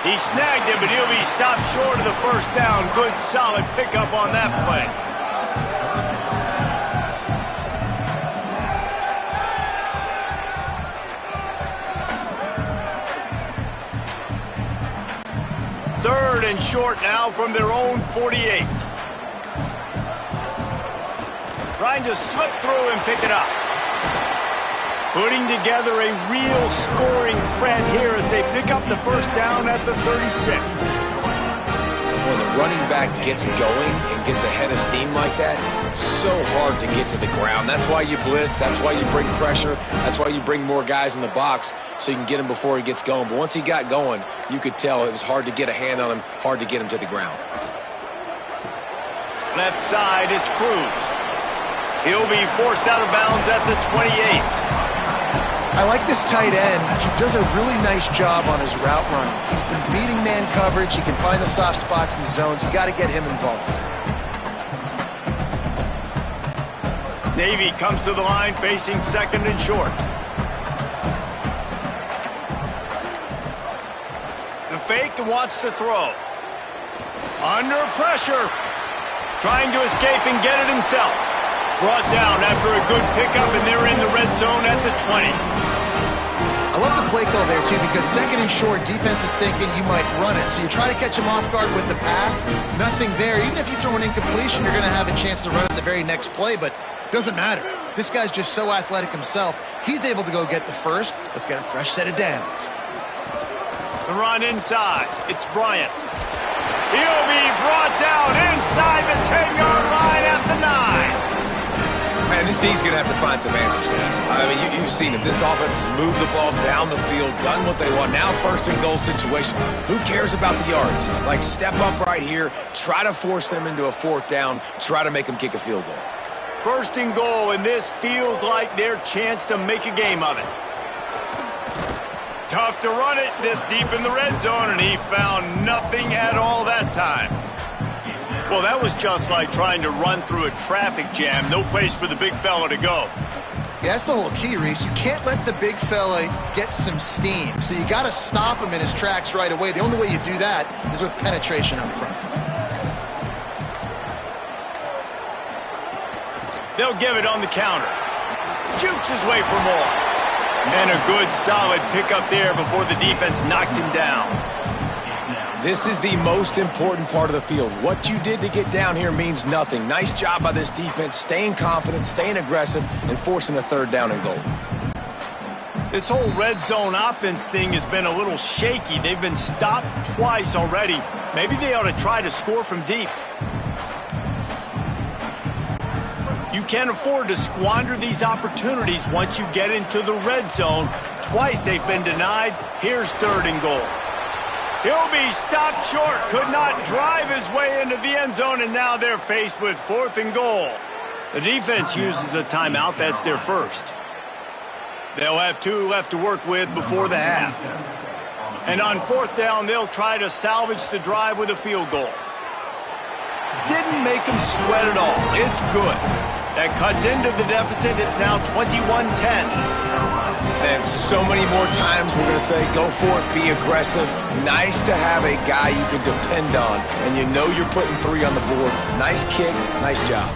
He snagged it, but he'll be stopped short of the first down. Good, solid pickup on that play. Third and short now from their own 48. Trying to slip through and pick it up. Putting together a real scoring threat here as they pick up the first down at the 36. When the running back gets going and gets ahead of steam like that, so hard to get to the ground. That's why you blitz. That's why you bring pressure. That's why you bring more guys in the box so you can get him before he gets going. But once he got going, you could tell it was hard to get a hand on him, hard to get him to the ground. Left side is Cruz. He'll be forced out of bounds at the 28. I like this tight end. He does a really nice job on his route running. He's been beating man coverage. He can find the soft spots in the zones. You got to get him involved. Navy comes to the line facing second and short. The fake and wants to throw. Under pressure. Trying to escape and get it himself. Brought down after a good pickup, and they're in the red zone at the 20. I love the play call there, too, because second and short, defense is thinking you might run it. So you try to catch him off guard with the pass. Nothing there. Even if you throw an incompletion, you're going to have a chance to run it the very next play, but it doesn't matter. This guy's just so athletic himself. He's able to go get the first. Let's get a fresh set of downs. The run inside. It's Bryant. He'll be brought down inside the 10-yard line at the 9. Man, this D's going to have to find some answers, guys. I mean, you've seen it. This offense has moved the ball down the field, done what they want. Now first and goal situation. Who cares about the yards? Like, step up right here, try to force them into a fourth down, try to make them kick a field goal. First and goal, and this feels like their chance to make a game of it. Tough to run it this deep in the red zone, and he found nothing at all that time. Well, that was just like trying to run through a traffic jam. No place for the big fella to go. Yeah, that's the whole key, Reese. You can't let the big fella get some steam. So you got to stop him in his tracks right away. The only way you do that is with penetration up front. They'll give it on the counter. Jukes his way for more. And a good, solid pickup there before the defense knocks him down. This is the most important part of the field. What you did to get down here means nothing. Nice job by this defense, staying confident, staying aggressive, and forcing a third down and goal. This whole red zone offense thing has been a little shaky. They've been stopped twice already. Maybe they ought to try to score from deep. You can't afford to squander these opportunities once you get into the red zone. Twice they've been denied. Here's third and goal. He'll be stopped short, could not drive his way into the end zone, and now they're faced with fourth and goal. The defense uses a timeout. That's their first. They'll have 2 left to work with before the half. And on fourth down, they'll try to salvage the drive with a field goal. Didn't make them sweat at all. It's good. That cuts into the deficit. It's now 21-10. And so many more times we're going to say, go for it, be aggressive. Nice to have a guy you can depend on, and you know you're putting 3 on the board. Nice kick, nice job.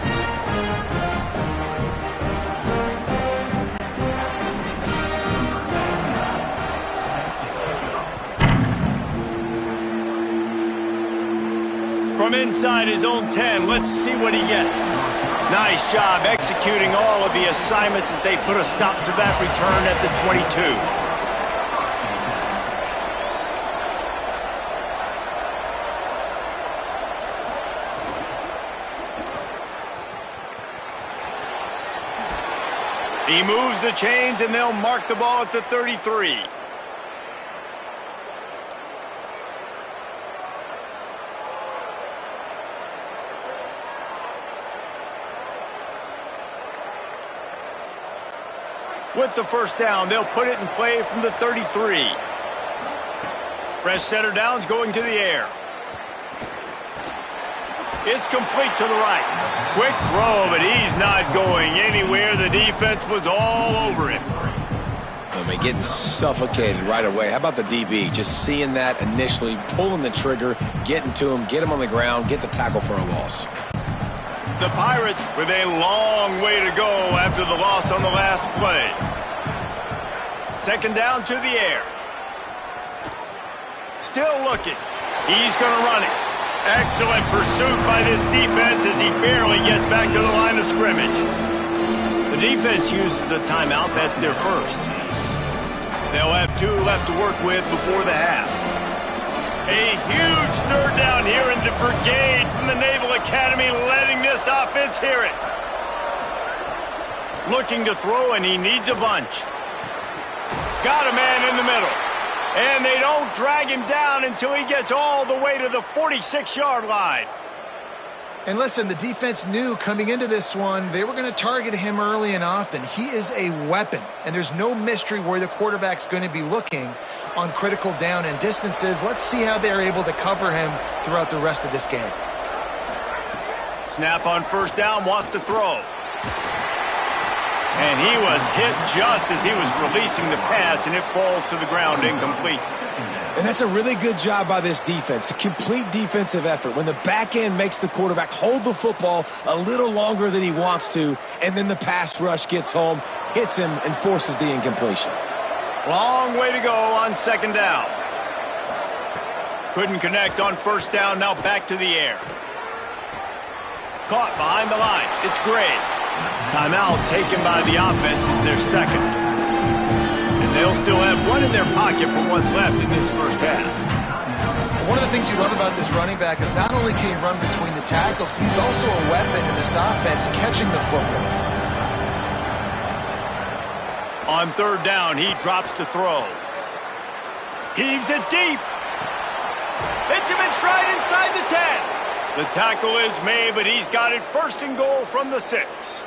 From inside his own 10, let's see what he gets. Nice job executing all of the assignments as they put a stop to that return at the 22. He moves the chains, and they'll mark the ball at the 33. With the first down, they'll put it in play from the 33. Fresh center downs going to the air. It's complete to the right. Quick throw, but he's not going anywhere. The defense was all over him. and getting suffocated right away. How about the DB? Just seeing that initially, pulling the trigger, getting to him, get him on the ground, get the tackle for a loss. The Pirates with a long way to go after the loss on the last play. Second down to the air. Still looking. He's going to run it. Excellent pursuit by this defense as he barely gets back to the line of scrimmage. The defense uses a timeout. That's their first. They'll have 2 left to work with before the half. A huge third down here in the brigade from the Naval Academy, letting this offense hear it. Looking to throw, and he needs a bunch. Got a man in the middle. And they don't drag him down until he gets all the way to the 46-yard line. And listen, the defense knew coming into this one, they were going to target him early and often. He is a weapon, and there's no mystery where the quarterback's going to be looking on critical down and distances. Let's see how they're able to cover him throughout the rest of this game. Snap on first down, wants to throw. And he was hit just as he was releasing the pass, and it falls to the ground incomplete. And that's a really good job by this defense, a complete defensive effort. When the back end makes the quarterback hold the football a little longer than he wants to, and then the pass rush gets home, hits him, and forces the incompletion. Long way to go on second down. Couldn't connect on first down, now back to the air. Caught behind the line. It's Gray. Timeout taken by the offense is their second. And they'll still have 1 in their pocket for what's left in this first half. One of the things you love about this running back is not only can he run between the tackles, but he's also a weapon in this offense catching the football. On third down, he drops to throw. Heaves it deep. Hits him in stride inside the 10. The tackle is made, but he's got it first and goal from the 6.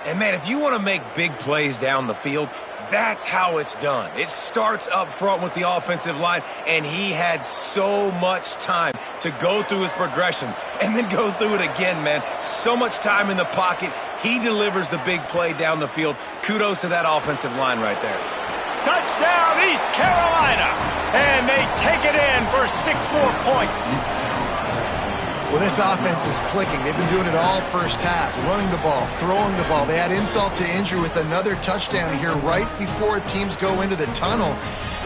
And, man, if you want to make big plays down the field, that's how it's done. It starts up front with the offensive line, and he had so much time to go through his progressions and then go through it again, man. So much time in the pocket. He delivers the big play down the field. Kudos to that offensive line right there. Touchdown, East Carolina. And they take it in for 6 more points. Well, this offense is clicking. They've been doing it all first half, running the ball, throwing the ball. They add insult to injury with another touchdown here right before teams go into the tunnel.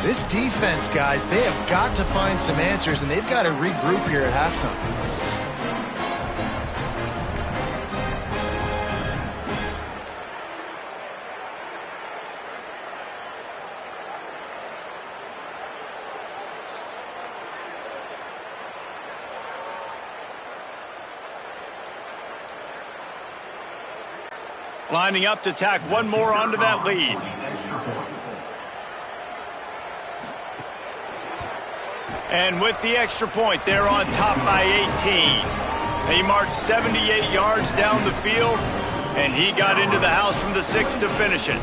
This defense, guys, they have got to find some answers, and they've got to regroup here at halftime. Lining up to tack 1 more onto that lead. And with the extra point, they're on top by 18. They marched 78 yards down the field, and he got into the house from the 6 to finish it.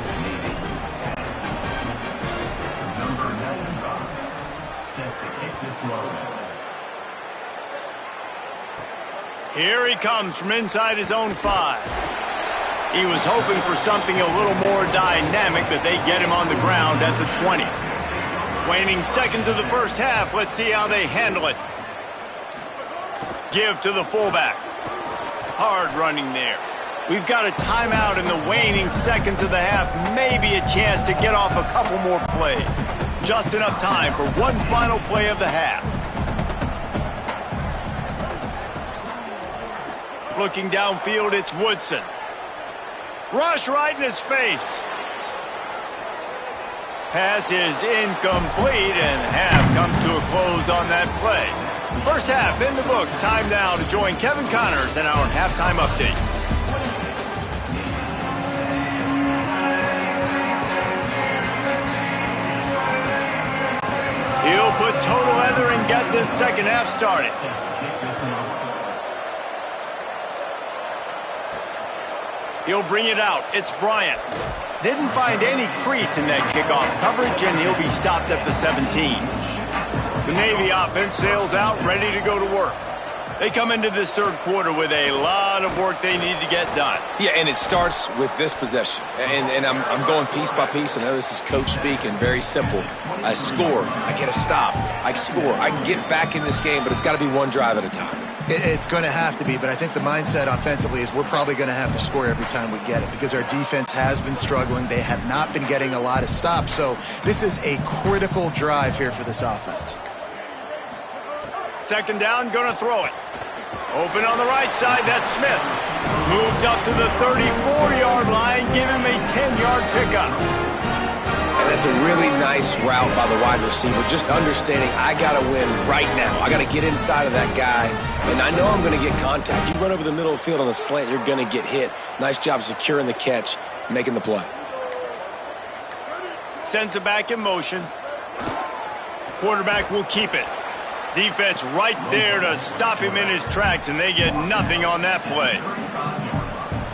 Here he comes from inside his own 5. He was hoping for something a little more dynamic, but they get him on the ground at the 20. Waning seconds of the first half. Let's see how they handle it. Give to the fullback. Hard running there. We've got a timeout in the waning seconds of the half. Maybe a chance to get off a couple more plays. Just enough time for one final play of the half. Looking downfield, it's Woodson. Rush right in his face. Pass is incomplete, and half comes to a close on that play. First half in the books. Time now to join Kevin Connors in our halftime update. He'll put total leather and get this second half started. He'll bring it out. It's Bryant. Didn't find any crease in that kickoff coverage, and he'll be stopped at the 17. The Navy offense sails out, ready to go to work. They come into this third quarter with a lot of work they need to get done. Yeah, and it starts with this possession. And I'm going piece by piece. I know this is coach speak and very simple. I score. I get a stop. I score. I can get back in this game, but it's got to be one drive at a time. It's going to have to be, but I think the mindset offensively is we're probably going to have to score every time we get it because our defense has been struggling. They have not been getting a lot of stops. So this is a critical drive here for this offense. Second down, going to throw it. Open on the right side, that's Smith. Moves up to the 34-yard line, give him a 10-yard pickup. And that's a really nice route by the wide receiver, just understanding I got to win right now. I got to get inside of that guy, and I know I'm going to get contact. You run over the middle of the field on the slant, you're going to get hit. Nice job securing the catch, making the play. Sends it back in motion. Quarterback will keep it. Defense right there to stop him in his tracks, and they get nothing on that play.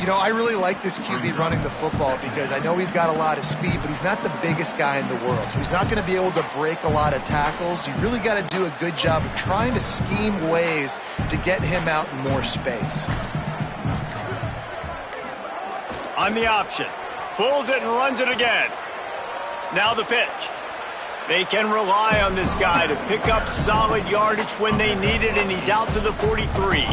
You know, I really like this QB running the football because I know he's got a lot of speed, but he's not the biggest guy in the world. So he's not going to be able to break a lot of tackles. You really got to do a good job of trying to scheme ways to get him out in more space. On the option. Pulls it and runs it again. Now the pitch. They can rely on this guy to pick up solid yardage when they need it, and he's out to the 43.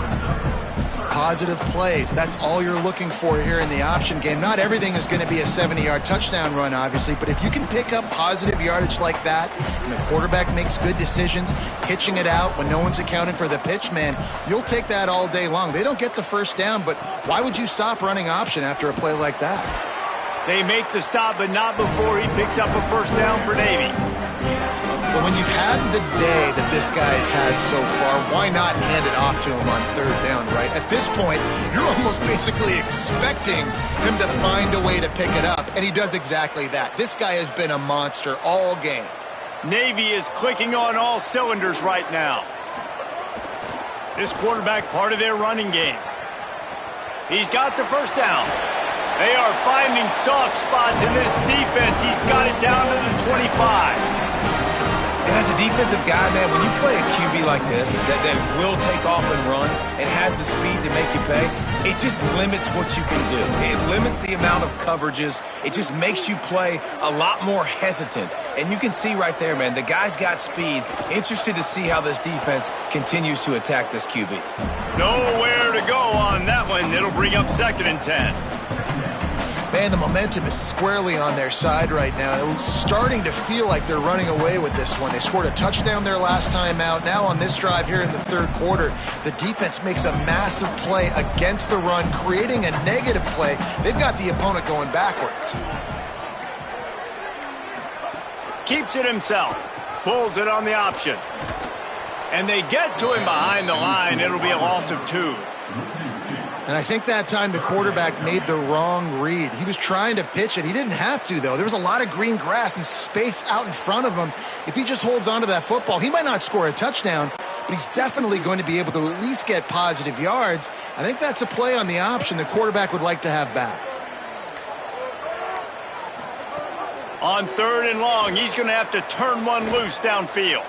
Positive plays. That's all you're looking for here in the option game. Not everything is going to be a 70-yard touchdown run, obviously, but if you can pick up positive yardage like that and the quarterback makes good decisions, pitching it out when no one's accounting for the pitch, man, you'll take that all day long. They don't get the first down, but why would you stop running option after a play like that? They make the stop, but not before he picks up a first down for Navy. But when you've had the day that this guy's had so far, why not hand it off to him on third down, right? At this point, you're almost basically expecting him to find a way to pick it up, and he does exactly that. This guy has been a monster all game. Navy is clicking on all cylinders right now. This quarterback part of their running game. He's got the first down. They are finding soft spots in this defense. He's got it down to the 25. And as a defensive guy, man, when you play a QB like this that will take off and run and has the speed to make you pay, it just limits what you can do. It limits the amount of coverages. It just makes you play a lot more hesitant. And you can see right there, man, the guy's got speed. Interested to see how this defense continues to attack this QB. Nowhere to go on that one. It'll bring up 2nd and 10. Man, the momentum is squarely on their side right now. It's starting to feel like they're running away with this one. They scored a touchdown their last time out. Now on this drive here in the third quarter, the defense makes a massive play against the run, creating a negative play. They've got the opponent going backwards. Keeps it himself. Pulls it on the option. And they get to him behind the line. It'll be a loss of 2. And I think that time the quarterback made the wrong read. He was trying to pitch it. He didn't have to, though. There was a lot of green grass and space out in front of him. If he just holds on to that football, he might not score a touchdown, but he's definitely going to be able to at least get positive yards. I think that's a play on the option the quarterback would like to have back. On 3rd and long, he's going to have to turn one loose downfield.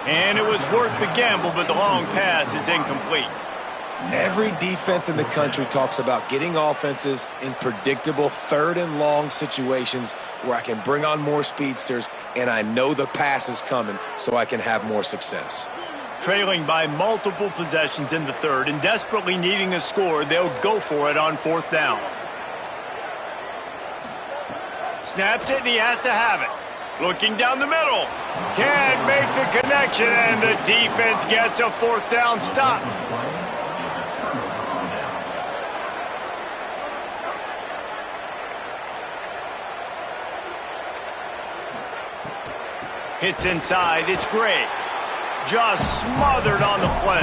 And it was worth the gamble, but the long pass is incomplete. Every defense in the country talks about getting offenses in predictable 3rd and long situations where I can bring on more speedsters and I know the pass is coming so I can have more success. Trailing by multiple possessions in the 3rd and desperately needing a score, they'll go for it on 4th down. Snaps it and he has to have it. Looking down the middle. Can't make the connection and the defense gets a 4th down stop. Hits inside, it's great. Just smothered on the play.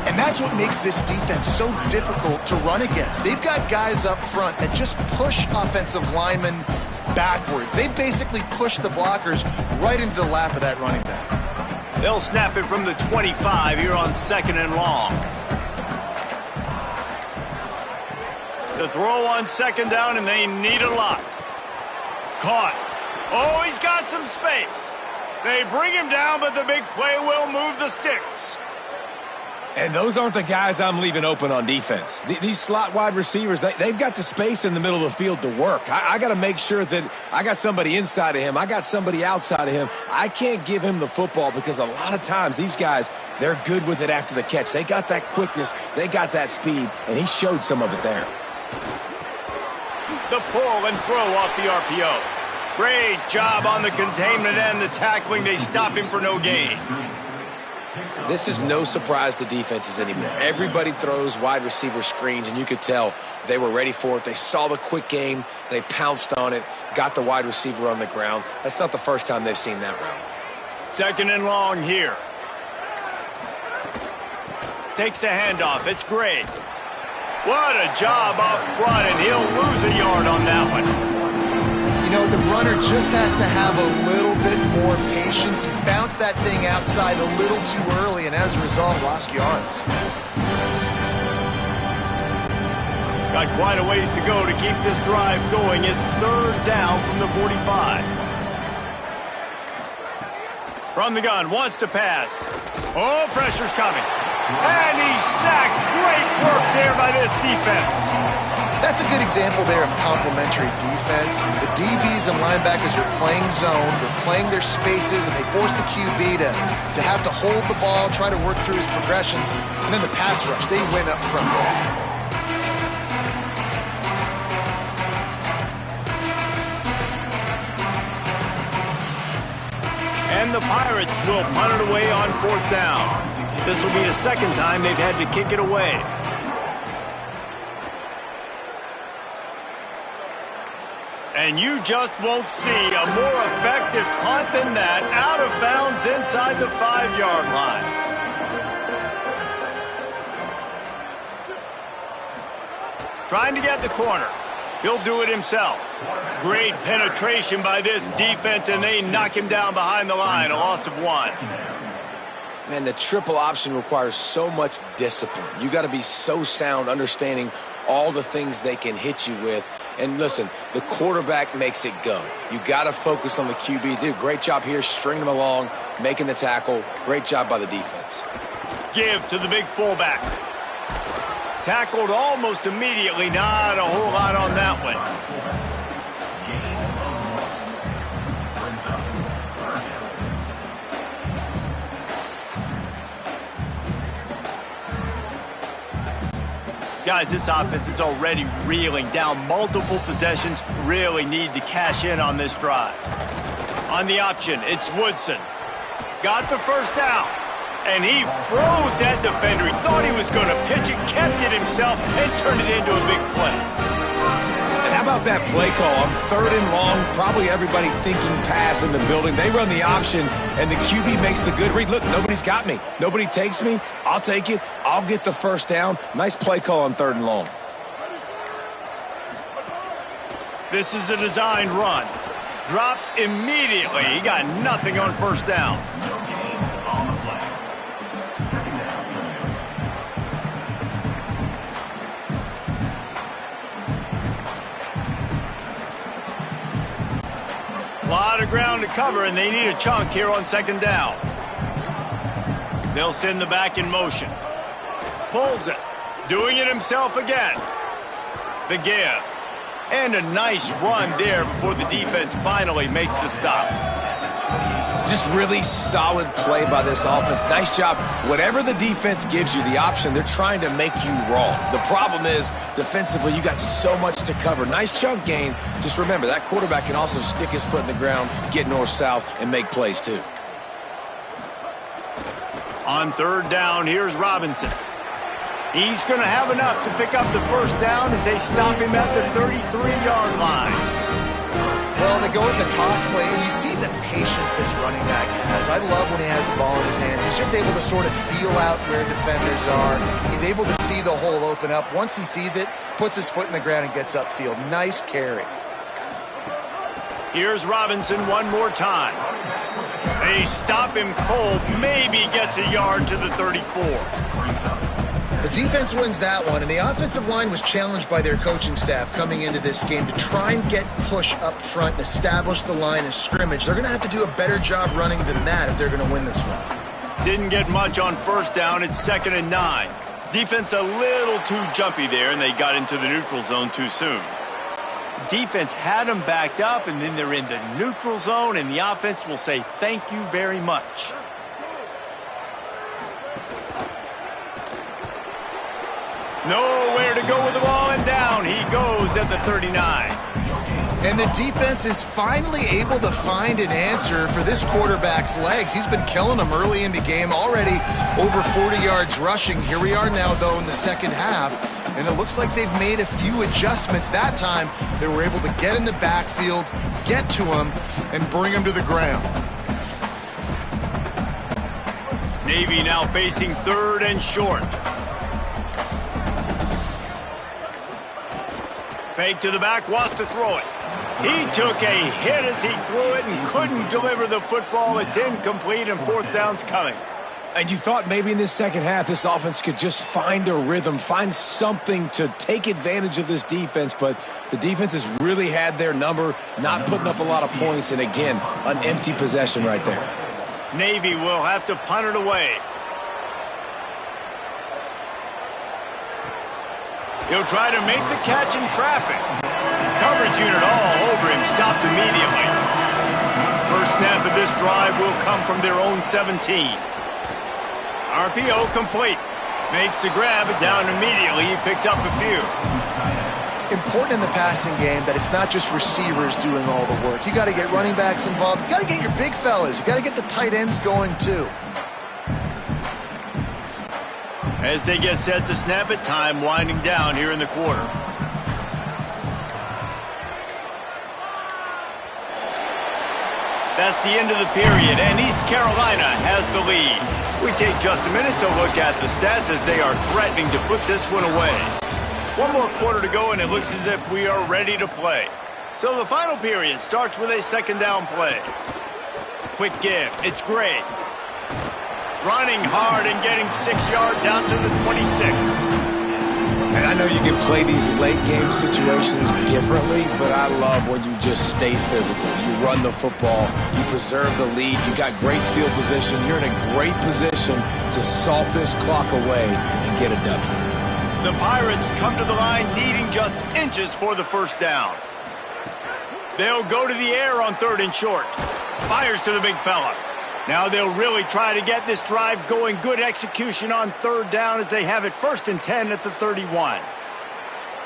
And that's what makes this defense so difficult to run against. They've got guys up front that just push offensive linemen backwards. They basically push the blockers right into the lap of that running back. They'll snap it from the 25 here on 2nd and long. The throw on 2nd down, and they need a lot. Caught. Oh, he's got some space. They bring him down, but the big play will move the sticks. And those aren't the guys I'm leaving open on defense. These slot wide receivers, they've got the space in the middle of the field to work. I got to make sure that I got somebody inside of him. I got somebody outside of him. I can't give him the football because a lot of times these guys, they're good with it after the catch. They got that quickness. They got that speed, and he showed some of it there. The pull and throw off the RPO. Great job on the containment and the tackling. They stop him for no gain. This is no surprise to defenses anymore. Everybody throws wide receiver screens, and you could tell they were ready for it. They saw the quick game. They pounced on it, got the wide receiver on the ground. That's not the first time they've seen that route. 2nd and long here. Takes the handoff. It's great. What a job up front, and he'll lose a yard on that one. You know, the runner just has to have a little bit more patience. He bounced that thing outside a little too early, and as a result, lost yards. Got quite a ways to go to keep this drive going. It's 3rd down from the 45. From the gun, wants to pass. Oh, pressure's coming. And he's sacked. Great work there by this defense. That's a good example there of complementary defense. The DBs and linebackers are playing zone, they're playing their spaces, and they force the QB to have to hold the ball, try to work through his progressions, and then the pass rush, they win up front there. And the Pirates will punt it away on 4th down. This will be the 2nd time they've had to kick it away. And you just won't see a more effective punt than that, out of bounds inside the 5-yard line. Trying to get the corner. He'll do it himself. Great penetration by this defense, and they knock him down behind the line, a loss of 1. Man, the triple option requires so much discipline. You got to be so sound, understanding all the things they can hit you with. And listen, the quarterback makes it go. You got to focus on the QB. Did a great job here, stringing them along, making the tackle. Great job by the defense. Give to the big fullback. Tackled almost immediately. Not a whole lot on that one. Guys, this offense is already reeling down multiple possessions. Really need to cash in on this drive. On the option, it's Woodson. Got the 1st down. And he froze that defender. He thought he was going to pitch it, kept it himself, and turned it into a big play. And how about that play call? On 3rd and long, probably everybody thinking pass in the building. They run the option, and the QB makes the good read. Look, nobody's got me. Nobody takes me. I'll take it. I'll get the 1st down. Nice play call on 3rd and long. This is a designed run. Dropped immediately. He got nothing on 1st down. A lot of ground to cover, and they need a chunk here on 2nd down. They'll send the back in motion. Pulls it. Doing it himself again. The give. And a nice run there before the defense finally makes the stop. Just really solid play by this offense. Nice job. Whatever the defense gives you, the option, they're trying to make you wrong. The problem is, defensively, you got so much to cover. Nice chunk gain. Just remember, that quarterback can also stick his foot in the ground, get north-south, and make plays too. On 3rd down, here's Robinson. He's going to have enough to pick up the 1st down as they stop him at the 33-yard line. Well, they go with the toss play, and you see the patience this running back has. I love when he has the ball in his hands. He's just able to sort of feel out where defenders are. He's able to see the hole open up. Once he sees it, puts his foot in the ground and gets upfield. Nice carry. Here's Robinson one more time. They stop him cold. Maybe gets a yard to the 34. The defense wins that one, and the offensive line was challenged by their coaching staff coming into this game to try and get push up front and establish the line of scrimmage. They're going to have to do a better job running than that if they're going to win this one. Didn't get much on first down. It's 2nd and 9. Defense a little too jumpy there, and they got into the neutral zone too soon. Defense had them backed up, and then they're in the neutral zone, and the offense will say thank you very much. Nowhere to go with the ball, and down he goes at the 39. And the defense is finally able to find an answer for this quarterback's legs. He's been killing them early in the game, already over 40 yards rushing. Here we are now, though, in the second half, and it looks like they've made a few adjustments. That time, they were able to get in the backfield, get to him, and bring him to the ground. Navy now facing 3rd and short. Fake to the back, wants to throw it. He took a hit as he threw it and couldn't deliver the football. It's incomplete, and 4th down's coming. And you thought maybe in this second half this offense could just find a rhythm, find something to take advantage of this defense, but the defense has really had their number, not putting up a lot of points, and again, an empty possession right there. Navy will have to punt it away. He'll try to make the catch in traffic. Coverage unit all over him, stopped immediately. First snap of this drive will come from their own 17. RPO complete. Makes the grab, but down immediately. He picks up a few. Important in the passing game that it's not just receivers doing all the work. You got to get running backs involved. You got to get your big fellas. You got to get the tight ends going too. As they get set to snap it, time winding down here in the quarter. That's the end of the period, and East Carolina has the lead. We take just a minute to look at the stats as they are threatening to put this one away. One more quarter to go, and it looks as if we are ready to play. So the final period starts with a 2nd down play. Quick give. It's Gray. Running hard and getting 6 yards out to the 26. And I know you can play these late game situations differently, but I love when you just stay physical. You run the football, you preserve the lead, you got great field position, you're in a great position to salt this clock away and get a W. The Pirates come to the line needing just inches for the first down. They'll go to the air on 3rd and short. Fires to the big fella. Now they'll really try to get this drive going. Good execution on 3rd down as they have it 1st and 10 at the 31.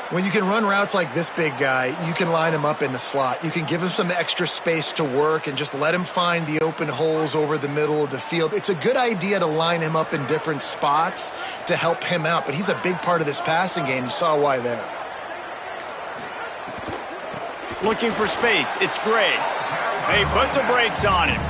When you can run routes like this big guy, you can line him up in the slot. You can give him some extra space to work and just let him find the open holes over the middle of the field. It's a good idea to line him up in different spots to help him out, but he's a big part of this passing game. You saw why there. Looking for space. It's Gray. They put the brakes on him.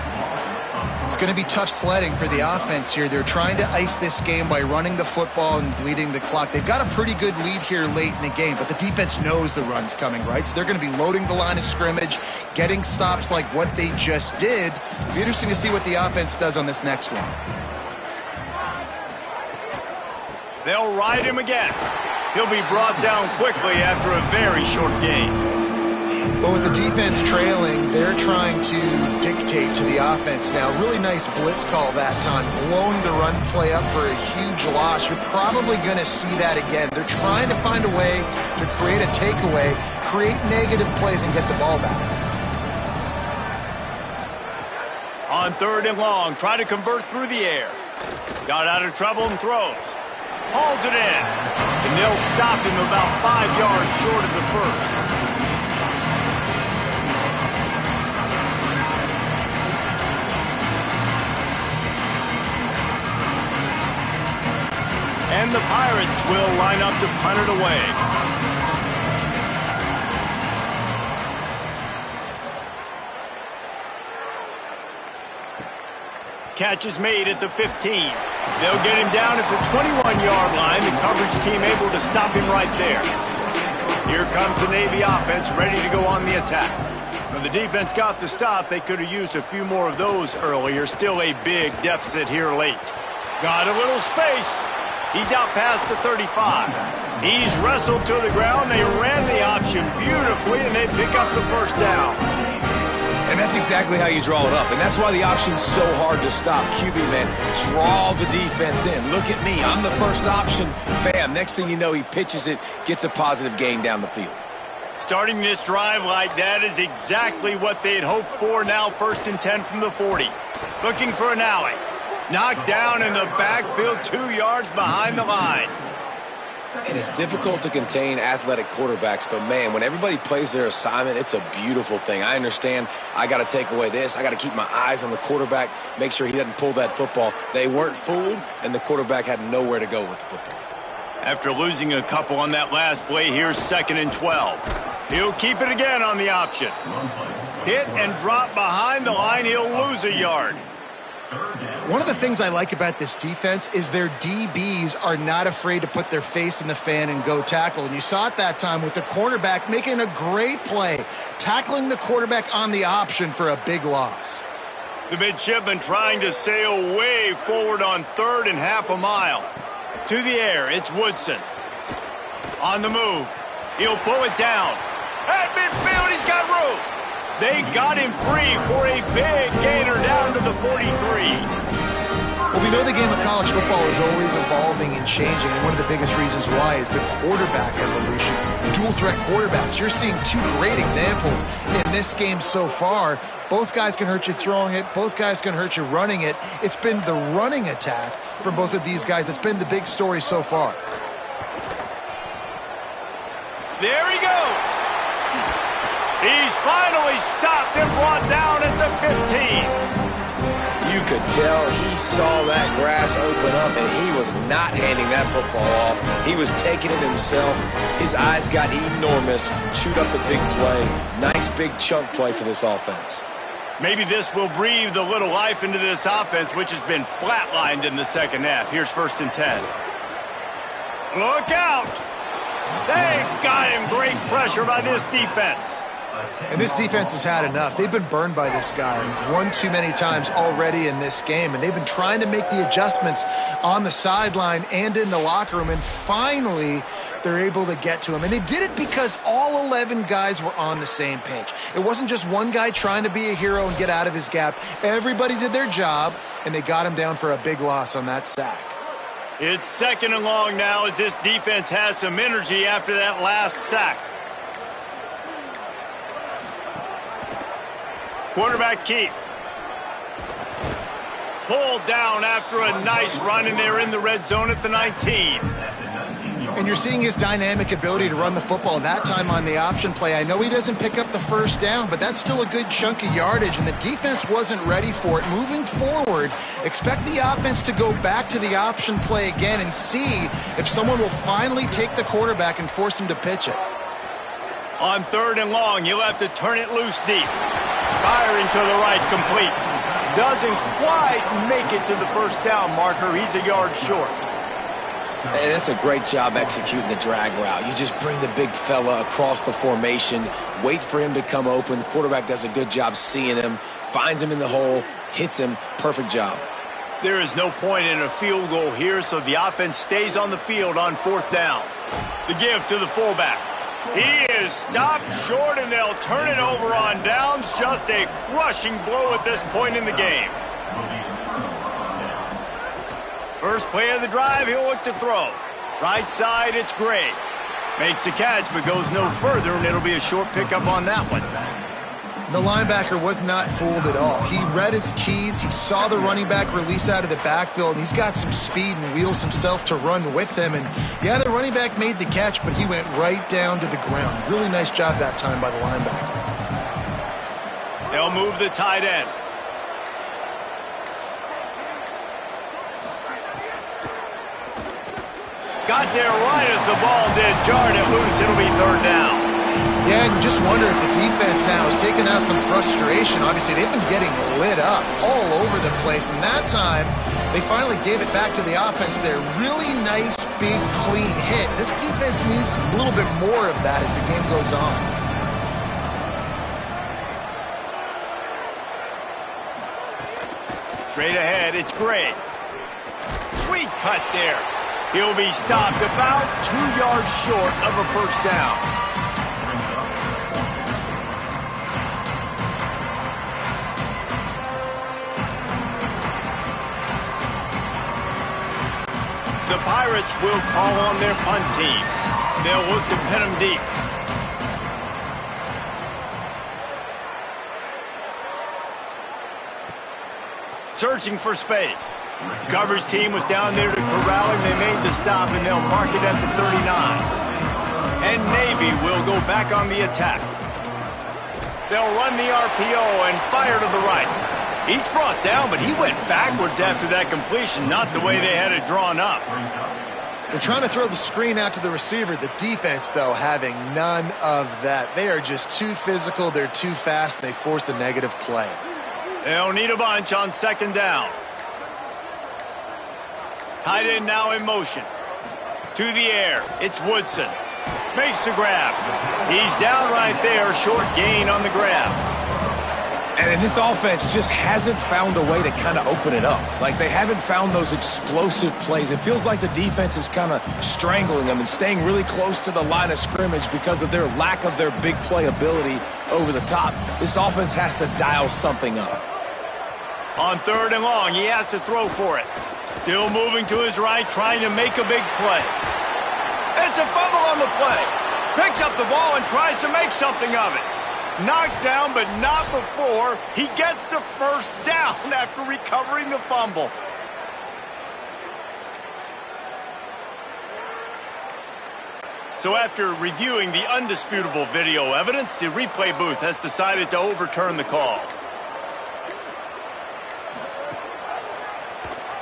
It's going to be tough sledding for the offense here. They're trying to ice this game by running the football and bleeding the clock. They've got a pretty good lead here late in the game, but the defense knows the run's coming, right? So they're going to be loading the line of scrimmage, getting stops like what they just did. It'll be interesting to see what the offense does on this next one. They'll ride him again. He'll be brought down quickly after a very short game. But with the defense trailing, they're trying to dictate to the offense now. Really nice blitz call that time, blowing the run play up for a huge loss. You're probably going to see that again. They're trying to find a way to create a takeaway, create negative plays, and get the ball back. On 3rd and long, try to convert through the air. Got out of trouble and throws. Hauls it in. And they'll stop him about 5 yards short of the first. And the Pirates will line up to punt it away. Catch is made at the 15. They'll get him down at the 21-yard line. The coverage team able to stop him right there. Here comes the Navy offense ready to go on the attack. When the defense got the stop, they could have used a few more of those earlier. Still a big deficit here late. Got a little space. He's out past the 35. He's wrestled to the ground. They ran the option beautifully, and they pick up the first down. And And that's exactly how you draw it up. And that's why the option's so hard to stop. QB, man, draw the defense in. Look at me. I'm the first option. Bam. Next thing you know, he pitches it, gets a positive gain down the field. Starting this drive like that is exactly what they had hoped for. Now 1st and 10 from the 40. Looking for an alley. Knocked down in the backfield, 2 yards behind the line. And it's difficult to contain athletic quarterbacks, but, man, when everybody plays their assignment, it's a beautiful thing. I understand I got to take away this. I got to keep my eyes on the quarterback, make sure he doesn't pull that football. They weren't fooled, and the quarterback had nowhere to go with the football. After losing a couple on that last play, here's 2nd and 12. He'll keep it again on the option. Hit and drop behind the line. He'll lose a yard. One of the things I like about this defense is their DBs are not afraid to put their face in the fan and go tackle. And you saw it that time with the cornerback making a great play, tackling the quarterback on the option for a big loss. The midshipman trying to sail way forward on 3rd and half a mile. To the air, it's Woodson. On the move. He'll pull it down. At midfield, he's got room. They got him free for a big gainer down to the 43. Well, we know the game of college football is always evolving and changing, and one of the biggest reasons why is the quarterback evolution. Dual-threat quarterbacks. You're seeing 2 great examples in this game so far. Both guys can hurt you throwing it. Both guys can hurt you running it. It's been the running attack from both of these guys that's been the big story so far. There he goes. He's finally stopped and brought down at the 15. You could tell he saw that grass open up, and he was not handing that football off. He was taking it himself. His eyes got enormous, chewed up a big play. Nice big chunk play for this offense. Maybe this will breathe a little life into this offense, which has been flatlined in the second half. Here's 1st and 10. Look out! They got him. Great pressure by this defense. And this defense has had enough. They've been burned by this guy one too many times already in this game, and they've been trying to make the adjustments on the sideline and in the locker room, and finally they're able to get to him. And they did it because all 11 guys were on the same page. It wasn't just one guy trying to be a hero and get out of his gap. Everybody did their job, and they got him down for a big loss on that sack. It's 2nd and long now as this defense has some energy after that last sack. Quarterback keep. Pulled down after a nice run, and they're in the red zone at the 19. And you're seeing his dynamic ability to run the football that time on the option play. I know he doesn't pick up the 1st down, but that's still a good chunk of yardage, and the defense wasn't ready for it. Moving forward, expect the offense to go back to the option play again and see if someone will finally take the quarterback and force him to pitch it. On 3rd and long, he'll have to turn it loose deep. Firing to the right, complete. Doesn't quite make it to the 1st down marker. He's a yard short. And that's a great job executing the drag route. You just bring the big fella across the formation, wait for him to come open. The quarterback does a good job seeing him, finds him in the hole, hits him. Perfect job. There is no point in a field goal here, so the offense stays on the field on 4th down. The give to the fullback. He is stopped short, and they'll turn it over on downs. Just a crushing blow at this point in the game. First play of the drive, he'll look to throw. Right side, it's Gray. Makes the catch, but goes no further, and it'll be a short pickup on that one. The linebacker was not fooled at all. He read his keys. He saw the running back release out of the backfield, and he's got some speed and wheels himself to run with him. And, yeah, the running back made the catch, but he went right down to the ground. Really nice job that time by the linebacker. They'll move the tight end. Got there right as the ball did. Jarred it loose. It'll be 3rd down. Yeah, and you just wonder if the defense now has taken out some frustration. Obviously, they've been getting lit up all over the place, and that time they finally gave it back to the offense there. Really nice, big, clean hit. This defense needs a little bit more of that as the game goes on. Straight ahead, it's Gray. Sweet cut there. He'll be stopped about 2 yards short of a 1st down. Pirates will call on their punt team. They'll look to pin them deep. Searching for space. Coverage team was down there to corral him. They made the stop, and they'll mark it at the 39. And Navy will go back on the attack. They'll run the RPO and fire to the right. He's brought down, but he went backwards after that completion, not the way they had it drawn up. They're trying to throw the screen out to the receiver. The defense, though, having none of that. They are just too physical. They're too fast. They force a negative play. They'll need a bunch on second down. Tight end now in motion. To the air. It's Woodson. Makes the grab. He's down right there. Short gain on the grab. And this offense just hasn't found a way to kind of open it up. Like, they haven't found those explosive plays. It feels like the defense is kind of strangling them and staying really close to the line of scrimmage because of their lack of their big play ability over the top. This offense has to dial something up. On third and long, he has to throw for it. Still moving to his right, trying to make a big play. It's a fumble on the play. Picks up the ball and tries to make something of it. Knocked down, but not before he gets the first down after recovering the fumble. So after reviewing the undisputable video evidence, the replay booth has decided to overturn the call.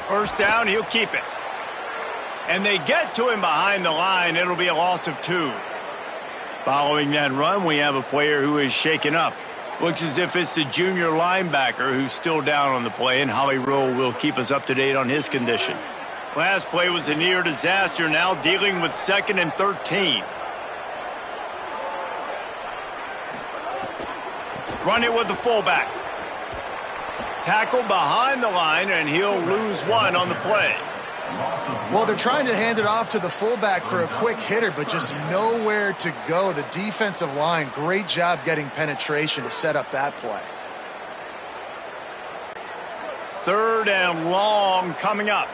First down, he'll keep it. And they get to him behind the line. It'll be a loss of 2. Following that run, we have a player who is shaken up. Looks as if it's the junior linebacker who's still down on the play, and Holly Rowe will keep us up to date on his condition. Last play was a near disaster, now dealing with 2nd and 13. Run it with the fullback. Tackle behind the line, and he'll lose 1 on the play. Well, they're trying to hand it off to the fullback for a quick hitter, but just nowhere to go. The defensive line, great job getting penetration to set up that play. Third and long coming up.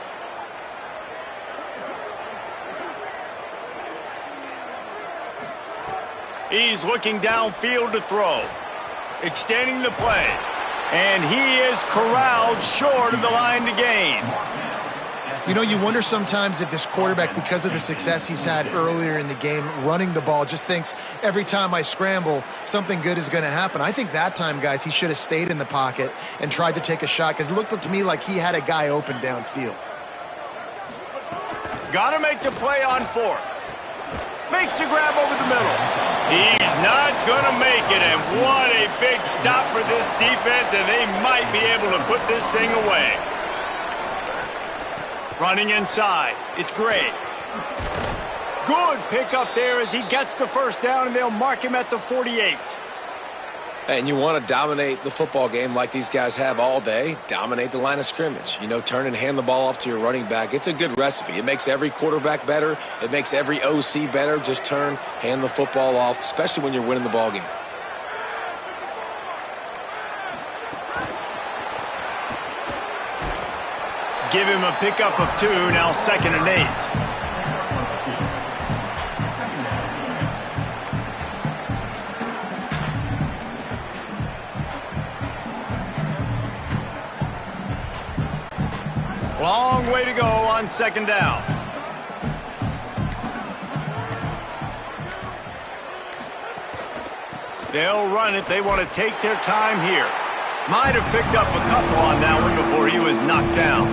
He's looking downfield to throw. Extending the play. And he is corralled short of the line to gain. You know, you wonder sometimes if this quarterback, because of the success he's had earlier in the game, running the ball, just thinks every time I scramble, something good is going to happen. I think that time, guys, he should have stayed in the pocket and tried to take a shot, because it looked to me like he had a guy open downfield. Got to make the play on 4. Makes the grab over the middle. He's not going to make it, and what a big stop for this defense, and they might be able to put this thing away. Running inside. It's Gray. Good pickup there as he gets the first down, and they'll mark him at the 48. And you want to dominate the football game like these guys have all day. Dominate the line of scrimmage. You know, turn and hand the ball off to your running back. It's a good recipe. It makes every quarterback better. It makes every OC better. Just turn, hand the football off, especially when you're winning the ball game. Give him a pickup of 2, now 2nd and 8. Long way to go on 2nd down. They'll run it. They want to take their time here. Might have picked up a couple on that one before he was knocked down.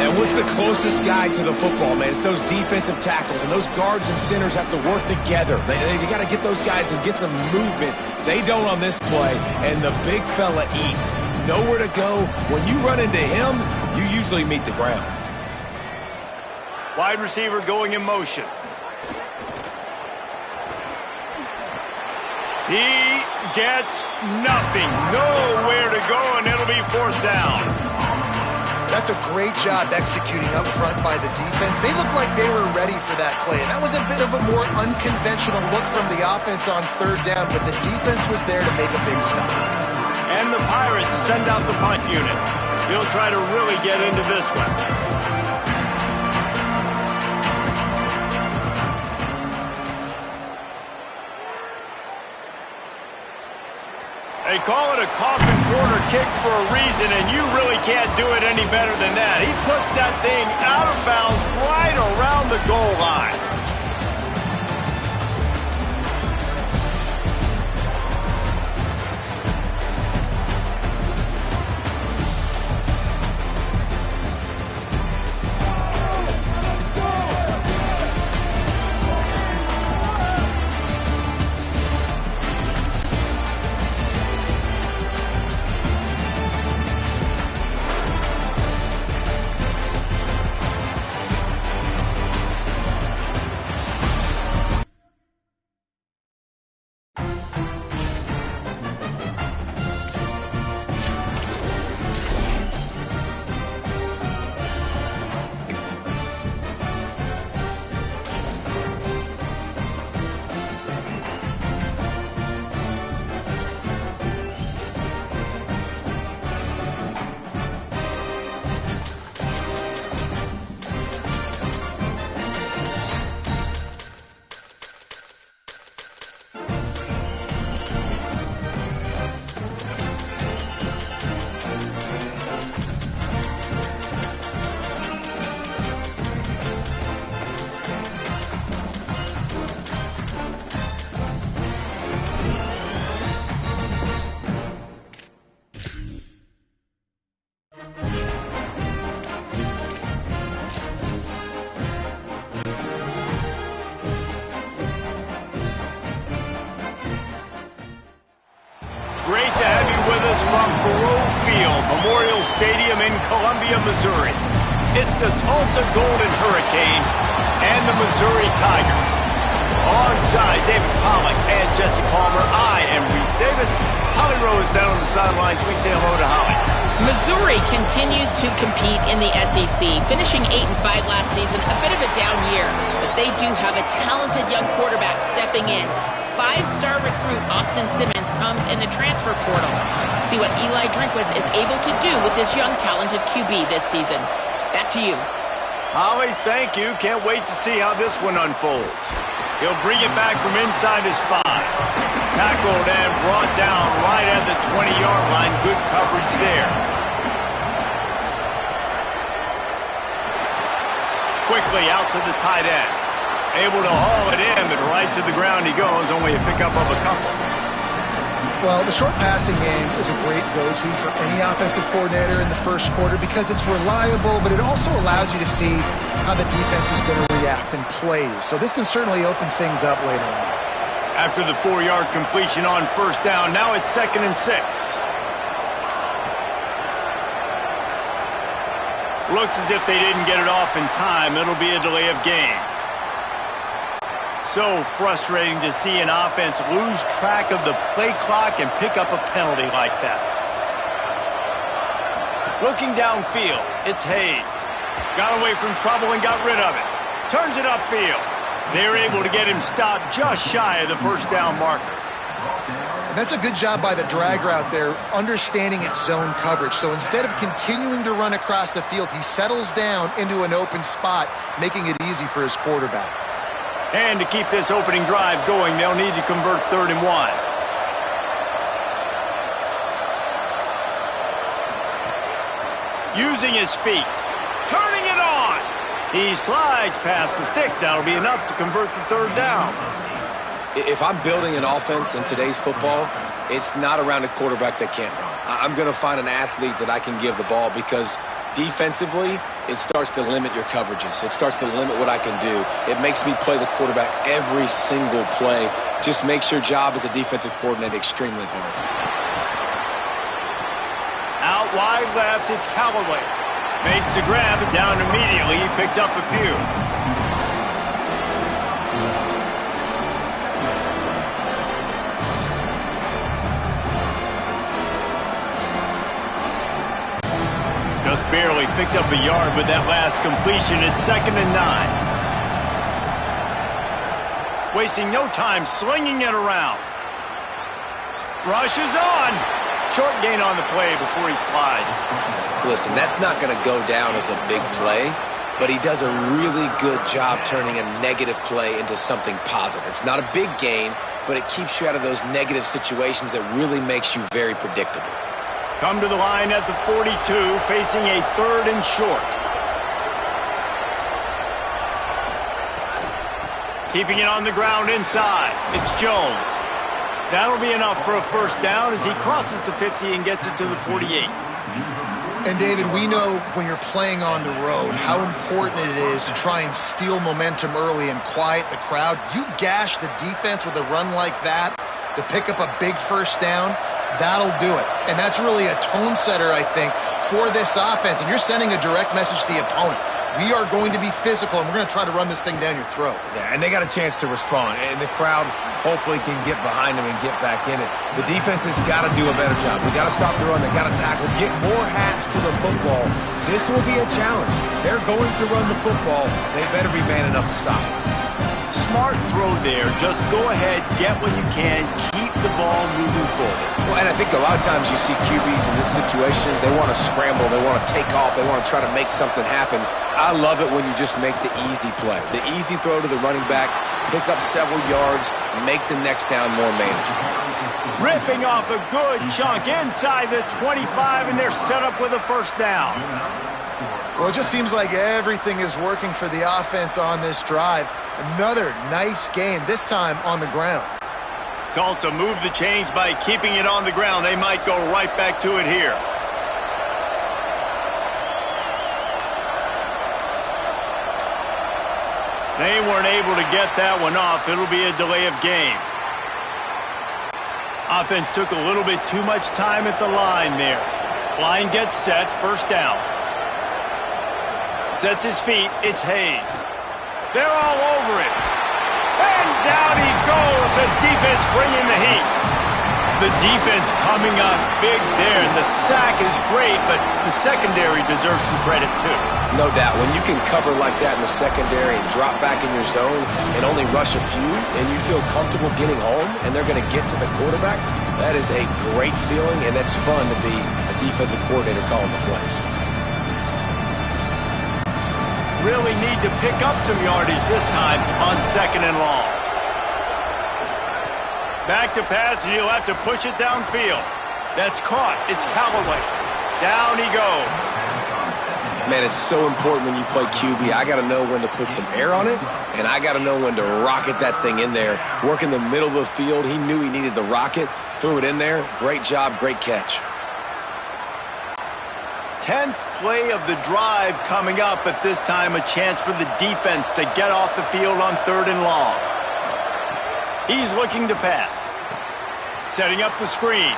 And what's the closest guy to the football, man? It's those defensive tackles, and those guards and centers have to work together. They got to get those guys and get some movement. They don't on this play, and the big fella eats. Nowhere to go. When you run into him, you usually meet the ground. Wide receiver going in motion. He gets nothing. Nowhere to go, and it'll be 4th down. That's a great job executing up front by the defense. They looked like they were ready for that play, and that was a bit of a more unconventional look from the offense on 3rd down, but the defense was there to make a big stop. And the Pirates send out the punt unit. He'll try to really get into this one. They call it a coffin corner kick for a reason, and you really can't do it any better than that. He puts that thing out of bounds right around the goal line. Great to have you with us from Faroe Field, Memorial Stadium in Columbia, Missouri. It's the Tulsa Golden Hurricane and the Missouri Tigers. Alongside David Pollack and Jesse Palmer, I am Reese Davis. Holly Rowe is down on the sidelines. We say hello to Holly. Missouri continues to compete in the SEC, finishing 8-5 last season, a bit of a down year, but they do have a talented young quarterback stepping in. Five-star recruit Austin Simmons comes in the transfer portal. See what Eli Drinkwitz is able to do with this young talented QB this season. Back to you. Holly, thank you. Can't wait to see how this one unfolds. He'll bring it back from inside his 5. Tackled and brought down right at the 20-yard line. Good coverage there. Quickly out to the tight end. Able to haul it in, but right to the ground he goes. Only a pickup of a couple. Well, the short passing game is a great go-to for any offensive coordinator in the first quarter because it's reliable, but it also allows you to see how the defense is going to react and play. So this can certainly open things up later on. After the 4-yard completion on first down, now it's 2nd and 6. Looks as if they didn't get it off in time. It'll be a delay of game. So frustrating to see an offense lose track of the play clock and pick up a penalty like that. Looking downfield, it's Hayes. Got away from trouble and got rid of it. Turns it upfield. They're able to get him stopped just shy of the first down marker. And that's a good job by the drag route there, understanding its zone coverage. So instead of continuing to run across the field, he settles down into an open spot, making it easy for his quarterback. And to keep this opening drive going, they'll need to convert 3rd and 1. Using his feet. Turning it on. He slides past the sticks. That'll be enough to convert the 3rd down. If I'm building an offense in today's football, it's not around a quarterback that can't run. I'm going to find an athlete that I can give the ball because defensively, it starts to limit your coverages. It starts to limit what I can do. It makes me play the quarterback every single play. Just makes your job as a defensive coordinator extremely hard. Out wide left, it's Callaway. Makes the grab, down immediately. He picks up a few. Just barely picked up a yard with that last completion. It's 2nd and 9. Wasting no time slinging it around. Rushes on. Short gain on the play before he slides. Listen, that's not going to go down as a big play, but he does a really good job turning a negative play into something positive. It's not a big gain, but it keeps you out of those negative situations that really makes you very predictable. Come to the line at the 42, facing a 3rd and short. Keeping it on the ground inside. It's Jones. That'll be enough for a first down as he crosses the 50 and gets it to the 48. And David, we know when you're playing on the road how important it is to try and steal momentum early and quiet the crowd. You gash the defense with a run like that to pick up a big first down, that'll do it. And that's really a tone setter, I think, for this offense. And you're sending a direct message to the opponent. We are going to be physical, and we're going to try to run this thing down your throat. Yeah, and they got a chance to respond, and the crowd hopefully can get behind them and get back in it. The defense has got to do a better job. We got to stop the run. They got to tackle, get more hats to the football. This will be a challenge. They're going to run the football. They better be man enough to stop it. Smart throw there. Just go ahead, get what you can, keep the ball moving forward. Well, and I think a lot of times you see QBs in this situation, they want to scramble, they want to take off, they want to try to make something happen. I love it when you just make the easy play. The easy throw to the running back, pick up several yards, make the next down more manageable. Ripping off a good chunk inside the 25, and they're set up with a first down. Well, it just seems like everything is working for the offense on this drive. Another nice gain, this time on the ground. Tulsa moved the chains by keeping it on the ground. They might go right back to it here. They weren't able to get that one off. It'll be a delay of game. Offense took a little bit too much time at the line there. Line gets set, first down. Sets his feet, it's Hayes. They're all over it. And down he goes. The defense bringing the heat. The defense coming up big there. And the sack is great, but the secondary deserves some credit too. No doubt. When you can cover like that in the secondary and drop back in your zone and only rush a few, and you feel comfortable getting home, and they're going to get to the quarterback, that is a great feeling, and it's fun to be a defensive coordinator calling the plays. Really need to pick up some yardage this time on 2nd and long. Back to pass, and he'll have to push it downfield. That's caught. It's Callaway. Down he goes. Man, it's so important when you play QB. I got to know when to put some air on it, and I got to know when to rocket that thing in there. Work in the middle of the field. He knew he needed the rocket. Threw it in there. Great job, great catch. 10th play of the drive coming up, but this time a chance for the defense to get off the field on 3rd and long. He's looking to pass. Setting up the screen.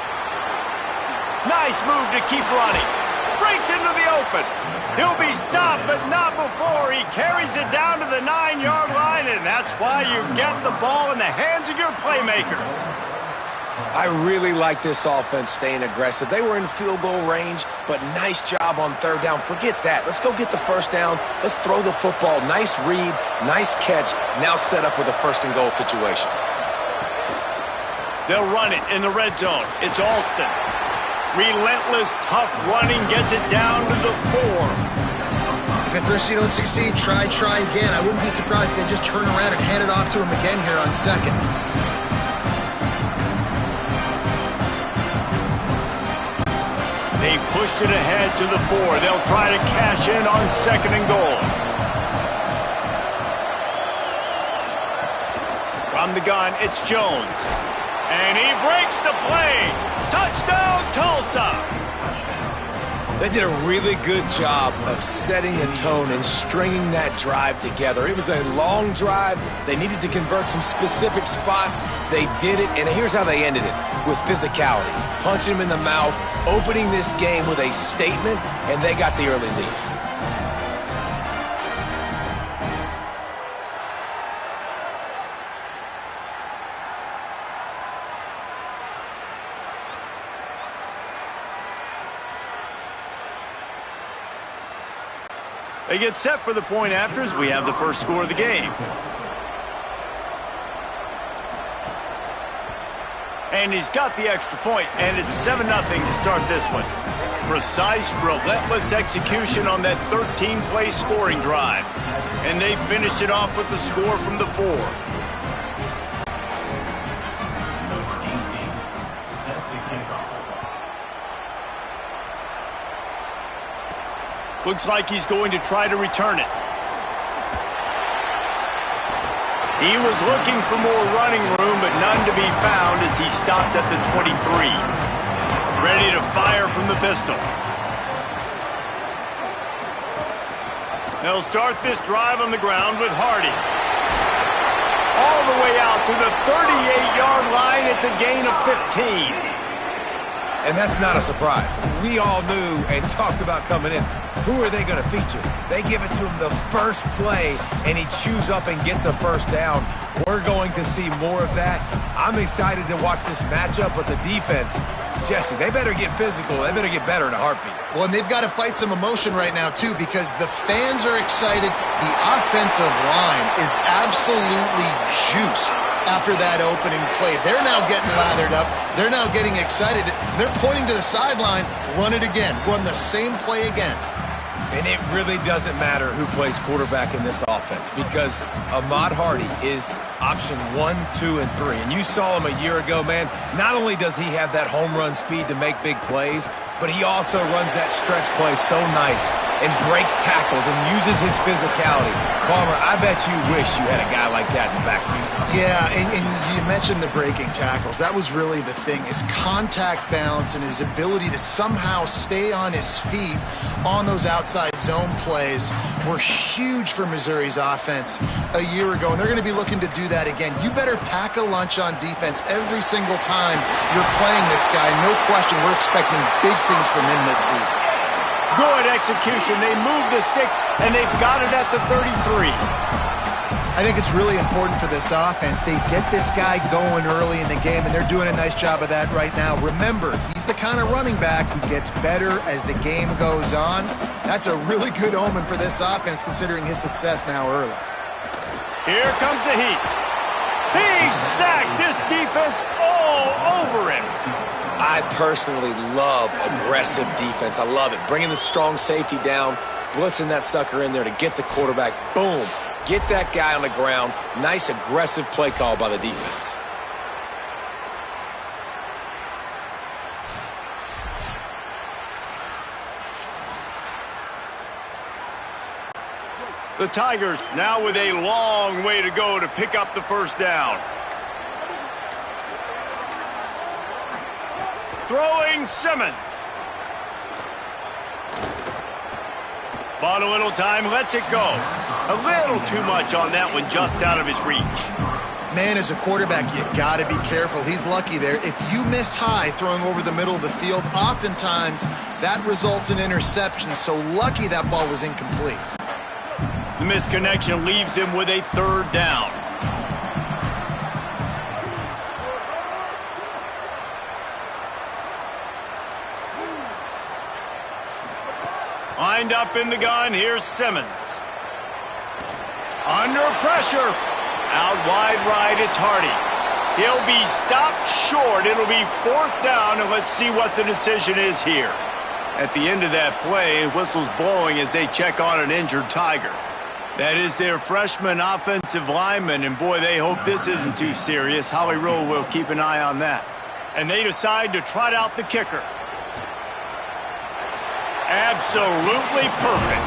Nice move to keep running. Breaks into the open. He'll be stopped, but not before. He carries it down to the 9-yard line, and that's why you get the ball in the hands of your playmakers. I really like this offense staying aggressive. They were in field goal range, but nice job on 3rd down. Forget that. Let's go get the first down. Let's throw the football. Nice read, nice catch. Now set up with a 1st and goal situation. They'll run it in the red zone. It's Alston. Relentless, tough running gets it down to the 4. If at first you don't succeed, try again. I wouldn't be surprised if they just turn around and hand it off to him again here on 2nd. They've pushed it ahead to the 4. They'll try to cash in on 2nd and goal. From the gun, it's Jones. And he breaks the play. Touchdown, Tulsa. They did a really good job of setting the tone and stringing that drive together. It was a long drive. They needed to convert some specific spots. They did it, and here's how they ended it, with physicality. Punching him in the mouth, opening this game with a statement, and they got the early lead. They get set for the point after as we have the first score of the game. And he's got the extra point, and it's 7-0 to start this one. precise, relentless execution on that 13-play scoring drive. And they finished it off with the score from the 4. Looks like he's going to try to return it. He was looking for more running room, but none to be found as he stopped at the 23. Ready to fire from the pistol. They'll start this drive on the ground with Hardy. All the way out to the 38-yard line. It's a gain of 15. And that's not a surprise. We all knew and talked about coming in. Who are they going to feature? They give it to him the first play, and he chews up and gets a first down. We're going to see more of that. I'm excited to watch this matchup with the defense. Jesse, they better get physical. They better get better in a heartbeat. Well, and they've got to fight some emotion right now, too, because the fans are excited. The offensive line is absolutely juiced after that opening play. They're now getting lathered up. They're now getting excited. They're pointing to the sideline. Run it again. Run the same play again. And it really doesn't matter who plays quarterback in this offense because Ahmad Hardy is option 1, 2, and 3. And you saw him a year ago, man. Not only does he have that home run speed to make big plays, but he also runs that stretch play so nice and breaks tackles and uses his physicality. Palmer, I bet you wish you had a guy like that in the backfield. Yeah, and you mentioned the breaking tackles. That was really the thing. His contact balance and his ability to somehow stay on his feet on those outside zone plays were huge for Missouri's offense a year ago, and they're going to be looking to do that again. You better pack a lunch on defense every single time you're playing this guy. No question, we're expecting big things from him this season. Good execution. They move the sticks, and they've got it at the 33. I think it's really important for this offense. They get this guy going early in the game, and they're doing a nice job of that right now. Remember, he's the kind of running back who gets better as the game goes on. That's a really good omen for this offense, considering his success now early. Here comes the heat. He sacked this defense all over him. I personally love aggressive defense. I love it. Bringing the strong safety down, blitzing that sucker in there to get the quarterback. Boom. Get that guy on the ground. Nice aggressive play call by the defense. The Tigers now with a long way to go to pick up the first down. Throwing Simmons. Bought a little time, lets it go. A little too much on that one, just out of his reach. Man, as a quarterback, you got to be careful. He's lucky there. If you miss high throwing over the middle of the field, oftentimes that results in interception. So lucky that ball was incomplete. The misconnection leaves him with a third down. Lined up in the gun, here's Simmons. Under pressure. Out wide right, it's Hardy. He'll be stopped short. It'll be 4th down, and let's see what the decision is here. At the end of that play, whistle's blowing as they check on an injured Tiger. That is their freshman offensive lineman, and boy, they hope this isn't too serious. Howie Rowe will keep an eye on that. And they decide to trot out the kicker. Absolutely perfect.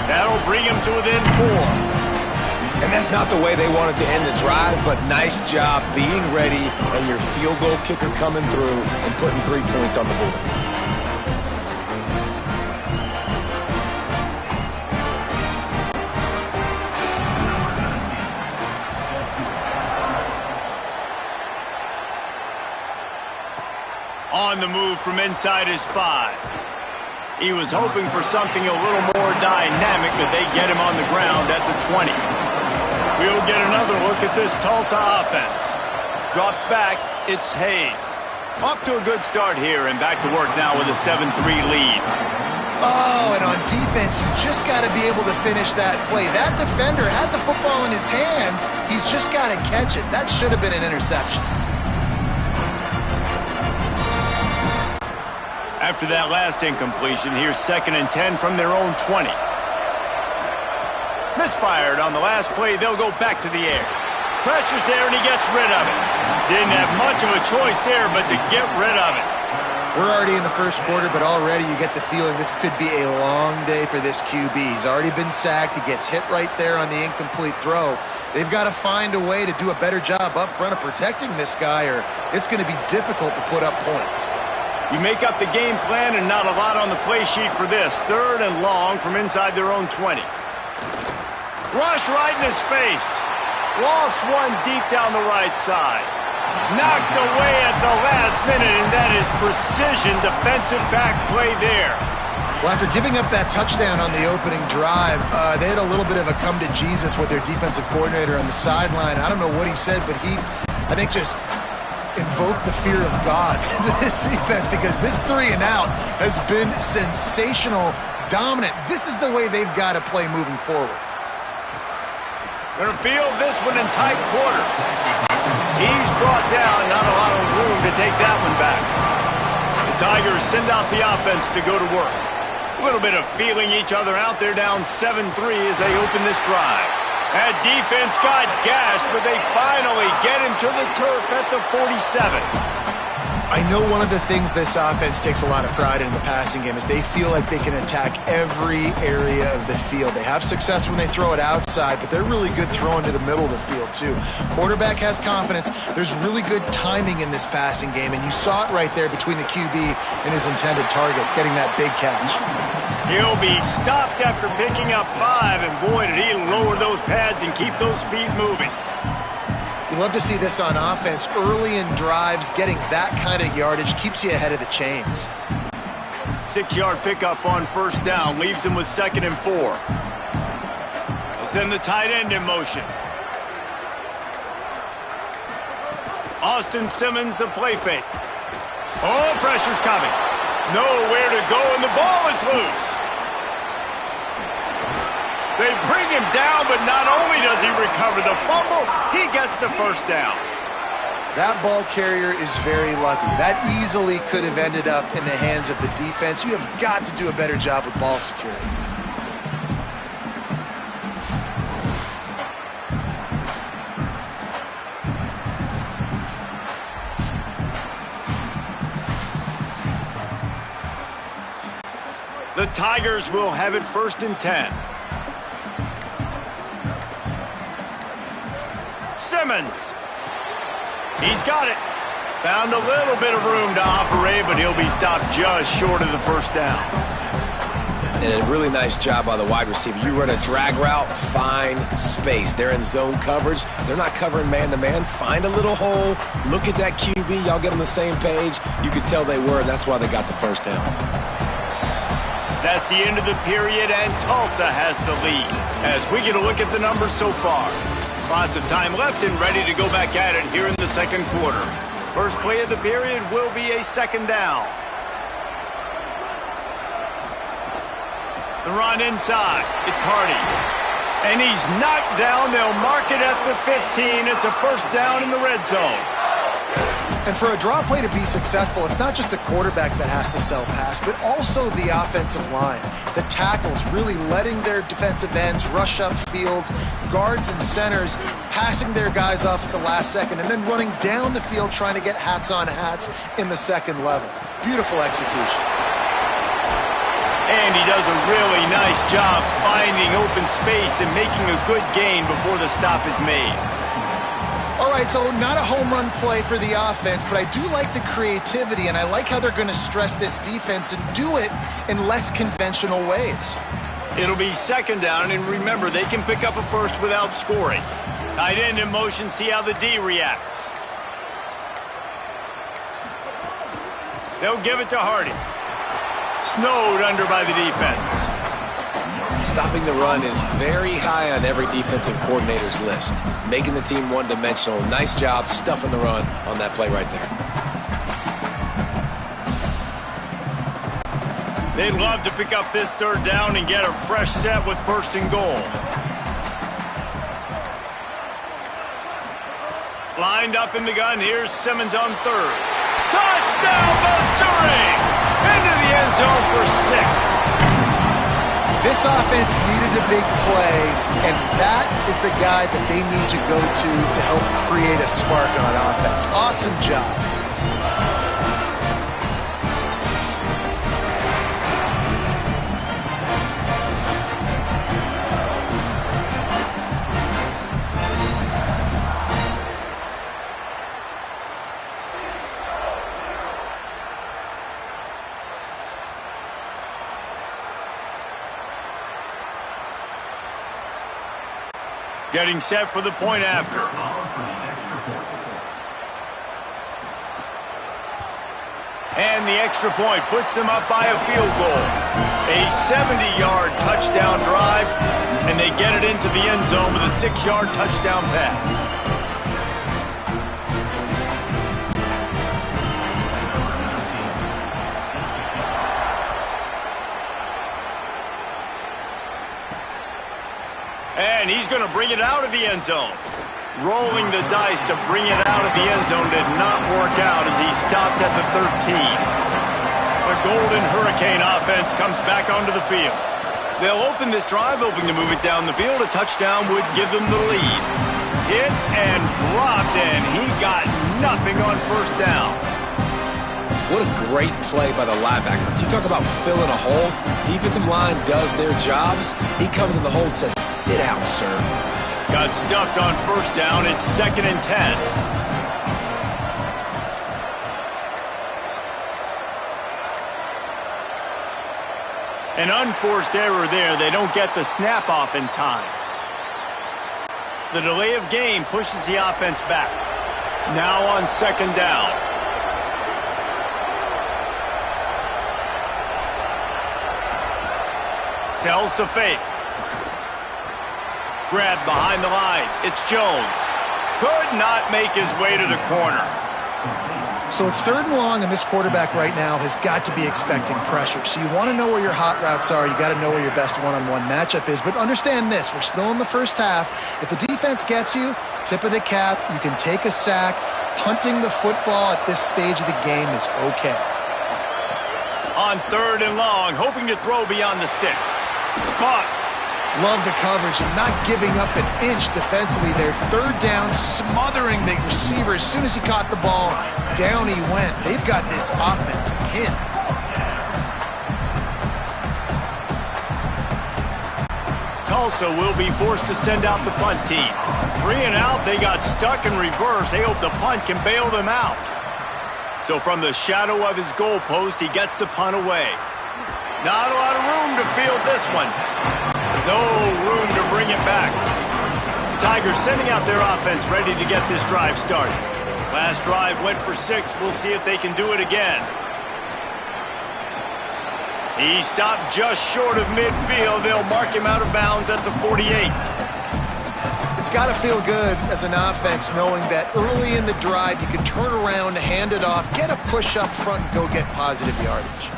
That'll bring him to within 4. And that's not the way they wanted to end the drive, but nice job being ready and your field goal kicker coming through and putting 3 points on the board. On the move from inside his 5. He was hoping for something a little more dynamic, but they get him on the ground at the 20. We'll get another look at this Tulsa offense. Drops back, it's Hayes. Off to a good start here and back to work now with a 7-3 lead. Oh, and on defense, you just got to be able to finish that play. That defender had the football in his hands. He's just got to catch it. That should have been an interception. After that last incompletion, here's 2nd and 10 from their own 20. Misfired on the last play. They'll go back to the air. Pressure's there, and he gets rid of it. Didn't have much of a choice there, but to get rid of it. We're already in the first quarter, but already you get the feeling this could be a long day for this QB. He's already been sacked. He gets hit right there on the incomplete throw. They've got to find a way to do a better job up front of protecting this guy, or it's going to be difficult to put up points. You make up the game plan and not a lot on the play sheet for this. 3rd and long from inside their own 20. Rush right in his face. Lost one deep down the right side. Knocked away at the last minute, and that is precision defensive back play there. Well, after giving up that touchdown on the opening drive, they had a little bit of a come-to-Jesus with their defensive coordinator on the sideline. I don't know what he said, but he, I think, just invoked the fear of God into this defense, because this 3 and out has been sensational, dominant. This is the way they've got to play moving forward. Gonna field this one in tight quarters. He's brought down, not a lot of room to take that one back. The Tigers send out the offense to go to work. A little bit of feeling each other out. They're down 7-3 as they open this drive. That defense got gashed, but they finally get him to the turf at the 47. I know one of the things this offense takes a lot of pride in the passing game is they feel like they can attack every area of the field. They have success when they throw it outside, but they're really good throwing to the middle of the field too. Quarterback has confidence. There's really good timing in this passing game, and you saw it right there between the QB and his intended target, getting that big catch. He'll be stopped after picking up 5, and boy, did he lower those pads and keep those feet moving. You love to see this on offense. Early in drives, getting that kind of yardage keeps you ahead of the chains. 6-yard pickup on 1st down, leaves him with 2nd and 4. They'll send the tight end in motion. Austin Simmons, the play fake. Oh, pressure's coming. Nowhere to go, and the ball is loose. They bring him down, but not only does he recover the fumble, he gets the 1st down. That ball carrier is very lucky. That easily could have ended up in the hands of the defense. You have got to do a better job with ball security. The Tigers will have it 1st and 10. Simmons. He's got it. Found a little bit of room to operate, but he'll be stopped just short of the 1st down. And a really nice job by the wide receiver. You run a drag route, find space. They're in zone coverage. They're not covering man-to-man. Find a little hole. Look at that QB. Y'all get on the same page. You could tell they were, and that's why they got the 1st down. That's the end of the period, and Tulsa has the lead. As we get a look at the numbers so far. Lots of time left and ready to go back at it here in the 2nd quarter. First play of the period will be a 2nd down. The run inside. It's Hardy. And he's knocked down. They'll mark it at the 15. It's a 1st down in the red zone. And for a draw play to be successful, it's not just the quarterback that has to sell pass, but also the offensive line. The tackles really letting their defensive ends rush upfield, guards and centers passing their guys off at the last second, and then running down the field trying to get hats on hats in the 2nd level. Beautiful execution. And he does a really nice job finding open space and making a good gain before the stop is made. All right, so not a home run play for the offense, but I do like the creativity, and I like how they're going to stress this defense and do it in less conventional ways. It'll be 2nd down, and remember, they can pick up a 1st without scoring. Tight end in motion, see how the D reacts. They'll give it to Hardy. Snowed under by the defense. Stopping the run is very high on every defensive coordinator's list. Making the team one-dimensional. Nice job stuffing the run on that play right there. They'd love to pick up this 3rd down and get a fresh set with 1st and goal. Lined up in the gun. Here's Simmons on 3rd. Touchdown, Missouri! Into the end zone for 6. This offense needed a big play, and that is the guy that they need to go to help create a spark on offense. Awesome job. Getting set for the point after. And the extra point puts them up by a field goal. A 70-yard touchdown drive, and they get it into the end zone with a 6-yard touchdown pass. And he's going to bring it out of the end zone. Rolling the dice to bring it out of the end zone did not work out as he stopped at the 13. The Golden Hurricane offense comes back onto the field. They'll open this drive, hoping to move it down the field. A touchdown would give them the lead. Hit and dropped, and he got nothing on first down. What a great play by the linebacker. You talk about filling a hole. Defensive line does their jobs. He comes in the hole and says, sit out, sir. Got stuffed on first down. It's 2nd and 10. An unforced error there. They don't get the snap off in time. The delay of game pushes the offense back. Now on 2nd down. Sells to fake. Grabbed behind the line. It's Jones. Could not make his way to the corner. So it's 3rd and long, and this quarterback right now has got to be expecting pressure. So you want to know where your hot routes are. You got to know where your best one-on-one matchup is. But understand this, we're still in the first half. If the defense gets you, tip of the cap, you can take a sack. Punting the football at this stage of the game is okay. On 3rd and long, hoping to throw beyond the sticks. Caught. Love the coverage and not giving up an inch defensively. They're 3rd down, smothering the receiver. As soon as he caught the ball, down he went. They've got this offense pinned. Tulsa will be forced to send out the punt team. 3 and out, they got stuck in reverse. They hope the punt can bail them out. So from the shadow of his goalpost, he gets the punt away. Not a lot of room to field this one. No room to bring it back. Tigers sending out their offense ready to get this drive started. Last drive went for 6. We'll see if they can do it again. He stopped just short of midfield. They'll mark him out of bounds at the 48. It's got to feel good as an offense knowing that early in the drive you can turn around, hand it off, get a push up front, and go get positive yardage.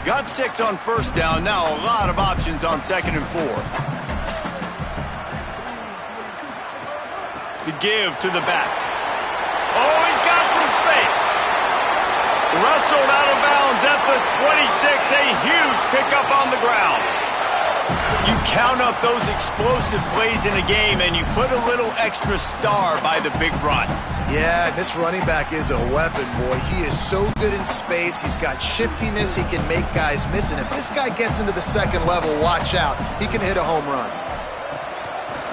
Got 6 on first down. Now a lot of options on 2nd and 4. The give to the back. Oh, he's got some space. Wrestled out of bounds at the 26. A huge pickup on the ground. You count up those explosive plays in a game, and you put a little extra star by the big runs. Yeah, this running back is a weapon, boy. He is so good in space. He's got shiftiness. He can make guys miss. And if this guy gets into the 2nd level, watch out. He can hit a home run.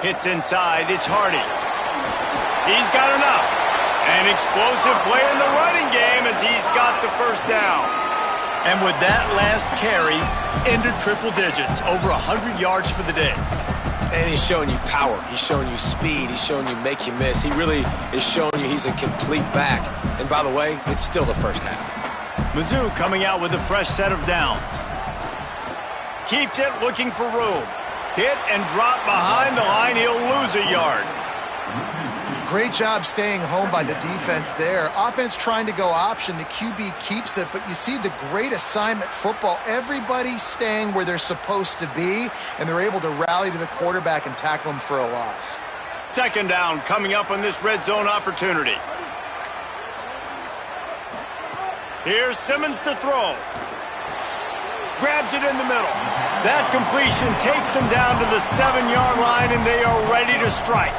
Hits inside. It's Hardy. He's got enough. An explosive play in the running game as he's got the first down. And with that last carry, into triple digits, over 100 yards for the day. And he's showing you power. He's showing you speed. He's showing you make you miss. He really is showing you he's a complete back. And by the way, it's still the first half. Mizzou coming out with a fresh set of downs. Keeps it, looking for room. Hit and drop behind the line. He'll lose a yard. Great job staying home by the defense there. Offense trying to go option. The QB keeps it, but you see the great assignment football. Everybody's staying where they're supposed to be, and they're able to rally to the quarterback and tackle him for a loss. 2nd down coming up on this red zone opportunity. Here's Simmons to throw. Grabs it in the middle. That completion takes them down to the 7-yard line, and they are ready to strike.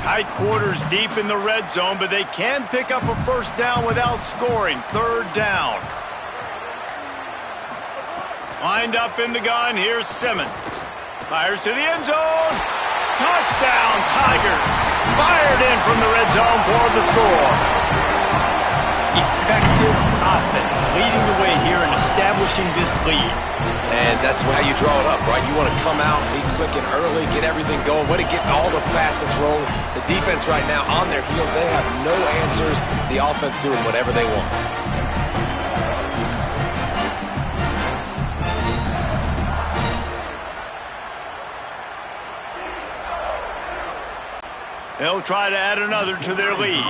Tight quarters deep in the red zone, but they can pick up a first down without scoring. 3rd down. Lined up in the gun, here's Simmons. Fires to the end zone. Touchdown, Tigers. Fired in from the red zone for the score. Effective offense leading the way here in establishing this lead. And that's how you draw it up, right? You want to come out, be clicking early, get everything going, way to get all the facets rolling. The defense right now on their heels, they have no answers. The offense doing whatever they want. They'll try to add another to their lead.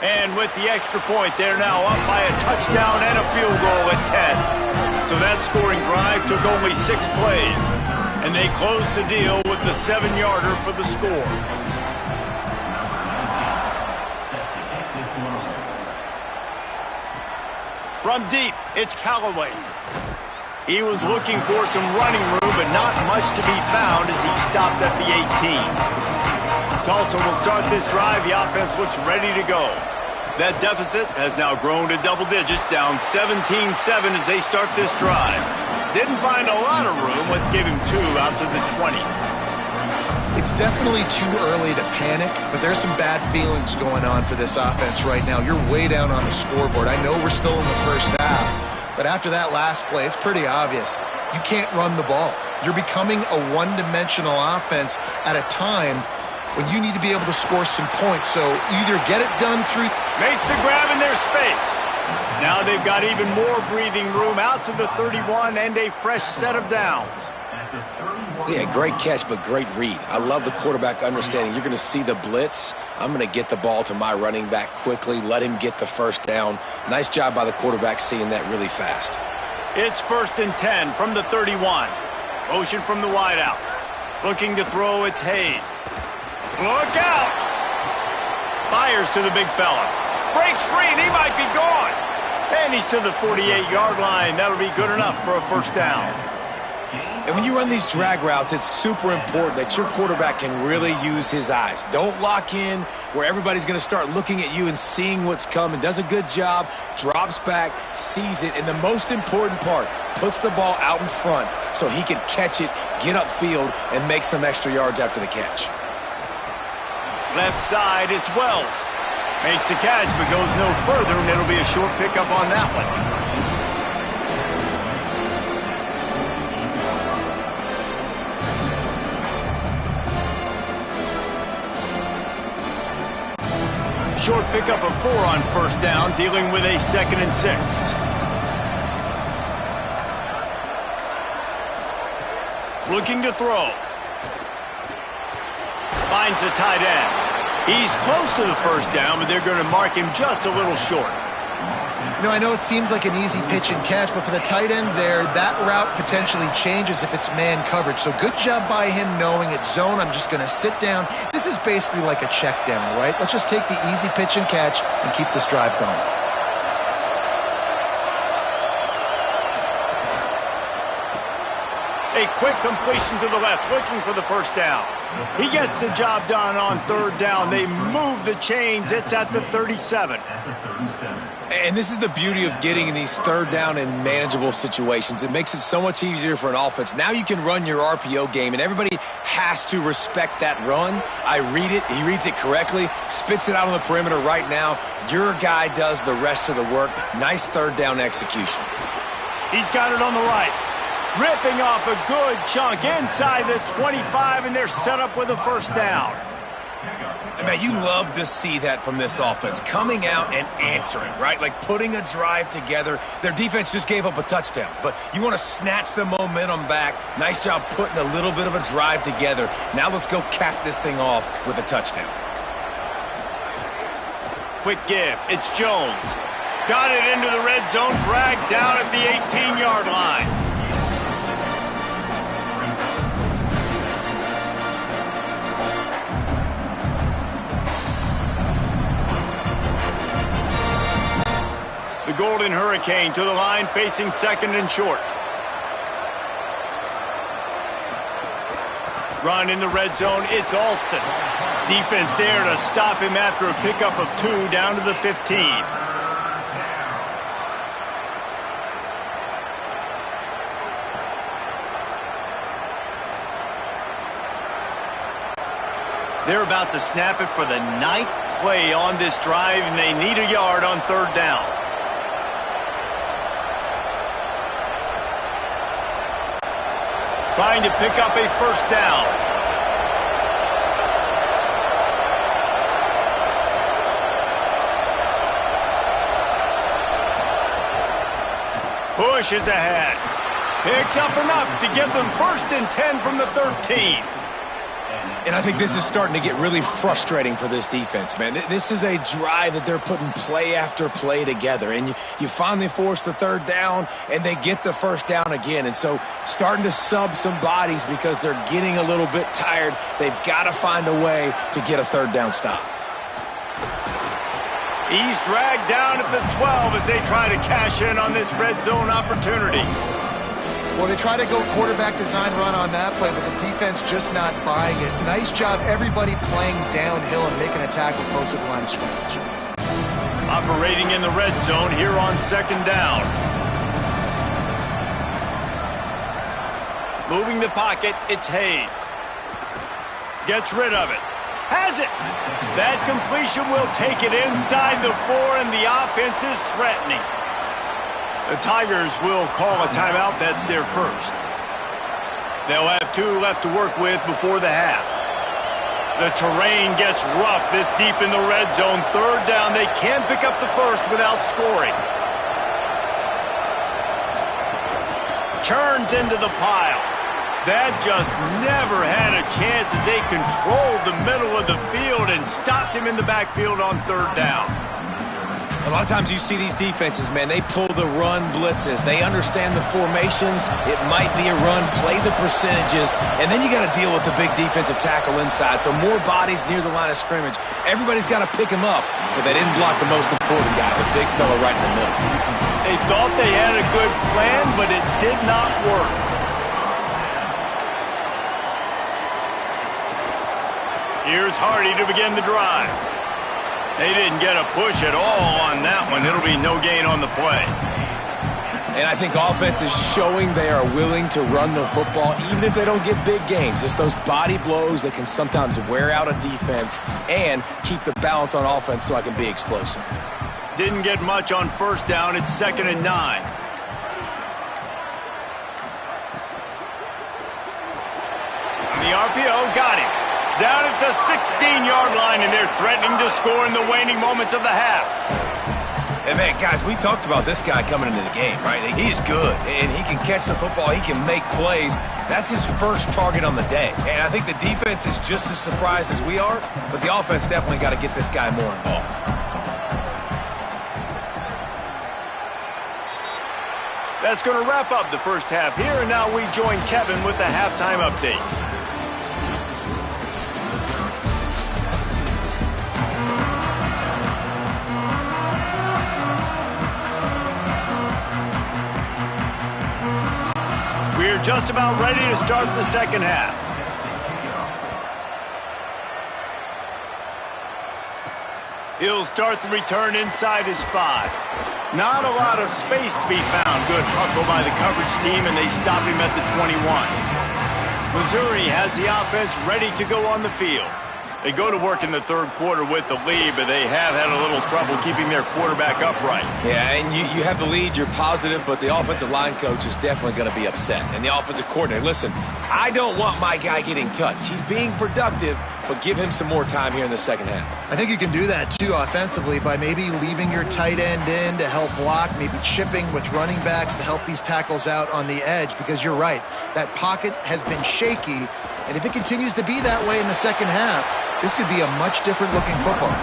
And with the extra point, they're now up by a touchdown and a field goal at 10. So that scoring drive took only 6 plays. And they closed the deal with the 7-yarder for the score. From deep, it's Callaway. He was looking for some running room, but not much to be found as he stopped at the 18. Tulsa will start this drive. The offense looks ready to go. That deficit has now grown to double digits, down 17-7 as they start this drive. Didn't find a lot of room. Let's give him 2 out to the 20. It's definitely too early to panic, but there's some bad feelings going on for this offense right now. You're way down on the scoreboard. I know we're still in the first half, but after that last play, it's pretty obvious. You can't run the ball. You're becoming a one-dimensional offense at a time when you need to be able to score some points. So either get it done through... Makes the grab in their space. Now they've got even more breathing room out to the 31 and a fresh set of downs. Yeah, great catch, but great read. I love the quarterback understanding. You're going to see the blitz. I'm going to get the ball to my running back quickly, let him get the first down. Nice job by the quarterback seeing that really fast. It's 1st and 10 from the 31. Motion from the wideout. Looking to throw, it's Hayes. Look out! Fires to the big fella. Breaks free, and he might be gone. And he's to the 48-yard line. That'll be good enough for a first down. And when you run these drag routes, it's super important that your quarterback can really use his eyes. Don't lock in where everybody's going to start looking at you and seeing what's coming. Does a good job, drops back, sees it, and the most important part, puts the ball out in front so he can catch it, get upfield, and make some extra yards after the catch. Left side is Wells. Makes the catch, but goes no further, and it'll be a short pickup on that one. Short pickup of 4 on first down, dealing with a 2nd and 6. Looking to throw. Finds the tight end. He's close to the first down, but they're going to mark him just a little short. You know, I know it seems like an easy pitch and catch, but for the tight end there, that route potentially changes if it's man coverage. So good job by him knowing it's zone. I'm just going to sit down. This is basically like a check down, right? Let's just take the easy pitch and catch and keep this drive going. A quick completion to the left, looking for the first down. He gets the job done on 3rd down. They move the chains. It's at the 37. And this is the beauty of getting in these 3rd down and manageable situations. It makes it so much easier for an offense. Now you can run your RPO game, and everybody has to respect that run. I read it. He reads it correctly, spits it out on the perimeter right now. Your guy does the rest of the work. Nice 3rd down execution. He's got it on the right. Ripping off a good chunk inside the 25, and they're set up with a first down. And man, you love to see that from this offense, coming out and answering, right? Like putting a drive together. Their defense just gave up a touchdown, but you want to snatch the momentum back. Nice job putting a little bit of a drive together. Now let's go cap this thing off with a touchdown. Quick give. It's Jones. Got it into the red zone, dragged down at the 18-yard line. The Golden Hurricane to the line, facing second and short. Run in the red zone, it's Alston. Defense there to stop him after a pickup of 2 down to the 15. They're about to snap it for the 9th play on this drive, and they need a yard on 3rd down. Trying to pick up a 1st down. Pushes ahead. Picks up enough to give them 1st and 10 from the 13. And I think this is starting to get really frustrating for this defense, man. This is a drive that they're putting play after play together. And you finally force the 3rd down, and they get the 1st down again. And so starting to sub some bodies because they're getting a little bit tired. They've got to find a way to get a 3rd down stop. He's dragged down at the 12 as they try to cash in on this red zone opportunity. Well, they try to go quarterback design run on that play, but the defense just not buying it. Nice job, everybody playing downhill and making a tackle close to the line of scrimmage. Operating in the red zone here on 2nd down. Moving the pocket, it's Hayes. Gets rid of it. Has it. That completion will take it inside the 4, and the offense is threatening. The Tigers will call a timeout. That's their 1st. They'll have 2 left to work with before the half. The terrain gets rough this deep in the red zone. 3rd down. They can't pick up the 1st without scoring. Churns into the pile. That just never had a chance as they controlled the middle of the field and stopped him in the backfield on 3rd down. A lot of times you see these defenses, man, they pull the run blitzes. They understand the formations. It might be a run, play the percentages, and then you got to deal with the big defensive tackle inside. So more bodies near the line of scrimmage. Everybody's got to pick him up, but they didn't block the most important guy, the big fella right in the middle. They thought they had a good plan, but it did not work. Here's Hardy to begin the drive. They didn't get a push at all on that one. It'll be no gain on the play. And I think offense is showing they are willing to run the football, even if they don't get big gains. Just those body blows that can sometimes wear out a defense and keep the balance on offense so I can be explosive. Didn't get much on 1st down. It's 2nd and 9. And the RPO got him. Down at the 16-yard line, and they're threatening to score in the waning moments of the half. And, man, guys, we talked about this guy coming into the game, right? He is good, and he can catch the football. He can make plays. That's his 1st target on the day. And I think the defense is just as surprised as we are, but the offense definitely got to get this guy more involved. That's going to wrap up the 1st half here, and now we join Kevin with the halftime update. We're just about ready to start the 2nd half. He'll start the return inside his 5. Not a lot of space to be found. Good hustle by the coverage team, and they stop him at the 21. Missouri has the offense ready to go on the field. They go to work in the 3rd quarter with the lead, but they have had a little trouble keeping their quarterback upright. Yeah, and you have the lead, you're positive, but the offensive line coach is definitely going to be upset. And the offensive coordinator, listen, I don't want my guy getting touched. He's being productive, but give him some more time here in the 2nd half. I think you can do that, too, offensively, by maybe leaving your tight end in to help block, maybe chipping with running backs to help these tackles out on the edge, because you're right, that pocket has been shaky, and if it continues to be that way in the 2nd half, this could be a much different looking football.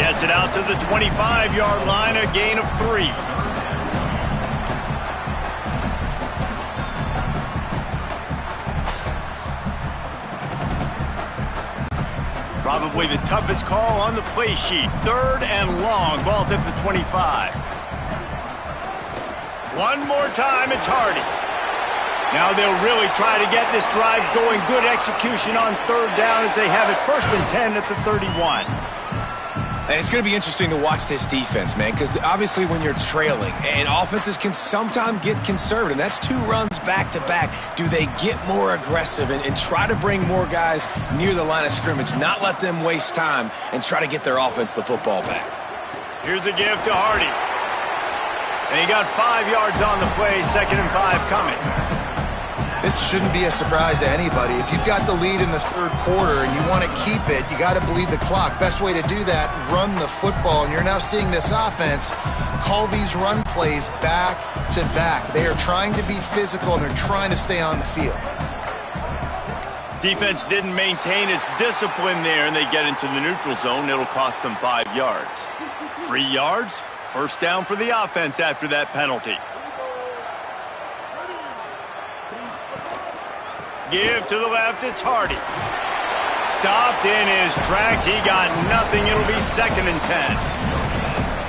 Gets it out to the 25-yard line, a gain of 3. Probably the toughest call on the play sheet. 3rd and long. Ball's at the 25. One more time, it's Hardy. Now they'll really try to get this drive going. Good execution on 3rd down as they have it 1st and 10 at the 31. And it's going to be interesting to watch this defense, man, because obviously when you're trailing, and offenses can sometimes get conservative. That's 2 runs back-to-back. Do they get more aggressive and try to bring more guys near the line of scrimmage, not let them waste time, and try to get their offense the football back? Here's a give to Hardy. And he got 5 yards on the play, 2nd and 5 coming. This shouldn't be a surprise to anybody. If you've got the lead in the 3rd quarter and you want to keep it, you got to bleed the clock. Best way to do that, run the football. And you're now seeing this offense call these run plays back to back. They are trying to be physical and they're trying to stay on the field. Defense didn't maintain its discipline there, and they get into the neutral zone. It'll cost them 5 yards. 3 yards, 1st down for the offense after that penalty. Give to the left, it's Hardy. Stopped in his tracks. He got nothing. It'll be 2nd and 10.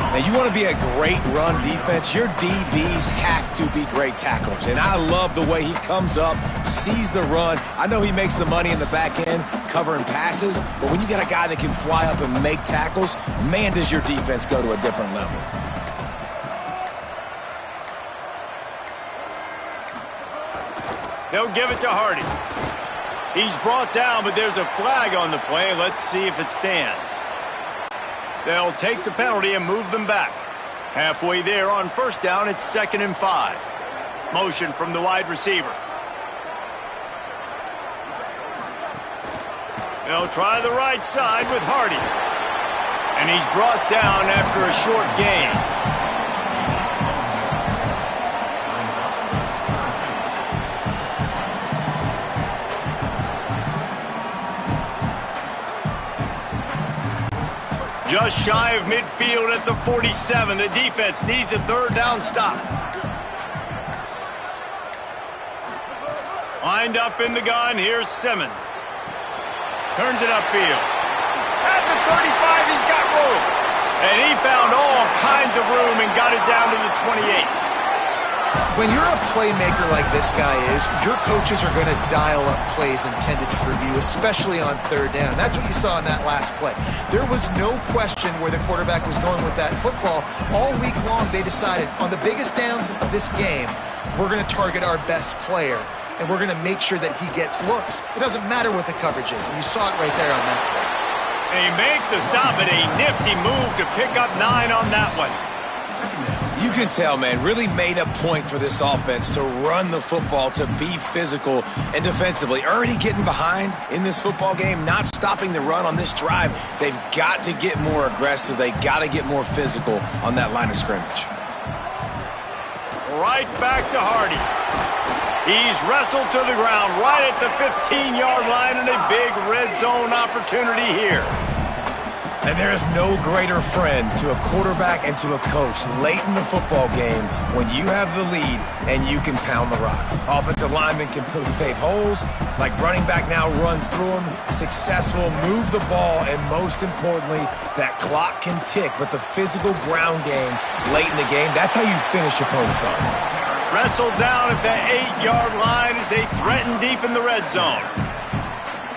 Now, you want to be a great run defense, your DBs have to be great tacklers. And I love the way he comes up, sees the run. I know he makes the money in the back end covering passes, but when you got a guy that can fly up and make tackles, man, does your defense go to a different level. They'll give it to Hardy. He's brought down, but there's a flag on the play. Let's see if it stands. They'll take the penalty and move them back. Halfway there on 1st down, it's 2nd and 5. Motion from the wide receiver. They'll try the right side with Hardy. And he's brought down after a short gain. Just shy of midfield at the 47. The defense needs a 3rd down stop. Lined up in the gun. Here's Simmons. Turns it upfield. At the 35, he's got room. And he found all kinds of room and got it down to the 28. When you're a playmaker like this guy is, your coaches are going to dial up plays intended for you, especially on 3rd down. That's what you saw in that last play. There was no question where the quarterback was going with that football. All week long, they decided on the biggest downs of this game, we're going to target our best player, and we're going to make sure that he gets looks. It doesn't matter what the coverage is, and you saw it right there on that play. They make the stop, and a nifty move to pick up 9 on that one. You can tell, man, really made a point for this offense to run the football, to be physical and defensively. Already getting behind in this football game, not stopping the run on this drive. They've got to get more aggressive. They got to get more physical on that line of scrimmage. Right back to Hardy. He's wrestled to the ground right at the 15-yard line, and a big red zone opportunity here. And there is no greater friend to a quarterback and to a coach late in the football game when you have the lead and you can pound the rock. Offensive linemen can pave holes, like running back now runs through them, successful, move the ball, and most importantly, that clock can tick. But the physical ground game late in the game, that's how you finish opponents off. Wrestled down at the 8-yard line as they threaten deep in the red zone.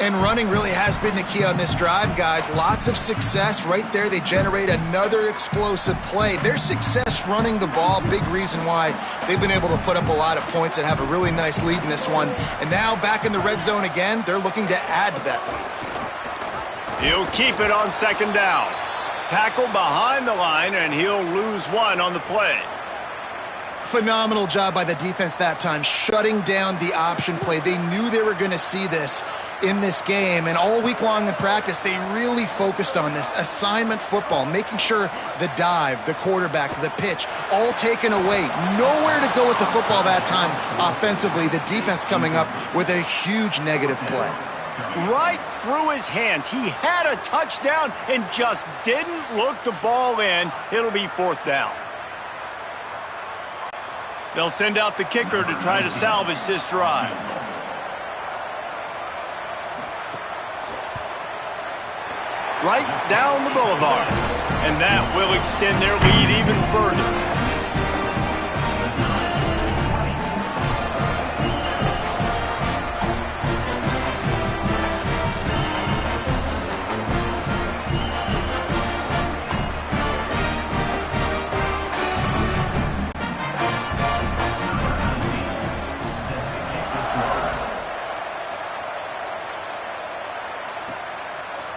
And running really has been the key on this drive, guys. Lots of success right there. They generate another explosive play. Their success running the ball, big reason why they've been able to put up a lot of points and have a really nice lead in this one. And now back in the red zone again, they're looking to add to that lead. He'll keep it on 2nd down. Tackle behind the line, and he'll lose 1 on the play. Phenomenal job by the defense that time, shutting down the option play. They knew they were going to see this in this game, and all week long in practice, they really focused on this assignment football, making sure the dive, the quarterback, the pitch, all taken away. Nowhere to go with the football that time offensively. The defense coming up with a huge negative play. right through his hands. He had a touchdown and just didn't look the ball in. It'll be 4th down. They'll send out the kicker to try to salvage this drive. Right down the boulevard. And that will extend their lead even further.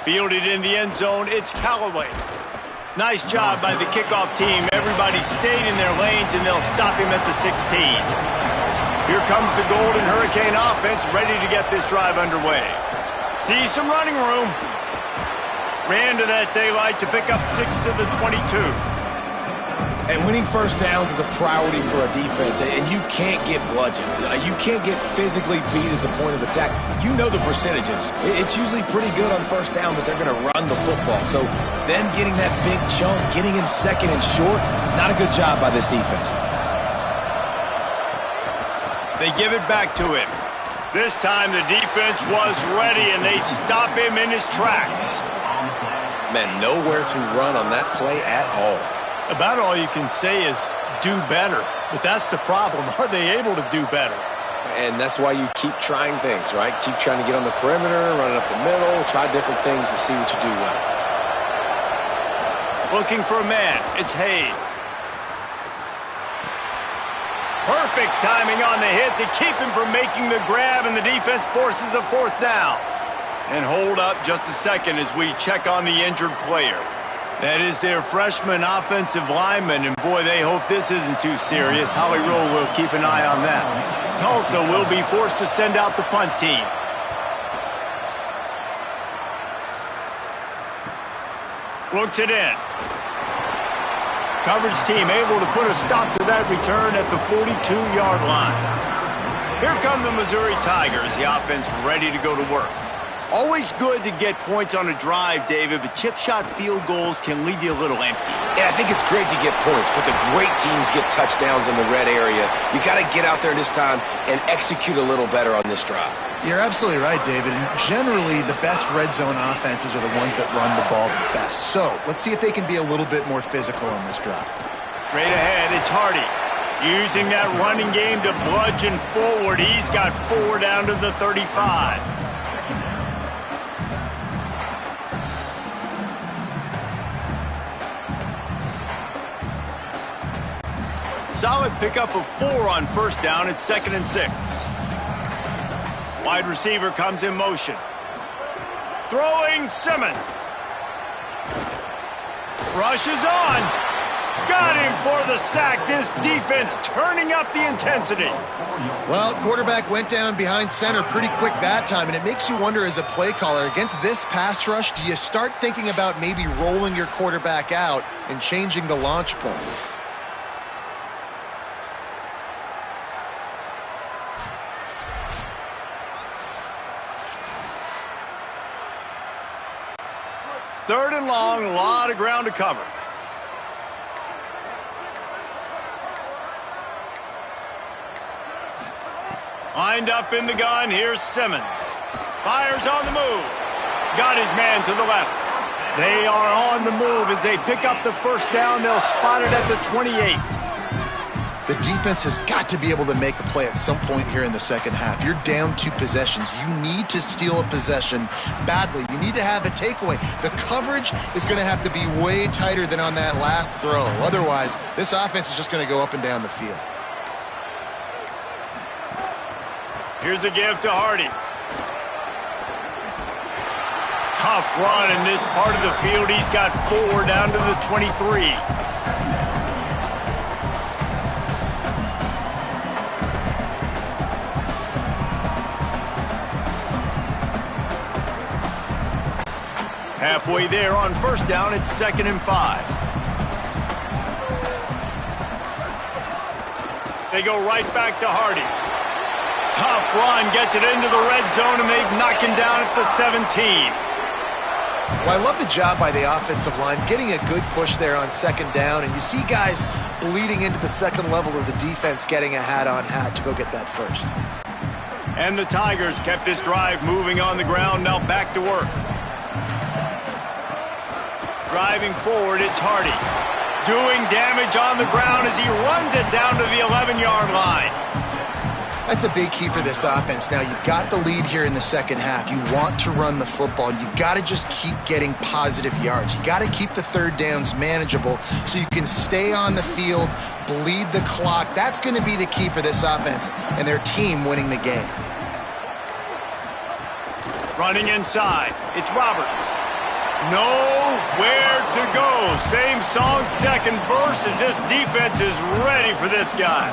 Fielded in the end zone, it's Callaway. Nice job by the kickoff team. Everybody stayed in their lanes, and they'll stop him at the 16. Here comes the Golden Hurricane offense, ready to get this drive underway. See some running room. Ran to that daylight to pick up 6 to the 22. And winning first downs is a priority for a defense, and you can't get bludgeoned. You can't get physically beat at the point of attack. You know the percentages. It's usually pretty good on first down that they're going to run the football. So them getting that big chunk, getting in second and short, not a good job by this defense. They give it back to him. This time the defense was ready, and they stop him in his tracks. Man, nowhere to run on that play at all. About all you can say is do better. But that's the problem. Are they able to do better? And that's why you keep trying things, right? Keep trying to get on the perimeter, run it up the middle, try different things to see what you do well. Looking for a man. It's Hayes. Perfect timing on the hit to keep him from making the grab, and the defense forces a 4th down. And hold up just a second as we check on the injured player. That is their freshman offensive lineman, and boy, they hope this isn't too serious. Holly Rowe will keep an eye on that. Tulsa will be forced to send out the punt team. Looks it in. Coverage team able to put a stop to that return at the 42-yard line. Here come the Missouri Tigers, the offense ready to go to work. Always good to get points on a drive, David, but chip shot field goals can leave you a little empty. Yeah, I think it's great to get points, but the great teams get touchdowns in the red area. You got to get out there this time and execute a little better on this drive. You're absolutely right, David. And generally, the best red zone offenses are the ones that run the ball the best. So let's see if they can be a little bit more physical on this drive. Straight ahead, it's Hardy. Using that running game to bludgeon forward. He's got 4 down to the 35. Solid pickup of 4 on first down. It's 2nd and 6. Wide receiver comes in motion. Throwing Simmons. Rushes on. Got him for the sack. This defense turning up the intensity. Well, quarterback went down behind center pretty quick that time, and it makes you wonder as a play caller, against this pass rush, do you start thinking about maybe rolling your quarterback out and changing the launch point? Third and long, a lot of ground to cover. Lined up in the gun, here's Simmons. Fires on the move. Got his man to the left. They are on the move as they pick up the first down. They'll spot it at the 28. The defense has got to be able to make a play at some point here in the second half. You're down 2 possessions. You need to steal a possession badly. You need to have a takeaway. The coverage is going to have to be way tighter than on that last throw. Otherwise, this offense is just going to go up and down the field. Here's a give to Hardy. Tough run in this part of the field. He's got 4 down to the 23. Halfway there on first down, it's 2nd and 5. They go right back to Hardy. Tough tough run gets it into the red zone, and they've knocked him down at the 17. Well, I love the job by the offensive line, getting a good push there on second down, and you see guys bleeding into the second level of the defense getting a hat-on-hat to go get that first. And the Tigers kept this drive moving on the ground, now back to work. Driving forward, it's Hardy. Doing damage on the ground as he runs it down to the 11-yard line. That's a big key for this offense. Now, you've got the lead here in the second half. You want to run the football. You got to just keep getting positive yards. You got to keep the third downs manageable so you can stay on the field, bleed the clock. That's going to be the key for this offense and their team winning the game. Running inside, it's Roberts. Nowhere to go. Same song, second verse, as this defense is ready for this guy.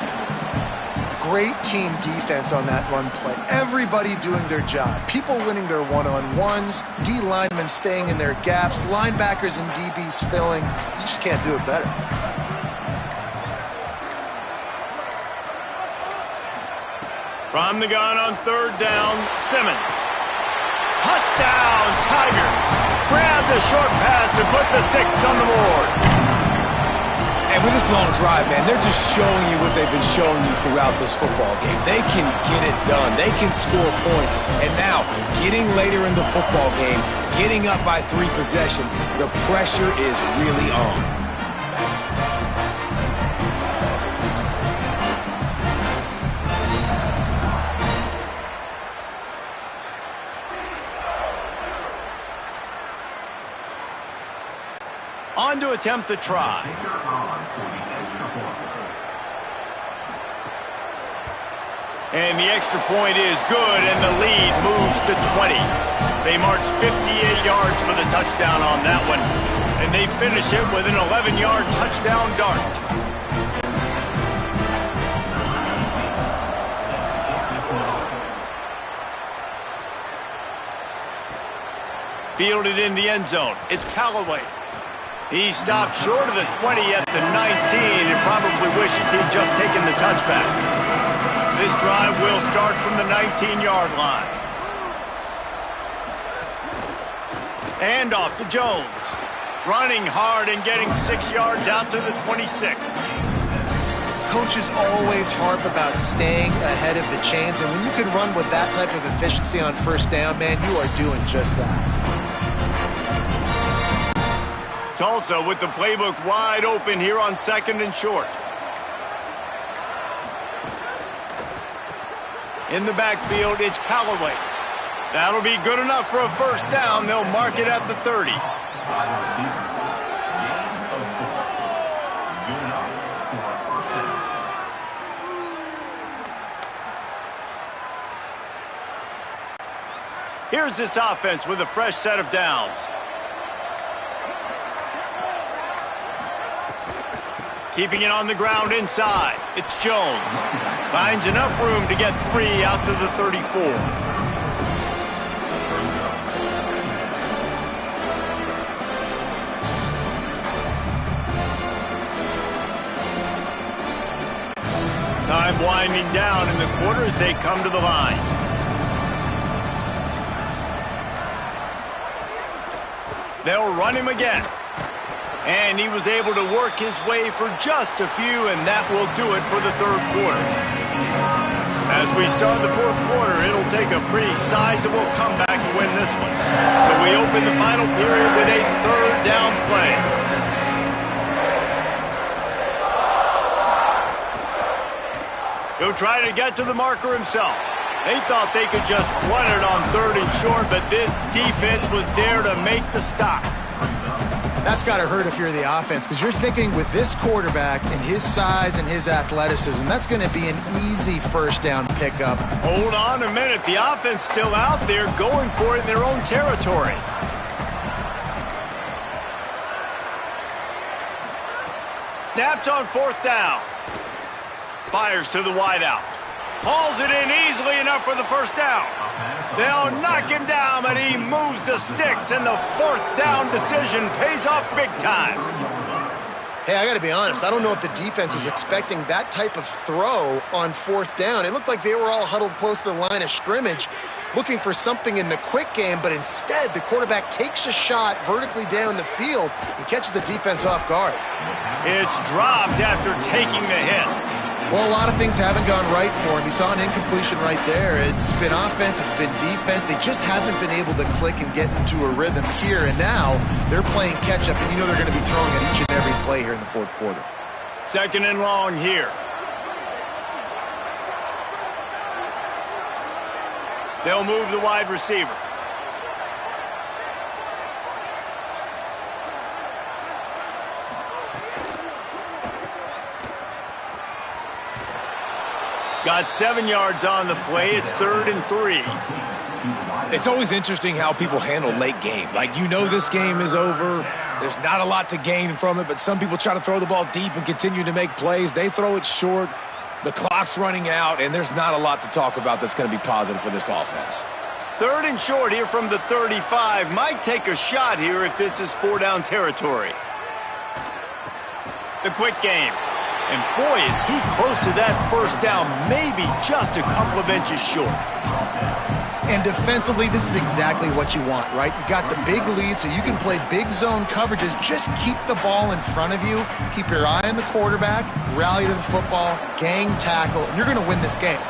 Great team defense on that run play. Everybody doing their job. People winning their one-on-ones, D linemen staying in their gaps, linebackers and DBs filling. You just can't do it better. From the gun on third down, Simmons. Touchdown, Tigers. Grab the short pass to put the 6 on the board. And with this long drive, man, they're just showing you what they've been showing you throughout this football game. They can get it done. They can score points. And now, getting later in the football game, getting up by 3 possessions, the pressure is really on. On to attempt the try. And the extra point is good, and the lead moves to 20. They march 58 yards for the touchdown on that one, and they finish it with an 11-yard touchdown dart. Fielded in the end zone. It's Callaway. He stopped short of the 20 at the 19 and probably wishes he'd just taken the touchback. This drive will start from the 19-yard line. And off to Jones. Running hard and getting 6 yards out to the 26. Coaches always harp about staying ahead of the chains, and when you can run with that type of efficiency on first down, man, you are doing just that. Tulsa with the playbook wide open here on second and short. In the backfield, it's Callaway. That'll be good enough for a first down. They'll mark it at the 30. Here's this offense with a fresh set of downs. Keeping it on the ground inside. It's Jones. Finds enough room to get 3 out to the 34. Time winding down in the quarter as they come to the line. They'll run him again. And he was able to work his way for just a few, and that will do it for the third quarter. As we start the fourth quarter, it'll take a pretty sizable comeback to win this one. So we open the final period with a third down play. He'll try to get to the marker himself. They thought they could just run it on third and short, but this defense was there to make the stop. That's got to hurt if you're the offense, because you're thinking with this quarterback and his size and his athleticism, that's going to be an easy first down pickup. Hold on a minute. The offense still out there going for it in their own territory. Snapped on fourth down. Fires to the wideout. Hauls it in easily enough for the first down. They'll knock him down, but he moves the sticks, and the fourth down decision pays off big time. Hey, I got to be honest. I don't know if the defense was expecting that type of throw on 4th down. It looked like they were all huddled close to the line of scrimmage, looking for something in the quick game, but instead the quarterback takes a shot vertically down the field and catches the defense off guard. It's dropped after taking the hit. Well, a lot of things haven't gone right for him. He saw an incompletion right there. It's been offense, it's been defense. They just haven't been able to click and get into a rhythm here. And now they're playing catch-up, and you know they're going to be throwing at each and every play here in the 4th quarter. 2nd and long here. They'll move the wide receiver. Got 7 yards on the play. It's 3rd and 3. It's always interesting how people handle late game. Like, you know this game is over. There's not a lot to gain from it, but some people try to throw the ball deep and continue to make plays. They throw it short. The clock's running out, and there's not a lot to talk about that's going to be positive for this offense. 3rd and short here from the 35. Might take a shot here if this is 4-down territory. The quick game. And boy, is he close to that 1st down, maybe just a couple of inches short. And defensively, this is exactly what you want, right? You got the big lead, so you can play big zone coverages. Just keep the ball in front of you. Keep your eye on the quarterback. Rally to the football. Gang tackle. And you're going to win this game.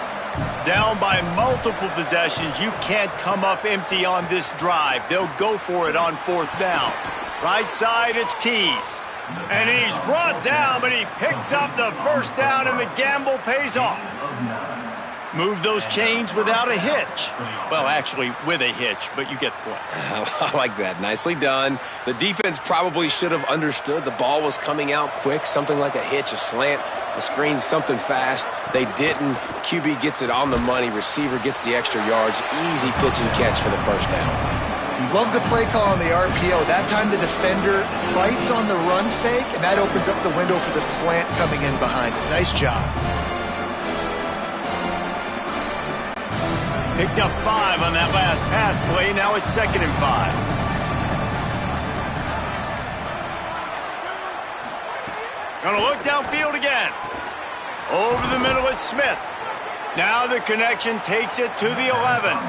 Down by multiple possessions. You can't come up empty on this drive. They'll go for it on 4th down. Right side, it's Tease. And he's brought down, but he picks up the 1st down, and the gamble pays off. Move those chains without a hitch. Well, actually, with a hitch, but you get the point. I like that. Nicely done. The defense probably should have understood the ball was coming out quick, something like a hitch, a slant, a screen, something fast. They didn't. QB gets it on the money. Receiver gets the extra yards. Easy pitch and catch for the 1st down. Love the play call on the RPO. That time the defender bites on the run fake, and that opens up the window for the slant coming in behind it. Nice job. Picked up 5 on that last pass play. Now it's 2nd and 5. Gonna look downfield again. Over the middle, it's Smith. Now the connection takes it to the 11.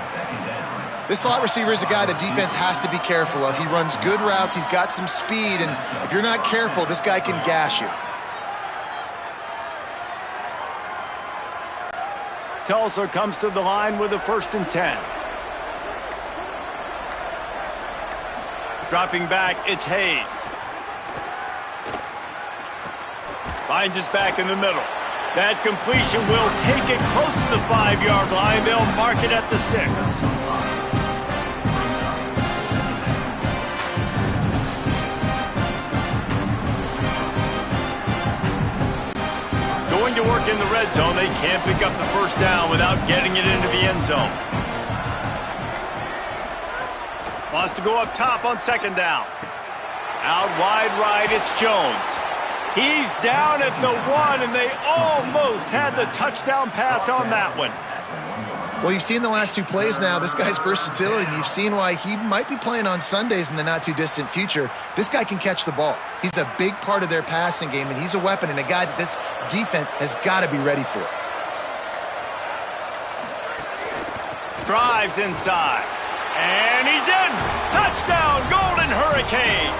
This slot receiver is a guy the defense has to be careful of. He runs good routes. He's got some speed, and if you're not careful, this guy can gash you. Tulsa comes to the line with a 1st and 10. Dropping back, it's Hayes. Finds his back in the middle. That completion will take it close to the 5-yard line. They'll mark it at the 6. To work in the red zone, they can't pick up the 1st down without getting it into the end zone. Wants to go up top on 2nd down. Out wide right, it's Jones. He's down at the 1, and they almost had the touchdown pass on that one. Well, you've seen the last 2 plays now, this guy's versatility, and you've seen why he might be playing on Sundays in the not-too-distant future. This guy can catch the ball. He's a big part of their passing game, and he's a weapon and a guy that this defense has got to be ready for. Drives inside, and he's in! Touchdown, Golden Hurricane!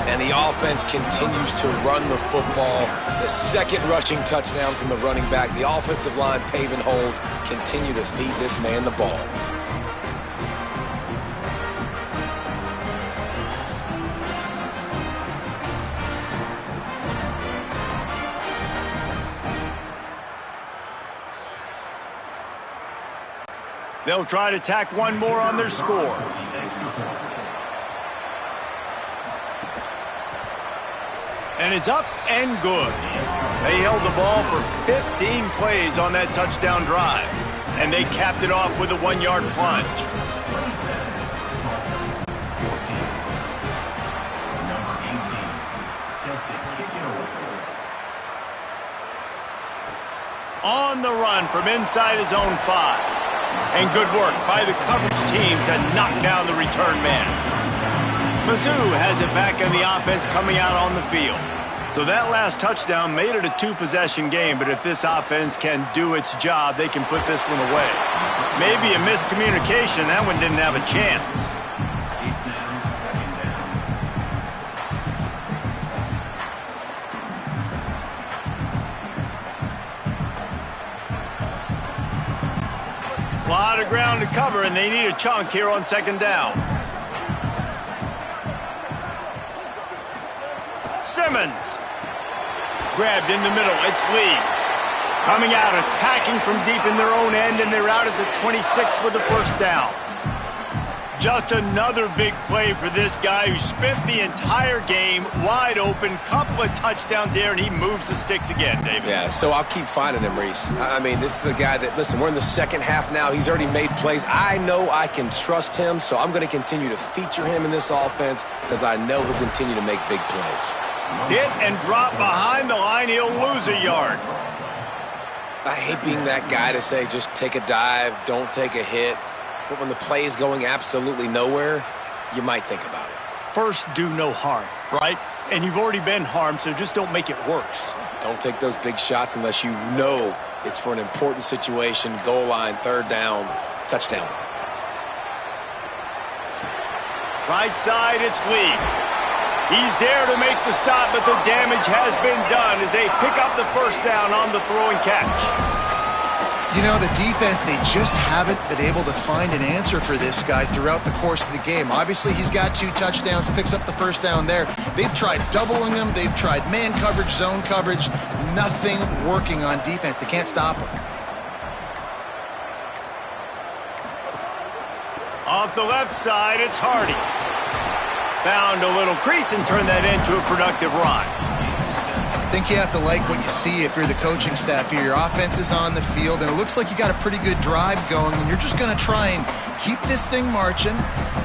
And the offense continues to run the football. The 2nd rushing touchdown from the running back. The offensive line paving holes. Continue to feed this man the ball. They'll try to tack one more on their score. And it's up and good. They held the ball for 15 plays on that touchdown drive. And they capped it off with a 1-yard plunge. On the run from inside his own 5. And good work by the coverage team to knock down the return man. Mizzou has it back in the offense coming out on the field. So that last touchdown made it a two-possession game, but if this offense can do its job, they can put this one away. Maybe a miscommunication. That one didn't have a chance. A lot of ground to cover, and they need a chunk here on second down. Simmons. Grabbed in the middle. It's Lee. Coming out, attacking from deep in their own end, and they're out at the 26 with the first down. Just another big play for this guy who spent the entire game wide open. Couple of touchdowns there, and he moves the sticks again, David. Yeah, so I'll keep finding him, Reese. I mean, this is the guy that, listen, we're in the second half now. He's already made plays. I know I can trust him, so I'm going to continue to feature him in this offense because I know he'll continue to make big plays. Hit and drop behind the line. He'll lose a yard. I hate being that guy to say just take a dive, don't take a hit. But when the play is going absolutely nowhere, you might think about it. First, do no harm, right? And you've already been harmed, so just don't make it worse. Don't take those big shots unless you know it's for an important situation, goal line, third down, touchdown. Right side, it's Lee. He's there to make the stop, but the damage has been done as they pick up the first down on the throw and catch. You know, the defense, they just haven't been able to find an answer for this guy throughout the course of the game. Obviously, he's got 2 touchdowns, picks up the first down there. They've tried doubling him. They've tried man coverage, zone coverage. Nothing working on defense. They can't stop him. Off the left side, it's Hardy. Found a little crease and turned that into a productive run. I think you have to like what you see if you're the coaching staff here. Your offense is on the field, and it looks like you got a pretty good drive going, and you're just going to try and keep this thing marching,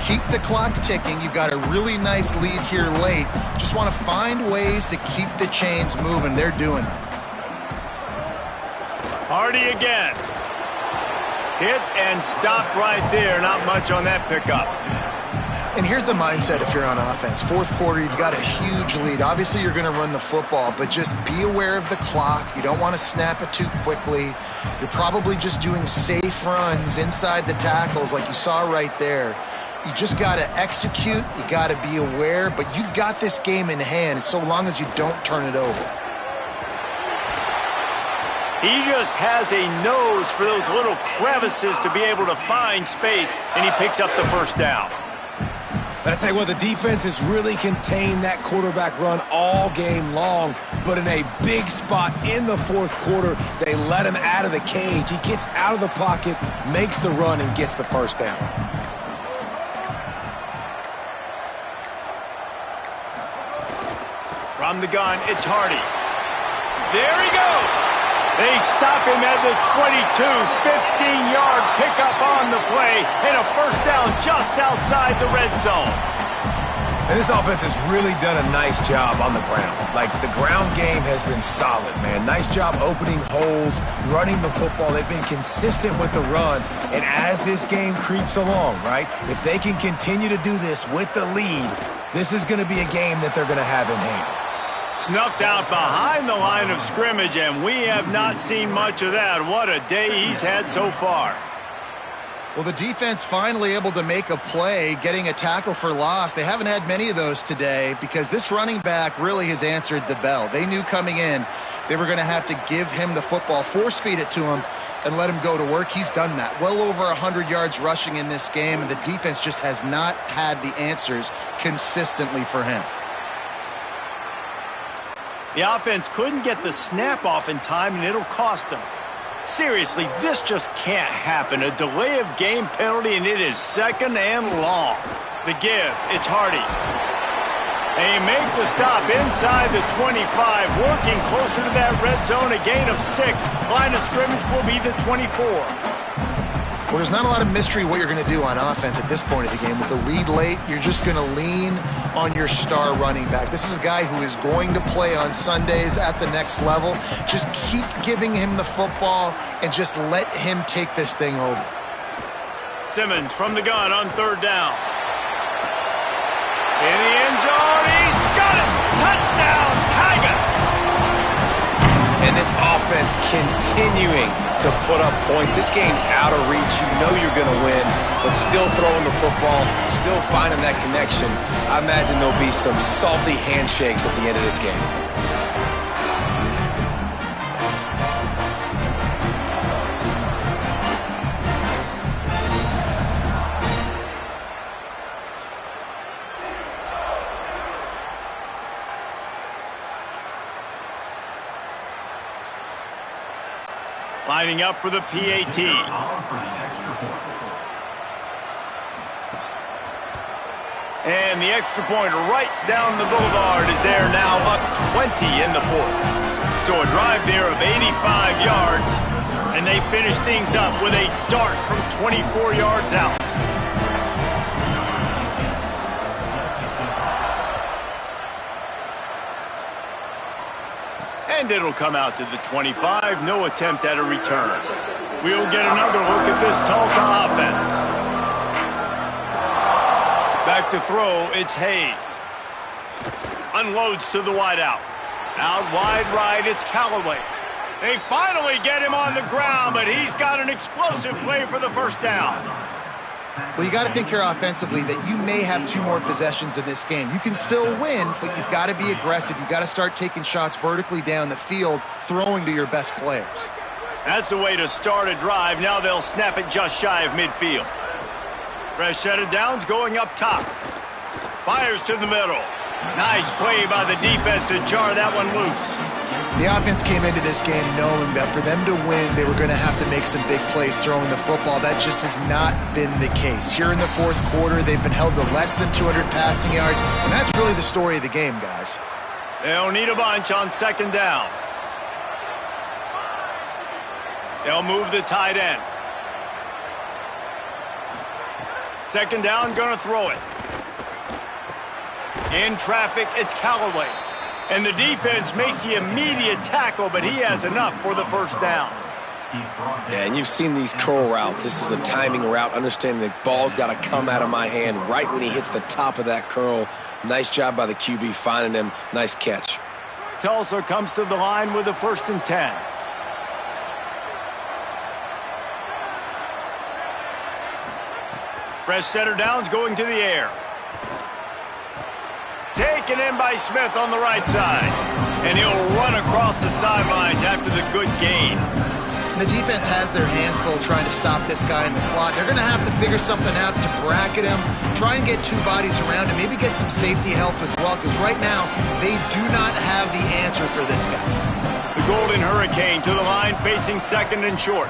keep the clock ticking. You've got a really nice lead here late. Just want to find ways to keep the chains moving. They're doing that. Hardy again. Hit and stopped right there. Not much on that pickup. And here's the mindset if you're on offense. Fourth quarter, you've got a huge lead. Obviously, you're going to run the football, but just be aware of the clock. You don't want to snap it too quickly. You're probably just doing safe runs inside the tackles like you saw right there. You just got to execute. You got to be aware, but you've got this game in hand so long as you don't turn it over. He just has a nose for those little crevices to be able to find space, and he picks up the first down. But I tell you what, the defense has really contained that quarterback run all game long. But in a big spot in the fourth quarter, they let him out of the cage. He gets out of the pocket, makes the run, and gets the first down. From the gun, it's Hardy. There he goes. They stop him at the 22, 15-yard pickup on the play, and a first down just outside the red zone. And this offense has really done a nice job on the ground. Like, the ground game has been solid, man. Nice job opening holes, running the football. They've been consistent with the run. And as this game creeps along, right, if they can continue to do this with the lead, this is going to be a game that they're going to have in hand. Snuffed out behind the line of scrimmage, and we have not seen much of that. What a day he's had so far. Well, the defense finally able to make a play, getting a tackle for loss. They haven't had many of those today because this running back really has answered the bell. They knew coming in they were going to have to give him the football, force feed it to him, and let him go to work. He's done that. Well over 100 yards rushing in this game, and the defense just has not had the answers consistently for him. The offense couldn't get the snap off in time, and it'll cost them. Seriously, this just can't happen. A delay of game penalty, and it is second and long. The give, it's Hardy. They make the stop inside the 25, working closer to that red zone, a gain of 6. Line of scrimmage will be the 24. Well, there's not a lot of mystery what you're going to do on offense at this point of the game. With the lead late, you're just going to lean on your star running back. This is a guy who is going to play on Sundays at the next level. Just keep giving him the football and just let him take this thing over. Simmons from the gun on third down. In And this offense continuing to put up points. This game's out of reach. You know you're going to win, but still throwing the football, still finding that connection. I imagine there'll be some salty handshakes at the end of this game. Lining up for the PAT. And the extra point right down the boulevard is there now, up 20 in the fourth. So a drive there of 85 yards, and they finish things up with a dart from 24 yards out. And it'll come out to the 25. No attempt at a return. We'll get another look at this Tulsa offense. Back to throw, it's Hayes. Unloads to the wideout. Out wide right, it's Callaway. They finally get him on the ground, but he's got an explosive play for the first down. Well, you got to think here offensively that you may have 2 more possessions in this game. You can still win, but you've got to be aggressive. You've got to start taking shots vertically down the field, throwing to your best players. That's the way to start a drive. Now they'll snap it just shy of midfield. Fresh set of downs going up top. Fires to the middle. Nice play by the defense to jar that one loose. The offense came into this game knowing that for them to win, they were going to have to make some big plays throwing the football. That just has not been the case. Here in the fourth quarter, they've been held to less than 200 passing yards, and that's really the story of the game, guys. They'll need a bunch on second down. They'll move the tight end. Second down, gonna throw it. In traffic, it's Callaway. And the defense makes the immediate tackle, but he has enough for the first down. Yeah, and you've seen these curl routes. This is a timing route, understanding the ball's got to come out of my hand right when he hits the top of that curl. Nice job by the QB finding him. Nice catch. Tulsa comes to the line with a 1st and 10. Fresh setter downs going to the air. Taken in by Smith on the right side. And he'll run across the sidelines after the good gain. And the defense has their hands full trying to stop this guy in the slot. They're going to have to figure something out to bracket him, try and get 2 bodies around him, maybe get some safety help as well, because right now they do not have the answer for this guy. The Golden Hurricane to the line facing 2nd and short.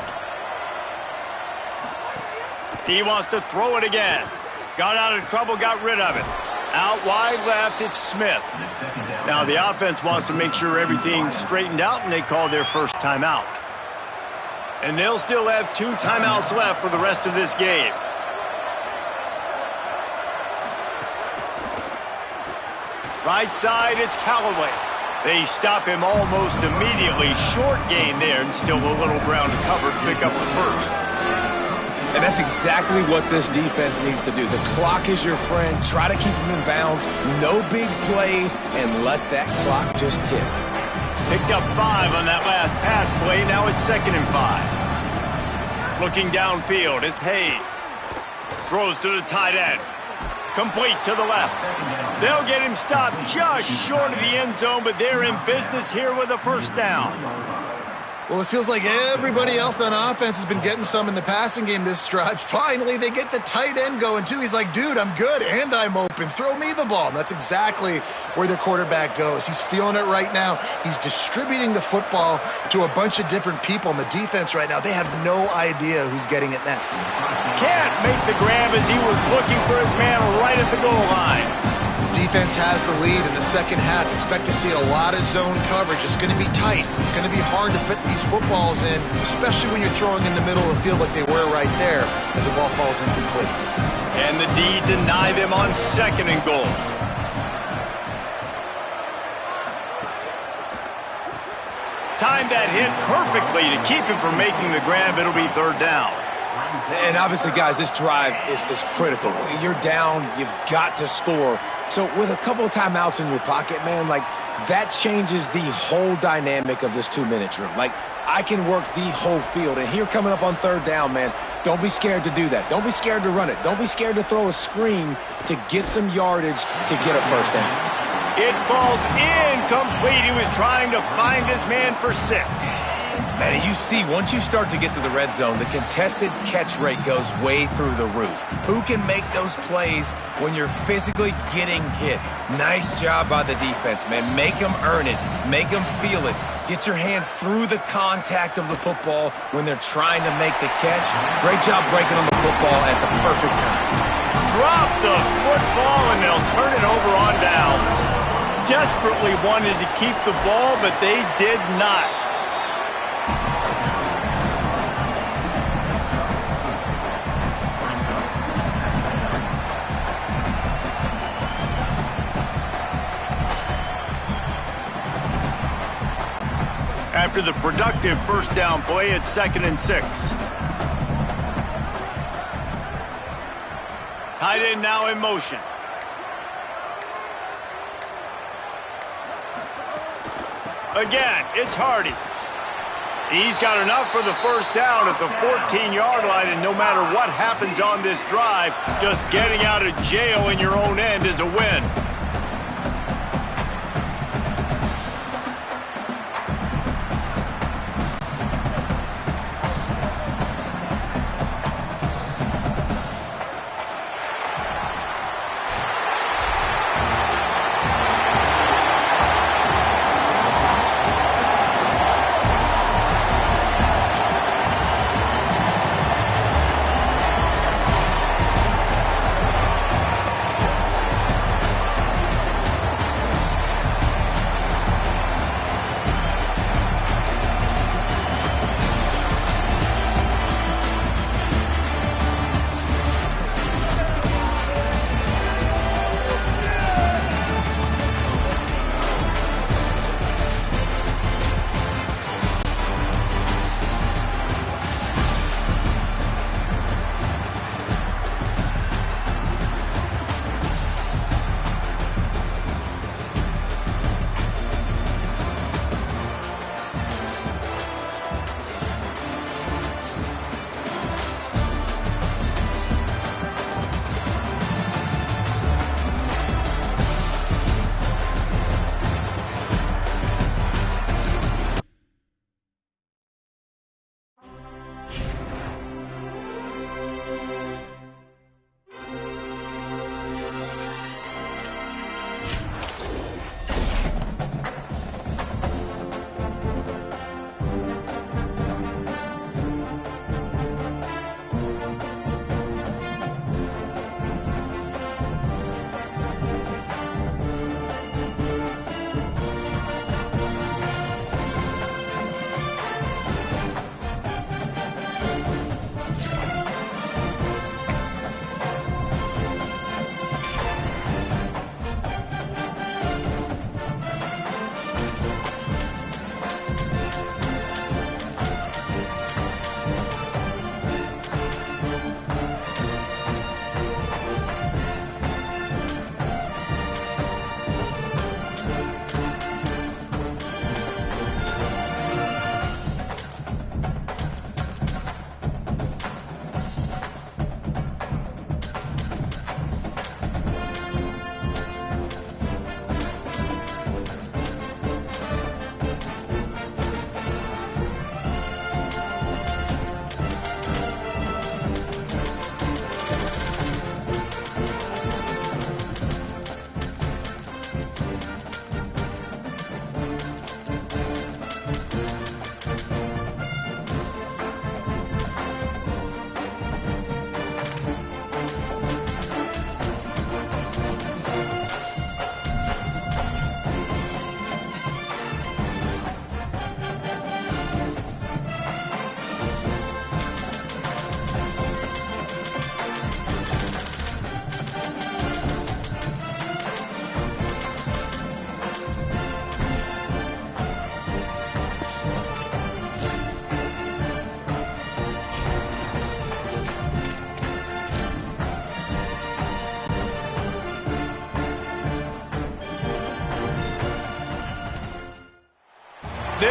He wants to throw it again. Got out of trouble, got rid of it. Out wide left, it's Smith. Now the offense wants to make sure everything's straightened out, and they call their first timeout. And they'll still have 2 timeouts left for the rest of this game. Right side, it's Callaway. They stop him almost immediately. Short gain there, and still a little ground to cover to pick up the first. And that's exactly what this defense needs to do. The clock is your friend. Try to keep them in bounds. No big plays, and let that clock just tick. Picked up 5 on that last pass play. Now it's 2nd and 5. Looking downfield, it's Hayes. Throws to the tight end. Complete to the left. They'll get him stopped just short of the end zone, but they're in business here with a first down. Well, it feels like everybody else on offense has been getting some in the passing game this drive. Finally, they get the tight end going, too. He's like, dude, I'm good, and I'm open. Throw me the ball. And that's exactly where their quarterback goes. He's feeling it right now. He's distributing the football to a bunch of different people. And the defense right now, they have no idea who's getting it next. Can't make the grab as he was looking for his man right at the goal line. Defense has the lead in the second half. Expect to see a lot of zone coverage. It's going to be tight. It's going to be hard to fit these footballs in, especially when you're throwing in the middle of the field like they were right there as the ball falls incomplete. And the D deny them on 2nd and goal. Timed that hit perfectly to keep him from making the grab. It'll be 3rd down. And obviously, guys, this drive is critical. You're down. You've got to score. So with a couple of timeouts in your pocket, man, like, that changes the whole dynamic of this 2-minute drill. Like, I can work the whole field. And here coming up on third down, man, don't be scared to do that. Don't be scared to run it. Don't be scared to throw a screen to get some yardage to get a first down. It falls incomplete. He was trying to find his man for 6. Man, you see, once you start to get to the red zone, the contested catch rate goes way through the roof. Who can make those plays when you're physically getting hit? Nice job by the defense, man. Make them earn it. Make them feel it. Get your hands through the contact of the football when they're trying to make the catch. Great job breaking on the football at the perfect time. Drop the football, and they'll turn it over on downs. Desperately wanted to keep the ball, but they did not. After the productive first down play, it's 2nd and 6. Tight end now in motion. Again, it's Hardy. He's got enough for the first down at the 14-yard line, and no matter what happens on this drive, just getting out of jail in your own end is a win.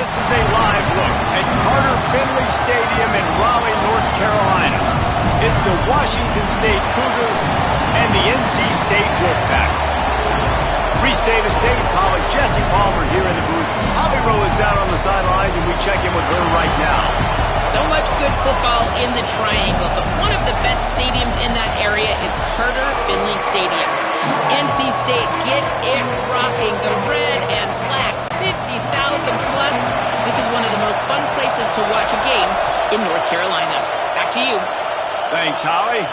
this is a live look at Carter Finley Stadium in Raleigh, North Carolina. It's the Washington State Cougars and the NC State Wolfpack. Free State of State, Pollock, Jesse Palmer here in the booth. Holly Rowe is down on the sidelines, and we check in with her right now. So much good football in the Triangle, but one of the best stadiums in that area is Carter Finley Stadium. NC State gets it rocking. The red and black, 50,000 plus. This is one of the most fun places to watch a game in North Carolina. Back to you. Thanks, Holly.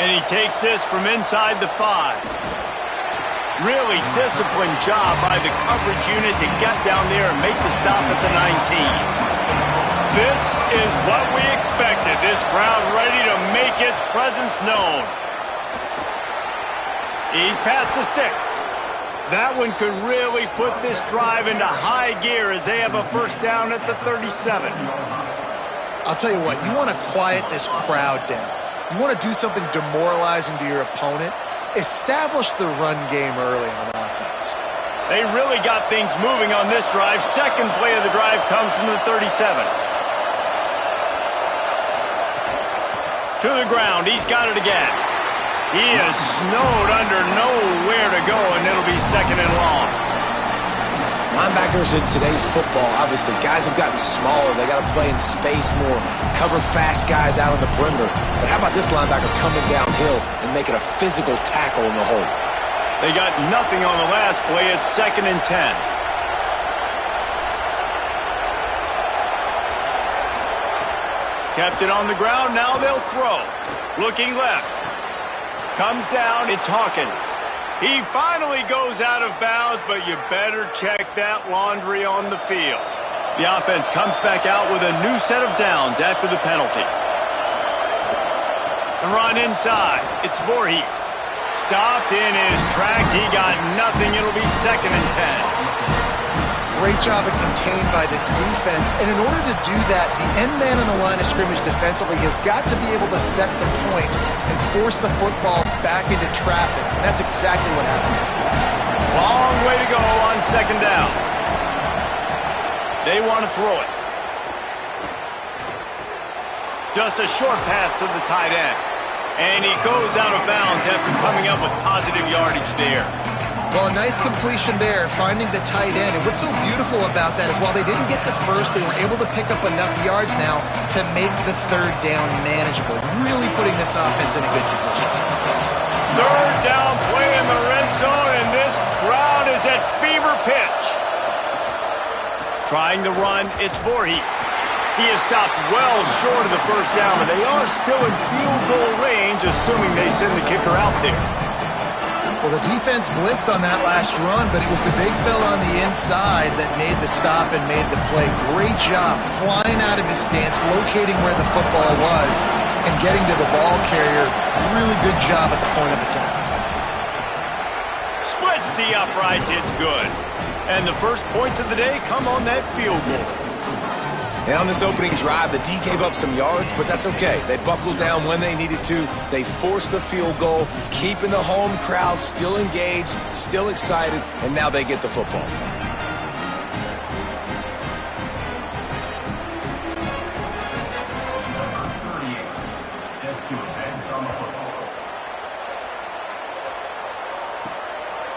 And he takes this from inside the 5. Really disciplined job by the coverage unit to get down there and make the stop at the 19. This is what we expected. This crowd ready to make its presence known. He's past the sticks. That one could really put this drive into high gear as they have a first down at the 37. I'll tell you what, you want to quiet this crowd down. You want to do something demoralizing to your opponent. Establish the run game early on offense. They really got things moving on this drive. Second play of the drive comes from the 37. To the ground, he's got it again. He is snowed under, nowhere to go, and it'll be second and long. Linebackers in today's football, obviously, guys have gotten smaller. They got to play in space more, cover fast guys out on the perimeter. But how about this linebacker coming downhill and making a physical tackle in the hole? They got nothing on the last play. It's second and 10. Kept it on the ground. Now they'll throw. Looking left. Comes down, it's Hawkins. He finally goes out of bounds, but you better check that laundry on the field. The offense comes back out with a new set of downs after the penalty. The run inside, it's Voorhees. Stopped in his tracks, he got nothing, it'll be second and 10. Great job of contained by this defense, and in order to do that, the end man on the line of scrimmage defensively has got to be able to set the point and force the football back into traffic, and that's exactly what happened. Long way to go on second down. They want to throw it. Just a short pass to the tight end, and he goes out of bounds after coming up with positive yardage there. Well, a nice completion there, finding the tight end. And what's so beautiful about that is while they didn't get the first, they were able to pick up enough yards now to make the third down manageable. Really putting this offense in a good position. Third down play in the red zone, and this crowd is at fever pitch. Trying to run, it's Voorhees. He is stopped well short of the first down, but they are still in field goal range, assuming they send the kicker out there. Well, the defense blitzed on that last run, but it was the big fella on the inside that made the stop and made the play. Great job flying out of his stance, locating where the football was, and getting to the ball carrier. Really good job at the point of attack. Splits the uprights, it's good. And the first points of the day come on that field goal. And on this opening drive, the D gave up some yards, but that's okay. They buckled down when they needed to. They forced the field goal, keeping the home crowd still engaged, still excited, and now they get the football.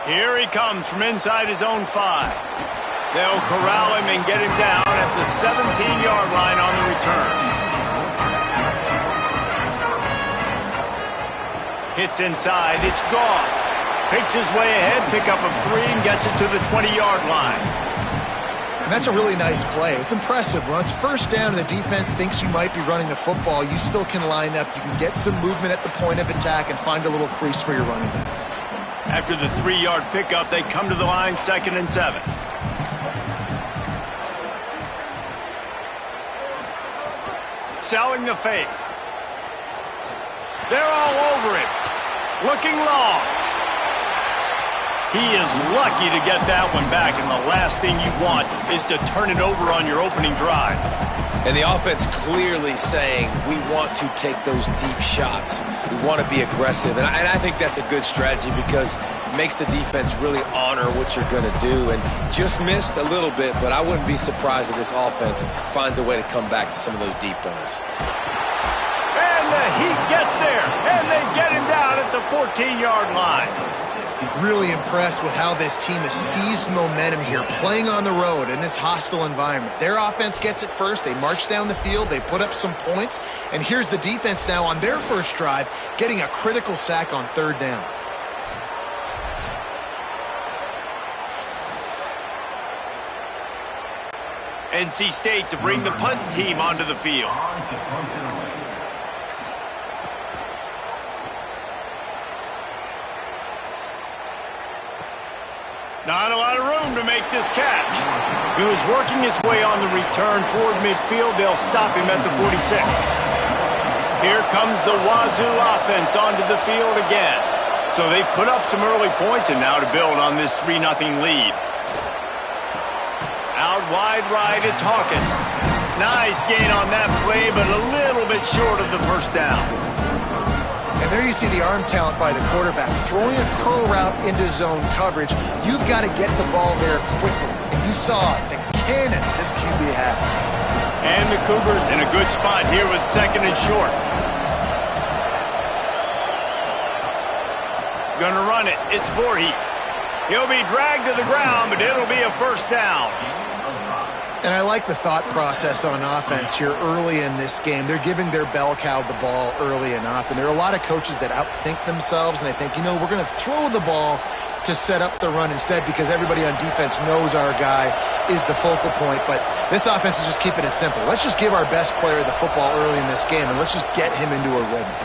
Here he comes from inside his own 5. They'll corral him and get him down at the 17-yard line on the return. Hits inside, it's Goss. Picks his way ahead, pickup of 3, and gets it to the 20-yard line. And that's a really nice play. It's impressive. When it's first down and the defense thinks you might be running the football, you still can line up. You can get some movement at the point of attack and find a little crease for your running back. After the 3-yard pickup, they come to the line, second and 7. Selling the fake. They're all over him. Looking long. He is lucky to get that one back, and the last thing you want is to turn it over on your opening drive. And the offense clearly saying, we want to take those deep shots. We want to be aggressive. And I think that's a good strategy because it makes the defense really honor what you're going to do. And just missed a little bit, but I wouldn't be surprised if this offense finds a way to come back to some of those deep balls. And the Heat gets there, and they get him down at the 14-yard line. Really impressed with how this team has seized momentum here, playing on the road in this hostile environment. Their offense gets it first. They march down the field. They put up some points. And here's the defense now on their first drive, getting a critical sack on third down. NC State to bring the punt team onto the field. Not a lot of room to make this catch. He was working his way on the return toward midfield. They'll stop him at the 46. Here comes the Wazoo offense onto the field again. So they've put up some early points and now to build on this 3-0 lead. Out wide right, it's Hawkins. Nice gain on that play, but a little bit short of the first down. And there you see the arm talent by the quarterback. Throwing a curl route into zone coverage, you've got to get the ball there quickly. And you saw the cannon this QB has. And the Cougars in a good spot here with second and short. Gonna run it. It's Voorhees. He'll be dragged to the ground, but it'll be a first down. And I like the thought process on offense here early in this game. They're giving their bell cow the ball early and often. There are a lot of coaches that outthink themselves, and they think, you know, we're going to throw the ball to set up the run instead because everybody on defense knows our guy is the focal point. But this offense is just keeping it simple. Let's just give our best player the football early in this game, and let's just get him into a rhythm.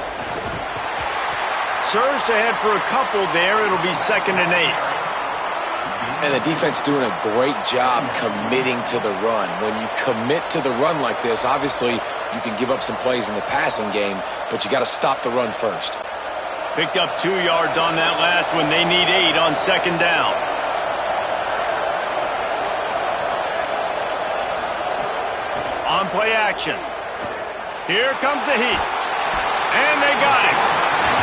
Surged ahead for a couple there. It'll be 2nd and 8. And the defense doing a great job committing to the run. When you commit to the run like this, obviously you can give up some plays in the passing game, but you got to stop the run first. Picked up 2 yards on that last one. They need 8 on 2nd down. On play action. Here comes the Heat. And they got him.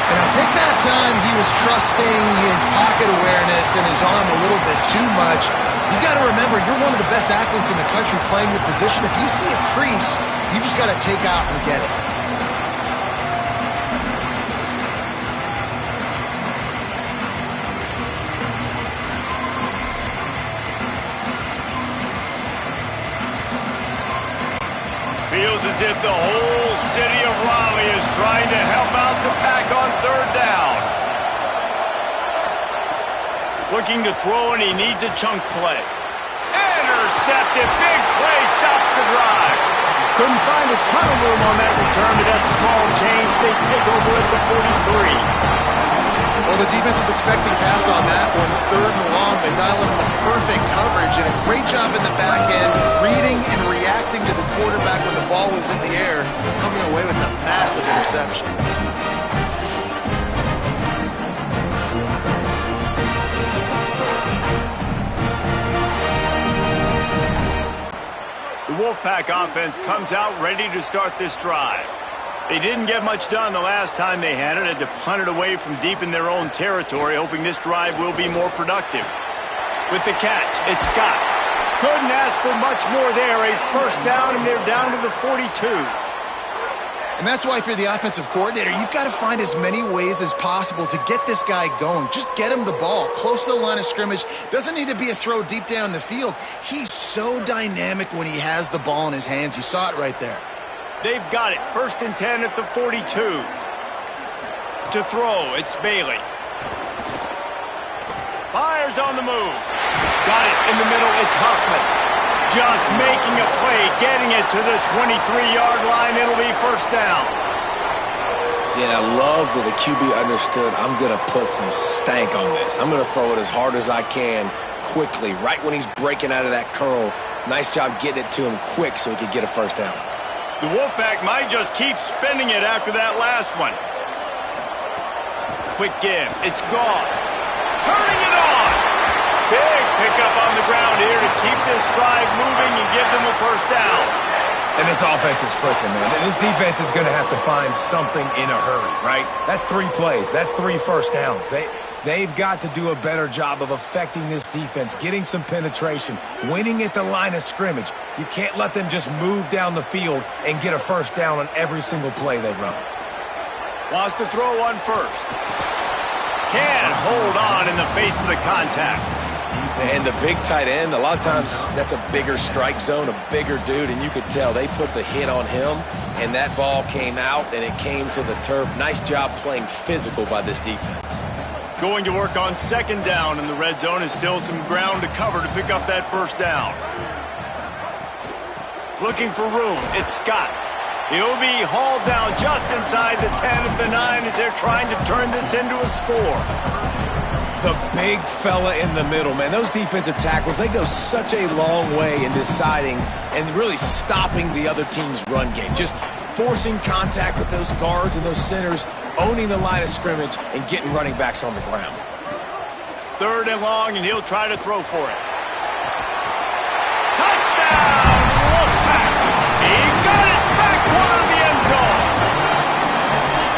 And I think that time he was trusting his pocket awareness and his arm a little bit too much. You've got to remember, you're one of the best athletes in the country playing the position. If you see a crease, you've just got to take off and get it. Feels as if the whole city of Raleigh is trying to help out the pack on 3rd down. Looking to throw, and he needs a chunk play. Intercepted. Big play stops the drive. Couldn't find a ton of room on that return to that small change. They take over at the 43. Well, the defense was expecting pass on that one. 3rd and long. They dial up the perfect coverage and a great job in the back end, reading and reacting to the quarterback when the ball was in the air, coming away with a massive interception. The Wolfpack offense comes out ready to start this drive. They didn't get much done the last time they had it. Had to punt it away from deep in their own territory, hoping this drive will be more productive. With the catch, it's Scott. Couldn't ask for much more there. A first down, and they're down to the 42. And that's why if you're the offensive coordinator, you've got to find as many ways as possible to get this guy going. Just get him the ball close to the line of scrimmage. Doesn't need to be a throw deep down the field. He's so dynamic when he has the ball in his hands. You saw it right there. They've got it. 1st and 10 at the 42. To throw, it's Bailey. Fires on the move. Got it in the middle, it's Huffman. Just making a play, getting it to the 23-yard line. It'll be first down. Yeah, I love that the QB understood I'm going to put some stank on this. I'm going to throw it as hard as I can quickly, right when he's breaking out of that curl. Nice job getting it to him quick so he could get a first down. The Wolfpack might just keep spinning it after that last one. Quick give. It's Gauze. Turning it on. Big pickup on the ground here to keep this drive moving and give them a first down. And this offense is clicking, man. This defense is going to have to find something in a hurry, right? That's 3 plays. That's 3 first downs. They've got to do a better job of affecting this defense, getting some penetration, winning at the line of scrimmage. You can't let them just move down the field and get a first down on every single play they run. Wants to throw one first. Can't hold on in the face of the contact. And the big tight end, a lot of times that's a bigger strike zone, a bigger dude, and you could tell they put the hit on him, and that ball came out, and it came to the turf. Nice job playing physical by this defense. Going to work on second down in the red zone is still some ground to cover to pick up that first down. Looking for room, it's Scott. He'll be hauled down just inside the 10 at the 9 as they're trying to turn this into a score. The big fella in the middle, man. Those defensive tackles, they go such a long way in deciding and really stopping the other team's run game. Just forcing contact with those guards and those centers, owning the line of scrimmage, and getting running backs on the ground. 3rd and long, and he'll try to throw for it. Touchdown! Wolfpack! He got it back toward the end zone.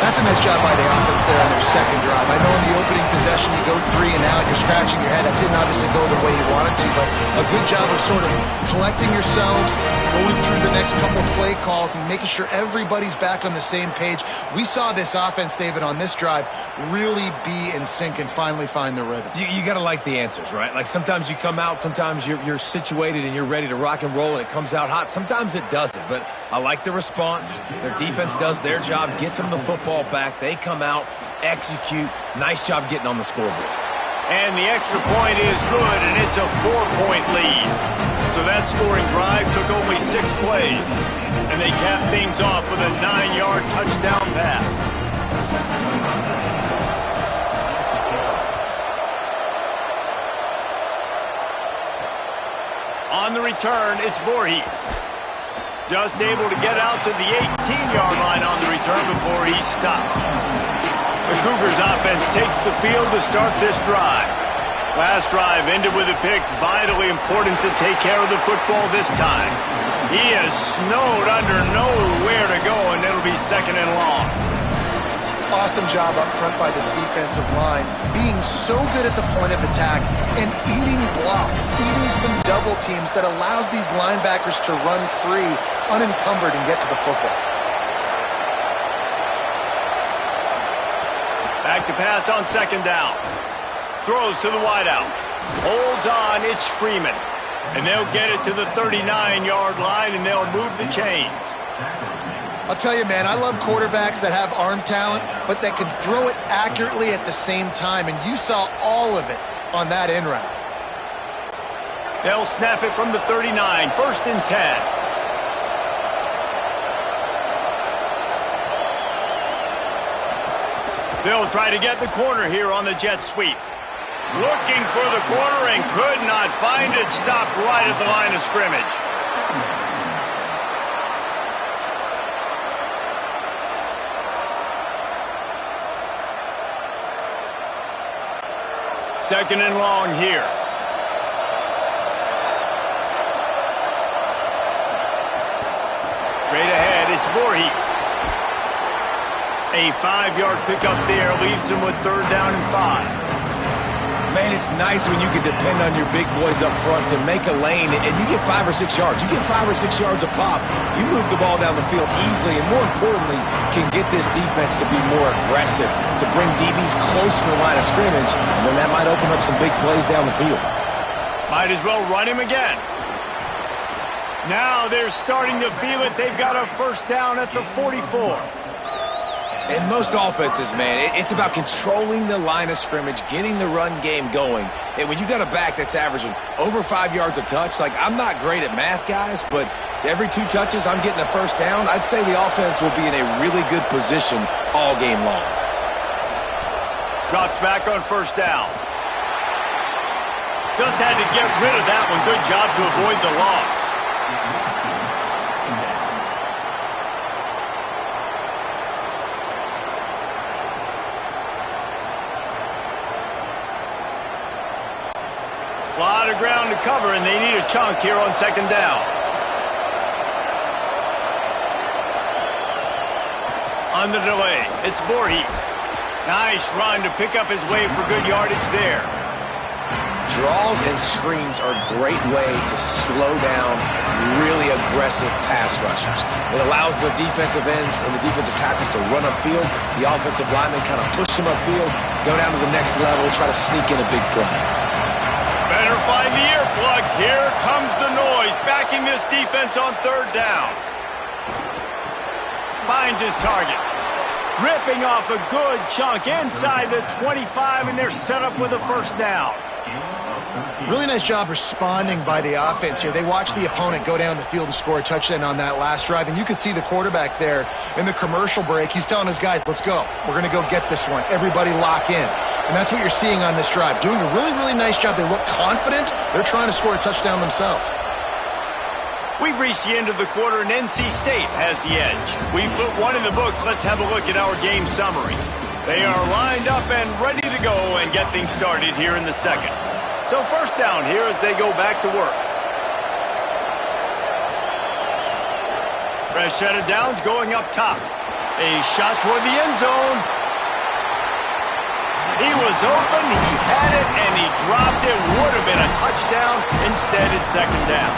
That's a nice job by the offense there on their second drive. I know in the opening possession you go 3 and out, you're scratching your head. It didn't obviously go the way you wanted to, but a good job of sort of collecting yourselves, going through the next couple play calls and making sure everybody's back on the same page. We saw this offense, David, on this drive really be in sync and finally find the rhythm. You got to like the answers, right? Like sometimes you come out, sometimes you're situated and you're ready to rock and roll and it comes out hot. Sometimes it doesn't, but I like the response. Their defense does their job, gets them the football back. They come out, execute. Nice job getting on the scoreboard. And the extra point is good, and it's a 4-point lead. So that scoring drive took only 6 plays, and they capped things off with a 9-yard touchdown pass. On the return, it's Voorhees. Just able to get out to the 18-yard line on the return before he's stopped. The Cougars offense takes the field to start this drive. Last drive ended with a pick, vitally important to take care of the football this time. He is snowed under nowhere to go, and it'll be 2nd and long. Awesome job up front by this defensive line, being so good at the point of attack and eating blocks, eating some double teams that allows these linebackers to run free, unencumbered, and get to the football. Back to pass on 2nd down. Throws to the wideout. Holds on, it's Freeman. And they'll get it to the 39-yard line, and they'll move the chains. I'll tell you, man, I love quarterbacks that have arm talent, but that can throw it accurately at the same time, and you saw all of it on that in route. They'll snap it from the 39, 1st and 10. They'll try to get the corner here on the jet sweep. Looking for the corner and could not find it. Stopped right at the line of scrimmage. Second and long here. Straight ahead, it's Voorhees. A 5-yard pickup there leaves him with 3rd down and 5. Man, it's nice when you can depend on your big boys up front to make a lane, and you get 5 or 6 yards. You get 5 or 6 yards a pop. You move the ball down the field easily, and more importantly, can get this defense to be more aggressive, to bring DBs close to the line of scrimmage, and then that might open up some big plays down the field. Might as well run him again. Now they're starting to feel it. They've got a 1st down at the 44. In most offenses, man, it's about controlling the line of scrimmage, getting the run game going. And when you got a back that's averaging over 5 yards a touch, like I'm not great at math, guys, but every 2 touches I'm getting a 1st down, I'd say the offense will be in a really good position all game long. Drops back on 1st down. Just had to get rid of that one. Good job to avoid the loss. A lot of ground to cover, and they need a chunk here on 2nd down. On the delay, it's Voorhees. Nice run to pick up his way for good yardage there. Draws and screens are a great way to slow down really aggressive pass rushers. It allows the defensive ends and the defensive tackles to run upfield. The offensive linemen kind of push them upfield, go down to the next level, try to sneak in a big play. Better find the earplugs. Here comes the noise, backing this defense on third down. Finds his target. Ripping off a good chunk inside the 25, and they're set up with a first down. Really nice job responding by the offense here. They watched the opponent go down the field and score a touchdown on that last drive, and you can see the quarterback there in the commercial break. He's telling his guys, let's go. We're going to go get this one. Everybody lock in. And that's what you're seeing on this drive. Doing a really, really nice job. They look confident. They're trying to score a touchdown themselves. We've reached the end of the quarter, and NC State has the edge. We put one in the books. Let's have a look at our game summary. They are lined up and ready to go and get things started here in the second. So first down here as they go back to work. Fresh set of downs going up top. A shot toward the end zone. He was open, he had it, and he dropped it. Would have been a touchdown. Instead, it's second down.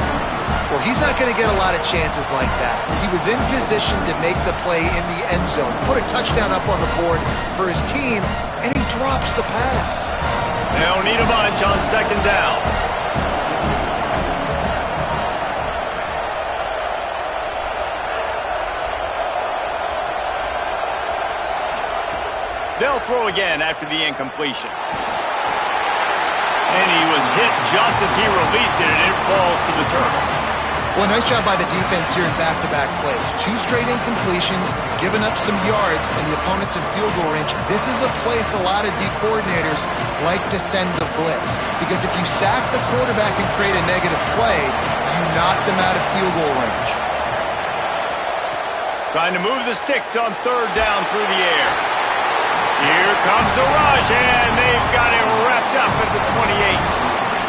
Well, he's not going to get a lot of chances like that. He was in position to make the play in the end zone, put a touchdown up on the board for his team, and he drops the pass. They'll need a bunch on second down. They'll throw again after the incompletion. And he was hit just as he released it, and it falls to the turf. Well, nice job by the defense here in back-to-back plays. 2 straight incompletions, giving up some yards, and the opponent's in field goal range. This is a place a lot of D coordinators like to send the blitz, because if you sack the quarterback and create a negative play, you knock them out of field goal range. Trying to move the sticks on third down through the air. Here comes the rush, and they've got it wrapped up at the 28.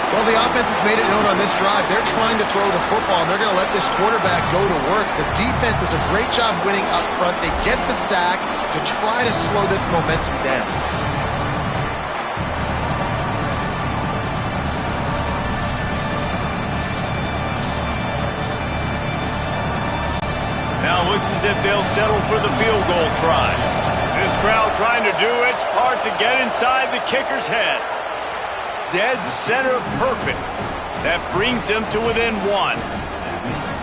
Well, the offense has made it known on this drive. They're trying to throw the football, and they're going to let this quarterback go to work. The defense does a great job winning up front. They get the sack to try to slow this momentum down. Now it looks as if they'll settle for the field goal try. This crowd trying to do its part to get inside the kicker's head. Dead center perfect. That brings them to within 1.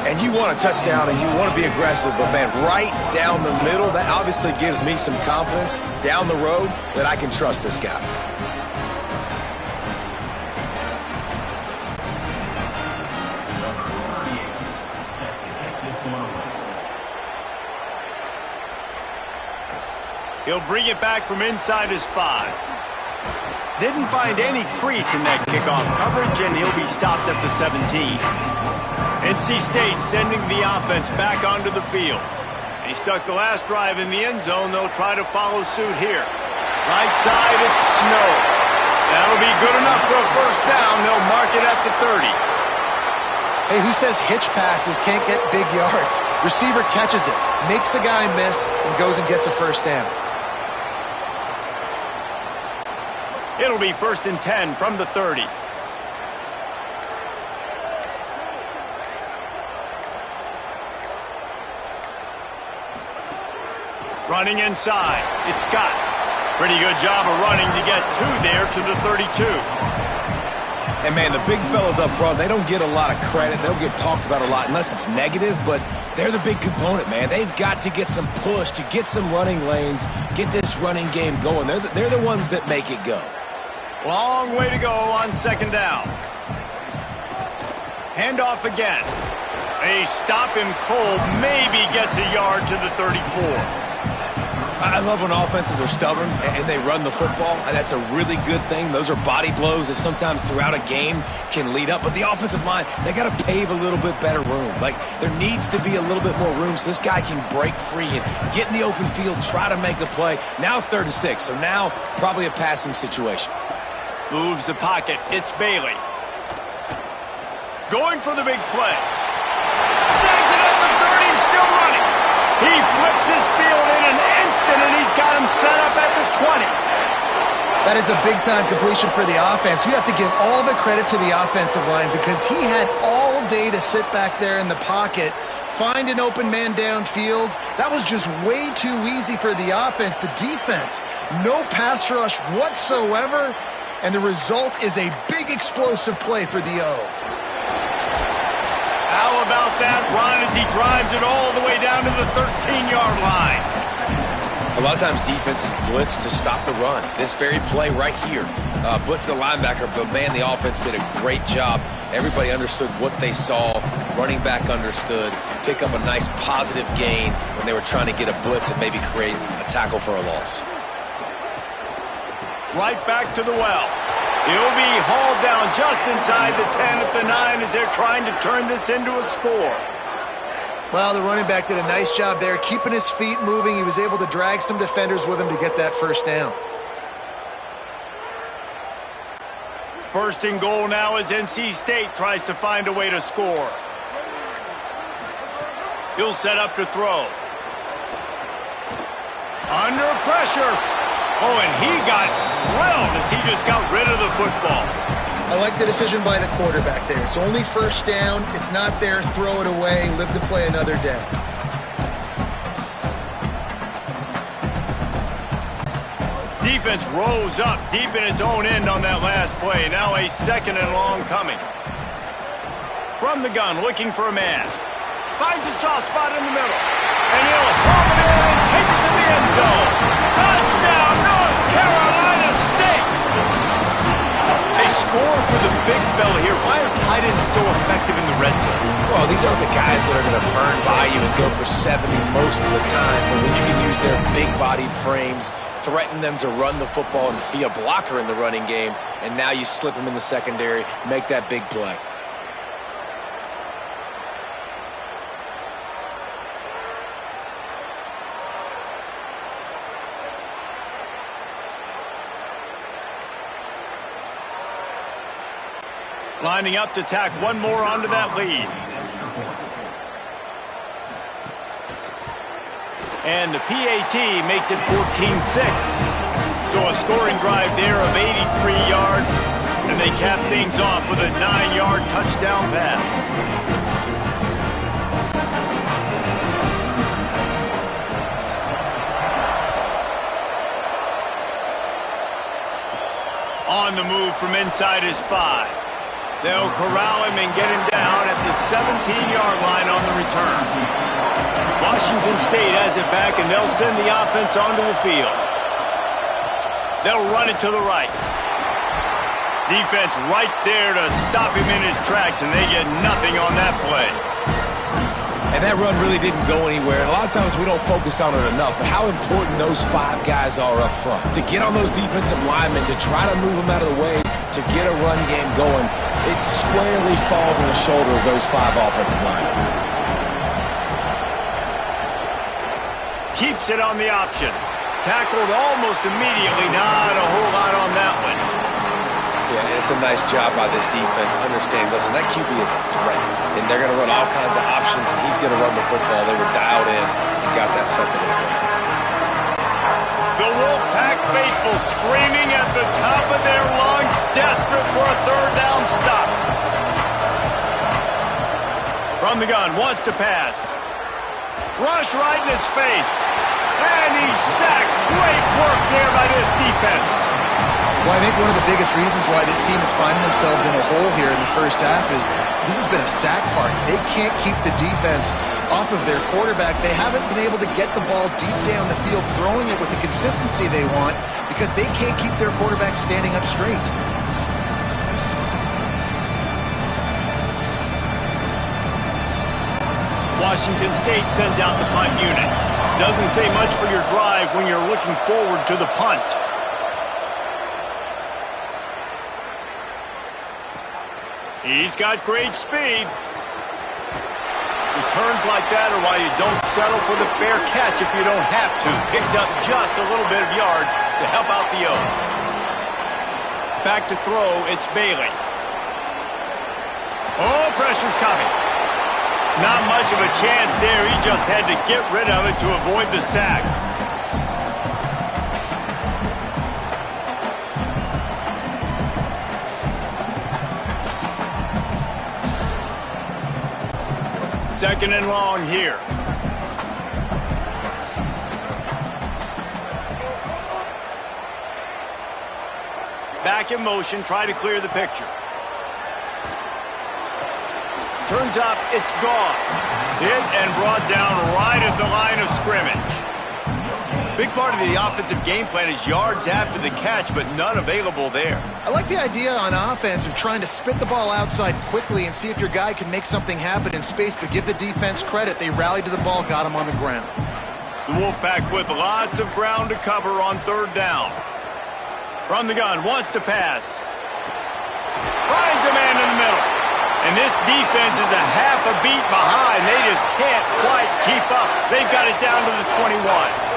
And you want a touchdown and you want to be aggressive, but man, right down the middle, that obviously gives me some confidence down the road that I can trust this guy. He'll bring it back from inside his 5. Didn't find any crease in that kickoff coverage, and he'll be stopped at the 17. NC State sending the offense back onto the field. He stuck the last drive in the end zone. They'll try to follow suit here. Right side, it's Snow. That'll be good enough for a first down. They'll mark it at the 30. Hey, who says hitch passes can't get big yards? Receiver catches it, makes a guy miss, and goes and gets a first down. It'll be 1st and 10 from the 30. Running inside, it's Scott. Pretty good job of running to get 2 there to the 32. And man, the big fellas up front, they don't get a lot of credit. They'll get talked about a lot unless it's negative, but they're the big component, man. They've got to get some push, to get some running lanes, get this running game going. They're the ones that make it go. Long way to go on second down. Handoff again. They stop him cold, maybe gets a yard to the 34. I love when offenses are stubborn and they run the football, and that's a really good thing. Those are body blows that sometimes throughout a game can lead up. But the offensive line, they got to pave a little bit better room. Like, there needs to be a little bit more room so this guy can break free and get in the open field, try to make a play. Now it's 3rd and 6, so now probably a passing situation. Moves the pocket. It's Bailey. Going for the big play. Snags it at the 30 and still running. He flips his field in an inch That is a big-time completion for the offense. You have to give all the credit to the offensive line because he had all day to sit back there in the pocket, find an open man downfield. That was just way too easy for the offense. The defense, no pass rush whatsoever, and the result is a big explosive play for the O. How about that run as he drives it all the way down to the 13-yard line? A lot of times defenses blitz to stop the run. This very play right here, blitz the linebacker, but man, the offense did a great job. Everybody understood what they saw. Running back understood. Pick up a nice positive gain when they were trying to get a blitz and maybe create a tackle for a loss. Right back to the well. He'll be hauled down just inside the 10 at the 9 as they're trying to turn this into a score. Well, the running back did a nice job there, keeping his feet moving. He was able to drag some defenders with him to get that first down. First and goal now as NC State tries to find a way to score. He'll set up to throw. Under pressure. Oh, and he got drilled as he just got rid of the football. I like the decision by the quarterback there. It's only first down. It's not there. Throw it away. Live to play another day. Defense rose up deep in its own end on that last play. Now a second and long coming. From the gun, looking for a man. Finds a soft spot in the middle. And he'll home it in and take it to the end zone. Touchdown, North Carolina State! A score for the big fella here. Why are tight ends so effective in the red zone? Well, these aren't the guys that are going to burn by you and go for 70 most of the time. But when you can use their big-bodied frames, threaten them to run the football and be a blocker in the running game, and now you slip them in the secondary, make that big play. Lining up to tack one more onto that lead. And the PAT makes it 14-6. So a scoring drive there of 83 yards, and they cap things off with a 9-yard touchdown pass. On the move from inside his 5. They'll corral him and get him down at the 17-yard line on the return. Washington State has it back, and they'll send the offense onto the field. They'll run it to the right. Defense right there to stop him in his tracks, and they get nothing on that play. And that run really didn't go anywhere. And a lot of times we don't focus on it enough, but how important those 5 guys are up front. To get on those defensive linemen, to try to move them out of the way, to get a run game going, it squarely falls on the shoulder of those 5 offensive linemen. Keeps it on the option. Tackled almost immediately. Not a whole lot on that one. Yeah, and it's a nice job by this defense. Understand, listen, that QB is a threat, and they're going to run all kinds of options, and he's going to run the football. They were dialed in and got that second and goal. The Wolfpack faithful screaming at the top of their lungs, desperate for a third down stop. From the gun, wants to pass. Rush right in his face. And he's sacked. Great work there by this defense. Well, I think one of the biggest reasons why this team is finding themselves in a hole here in the first half is this has been a sack party. They can't keep the defense off of their quarterback. They haven't been able to get the ball deep down the field, throwing it with the consistency they want because they can't keep their quarterback standing up straight. Washington State sends out the punt unit. Doesn't say much for your drive when you're looking forward to the punt. He's got great speed. Returns like that are why you don't settle for the fair catch if you don't have to. Picks up just a little bit of yards to help out the O. Back to throw, it's Bailey. Oh, pressure's coming. Not much of a chance there. He just had to get rid of it to avoid the sack. 2nd and long here. Back in motion, try to clear the picture. Turns up, it's Goss. Hit and brought down right at the line of scrimmage. Big part of the offensive game plan is yards after the catch, but none available there. I like the idea on offense of trying to spit the ball outside quickly and see if your guy can make something happen in space, but give the defense credit. They rallied to the ball, got him on the ground. The Wolfpack with lots of ground to cover on 3rd down. From the gun, wants to pass. Finds a man in the middle. And this defense is a half a beat behind. They just can't quite keep up. They've got it down to the 21.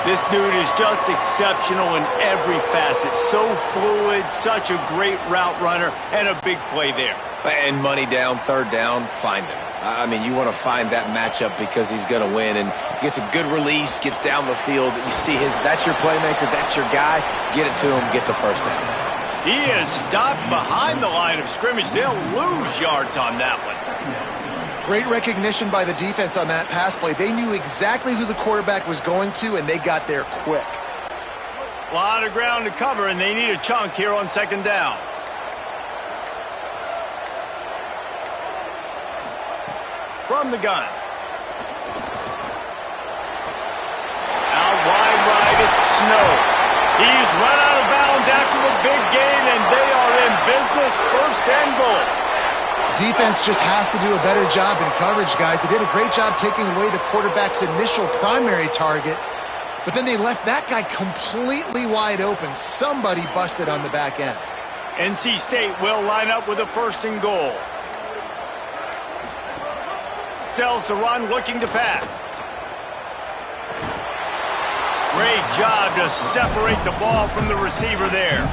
This dude is just exceptional in every facet. So fluid, such a great route runner, and a big play there. And money down, 3rd down, find him. I mean, you want to find that matchup because he's going to win and gets a good release, gets down the field. You see that's your playmaker, that's your guy. Get it to him, get the 1st down. He is stopped behind the line of scrimmage. They'll lose yards on that one. Great recognition by the defense on that pass play. They knew exactly who the quarterback was going to, and they got there quick. A lot of ground to cover, and they need a chunk here on 2nd down. From the gun. Out wide right, it's Snow. He's run out of bounds after the big gain, and they are in business. 1st and goal. Defense just has to do a better job in coverage, guys. They did a great job taking away the quarterback's initial primary target, but then they left that guy completely wide open. Somebody busted on the back end. NC State will line up with a 1st and goal. Sells the run, looking to pass. Great job to separate the ball from the receiver there.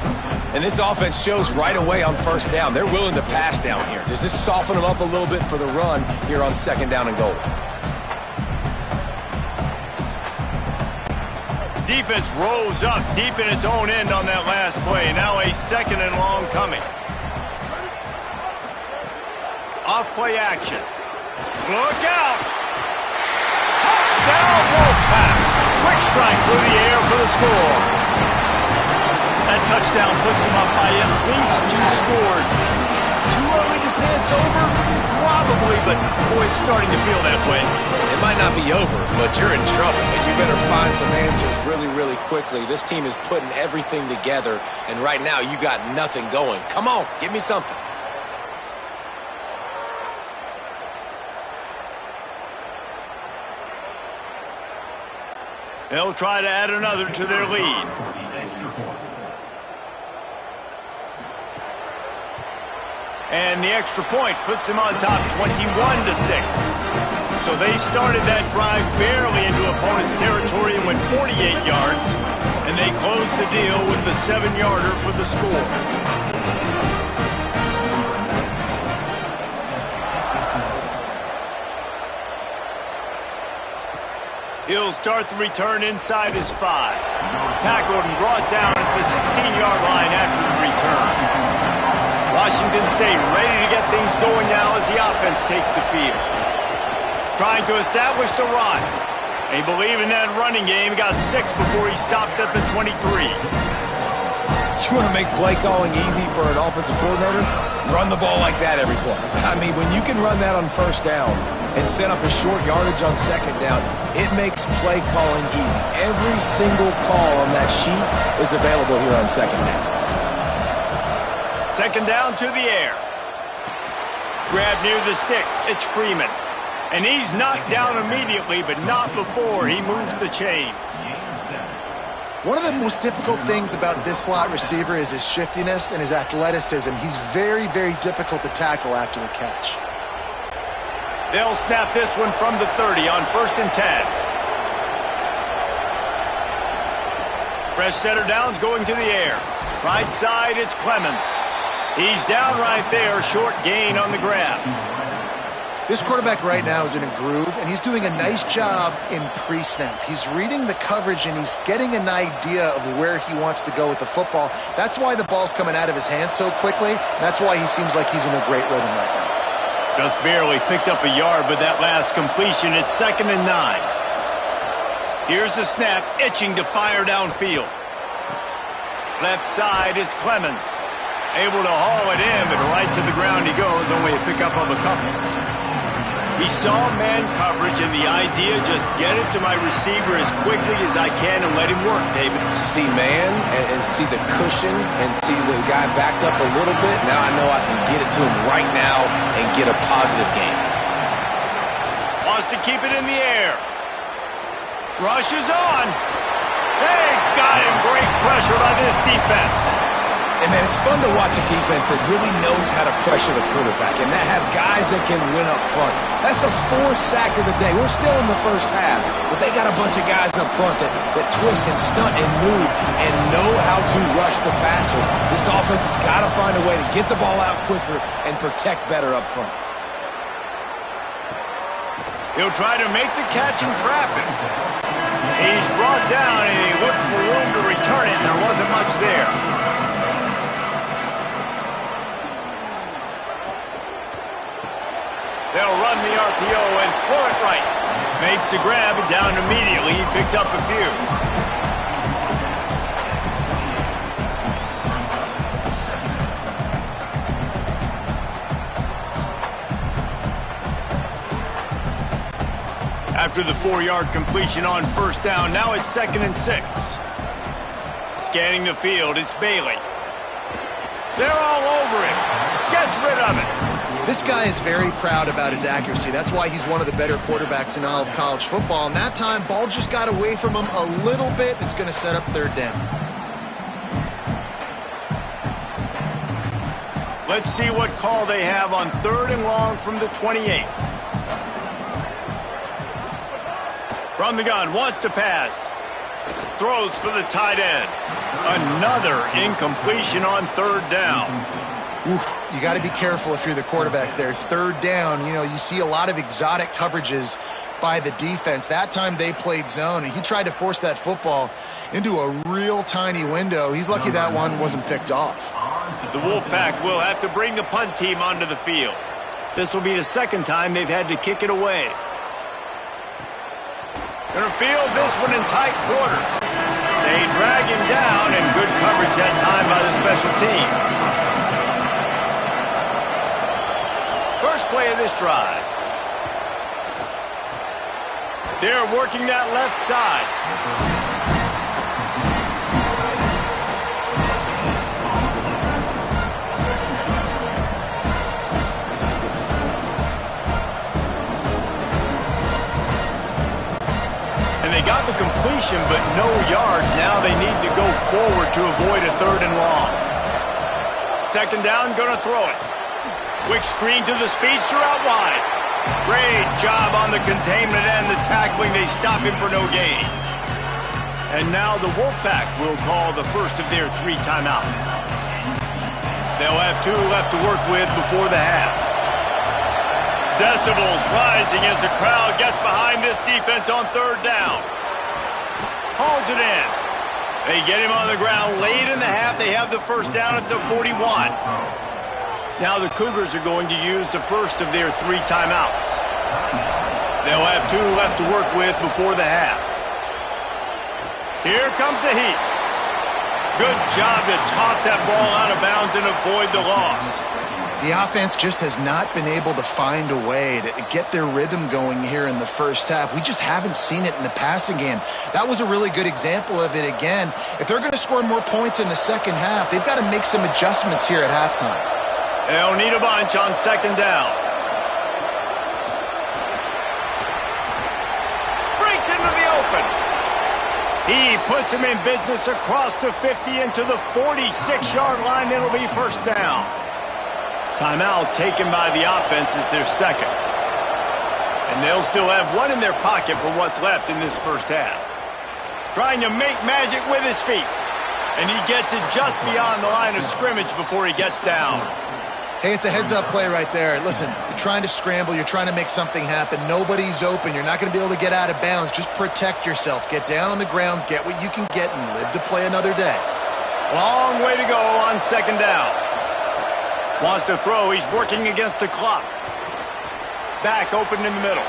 And this offense shows right away on 1st down. They're willing to pass down here. Does this soften them up a little bit for the run here on 2nd down and goal? Defense rose up deep in its own end on that last play. Now a 2nd and long coming. Off play action. Look out! Touchdown, Wolfpack! Quick strike through the air for the score. That touchdown puts them up by at least 2 scores. Too early to say it's over? Probably, but boy, it's starting to feel that way. It might not be over, but you're in trouble. And you better find some answers really, really quickly. This team is putting everything together, and right now you got nothing going. Come on, give me something. They'll try to add another to their lead. And the extra point puts them on top 21-6. So they started that drive barely into opponent's territory and went 48 yards. And they closed the deal with the 7-yarder for the score. He'll start the return inside his 5. Tackled and brought down at the 16-yard line after the return. Washington State ready to get things going now as the offense takes the field. Trying to establish the run. They believe in that running game. Got 6 before he stopped at the 23. You want to make play calling easy for an offensive coordinator? Run the ball like that every play. I mean, when you can run that on 1st down and set up a short yardage on 2nd down, it makes play calling easy. Every single call on that sheet is available here on 2nd down. 2nd down to the air. Grab near the sticks. It's Freeman. And he's knocked down immediately, but not before he moves the chains. One of the most difficult things about this slot receiver is his shiftiness and his athleticism. He's very, very difficult to tackle after the catch. They'll snap this one from the 30 on 1st and 10. Fresh setter downs going to the air. Right side, it's Clemens. He's down right there, short gain on the grab. This quarterback right now is in a groove, and he's doing a nice job in pre-snap. He's reading the coverage, and he's getting an idea of where he wants to go with the football. That's why the ball's coming out of his hands so quickly. That's why he seems like he's in a great rhythm right now. Just barely picked up a yard with that last completion. It's 2nd and 9. Here's the snap, itching to fire downfield. Left side is Clemens. Able to haul it in, but right to the ground he goes, only a pickup of a couple. He saw man coverage, and the idea, just get it to my receiver as quickly as I can and let him work, David. See man and see the cushion and see the guy backed up a little bit. Now I know I can get it to him right now and get a positive gain. Wants to keep it in the air. Rushes on. They got him. Great pressure by this defense. And, man, it's fun to watch a defense that really knows how to pressure the quarterback and that have guys that can win up front. That's the 4th sack of the day. We're still in the first half, but they got a bunch of guys up front that twist and stunt and move and know how to rush the passer. This offense has got to find a way to get the ball out quicker and protect better up front. He'll try to make the catch in traffic. He's brought down, and he looked for room to return it, and there wasn't much there. They'll run the RPO and throw it right. Makes the grab, down immediately. He picks up a few. After the 4-yard completion on 1st down, now it's 2nd and 6. Scanning the field, it's Bailey. They're all over him. Gets rid of it. This guy is very proud about his accuracy. That's why he's one of the better quarterbacks in all of college football. And that time, ball just got away from him a little bit. It's going to set up 3rd down. Let's see what call they have on 3rd and long from the 28. From the gun, wants to pass. Throws for the tight end. Another incompletion on 3rd down. Oof, you got to be careful if you're the quarterback there. 3rd down, you see a lot of exotic coverages by the defense. That time they played zone, and he tried to force that football into a real tiny window. He's lucky that one wasn't picked off. The Wolfpack will have to bring the punt team onto the field. This will be the 2nd time they've had to kick it away. Gonna field this one in tight quarters. They drag him down, and good coverage that time by the special team. First play of this drive. They're working that left side. And they got the completion, but no yards. Now they need to go forward to avoid a 3rd and long. 2nd down, gonna throw it. Quick screen to the speedster out wide. Great job on the containment and the tackling. They stop him for no gain. And now the Wolfpack will call the first of their 3 timeouts. They'll have 2 left to work with before the half. Decibels rising as the crowd gets behind this defense on 3rd down. Hauls it in. They get him on the ground late in the half. They have the 1st down at the 41. Now the Cougars are going to use the first of their 3 timeouts. They'll have 2 left to work with before the half. Here comes the heat. Good job to toss that ball out of bounds and avoid the loss. The offense just has not been able to find a way to get their rhythm going here in the first half. We just haven't seen it in the passing game. That was a really good example of it again. If they're going to score more points in the second half, they've got to make some adjustments here at halftime. They'll need a bunch on 2nd down. Breaks into the open. He puts him in business across the 50 into the 46-yard line. It'll be 1st down. Timeout taken by the offense is their 2nd. And they'll still have 1 in their pocket for what's left in this first half. Trying to make magic with his feet. And he gets it just beyond the line of scrimmage before he gets down. Hey, it's a heads-up play right there. Listen, you're trying to scramble. You're trying to make something happen. Nobody's open. You're not going to be able to get out of bounds. Just protect yourself. Get down on the ground, get what you can get, and live to play another day. Long way to go on 2nd down. Wants to throw. He's working against the clock. back open in the middle.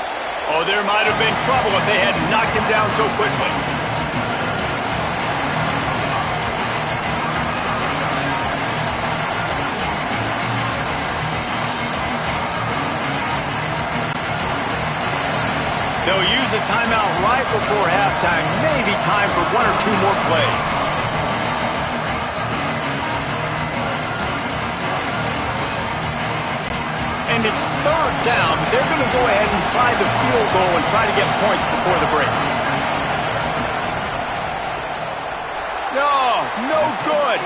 Oh, there might have been trouble if they had knocked him down so quickly. They'll use a timeout right before halftime. Maybe time for one or two more plays. And it's third down, but they're going to go ahead and try the field goal and try to get points before the break. No good.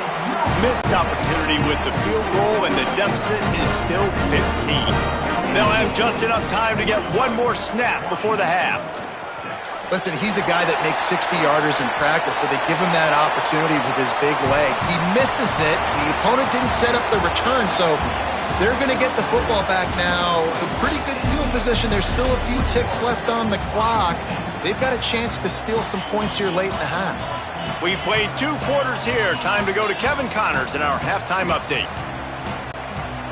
Missed opportunity with the field goal, and the deficit is still 15. They'll have just enough time to get one more snap before the half. Listen, he's a guy that makes 60-yarders in practice, so they give him that opportunity with his big leg. He misses it. The opponent didn't set up the return, so they're going to get the football back now. A pretty good field position. There's still a few ticks left on the clock. They've got a chance to steal some points here late in the half. We've played 2 quarters here. Time to go to Kevin Connors in our halftime update.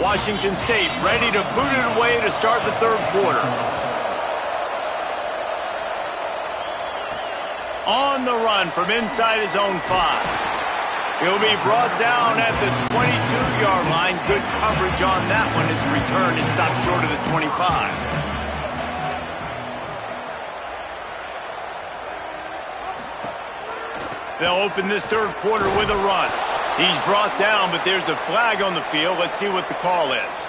Washington State ready to boot it away to start the third quarter. On the run from inside his own 5. He'll be brought down at the 22-yard line. Good coverage on that one. His return is stopped short of the 25. They'll open this third quarter with a run. He's brought down, but there's a flag on the field. Let's see what the call is.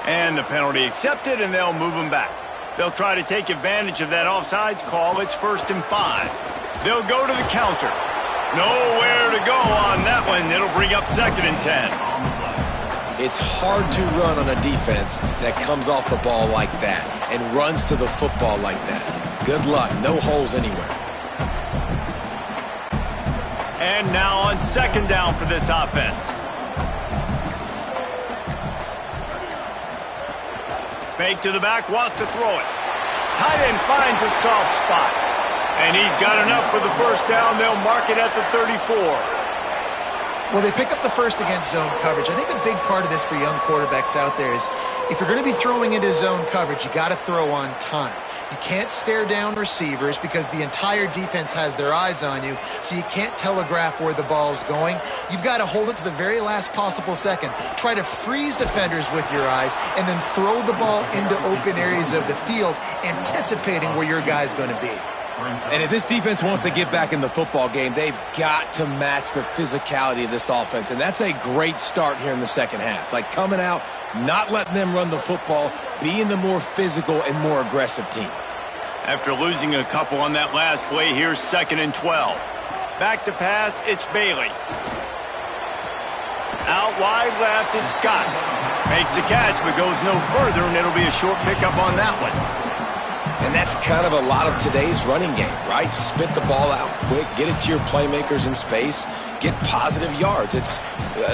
And the penalty accepted, and they'll move him back. They'll try to take advantage of that offsides call. It's 1st and 5. They'll go to the counter. Nowhere to go on that one. It'll bring up 2nd and 10. It's hard to run on a defense that comes off the ball like that and runs to the football like that. Good luck. No holes anywhere. And now on 2nd down for this offense. Fake to the back, wants to throw it. Tight end finds a soft spot. And he's got enough for the 1st down. They'll mark it at the 34. Well, they pick up the first against zone coverage. I think a big part of this for young quarterbacks out there is if you're going to be throwing into zone coverage, you got to throw on time. You can't stare down receivers because the entire defense has their eyes on you, so you can't telegraph where the ball's going. You've got to hold it to the very last possible second. Try to freeze defenders with your eyes and then throw the ball into open areas of the field, anticipating where your guy's going to be. And if this defense wants to get back in the football game, they've got to match the physicality of this offense. And that's a great start here in the second half. Like coming out, not letting them run the football, being the more physical and more aggressive team. After losing a couple on that last play, here's 2nd and 12. Back to pass, it's Bailey. Out wide left, it's Scott. Makes the catch, but goes no further, and it'll be a short pickup on that one. And that's kind of a lot of today's running game, right? Spit the ball out quick, get it to your playmakers in space, get positive yards. It's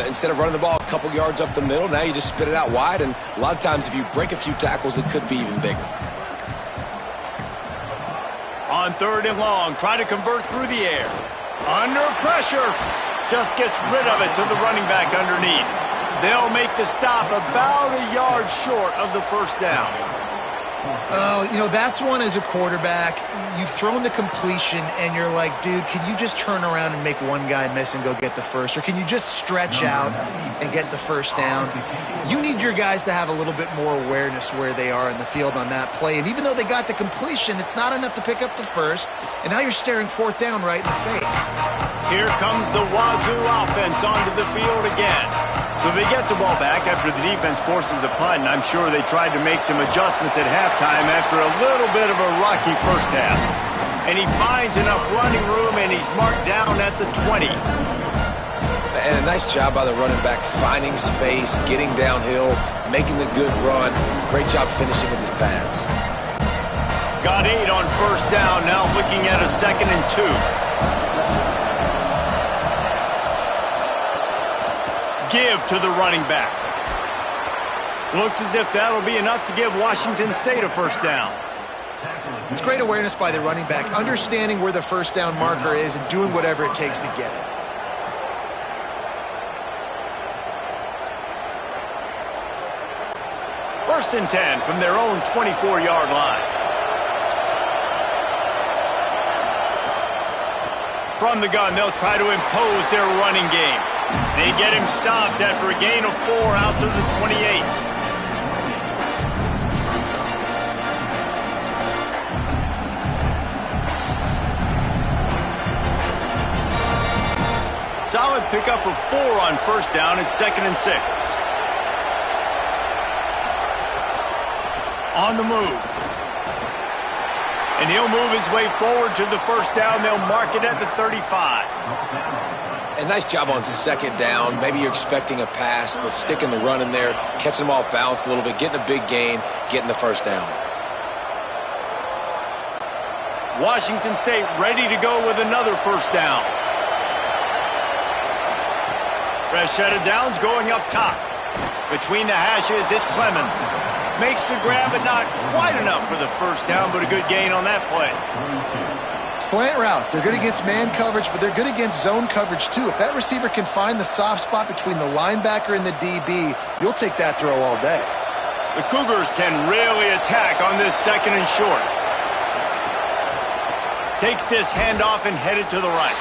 instead of running the ball a couple yards up the middle, now you just spit it out wide, and a lot of times if you break a few tackles, it could be even bigger. On 3rd and long, try to convert through the air. Under pressure, just gets rid of it to the running back underneath. They'll make the stop about a yard short of the 1st down. Oh, you know, that's one as a quarterback. You've thrown the completion, and you're like, dude, can you just turn around and make one guy miss and go get the first? Or can you just stretch out and get the 1st down? You need your guys to have a little bit more awareness where they are in the field on that play. And even though they got the completion, it's not enough to pick up the 1st. And now you're staring 4th down right in the face. Here comes the Wazoo offense onto the field again. So they get the ball back after the defense forces a punt, and I'm sure they tried to make some adjustments at halftime after a little bit of a rocky 1st half. And he finds enough running room, and he's marked down at the 20. And a nice job by the running back, finding space, getting downhill, making the good run. Great job finishing with his pads. Got 8 on 1st down, now looking at a 2nd and 2. Give to the running back. Looks as if that'll be enough to give Washington State a 1st down. It's great awareness by the running back, understanding where the 1st down marker is and doing whatever it takes to get it. 1st and 10 from their own 24-yard line. From the gun, they'll try to impose their running game. They get him stopped after a gain of 4 out to the 28. Solid pickup of 4 on 1st down. It's 2nd and 6. On the move. And he'll move his way forward to the 1st down. They'll mark it at the 35. And nice job on 2nd down. Maybe you're expecting a pass, but sticking the run in there, catching them off balance a little bit, getting a big gain, getting the 1st down. Washington State ready to go with another 1st down. Fresh set of downs going up top. Between the hashes, it's Clemens. Makes the grab, but not quite enough for the 1st down, but a good gain on that play. Slant routes, they're good against man coverage, but they're good against zone coverage too. If that receiver can find the soft spot between the linebacker and the DB, you'll take that throw all day. The Cougars can really attack on this 2nd and short. Takes this handoff and headed to the right.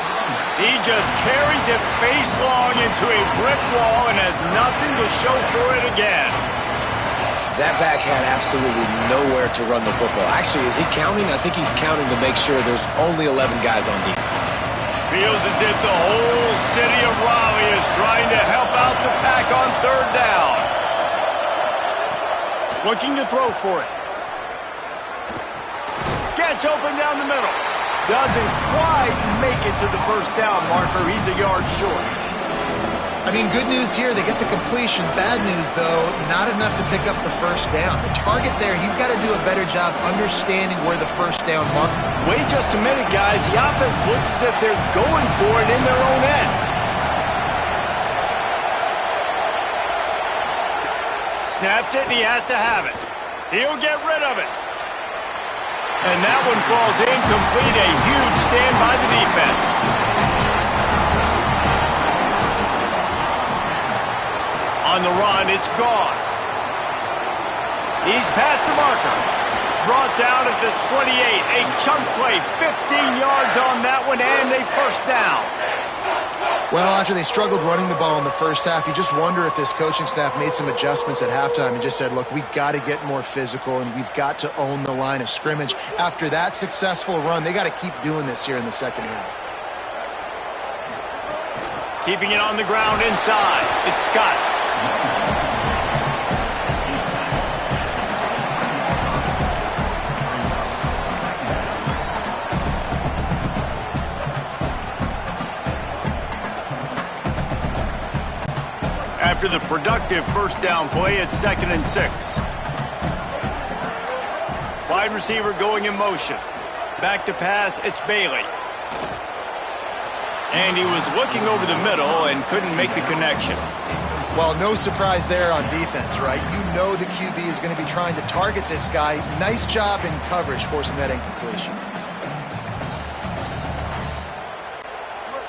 He just carries it face long into a brick wall and has nothing to show for it again. That back had absolutely nowhere to run the football. Actually, is he counting? I think he's counting to make sure there's only 11 guys on defense. Feels as if the whole city of Raleigh is trying to help out the pack on 3rd down. Looking to throw for it. Gets open down the middle. Doesn't quite make it to the 1st down marker. He's a yard short. I mean, good news here, they get the completion. Bad news, though, not enough to pick up the 1st down. The target there, he's got to do a better job understanding where the 1st down marker. Wait just a minute, guys. The offense looks as if they're going for it in their own end. Snapped it, and he has to have it. He'll get rid of it. And that one falls incomplete. A huge stand by the defense. On the run, it's Gauze. He's past the marker. Brought down at the 28. A chunk play, 15 yards on that one, and a 1st down. Well, after they struggled running the ball in the 1st half, you just wonder if this coaching staff made some adjustments at halftime and just said, look, we've got to get more physical and we've got to own the line of scrimmage. After that successful run, they got to keep doing this here in the 2nd half. Keeping it on the ground inside. It's Scott. After the productive 1st down play, it's 2nd and 6. Wide receiver going in motion. Back to pass, it's Bailey. And he was looking over the middle and couldn't make the connection. Well, no surprise there on defense, right? You know the QB is going to be trying to target this guy. Nice job in coverage, forcing that incompletion.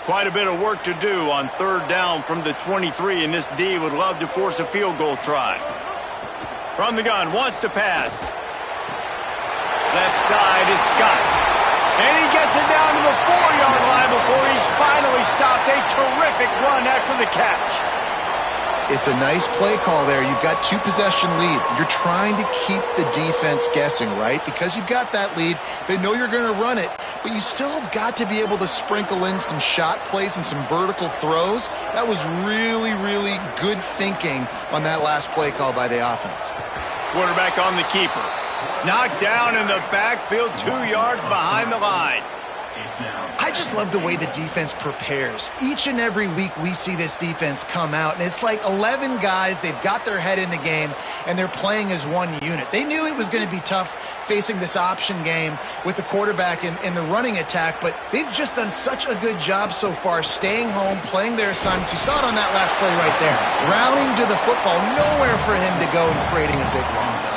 Quite a bit of work to do on 3rd down from the 23, and this D would love to force a field goal try. From the gun, wants to pass. Left side, it's Scott. And he gets it down to the 4-yard line before he's finally stopped. A terrific run after the catch. It's a nice play call there. You've got 2-possession lead. You're trying to keep the defense guessing, right? Because you've got that lead, they know you're going to run it, but you still have got to be able to sprinkle in some shot plays and some vertical throws. That was really, really good thinking on that last play call by the offense. Quarterback on the keeper. Knocked down in the backfield, 2 yards behind the line. I just love the way the defense prepares. Each and every week we see this defense come out, and it's like 11 guys, they've got their head in the game, and they're playing as one unit. They knew it was going to be tough facing this option game with the quarterback in the running attack, but they've just done such a good job so far staying home, playing their assignments. You saw it on that last play right there. Rallying to the football, nowhere for him to go and creating a big loss.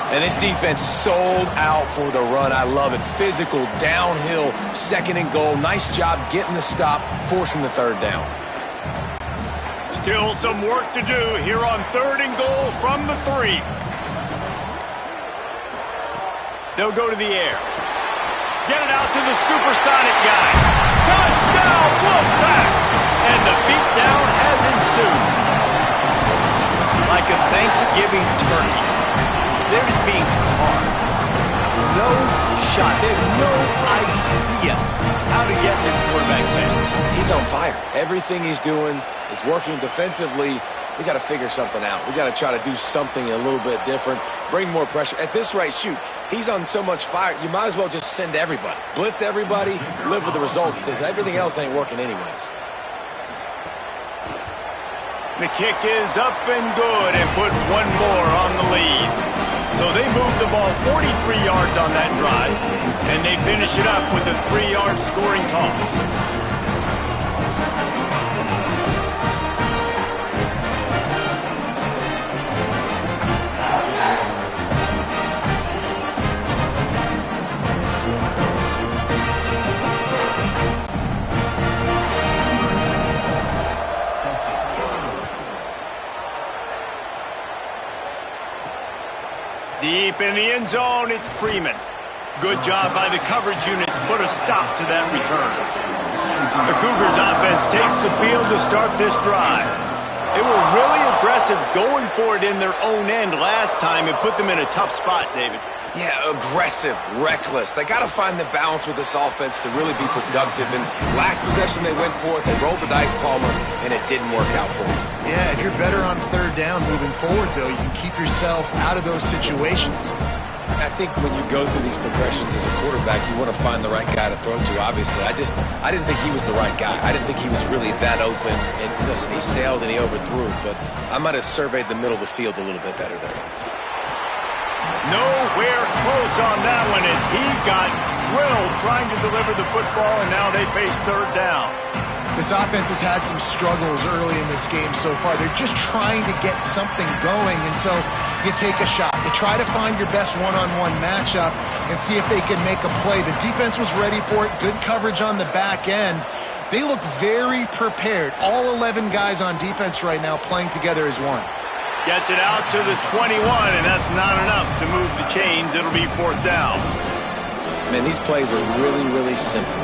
And this defense sold out for the run. I love it. Physical, downhill, 2nd and goal. Nice job getting the stop, forcing the 3rd down. Still some work to do here on 3rd and goal from the 3. They'll go to the air. Get it out to the supersonic guy. Touchdown, Wolfpack! And the beatdown has ensued. Like a Thanksgiving turkey, they're just being carved. No shot. They have no idea how to get in this quarterback's head. He's on fire. Everything he's doing is working defensively. We got to figure something out. We got to try to do something a little bit different, bring more pressure. At this rate, shoot, he's on so much fire, you might as well just send everybody. Blitz everybody, live with the results, because everything else ain't working anyways. The kick is up and good and put one more on the lead. So they move the ball 43 yards on that drive, and they finish it up with a 3-yard scoring toss. Deep in the end zone, it's Freeman. Good job by the coverage unit to put a stop to that return. The Cougars offense takes the field to start this drive. They were really aggressive going for it in their own end last time and put them in a tough spot, David. Yeah, aggressive, reckless. They got to find the balance with this offense to really be productive. And last possession they went for it, they rolled the dice, Palmer, and it didn't work out for them. Yeah, if you're better on third down moving forward, though, you can keep yourself out of those situations. I think when you go through these progressions as a quarterback, you want to find the right guy to throw to, obviously. I didn't think he was the right guy. I didn't think he was really that open. And listen, he sailed and he overthrew, but I might have surveyed the middle of the field a little bit better there. Nowhere close on that one as he got drilled trying to deliver the football, and now they face third down. This offense has had some struggles early in this game so far. They're just trying to get something going, and so you take a shot. You try to find your best one-on-one matchup and see if they can make a play. The defense was ready for it. Good coverage on the back end. They look very prepared. All 11 guys on defense right now playing together as one. Gets it out to the 21, and that's not enough to move the chains. It'll be fourth down. Man, these plays are really, really simple.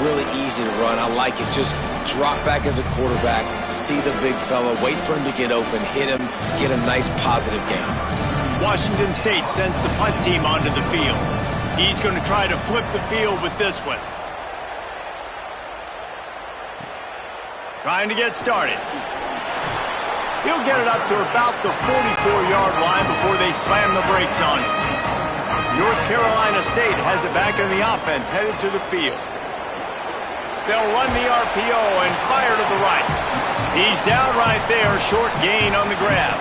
Really easy to run. I like it. Just drop back as a quarterback, see the big fella, wait for him to get open, hit him, get a nice positive gain. Washington State sends the punt team onto the field. He's going to try to flip the field with this one. Trying to get started. He'll get it up to about the 44-yard line before they slam the brakes on him. North Carolina State has it back in the offense, headed to the field. They'll run the RPO and fire to the right. He's down right there, short gain on the grab.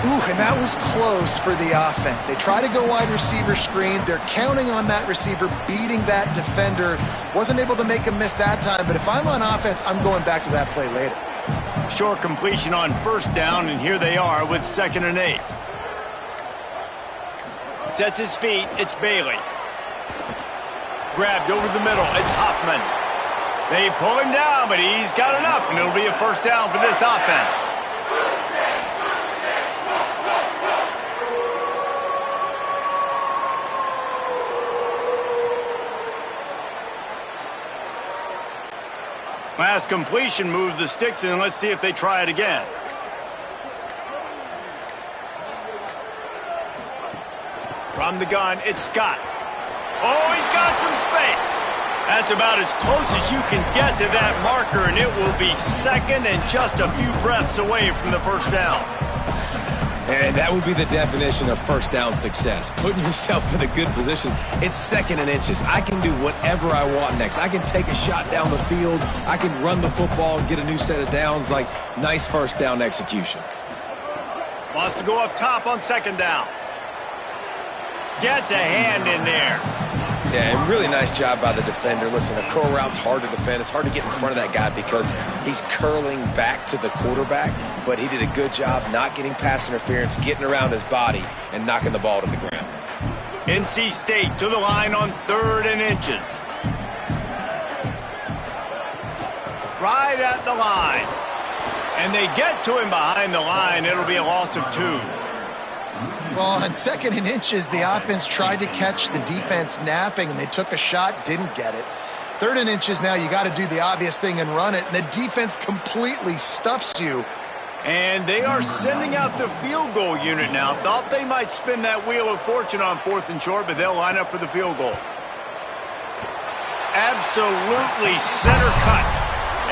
Ooh, and that was close for the offense. They try to go wide receiver screen. They're counting on that receiver beating that defender. Wasn't able to make him miss that time, but if I'm on offense, I'm going back to that play later. Short completion on first down, and here they are with 2nd and 8. Sets his feet, it's Bailey. Grabbed over the middle, it's Hoffman. They pull him down, but he's got enough, and it'll be a first down for this offense. Last completion moved the sticks in. Let's see if they try it again. From the gun, it's Scott. Oh, he's got some space. That's about as close as you can get to that marker, and it will be second and just a few breaths away from the first down. And that would be the definition of first down success. Putting yourself in a good position. It's 2nd and inches. I can do whatever I want next. I can take a shot down the field. I can run the football and get a new set of downs. Like, nice first down execution. Wants to go up top on 2nd down. Gets a hand in there. Yeah, and really nice job by the defender. Listen, a curl route's hard to defend. It's hard to get in front of that guy because he's curling back to the quarterback, but he did a good job not getting pass interference, getting around his body, and knocking the ball to the ground. NC State to the line on 3rd and inches. Right at the line. And they get to him behind the line. It'll be a loss of 2. Well, on 2nd and inches, the offense tried to catch the defense napping, and they took a shot, didn't get it. 3rd and inches now, you got to do the obvious thing and run it, and the defense completely stuffs you. And they are sending out the field goal unit now. Thought they might spin that wheel of fortune on 4th and short, but they'll line up for the field goal. Absolutely center cut.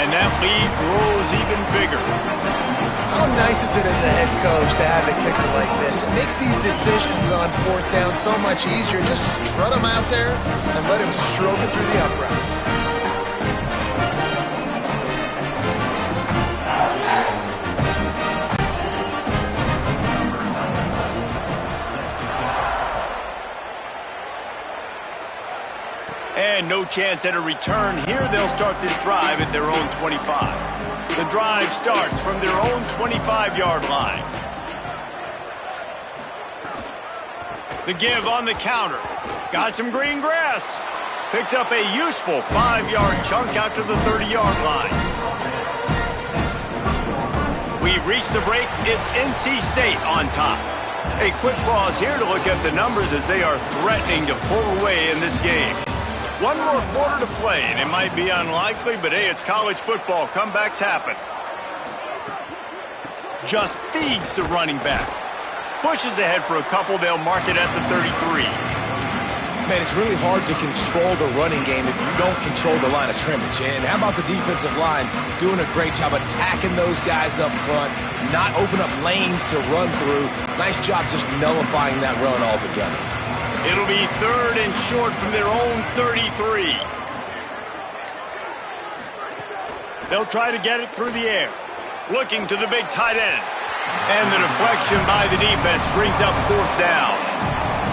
And that lead grows even bigger. How nice is it as a head coach to have a kicker like this? It makes these decisions on 4th down so much easier. Just strut him out there and let him stroke it through the uprights. And no chance at a return here. They'll start this drive at their own 25. The drive starts from their own 25-yard line. The give on the counter. Got some green grass. Picks up a useful 5-yard chunk out to the 30-yard line. We've reached the break. It's NC State on top. A quick pause here to look at the numbers as they are threatening to pull away in this game. One more quarter to play, and it might be unlikely, but hey, it's college football. Comebacks happen. Just feeds the running back. Pushes ahead for a couple. They'll mark it at the 33. Man, it's really hard to control the running game if you don't control the line of scrimmage. And how about the defensive line doing a great job attacking those guys up front, not open up lanes to run through. Nice job just nullifying that run altogether. It'll be 3rd and short from their own 33. They'll try to get it through the air. Looking to the big tight end. And the deflection by the defense brings up 4th down.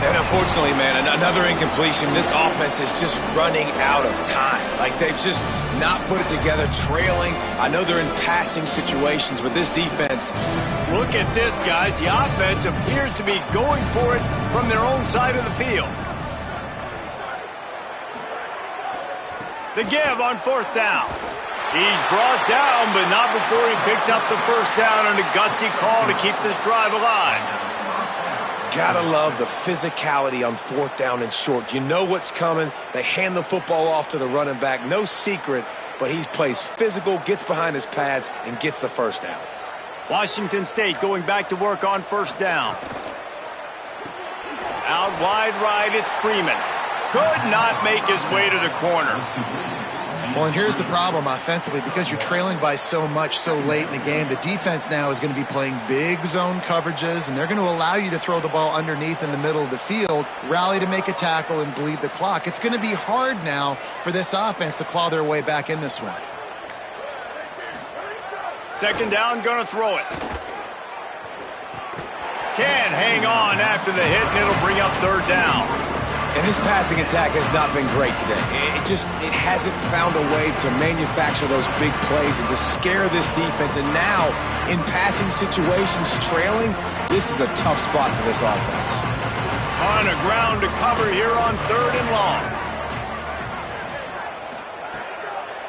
And unfortunately, man, another incompletion. This offense is just running out of time. Like, they've just not put it together, trailing. I know they're in passing situations, but this defense... Look at this, guys. The offense appears to be going for it from their own side of the field. The give on 4th down. He's brought down, but not before he picks up the 1st down on a gutsy call to keep this drive alive. Gotta love the physicality on 4th down and short. You know what's coming. They hand the football off to the running back. No secret, but he plays physical, gets behind his pads, and gets the 1st down. Washington State going back to work on 1st down. Out wide right, it's Freeman. Could not make his way to the corner. Well, and here's the problem offensively. Because you're trailing by so much so late in the game, the defense now is going to be playing big zone coverages, and they're going to allow you to throw the ball underneath in the middle of the field, rally to make a tackle, and bleed the clock. It's going to be hard now for this offense to claw their way back in this one. 2nd down, going to throw it. Can't hang on after the hit, and it'll bring up 3rd down. And this passing attack has not been great today. It hasn't found a way to manufacture those big plays and to scare this defense. And now, in passing situations, trailing, this is a tough spot for this offense. On a ground to cover here on 3rd and long.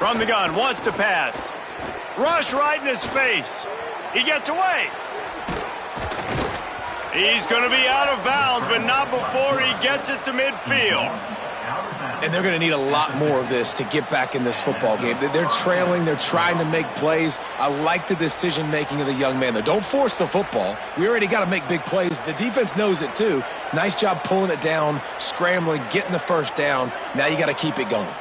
From the gun, wants to pass. Rush right in his face. He gets away. He's going to be out of bounds, but not before he gets it to midfield. And they're going to need a lot more of this to get back in this football game. They're trailing. They're trying to make plays. I like the decision-making of the young man, though. Don't force the football. We already got to make big plays. The defense knows it, too. Nice job pulling it down, scrambling, getting the 1st down. Now you got to keep it going.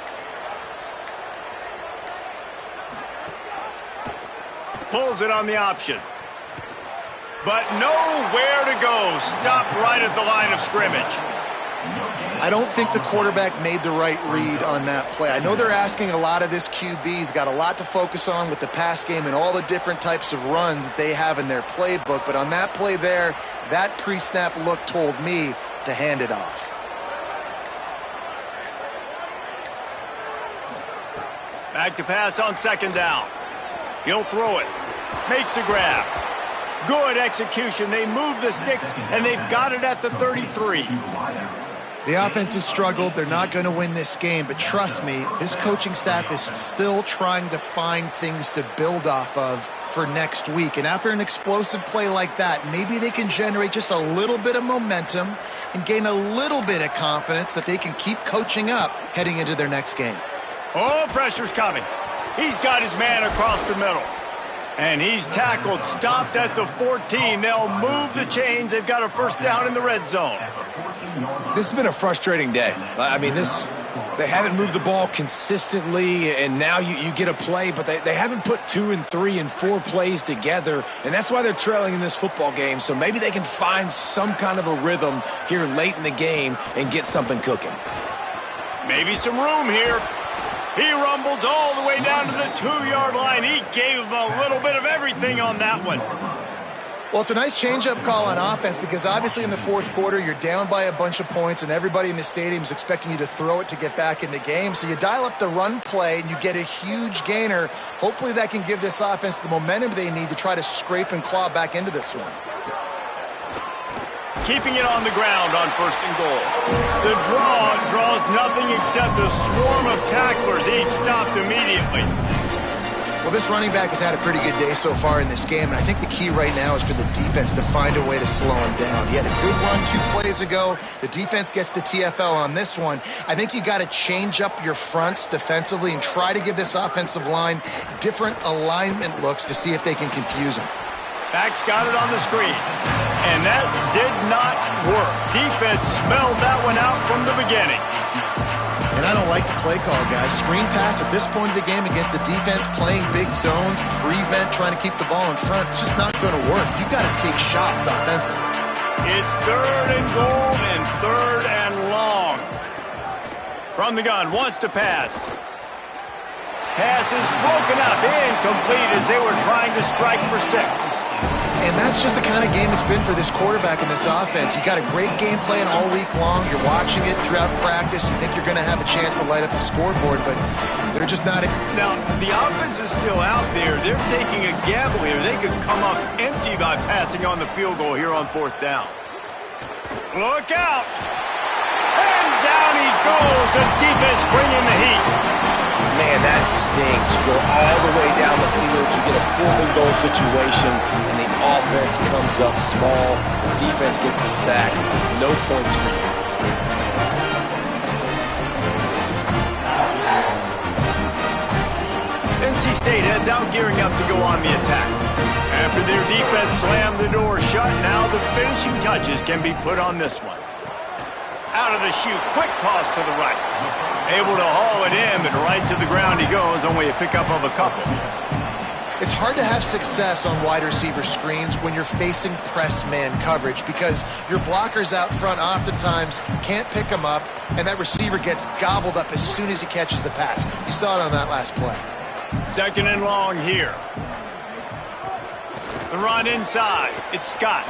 Pulls it on the option. But nowhere to go. Stopped right at the line of scrimmage. I don't think the quarterback made the right read on that play. I know they're asking a lot of this QB. He's got a lot to focus on with the pass game and all the different types of runs that they have in their playbook. But on that play there, that pre-snap look told me to hand it off. Back to pass on 2nd down. He'll throw it. Makes the grab. Good execution. They move the sticks, and they've got it at the 33. The offense has struggled. They're not going to win this game, but trust me, this coaching staff is still trying to find things to build off of for next week. And after an explosive play like that, maybe they can generate just a little bit of momentum and gain a little bit of confidence that they can keep coaching up heading into their next game. Oh, pressure's coming. He's got his man across the middle. And he's tackled, stopped at the 14. They'll move the chains. They've got a first down in the red zone. This has been a frustrating day. I mean, they haven't moved the ball consistently, and now you get a play, but they haven't put 2 and 3 and 4 plays together, and that's why they're trailing in this football game. So maybe they can find some kind of a rhythm here late in the game and get something cooking. Maybe some room here. He rumbles all the way down to the 2-yard line. He gave him a little bit of everything on that one. Well, it's a nice change-up call on offense because obviously in the fourth quarter, you're down by a bunch of points and everybody in the stadium is expecting you to throw it to get back in the game. So you dial up the run play and you get a huge gainer. Hopefully that can give this offense the momentum they need to try to scrape and claw back into this one. Keeping it on the ground on first and goal. The draw draws nothing except a swarm of tacklers. He's stopped immediately. Well, this running back has had a pretty good day so far in this game, and I think the key right now is for the defense to find a way to slow him down. He had a good run 2 plays ago. The defense gets the TFL on this one. I think you got to change up your fronts defensively and try to give this offensive line different alignment looks to see if they can confuse him. Back's got it on the screen. And that did not work. Defense smelled that one out from the beginning. And I don't like the play call, guys. Screen pass at this point of the game against the defense, playing big zones, prevent, trying to keep the ball in front. It's just not going to work. You've got to take shots offensively. It's 3rd and goal and 3rd and long. From the gun, wants to pass. Pass is broken up, incomplete as they were trying to strike for 6. And that's just the kind of game it's been for this quarterback in this offense. You got a great game plan all week long. You're watching it throughout practice. You think you're going to have a chance to light up the scoreboard, but they're just not. Now, the offense is still out there. They're taking a gamble here. They could come up empty by passing on the field goal here on 4th down. Look out! And down he goes. The defense bringing the heat. Man, that stings. You go all the way down the field, you get a 4th and goal situation, and the offense comes up small. The defense gets the sack. No points for you. NC State heads out gearing up to go on the attack. After their defense slammed the door shut, now the finishing touches can be put on this one. Out of the chute, quick toss to the right. Able to haul it in, but right to the ground he goes, only a pickup of a couple. It's hard to have success on wide receiver screens when you're facing press man coverage because your blockers out front oftentimes can't pick them up, and that receiver gets gobbled up as soon as he catches the pass. You saw it on that last play. 2nd and long here. The run inside. It's Scott.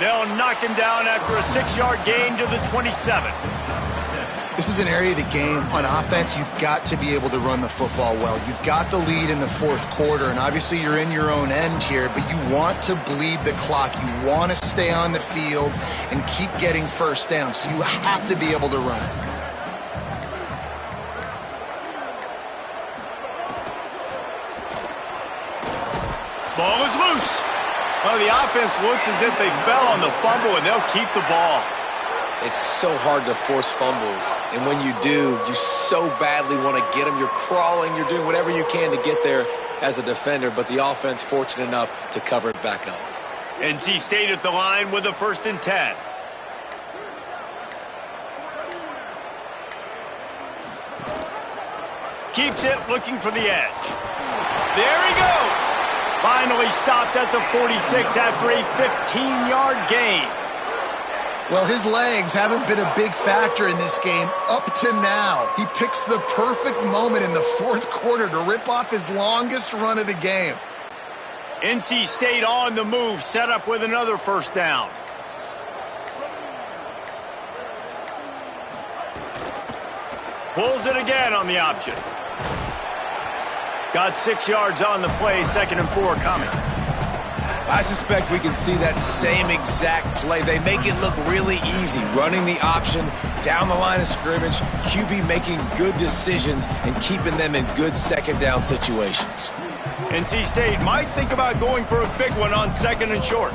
They'll knock him down after a 6-yard gain to the 27. This is an area of the game on offense you've got to be able to run the football well. You've got the lead in the 4th quarter, and obviously you're in your own end here, but you want to bleed the clock. You want to stay on the field and keep getting first down, so you have to be able to run it. Ball is loose. Well, the offense looks as if they fell on the fumble, and they'll keep the ball. It's so hard to force fumbles, and when you do, you so badly want to get them. You're crawling, you're doing whatever you can to get there as a defender, but the offense fortunate enough to cover it back up. NC State at the line with a 1st and 10. Keeps it, looking for the edge. There he goes. Finally stopped at the 46 after a 15-yard gain. Well, his legs haven't been a big factor in this game up to now. He picks the perfect moment in the 4th quarter to rip off his longest run of the game. NC State on the move, set up with another 1st down. Pulls it again on the option. Got 6 yards on the play, 2nd and 4 coming. I suspect we can see that same exact play. They make it look really easy, running the option down the line of scrimmage, QB making good decisions and keeping them in good second down situations. NC State might think about going for a big one on 2nd and short.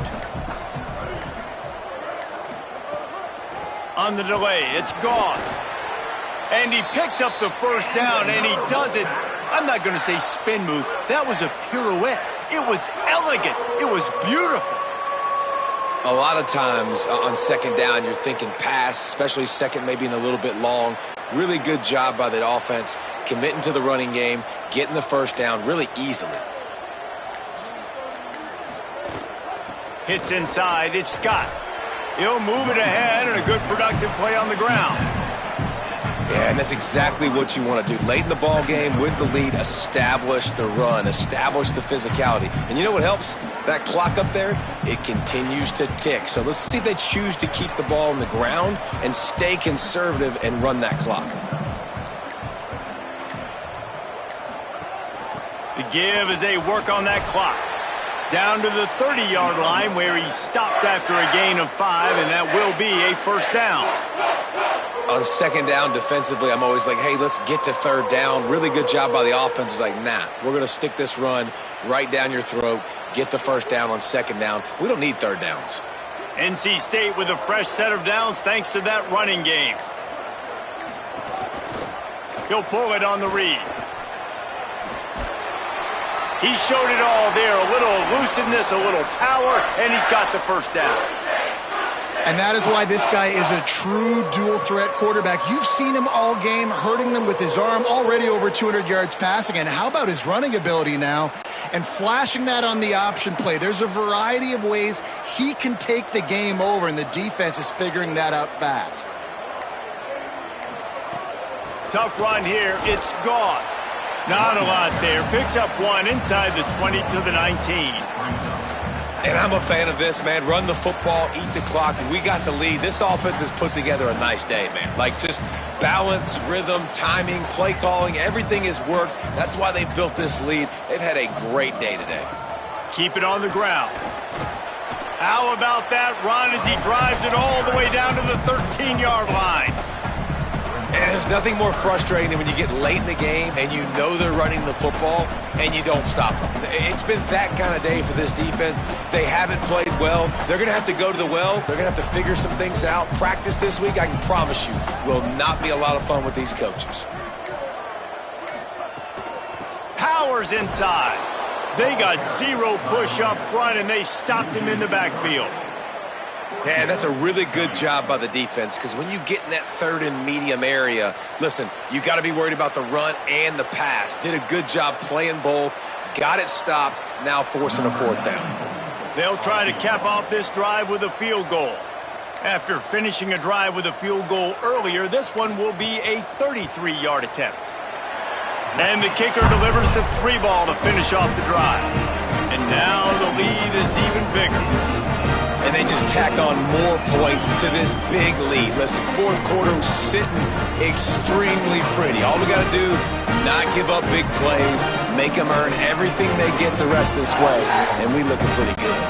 On the delay, it's Gauze. And he picks up the first down, and he does it. I'm not going to say spin move. That was a pirouette. It was elegant. It was beautiful. A lot of times on 2nd down, you're thinking pass, especially 2nd maybe in a little bit long. Really good job by the offense, committing to the running game, getting the first down really easily. Hits inside. It's Scott. He'll move it ahead, and a good productive play on the ground. Yeah, and that's exactly what you want to do. Late in the ball game with the lead, establish the run, establish the physicality. And you know what helps? That clock up there, it continues to tick. So let's see if they choose to keep the ball on the ground and stay conservative and run that clock. The give as they work on that clock. Down to the 30-yard line where he stopped after a gain of 5, and that will be a first down. On 2nd down defensively, I'm always like, hey, let's get to 3rd down. Really good job by the offense. It's like, nah, we're going to stick this run right down your throat, get the first down on 2nd down. We don't need 3rd downs. NC State with a fresh set of downs thanks to that running game. He'll pull it on the read. He showed it all there, a little elusiveness, a little power, and he's got the first down. And that is why this guy is a true dual-threat quarterback. You've seen him all game, hurting them with his arm, already over 200 yards passing. And how about his running ability now? And flashing that on the option play. There's a variety of ways he can take the game over, and the defense is figuring that out fast. Tough run here. It's Gauze. Not a lot there. Picks up one inside the 20 to the 19. And I'm a fan of this, man. Run the football, eat the clock. We got the lead. This offense has put together a nice day, man. Like just balance, rhythm, timing, play calling, everything has worked. That's why they've built this lead. They've had a great day today. Keep it on the ground. How about that run as he drives it all the way down to the 13-yard line? And there's nothing more frustrating than when you get late in the game and you know they're running the football and you don't stop them. It's been that kind of day for this defense. They haven't played well. They're going to have to go to the well. They're going to have to figure some things out. Practice this week, I can promise you, will not be a lot of fun with these coaches. Powers inside. They got zero push up front, and they stopped him in the backfield. Yeah, that's a really good job by the defense because when you get in that 3rd and medium area, listen, you got to be worried about the run and the pass. Did a good job playing both, got it stopped, now forcing a 4th down. They'll try to cap off this drive with a field goal. After finishing a drive with a field goal earlier, this one will be a 33-yard attempt. And the kicker delivers the 3-ball to finish off the drive. And now the lead is even bigger. And they just tack on more points to this big lead. Listen, 4th quarter was sitting extremely pretty. All we got to do, not give up big plays, make them earn everything they get the rest of this way, and we looking pretty good.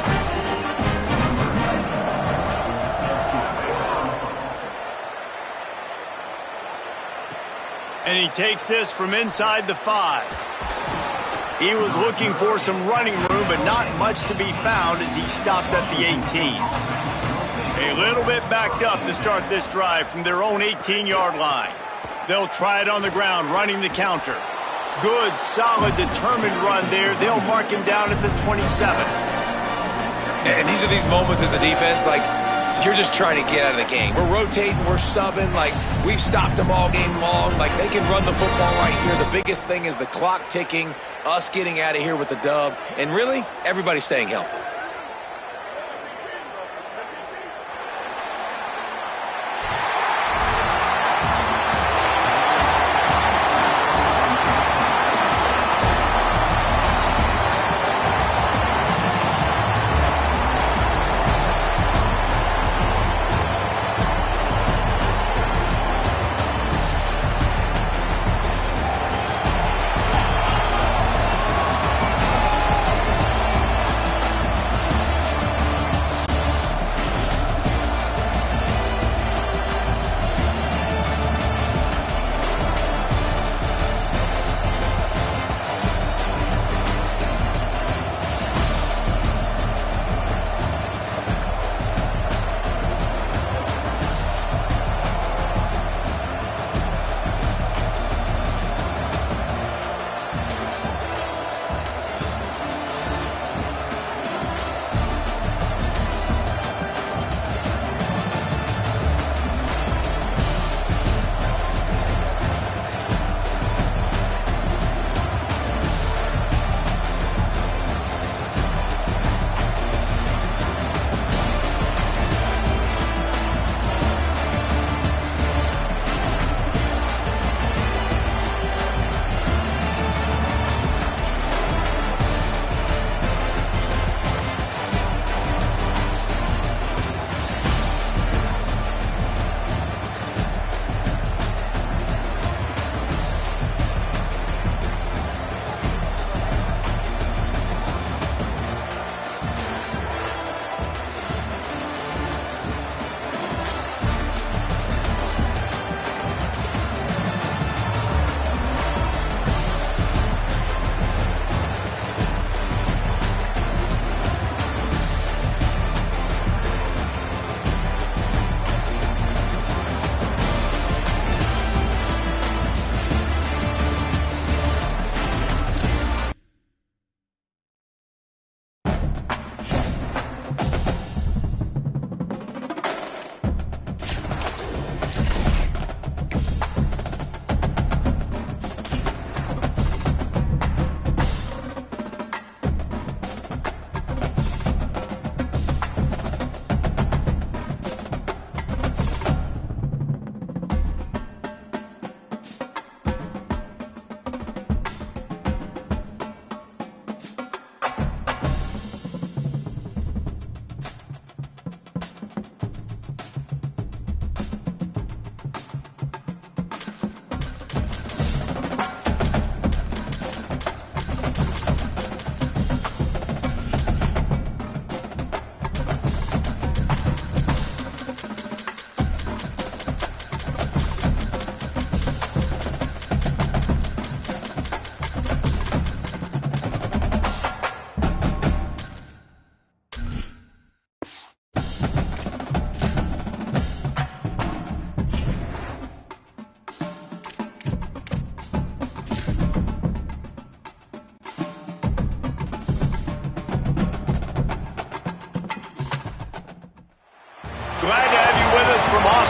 And he takes this from inside the 5. He was looking for some running room, but not much to be found as he stopped at the 18. A little bit backed up to start this drive from their own 18-yard line. They'll try it on the ground, running the counter. Good, solid, determined run there. They'll mark him down at the 27. And these are these moments as a defense, like, you're just trying to get out of the game. We're rotating, we're subbing, like we've stopped them all game long. Like they can run the football right here. The biggest thing is the clock ticking, us getting out of here with the dub, and really, everybody staying healthy.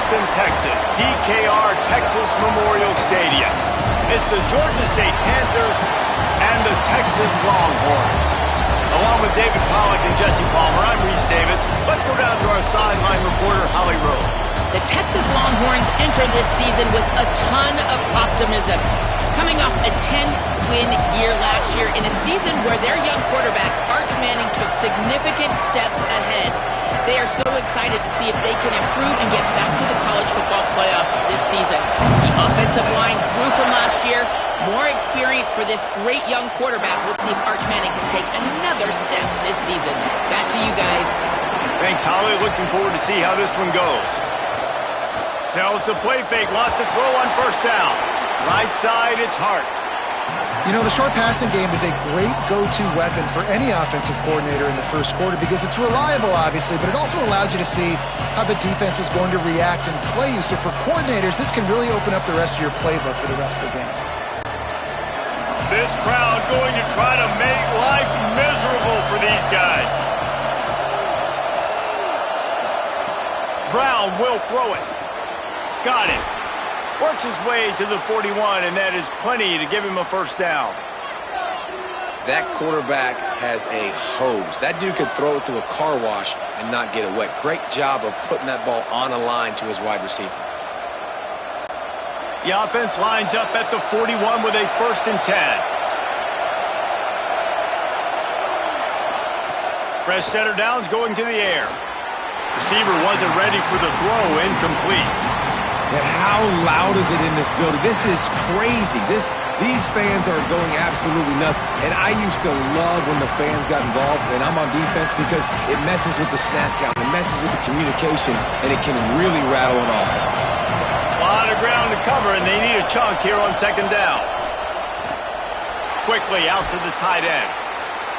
Austin, Texas, DKR Texas Memorial Stadium. It's the Georgia State Panthers and the Texas Longhorns. Along with David Pollack and Jesse Palmer, I'm Reese Davis. Let's go down to our sideline reporter, Holly Rowe. The Texas Longhorns enter this season with a ton of optimism. Coming off a 10-win year last year in a season where their young quarterback, Arch Manning, took significant steps ahead. They are so excited to see if they can improve and get back to the college football playoff this season. The offensive line grew from last year. More experience for this great young quarterback. We'll see if Arch Manning can take another step this season. Back to you guys. Thanks, Holly. Looking forward to see how this one goes. Tells the play fake. Lost to throw on first down. Right side, it's Hart. You know, the short passing game is a great go-to weapon for any offensive coordinator in the first quarter because it's reliable, obviously, but it also allows you to see how the defense is going to react and play you. So for coordinators, this can really open up the rest of your playbook for the rest of the game. This crowd going to try to make life miserable for these guys. Brown will throw it. Got it. Works his way to the 41, and that is plenty to give him a first down. That quarterback has a hose. That dude could throw it through a car wash and not get it wet. Great job of putting that ball on a line to his wide receiver. The offense lines up at the 41 with a 1st and 10. Fresh center downs going to the air. Receiver wasn't ready for the throw, incomplete. And how loud is it in this building? This is crazy. These fans are going absolutely nuts. And I used to love when the fans got involved, and I'm on defense because it messes with the snap count, it messes with the communication, and it can really rattle an offense. A lot of ground to cover, and they need a chunk here on 2nd down. Quickly out to the tight end.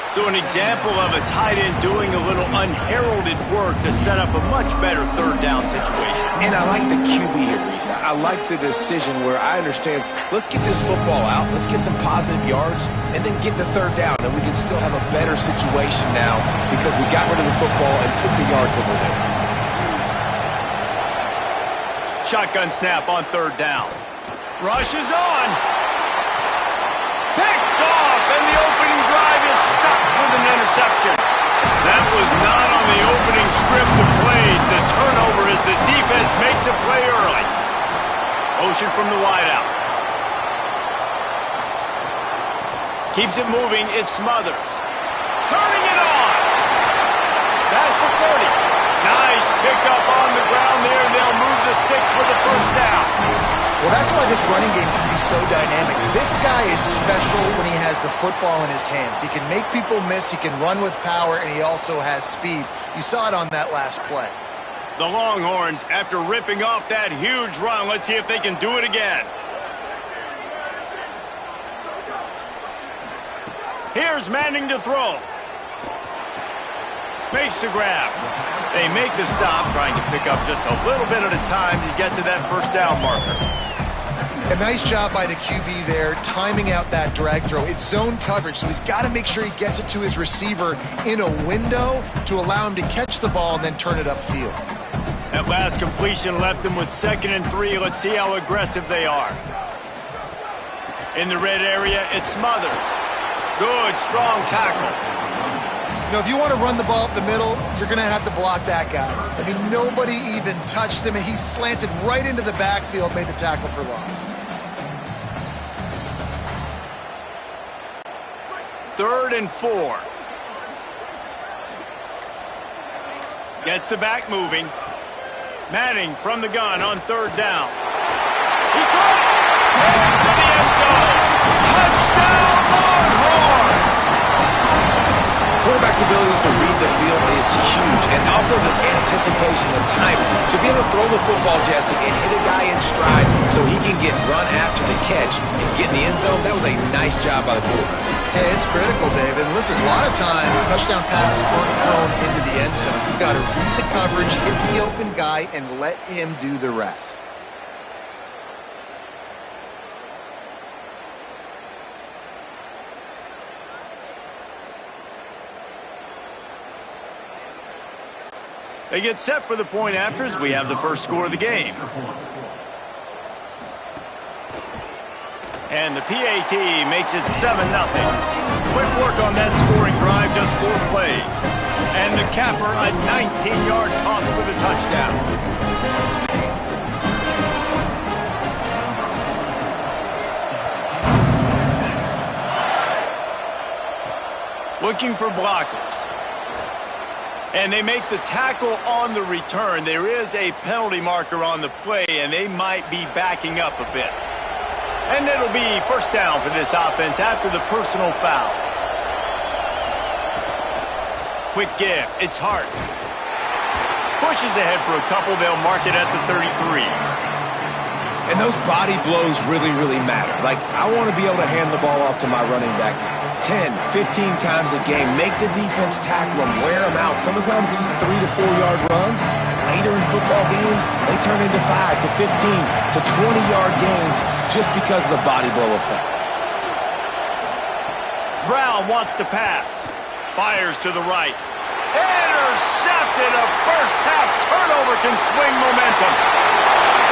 So an example of a tight end doing a little unheralded work to set up a much better 3rd down situation. And I like the QB here, Reese. I like the decision where I understand, let's get this football out, let's get some positive yards, and then get to 3rd down, and we can still have a better situation now because we got rid of the football and took the yards that were there. Shotgun snap on 3rd down. Rush is on. Picked off, and the opening drive is stopped with an interception. That was not on the opening script of plays. The turnover as the defense makes a play early. Motion from the wideout. Keeps it moving. It's Smothers. Turning it on. Pass to 30. Nice pickup on the ground there. They'll move the sticks with the 1st down. Well, that's why this running game can be so dynamic. This guy is special when he has the football in his hands. He can make people miss, he can run with power, and he also has speed. You saw it on that last play. The Longhorns, after ripping off that huge run, let's see if they can do it again. Here's Manning to throw. Makes the grab. They make the stop, trying to pick up just a little bit at a time to get to that 1st down marker. A nice job by the QB there, timing out that drag throw. It's zone coverage, so he's got to make sure he gets it to his receiver in a window to allow him to catch the ball and then turn it upfield. That last completion left them with 2nd and 3. Let's see how aggressive they are. In the red area, it's Smothers. Good, strong tackle. You know, if you want to run the ball up the middle, you're going to have to block that guy. I mean, nobody even touched him, and he slanted right into the backfield, made the tackle for loss. 3rd and 4. Gets the back moving. Manning from the gun on 3rd down. He throws it into the end zone. Touchdown, Longhorns! Quarterback's abilities to read the field is huge, and also the anticipation, the time to be able to throw the football, Jesse, and hit a guy in stride so he can get run after the catch and get in the end zone. That was a nice job by the quarterback. Hey, it's critical, David. Listen, a lot of times touchdown passes aren't thrown into the end zone. You've got to read the coverage, hit the open guy, and let him do the rest. They get set for the point after as we have the first score of the game. And the PAT makes it 7-0. Quick work on that scoring drive, just 4 plays. And the capper, a 19-yard toss for the touchdown. Looking for blockers. And they make the tackle on the return. There is a penalty marker on the play, and they might be backing up a bit. And it'll be first down for this offense after the personal foul. Quick give. It's Hart. Pushes ahead for a couple. They'll mark it at the 33. And those body blows really, really matter. Like, I want to be able to hand the ball off to my running back 10, 15 times a game. Make the defense tackle them, wear them out. Sometimes these 3 to 4 yard runs, later in football games, they turn into 5 to 15 to 20-yard gains just because of the body blow effect. Brown wants to pass. Fires to the right. Intercepted. A first-half turnover can swing momentum.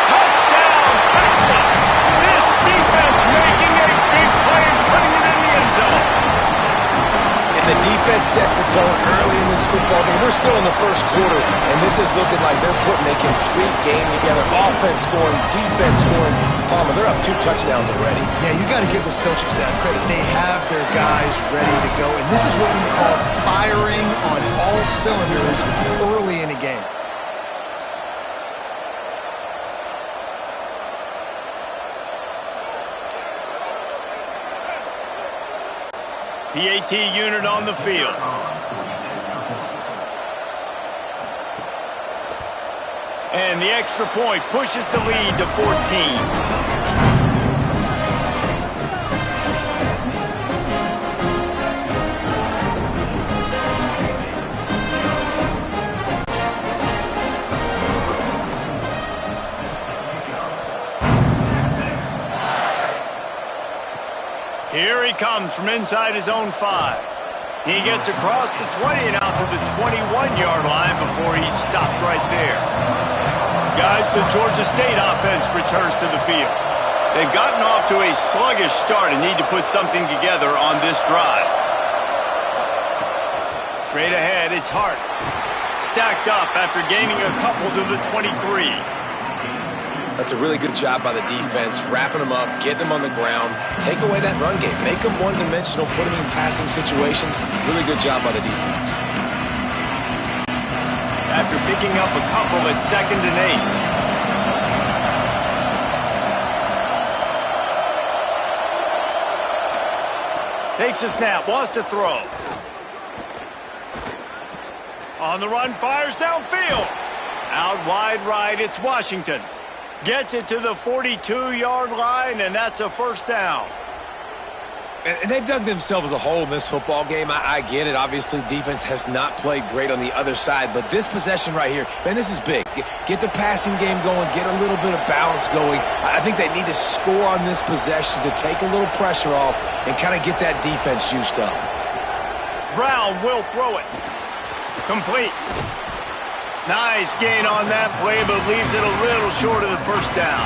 Touchdown, Texas! This defense making a big play and putting it in the end zone. And the defense sets the tone early in this football game. We're still in the first quarter, and this is looking like they're putting a complete game together. Offense scoring, defense scoring. Palmer, they're up 2 touchdowns already. Yeah, you got to give this coaching staff credit. They have their guys ready to go, and this is what you call firing on all cylinders early in a game. PAT unit on the field. And the extra point pushes the lead to 14. Here he comes from inside his own 5. He gets across the 20 and out to the 21-yard line before he's stopped right there. Guys, the Georgia State offense returns to the field. They've gotten off to a sluggish start and need to put something together on this drive. Straight ahead, it's Hart. Stacked up after gaining a couple to the 23. That's a really good job by the defense, wrapping them up, getting them on the ground, take away that run game, make them one-dimensional, put them in passing situations. Really good job by the defense. After picking up a couple at 2nd and 8. Takes a snap, wants to throw. On the run, fires downfield. Out wide right, it's Washington. Gets it to the 42-yard line, and that's a first down. And they've dug themselves a hole in this football game. I get it. Obviously, defense has not played great on the other side, but this possession right here, man, this is big. Get the passing game going, get a little bit of balance going. I think they need to score on this possession to take a little pressure off and kind of get that defense juiced up. Brown will throw it. Complete. Nice gain on that play, but leaves it a little short of the first down.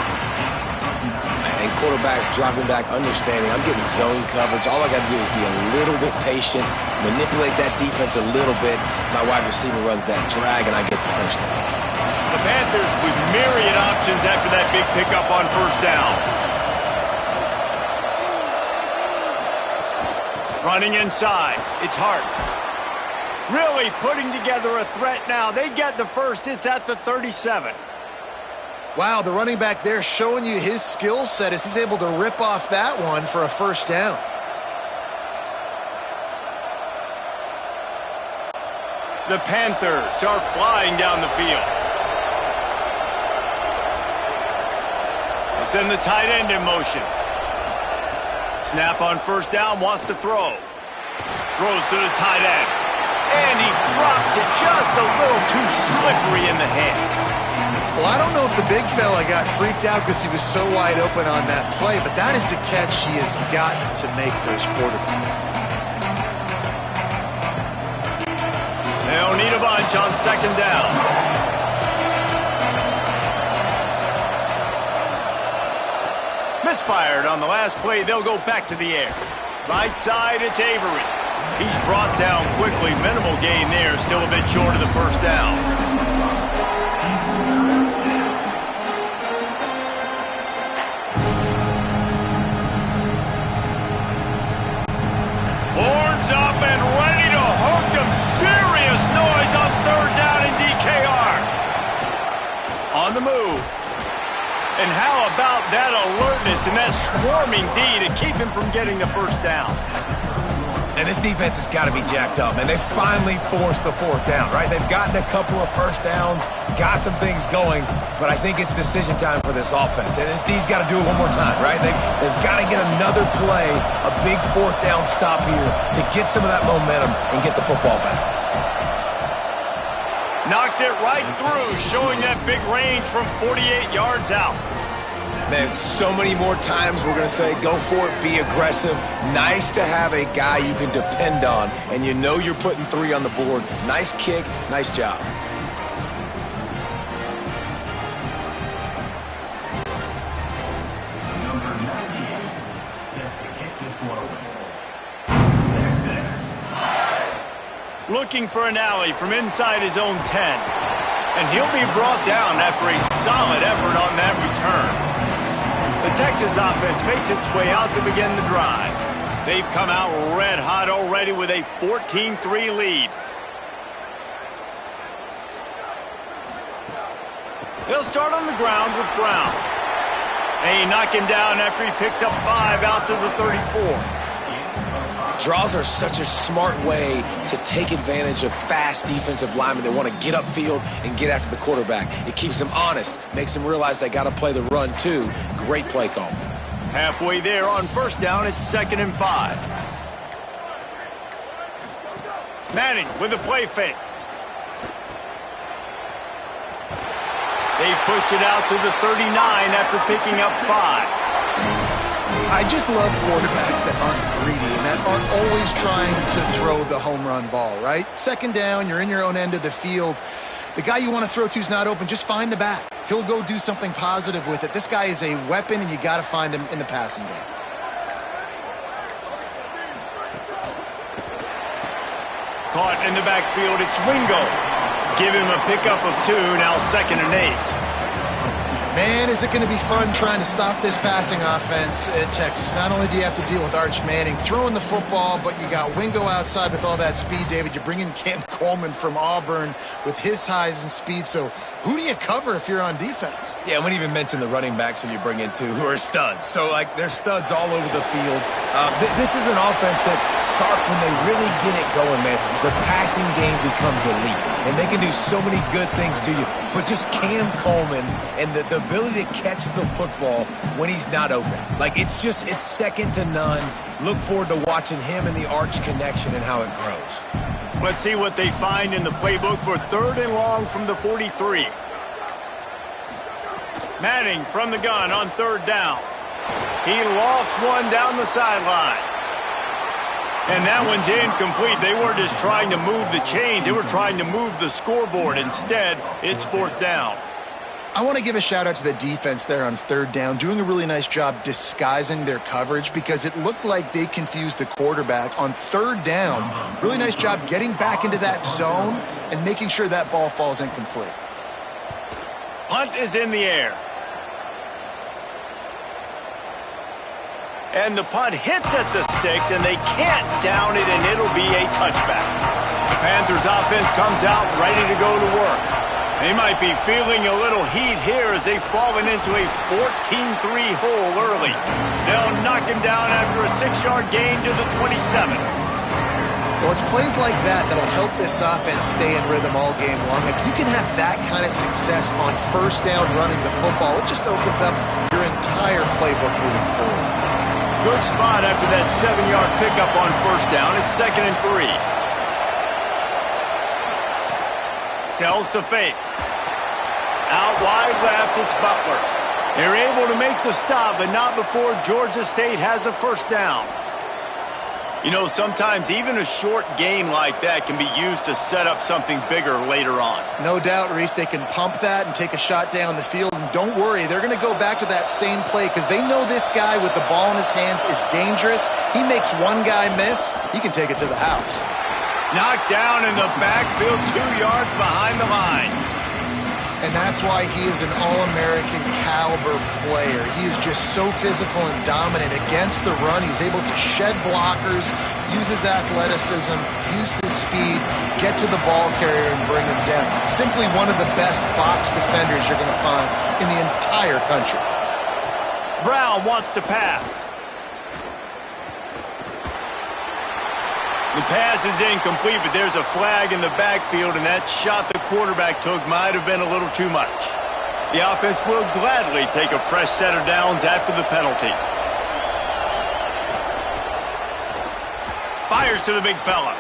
And quarterback dropping back, understanding I'm getting zone coverage. All I got to do is be a little bit patient, manipulate that defense a little bit. My wide receiver runs that drag, and I get the first down. The Panthers with myriad options after that big pickup on first down. Running inside, it's Hart. Really putting together a threat now. They get the first. It's at the 37. Wow, the running back there showing you his skill set as he's able to rip off that one for a first down. The Panthers are flying down the field. They send the tight end in motion. Snap on first down, wants to throw. Throws to the tight end. And he drops it just a little too slippery in the hands. Well, I don't know if the big fella got freaked out because he was so wide open on that play, but that is a catch he has got to make for his quarterback. They don't need a bunch. coverage on second down. Misfired on the last play. They'll go back to the air. Right side, it's Avery. He's brought down quickly. Minimal gain there. Still a bit short of the first down. Horns up and ready to hook them. Serious noise on third down in DKR. On the move. And how about that alertness and that swarming D to keep him from getting the first down? And this defense has got to be jacked up, and they finally forced the fourth down, right? They've gotten a couple of first downs, got some things going, but I think it's decision time for this offense. And this D's got to do it one more time, right? They've got to get another play, a big fourth down stop here to get some of that momentum and get the football back. Knocked it right through, showing that big range from 48 yards out. Man, so many more times we're going to say, go for it, be aggressive. Nice to have a guy you can depend on, and you know you're putting 3 on the board. Nice kick, nice job. Number 98, set to kick this one away. Looking for an alley from inside his own 10. And he'll be brought down after a solid effort on that return. The Texas offense makes its way out to begin the drive. They've come out red hot already with a 14-3 lead. They'll start on the ground with Brown. They knock him down after he picks up 5 out to the 34. Draws are such a smart way to take advantage of fast defensive linemen that want to get upfield and get after the quarterback. It keeps them honest, makes them realize they got to play the run too. Great play call. Halfway there on first down, it's 2nd and 5. Manning with a play fake. They've pushed it out to the 39 after picking up 5. I just love quarterbacks that aren't greedy and that aren't always trying to throw the home run ball, right? Second down, you're in your own end of the field. The guy you want to throw to is not open. Just find the back. He'll go do something positive with it. This guy is a weapon, and you got to find him in the passing game. Caught in the backfield, it's Wingo. Give him a pickup of 2, now 2nd and 8. Man, is it going to be fun trying to stop this passing offense at Texas. Not only do you have to deal with Arch Manning throwing the football, but you got Wingo outside with all that speed, David. You bring in Cam Coleman from Auburn with his size and speed. So who do you cover if you're on defense? Yeah, I wouldn't even mention the running backs when you bring in 2 who are studs. So, like, they're studs all over the field. This is an offense that, Sark, when they really get it going, man, the passing game becomes elite. And they can do so many good things to you. But just Cam Coleman and the ability to catch the football when he's not open. Like, it's second to none. Look forward to watching him and the Arch connection and how it grows. Let's see what they find in the playbook for 3rd and long from the 43. Manning from the gun on 3rd down. He lofts one down the sideline. And that one's incomplete. They weren't just trying to move the chains. They were trying to move the scoreboard. Instead, it's 4th down. I want to give a shout-out to the defense there on 3rd down, doing a really nice job disguising their coverage because it looked like they confused the quarterback on 3rd down. Really nice job getting back into that zone and making sure that ball falls incomplete. Punt is in the air. And the punt hits at the 6, and they can't down it, and it'll be a touchback. The Panthers offense comes out ready to go to work. They might be feeling a little heat here as they've fallen into a 14-3 hole early. They'll knock him down after a 6-yard gain to the 27. Well, it's plays like that that'll help this offense stay in rhythm all game long. If you can have that kind of success on 1st down running the football, it just opens up your entire playbook moving forward. Good spot after that 7-yard pickup on 1st down. It's 2nd and 3. Sells to fake. Out wide left, it's Butler. They're able to make the stop, but not before Georgia State has a 1st down. You know, sometimes even a short gain like that can be used to set up something bigger later on. No doubt, Reese, they can pump that and take a shot down the field. And don't worry, they're going to go back to that same play because they know this guy with the ball in his hands is dangerous. He makes one guy miss, he can take it to the house. Knocked down in the backfield, 2 yards behind the line. And that's why he is an All-American caliber player. He is just so physical and dominant against the run. He's able to shed blockers, use his athleticism, use his speed, get to the ball carrier and bring him down. Simply one of the best box defenders you're going to find in the entire country. Brown wants to pass. The pass is incomplete, but there's a flag in the backfield, and that shot the quarterback took might have been a little too much. The offense will gladly take a fresh set of downs after the penalty. Fires to the big fella.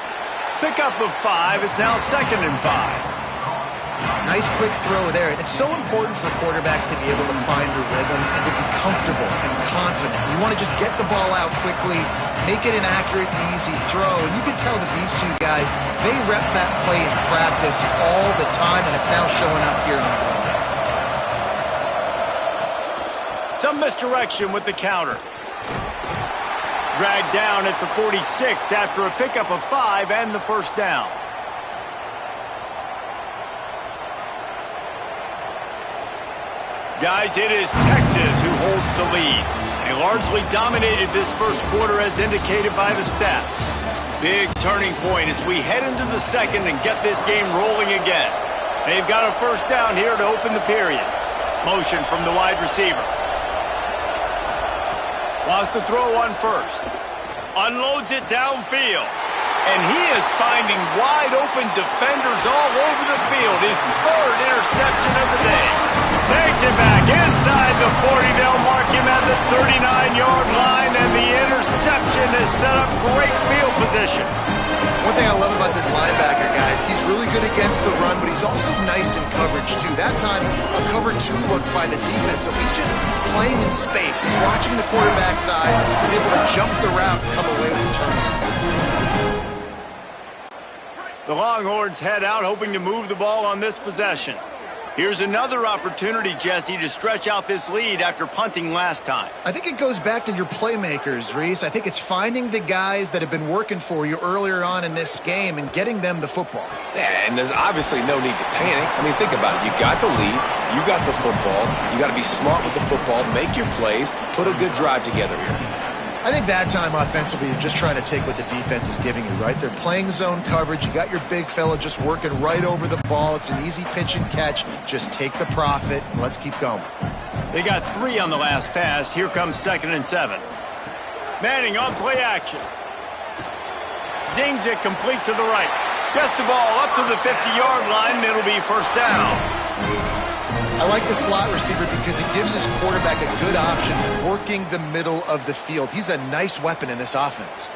Pickup of 5. It's now 2nd and 5. Nice quick throw there. It's so important for quarterbacks to be able to find a rhythm and to be comfortable and confident. You want to just get the ball out quickly, make it an accurate and easy throw. And you can tell that these two guys, they rep that play in practice all the time, and it's now showing up here in the game. Some misdirection with the counter. Dragged down at the 46 after a pickup of 5 and the first down. Guys, it is Texas who holds the lead. They largely dominated this first quarter as indicated by the stats. Big turning point as we head into the second and get this game rolling again. They've got a first down here to open the period. Motion from the wide receiver. Wants to throw one first. Unloads it downfield. And he is finding wide open defenders all over the field. His 3rd interception of the day. Takes it back inside the 40. They'll mark him at the 39-yard line, and the interception has set up great field position. One thing I love about this linebacker, guys, he's really good against the run, but he's also nice in coverage, too. That time, a cover 2 look by the defense, so he's just playing in space. He's watching the quarterback's eyes. He's able to jump the route and come away with the turnover. The Longhorns head out, hoping to move the ball on this possession. Here's another opportunity, Jesse, to stretch out this lead after punting last time. I think it goes back to your playmakers, Reese. I think it's finding the guys that have been working for you earlier on in this game and getting them the football. Yeah, and there's obviously no need to panic. I mean, think about it. You got the lead. You got the football. You got to be smart with the football, make your plays, put a good drive together here. I think that time offensively, you're just trying to take what the defense is giving you, right? They're playing zone coverage. You got your big fella just working right over the ball. It's an easy pitch and catch. Just take the profit and let's keep going. They got 3 on the last pass. Here comes 2nd and 7. Manning on play action. Zings it complete to the right. Gets the ball up to the 50-yard line, and it'll be first down. I like the slot receiver because he gives his quarterback a good option working the middle of the field. He's a nice weapon in this offense.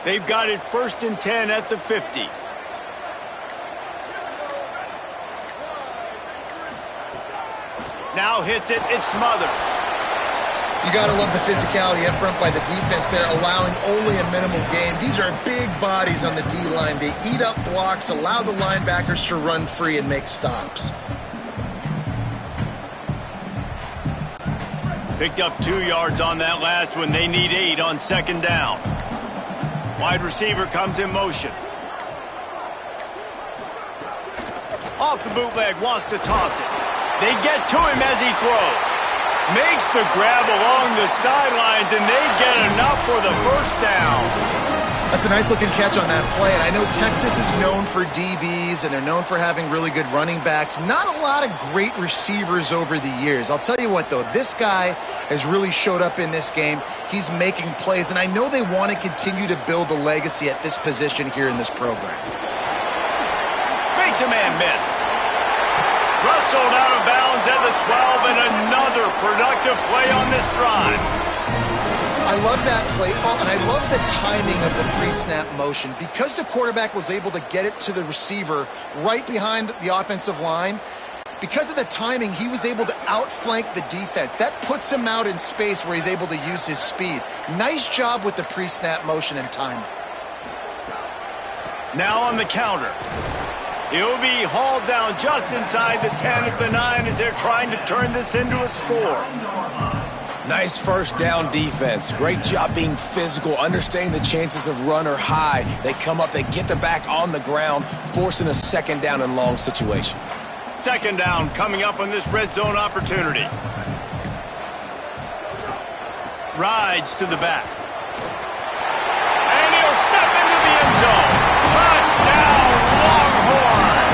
They've got it 1st and 10 at the 50. Now hits it, it smothers. You got to love the physicality up front by the defense there, allowing only a minimal gain. These are big bodies on the D-line. They eat up blocks, allow the linebackers to run free and make stops. Picked up 2 yards on that last one. They need 8 on 2nd down. Wide receiver comes in motion. Off the bootleg, wants to toss it. They get to him as he throws. Makes the grab along the sidelines, and they get enough for the first down. That's a nice-looking catch on that play, and I know Texas is known for DBs, and they're known for having really good running backs. Not a lot of great receivers over the years. I'll tell you what, though, this guy has really showed up in this game. He's making plays, and I know they want to continue to build a legacy at this position here in this program. Makes a man miss. Rustled out of bounds at the 12, and another productive play on this drive. I love that play call, and I love the timing of the pre-snap motion. Because the quarterback was able to get it to the receiver right behind the offensive line, Because of the timing, he was able to outflank the defense. That puts him out in space where he's able to use his speed. Nice job with the pre-snap motion and timing. Now on the counter. He'll be hauled down just inside the 10 at the 9 as they're trying to turn this into a score. Nice first down defense. Great job being physical, understanding the chances of run are high. They come up, they get the back on the ground, forcing a second down and long situation. Second down coming up on this red zone opportunity. Rides to the back. And he'll step into the end zone. Touchdown, Longhorn!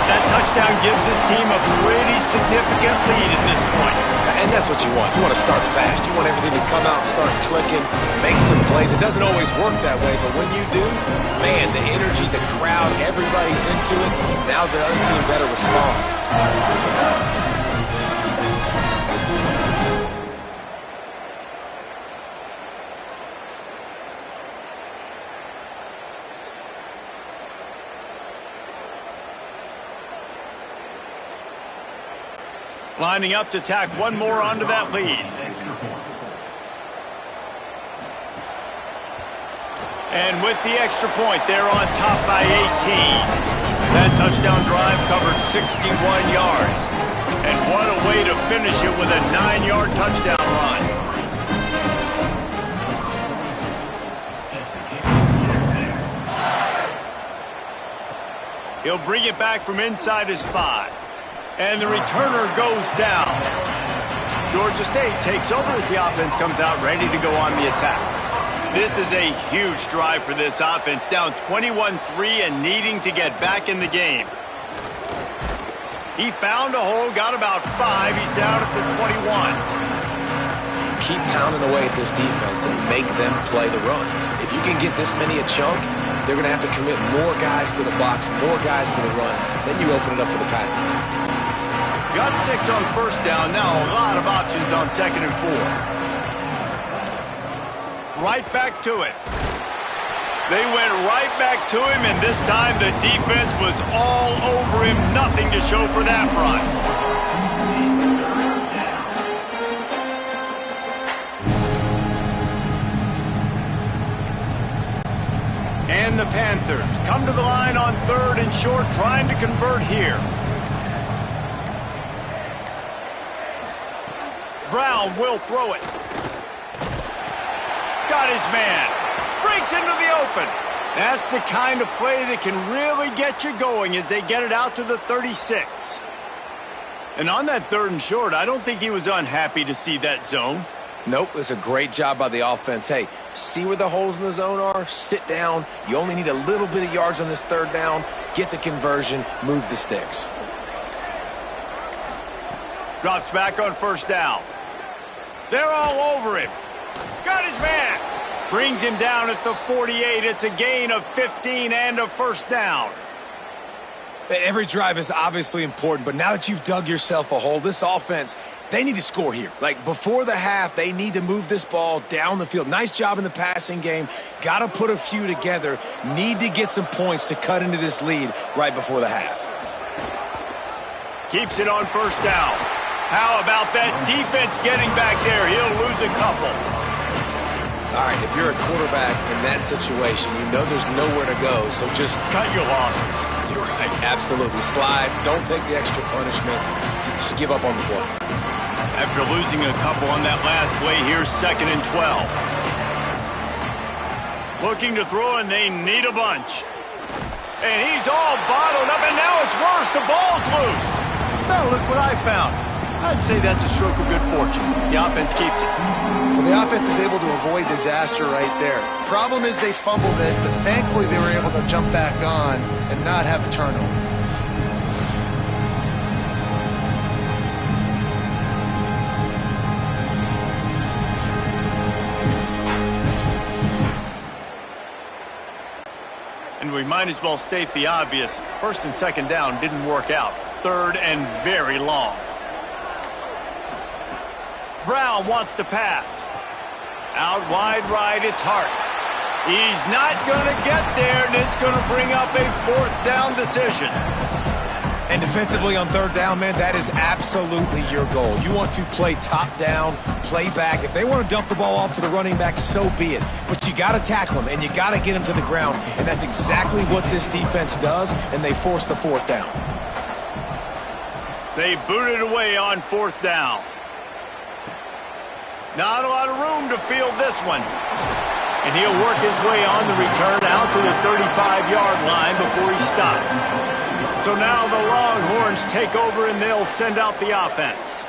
That touchdown gives his team a pretty significant lead at this point. And that's what you want. You want to start fast. You want everything to come out, start clicking, make some plays. It doesn't always work that way, but when you do, man, the energy, the crowd, everybody's into it. Now the other team better respond. Lining up to tack one more onto that lead. And with the extra point, they're on top by 18. That touchdown drive covered 61 yards. And what a way to finish it with a 9-yard touchdown run. He'll bring it back from inside his 5. And the returner goes down. Georgia State takes over as the offense comes out ready to go on the attack. This is a huge drive for this offense, down 21-3 and needing to get back in the game. He found a hole, got about 5. He's down at the 21. Keep pounding away at this defense and make them play the run. If you can get this many a chunk, they're going to have to commit more guys to the box, more guys to the run. Then you open it up for the passing game. Got 6 on first down. Now a lot of options on second and 4. Right back to it. They went right back to him, and this time the defense was all over him. Nothing to show for that run. And the Panthers come to the line on 3rd and short, trying to convert here. Brown will throw it. Got his man. Breaks into the open. That's the kind of play that can really get you going as they get it out to the 36. And on that 3rd and short, I don't think he was unhappy to see that zone. Nope, it's a great job by the offense. Hey, see where the holes in the zone are? Sit down. You only need a little bit of yards on this 3rd down. Get the conversion. Move the sticks. Drops back on first down. They're all over him. Got his man. Brings him down at the 48. It's a gain of 15 and a first down. Every drive is obviously important, but now that you've dug yourself a hole, this offense, they need to score here. Like, before the half, they need to move this ball down the field. Nice job in the passing game. Got to put a few together. Need to get some points to cut into this lead right before the half. Keeps it on first down. How about that defense getting back there? He'll lose a couple. All right, if you're a quarterback in that situation, you know there's nowhere to go, so just cut your losses. You're right, absolutely. Slide, don't take the extra punishment. You just give up on the play. After losing a couple on that last play, here's 2nd and 12. Looking to throw, and they need a bunch. And he's all bottled up, and now it's worse. The ball's loose. Now look what I found. I'd say that's a stroke of good fortune. The offense keeps it. Well, the offense is able to avoid disaster right there. Problem is they fumbled it, but thankfully they were able to jump back on and not have a turnover. And we might as well state the obvious. 1st and 2nd down didn't work out. 3rd and very long. Brown wants to pass. Out wide right, it's Hart. He's not going to get there, and it's going to bring up a 4th down decision. And defensively on third down, man, that is absolutely your goal. You want to play top down, play back. If they want to dump the ball off to the running back, so be it. But you got to tackle them, and you got to get them to the ground. And that's exactly what this defense does, and they force the fourth down. They booted away on fourth down. Not a lot of room to field this one. And he'll work his way on the return out to the 35-yard line before he stopped. So now the Longhorns take over and they'll send out the offense.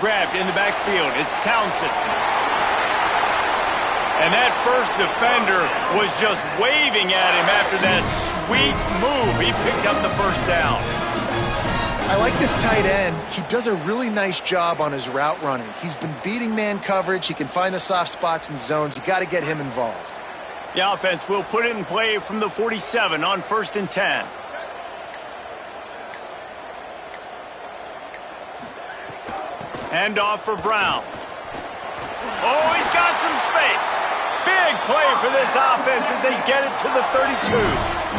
Grabbed in the backfield. It's Townsend. And that first defender was just waving at him after that sweet move. He picked up the first down. I like this tight end. He does a really nice job on his route running. He's been beating man coverage. He can find the soft spots and zones. You got to get him involved. The offense will put it in play from the 47 on 1st and 10. Hand off for Brown. Oh, he's got some space. Big play for this offense as they get it to the 32.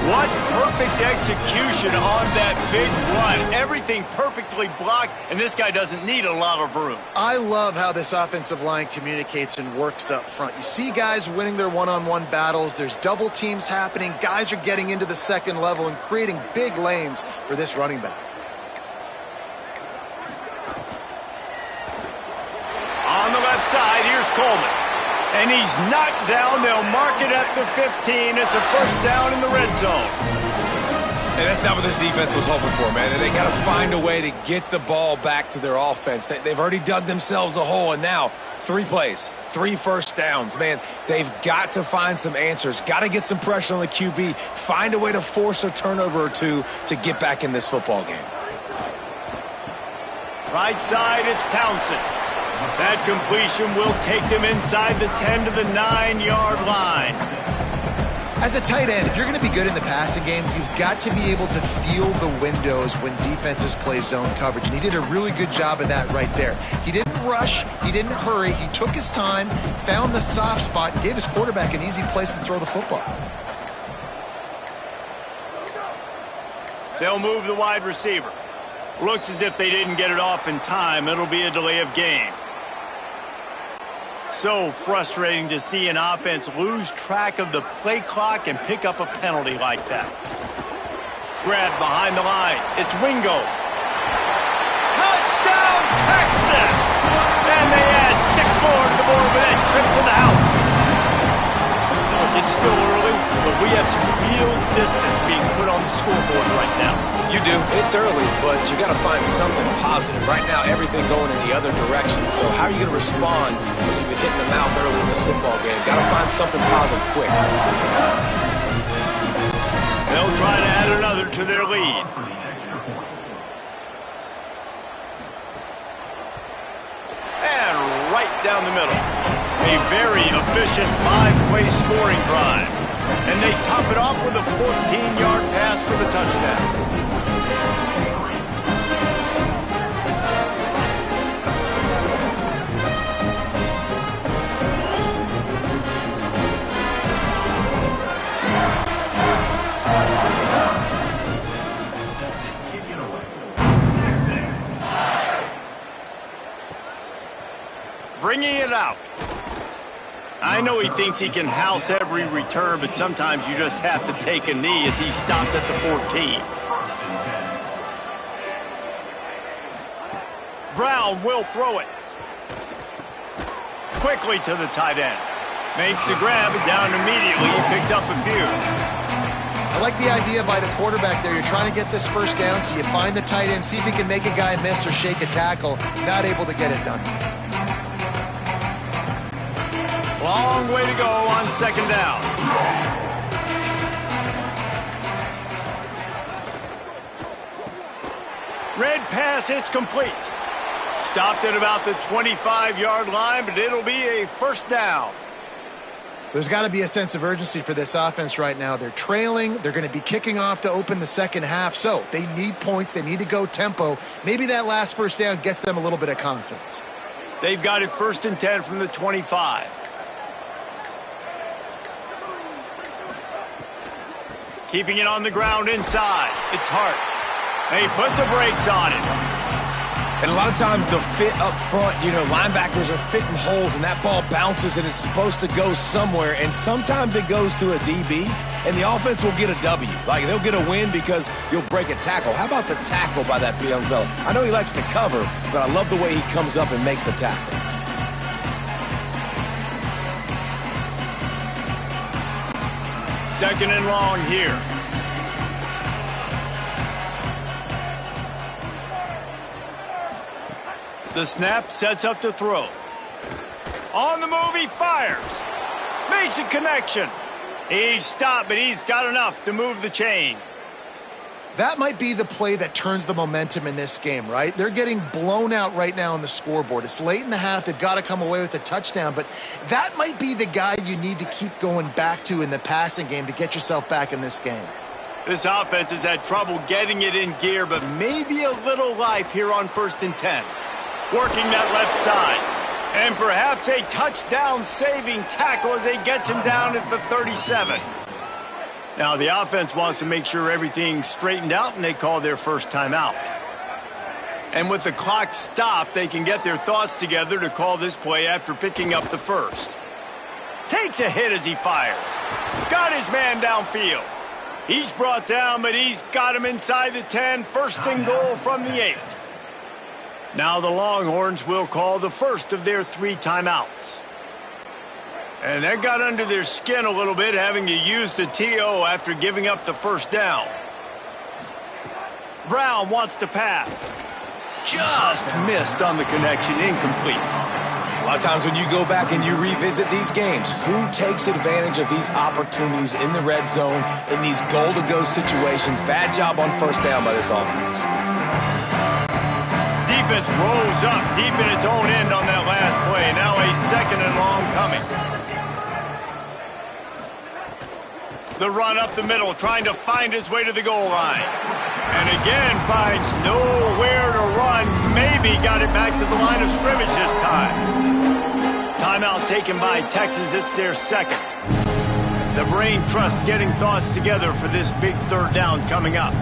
What perfect execution on that big run. Everything perfectly blocked, and this guy doesn't need a lot of room. I love how this offensive line communicates and works up front. You see guys winning their one-on-one battles. There's double teams happening. Guys are getting into the second level and creating big lanes for this running back. On the left side, here's Coleman. And he's knocked down. They'll mark it at the 15. It's a first down in the red zone. And that's not what this defense was hoping for, man. They got to find a way to get the ball back to their offense. They've already dug themselves a hole, and now 3 plays, 3 first downs. Man, they've got to find some answers. Got to get some pressure on the QB. Find a way to force a turnover or two to get back in this football game. Right side, it's Townsend. That completion will take them inside the 10 to the 9-yard line. As a tight end, if you're going to be good in the passing game, you've got to be able to feel the windows when defenses play zone coverage. And he did a really good job of that right there. He didn't rush. He didn't hurry. He took his time, found the soft spot, and gave his quarterback an easy place to throw the football. They'll move the wide receiver. Looks as if they didn't get it off in time. It'll be a delay of game. So frustrating to see an offense lose track of the play clock and pick up a penalty like that. Grabbed behind the line. It's Wingo. Touchdown, Texas! And they add 6 more to the board with that trip to the house. Look, it's still early, but we have some real distance being put on the scoreboard right now. You do. It's early, but you got to find something positive. Right now, everything going in the other direction. So how are you going to respond when you've been hitting the mouth early in this football game? Got to find something positive quick. They'll try to add another to their lead. And right down the middle. A very efficient 5-play scoring drive. And they top it off with a 14-yard pass for the touchdown. Bringing it out. I know he thinks he can house every return, but sometimes you just have to take a knee as he stopped at the 14. Brown will throw it. Quickly to the tight end. Makes the grab and down immediately. He picks up a few. I like the idea by the quarterback there. You're trying to get this first down, so you find the tight end, see if he can make a guy miss or shake a tackle. Not able to get it done. Long way to go on second down. Red pass, it's complete. Stopped at about the 25-yard line, but it'll be a first down. There's got to be a sense of urgency for this offense right now. They're trailing. They're going to be kicking off to open the second half. So they need points. They need to go tempo. Maybe that last first down gets them a little bit of confidence. They've got it 1st and 10 from the 25. Keeping it on the ground inside. It's Hart. They put the brakes on it. And a lot of times the fit up front, linebackers are fitting holes and that ball bounces and it's supposed to go somewhere. And sometimes it goes to a DB and the offense will get a W. Like they'll get a win because you'll break a tackle. How about the tackle by that young fella? I know he likes to cover, but I love the way he comes up and makes the tackle. Second and long here. The snap sets up to throw. On the move, he fires. Makes a connection. He's stopped, but he's got enough to move the chain. That might be the play that turns the momentum in this game, right? They're getting blown out right now on the scoreboard. It's late in the half. They've got to come away with a touchdown, but that might be the guy you need to keep going back to in the passing game to get yourself back in this game. This offense has had trouble getting it in gear, but maybe a little life here on 1st and 10. Working that left side. And perhaps a touchdown-saving tackle as they get him down at the 37. Now, the offense wants to make sure everything's straightened out, and they call their first timeout. And with the clock stopped, they can get their thoughts together to call this play after picking up the first. Takes a hit as he fires. Got his man downfield. He's brought down, but he's got him inside the 10. 1st and goal from the 8. Now the Longhorns will call the first of their 3 timeouts. And that got under their skin a little bit, having to use the TO after giving up the first down. Brown wants to pass. Just missed on the connection, incomplete. A lot of times when you go back and you revisit these games, who takes advantage of these opportunities in the red zone, in these goal-to-go situations? Bad job on 1st down by this offense. Defense rolls up deep in its own end on that last play. Now a 2nd and long coming. The run up the middle, trying to find his way to the goal line. And again, finds nowhere to run. Maybe got it back to the line of scrimmage this time. Timeout taken by Texas. It's their 2nd. The brain trust getting thoughts together for this big 3rd down coming up.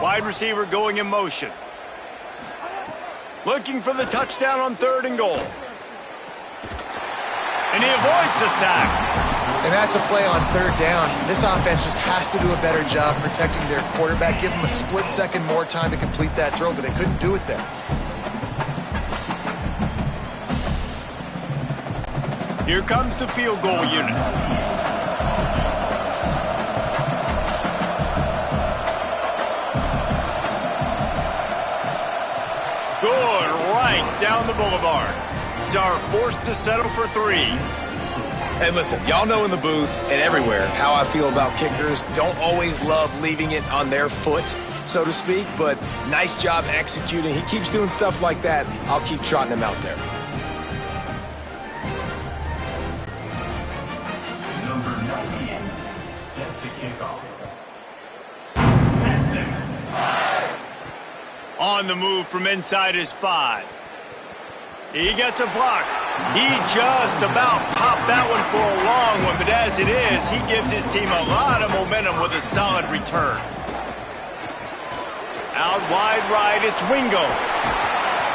Wide receiver going in motion. Looking for the touchdown on 3rd and goal. And he avoids the sack. And that's a play on 3rd down. This offense just has to do a better job protecting their quarterback. Give him a split second more time to complete that throw, but they couldn't do it there. Here comes the field goal unit. Good, right down the boulevard. Are forced to settle for 3. And listen, y'all know in the booth and everywhere how I feel about kickers. Don't always love leaving it on their foot, so to speak, but nice job executing. He keeps doing stuff like that. I'll keep trotting him out there. Number 98, set to kick off. Texas. On the move from inside his 5. He gets a block. He just about popped that one for a long one, but as it is, he gives his team a lot of momentum with a solid return. Out wide right, it's Wingo.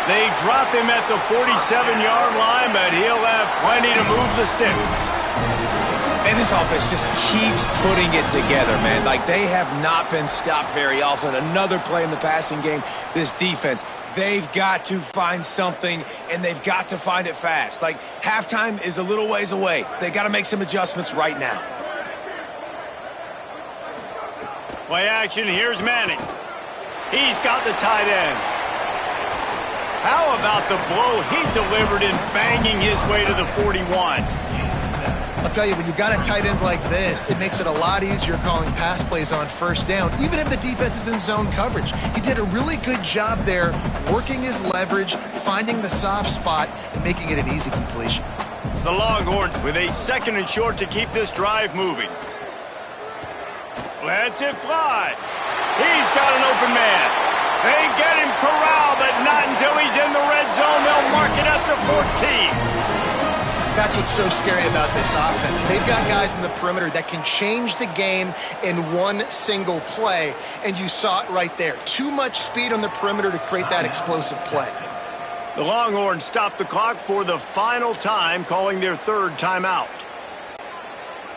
They drop him at the 47-yard line, but he'll have plenty to move the sticks. And this offense just keeps putting it together, man. Like, they have not been stopped very often. Another play in the passing game. This defense, they've got to find something, and they've got to find it fast. Like, halftime is a little ways away. They got to make some adjustments right now. Play action, here's Manning. He's got the tight end. How about the blow he delivered in banging his way to the 41? I'll tell you, when you've got a tight end like this, it makes it a lot easier calling pass plays on 1st down, even if the defense is in zone coverage. He did a really good job there, working his leverage, finding the soft spot, and making it an easy completion. The Longhorns with a 2nd and short to keep this drive moving. Lets it fly. He's got an open man. They get him corralled, but not until he's in the red zone. They'll mark it at the 14. That's what's so scary about this offense. They've got guys in the perimeter that can change the game in one single play, and you saw it right there. Too much speed on the perimeter to create that explosive play. The Longhorns stop the clock for the final time, calling their third timeout.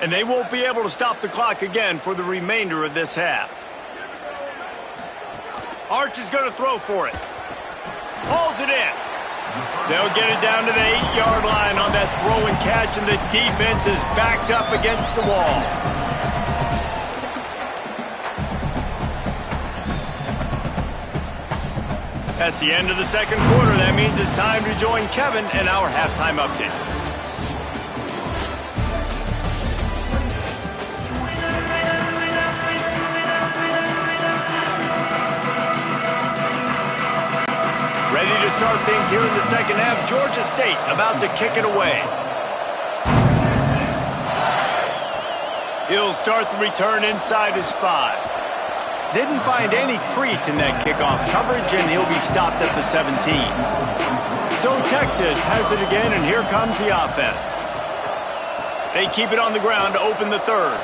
And they won't be able to stop the clock again for the remainder of this half. Arch is going to throw for it. Hauls it in. They'll get it down to the 8-yard line on that throw and catch, and the defense is backed up against the wall. That's the end of the second quarter. That means it's time to join Kevin and our halftime update. Ready to start things here in the second half. Georgia State about to kick it away. He'll start the return inside his 5. Didn't find any crease in that kickoff coverage, and he'll be stopped at the 17. So Texas has it again, and here comes the offense. They keep it on the ground to open the third.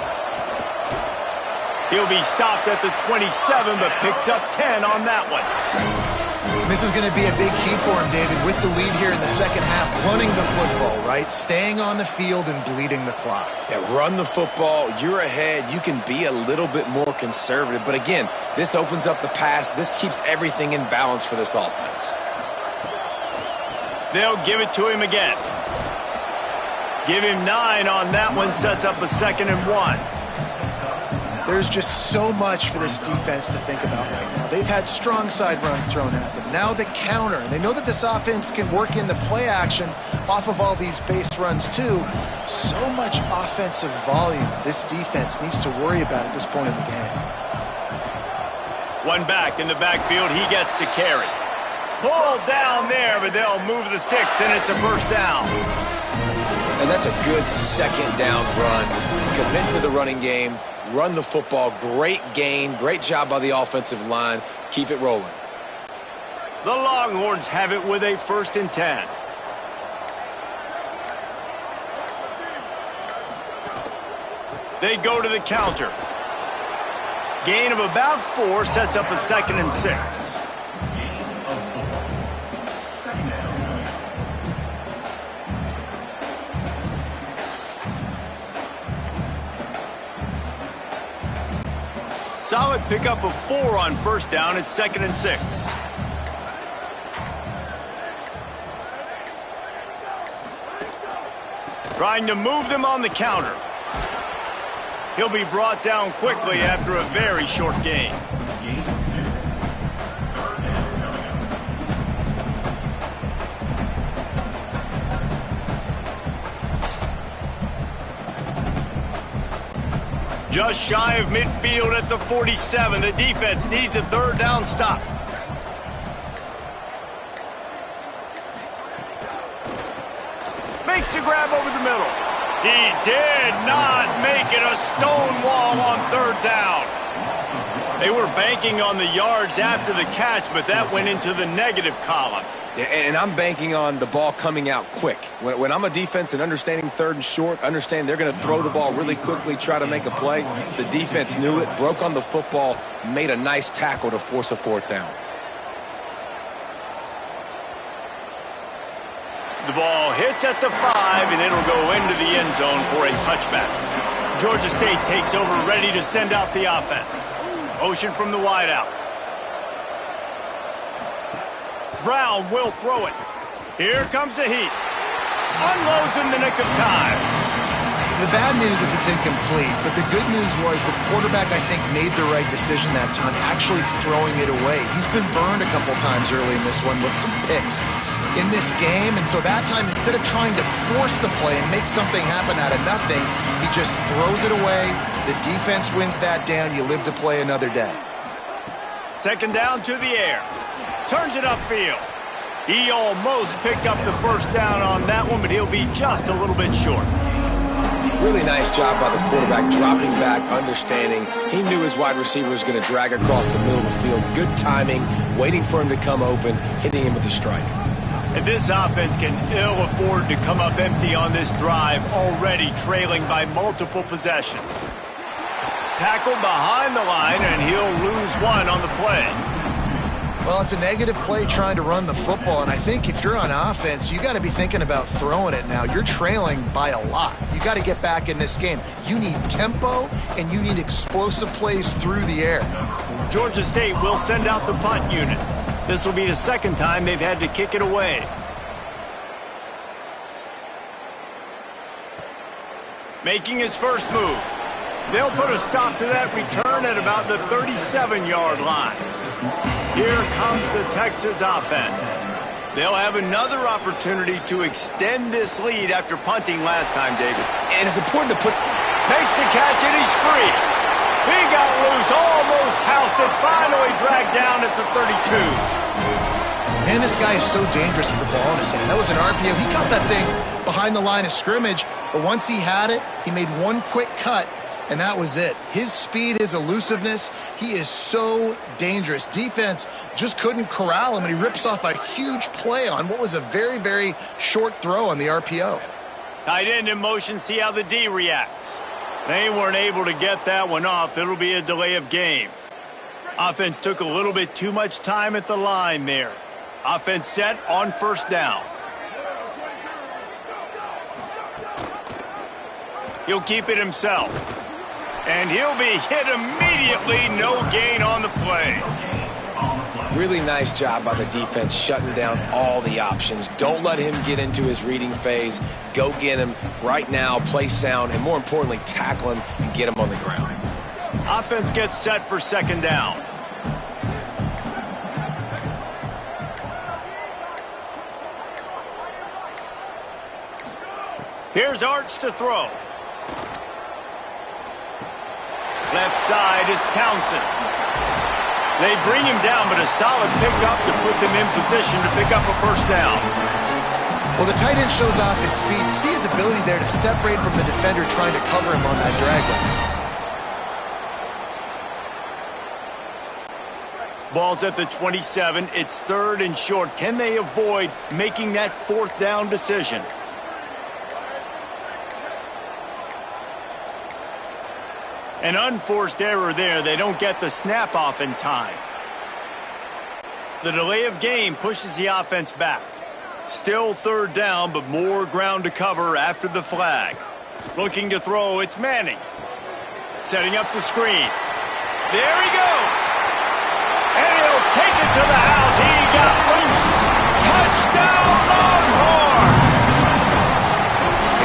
He'll be stopped at the 27, but picks up 10 on that one. This is going to be a big key for him, David, with the lead here in the second half, running the football, right? Staying on the field and bleeding the clock. Yeah, run the football. You're ahead. You can be a little bit more conservative. But again, this opens up the pass. This keeps everything in balance for this offense. They'll give it to him again. Give him 9 on that one, sets up a 2nd and 1. There's just so much for this defense to think about right now. They've had strong side runs thrown at them. Now the counter. And they know that this offense can work in the play action off of all these base runs too. So much offensive volume this defense needs to worry about at this point in the game. One back in the backfield. He gets to carry. Pulled down there, but they'll move the sticks, and it's a first down. And that's a good second down run. Commit to the running game. Run the football. Great gain. Great job by the offensive line. Keep it rolling. The Longhorns have it with a 1st and 10. They go to the counter. Gain of about 4 sets up a 2nd and 6. Solid pickup of 4 on first down. It's 2nd and 6. Trying to move them on the counter. He'll be brought down quickly after a very short gain. Just shy of midfield at the 47. The defense needs a 3rd down stop. Makes a grab over the middle. He did not make it a stone wall on 3rd down. They were banking on the yards after the catch, but that went into the negative column. And I'm banking on the ball coming out quick. When I'm a defense and understanding 3rd and short, understand they're going to throw the ball really quickly, try to make a play. The defense knew it, broke on the football, made a nice tackle to force a 4th down. The ball hits at the 5, and it'll go into the end zone for a touchback. Georgia State takes over, ready to send out the offense. Motion from the wideout. Brown will throw it. Here comes the heat. Unloads in the nick of time. The bad news is it's incomplete, but the good news was the quarterback, I think, made the right decision that time, actually throwing it away. He's been burned a couple times early in this one with some picks in this game, and so that time, instead of trying to force the play and make something happen out of nothing, he just throws it away. The defense wins that down. You live to play another day. 2nd down to the air. Turns it upfield. He almost picked up the 1st down on that one, but he'll be just a little bit short. Really nice job by the quarterback, dropping back, understanding. He knew his wide receiver was going to drag across the middle of the field. Good timing, waiting for him to come open, hitting him with the strike. And this offense can ill afford to come up empty on this drive, already trailing by multiple possessions. Tackled behind the line, and he'll lose one on the play. Well, it's a negative play trying to run the football, and I think if you're on offense, you got to be thinking about throwing it now. You're trailing by a lot. You got to get back in this game. You need tempo, and you need explosive plays through the air. Georgia State will send out the punt unit. This will be the second time they've had to kick it away. Making his first move. They'll put a stop to that return at about the 37-yard line. Here comes the Texas offense. They'll have another opportunity to extend this lead after punting last time, David. And it's important to put... Makes the catch, and he's free. He got loose, almost housed it, finally dragged down at the 32. Man, this guy is so dangerous with the ball in his hand. That was an RPO. He caught that thing behind the line of scrimmage, but once he had it, he made one quick cut, and that was it. His speed, his elusiveness, he is so dangerous. Defense just couldn't corral him, and he rips off a huge play on what was a very, very short throw on the RPO. Tight end in motion, see how the D reacts. They weren't able to get that one off. It'll be a delay of game. Offense took a little bit too much time at the line there. Offense set on first down. He'll keep it himself. And he'll be hit immediately. No gain on the play. Really nice job by the defense shutting down all the options. Don't let him get into his reading phase. Go get him right now, play sound, and more importantly, tackle him and get him on the ground. Offense gets set for second down. Here's Arch to throw. Left side is Townsend. They bring him down, but a solid pickup to put them in position to pick up a first down. Well, the tight end shows off his speed. You see his ability there to separate from the defender trying to cover him on that drag route. Ball's at the 27. It's third and short. Can they avoid making that fourth down decision? An unforced error there. They don't get the snap off in time. The delay of game pushes the offense back. Still third down, but more ground to cover after the flag. Looking to throw, it's Manning. Setting up the screen. There he goes. And he'll take it to the house. He got loose. Touchdown, Longhorns!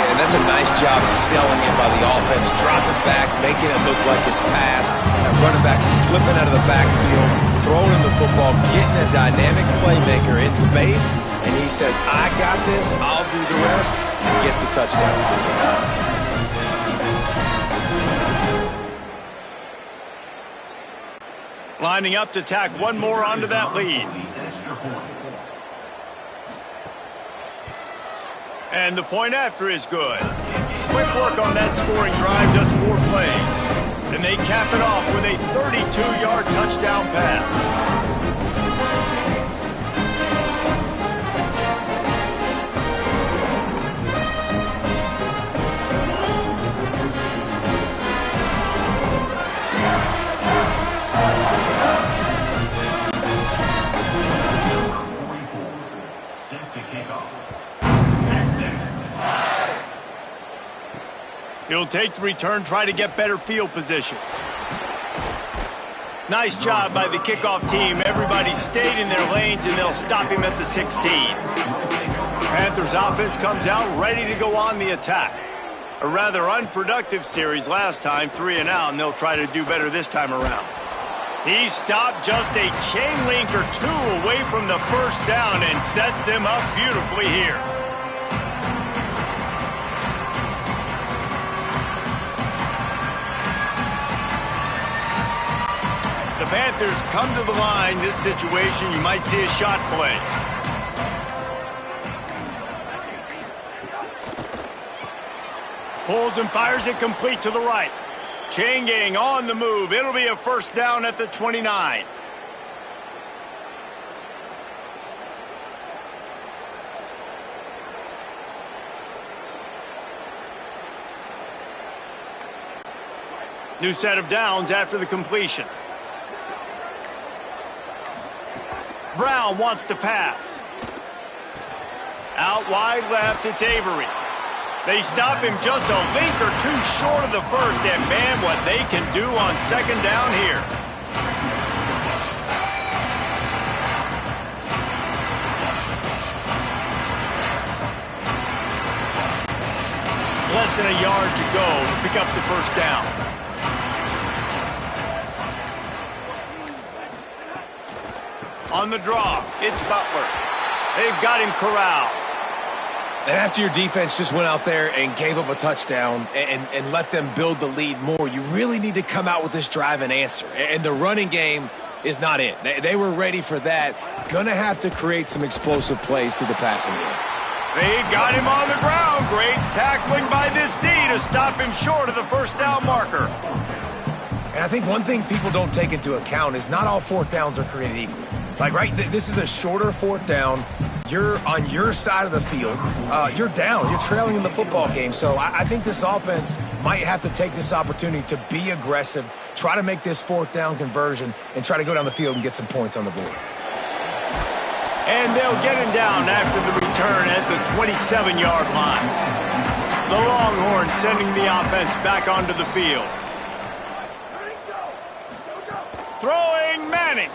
And that's a nice job selling it by the offense. Dropping back, making it look like it's pass. That running back slipping out of the backfield, throwing him the football, getting a dynamic playmaker in space, and he says, I got this, I'll do the rest, and gets the touchdown. Lining up to tack one more onto that lead. And the point after is good. Quick work on that scoring drive, just 4 plays. And they cap it off with a 32-yard touchdown pass. He'll take the return, try to get better field position. Nice job by the kickoff team. Everybody stayed in their lanes, and they'll stop him at the 16. Panthers offense comes out ready to go on the attack. A rather unproductive series last time, 3 and out, and they'll try to do better this time around. He stopped just a chain link or 2 away from the first down and sets them up beautifully here. The Panthers come to the line. This situation, you might see a shot play. Pulls and fires it complete to the right. Chain gang on the move. It'll be a first down at the 29. New set of downs after the completion. Brown wants to pass. Out wide left, it's Avery. They stop him just a length or two short of the first, and man, what they can do on second down here. Less than a yard to go to pick up the first down. On the draw, it's Butler. They've got him corralled. And after your defense just went out there and gave up a touchdown and let them build the lead more, you really need to come out with this drive and answer. And the running game is not it. They were ready for that. Gonna have to create some explosive plays through the passing game. They got him on the ground. Great tackling by this D to stop him short of the first down marker. And I think one thing people don't take into account is not all fourth downs are created equal. Like, right, this is a shorter fourth down. You're on your side of the field. You're down. You're trailing in the football game. So I think this offense might have to take this opportunity to be aggressive, try to make this fourth down conversion, and try to go down the field and get some points on the board. And they'll get him down after the return at the 27-yard line. The Longhorns sending the offense back onto the field. Throwing Manning.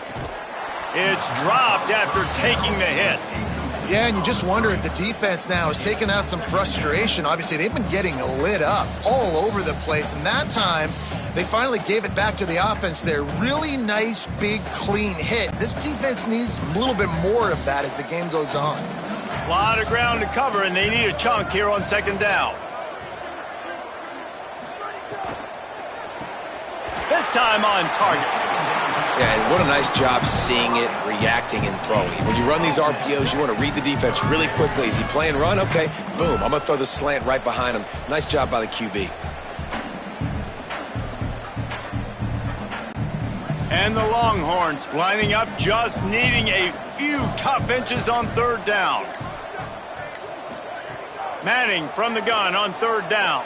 It's dropped after taking the hit. Yeah, and you just wonder if the defense now has taken out some frustration. Obviously, they've been getting lit up all over the place, and that time they finally gave it back to the offense there. Really nice, big, clean hit. This defense needs a little bit more of that as the game goes on. A lot of ground to cover, and they need a chunk here on second down. This time on target. Yeah, and what a nice job seeing it, reacting, and throwing. When you run these RPOs, you want to read the defense really quickly. Is he playing run? Okay, boom. I'm going to throw the slant right behind him. Nice job by the QB. And the Longhorns lining up, just needing a few tough inches on third down. Manning from the gun on third down.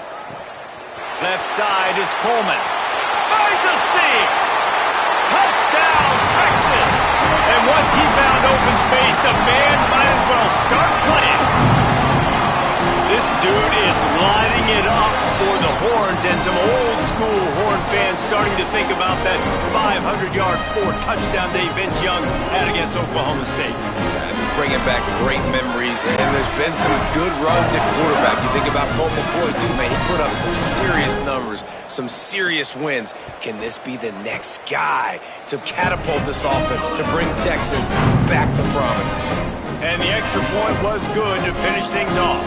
Left side is Coleman. Finds a seam. Touchdown, Texas! And once he found open space, the man might as well start playing. This dude is lighting it up for the Horns, and some old-school Horn fans starting to think about that 500-yard, 4-touchdown day Vince Young had against Oklahoma State. Bringing back great memories, and there's been some good runs at quarterback. You think about Colt McCoy, too, man. He put up some serious numbers, some serious wins. Can this be the next guy to catapult this offense, to bring Texas back to prominence? And the extra point was good to finish things off.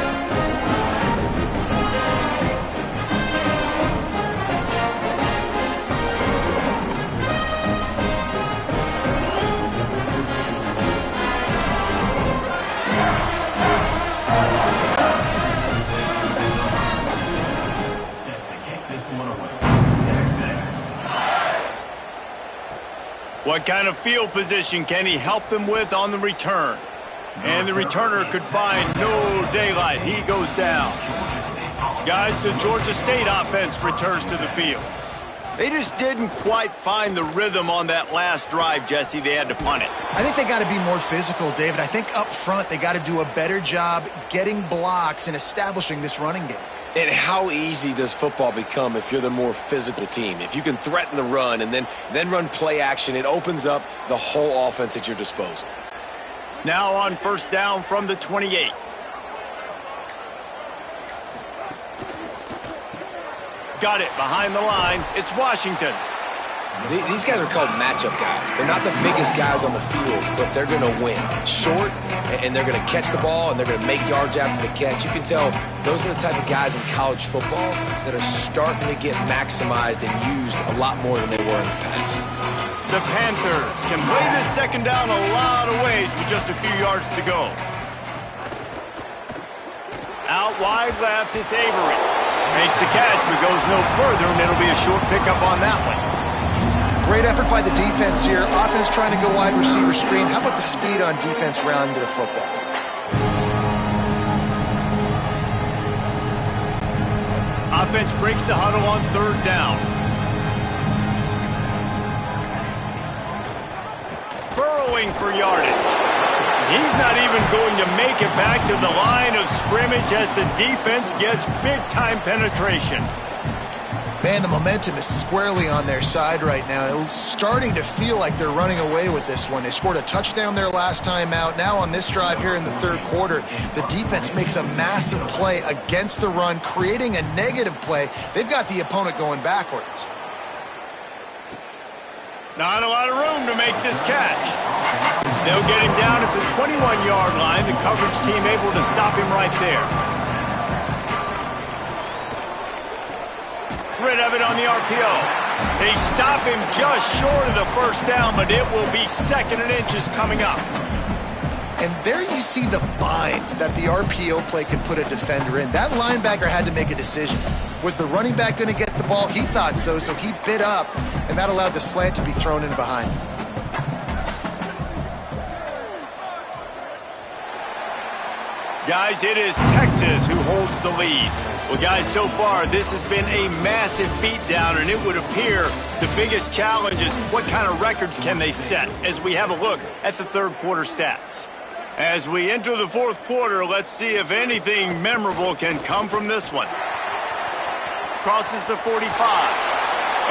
What kind of field position can he help them with on the return? And the returner could find no daylight. He goes down. Guys, the Georgia State offense returns to the field. They just didn't quite find the rhythm on that last drive, Jesse. They had to punt it. I think they got to be more physical, David. I think up front they got to do a better job getting blocks and establishing this running game. And how easy does football become if you're the more physical team? If you can threaten the run and then run play action, it opens up the whole offense at your disposal. Now on first down from the 28. Got it behind the line. It's Washington. These guys are called matchup guys. They're not the biggest guys on the field, but they're going to win. Short, and they're going to catch the ball, and they're going to make yards after the catch. You can tell those are the type of guys in college football that are starting to get maximized and used a lot more than they were in the past. The Panthers can play this second down a lot of ways with just a few yards to go. Out wide left, it's Avery. Makes the catch, but goes no further, and it'll be a short pickup on that one. Great effort by the defense here. Offense trying to go wide receiver screen. How about the speed on defense rounding to the football? Offense breaks the huddle on third down. battling for yardage. He's not even going to make it back to the line of scrimmage as the defense gets big-time penetration. Man, the momentum is squarely on their side right now. It's starting to feel like they're running away with this one. They scored a touchdown their last time out. Now on this drive here in the third quarter, the defense makes a massive play against the run, creating a negative play. They've got the opponent going backwards. Not a lot of room to make this catch. They'll get him down at the 21-yard line. The coverage team able to stop him right there. Rid of it on the RPO. They stop him just short of the first down, but it will be 2nd and inches coming up. And there you see the bind that the RPO play can put a defender in. That linebacker had to make a decision. Was the running back going to get the ball? He thought so, so he bit up, and that allowed the slant to be thrown in behind. Guys, it is Texas who holds the lead. Well, guys, so far, this has been a massive beatdown, and it would appear the biggest challenge is what kind of records can they set as we have a look at the third quarter stats. As we enter the fourth quarter, let's see if anything memorable can come from this one. Crosses the 45.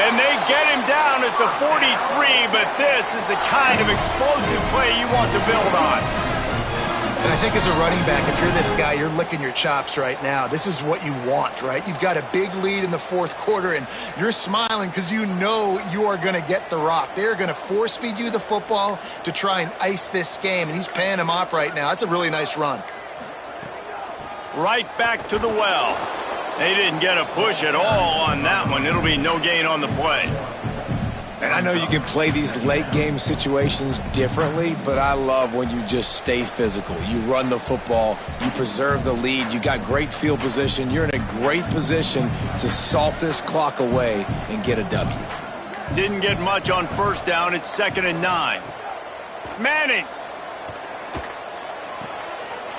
And they get him down at the 43, but this is the kind of explosive play you want to build on. And I think as a running back, if you're this guy, you're licking your chops right now. This is what you want, right? You've got a big lead in the fourth quarter, and you're smiling because you know you are going to get the rock. They're going to force feed you the football to try and ice this game, and he's paying him off right now. That's a really nice run. Right back to the well. They didn't get a push at all on that one. It'll be no gain on the play. And I know you can play these late-game situations differently, but I love when you just stay physical. You run the football, you preserve the lead, you got great field position. You're in a great position to salt this clock away and get a W. Didn't get much on first down. It's 2nd and 9. Manning.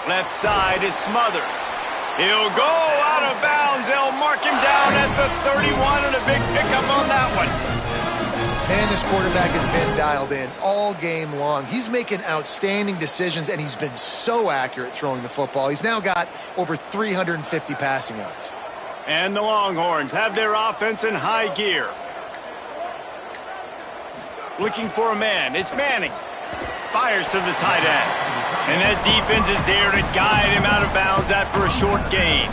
Left side is Smothers. He'll go out of bounds. They'll mark him down at the 31, and a big pickup on that one. Man, this quarterback has been dialed in all game long. He's making outstanding decisions, and he's been so accurate throwing the football. He's now got over 350 passing yards. And the Longhorns have their offense in high gear. Looking for a man. It's Manning. Fires to the tight end. And that defense is there to guide him out of bounds after a short gain.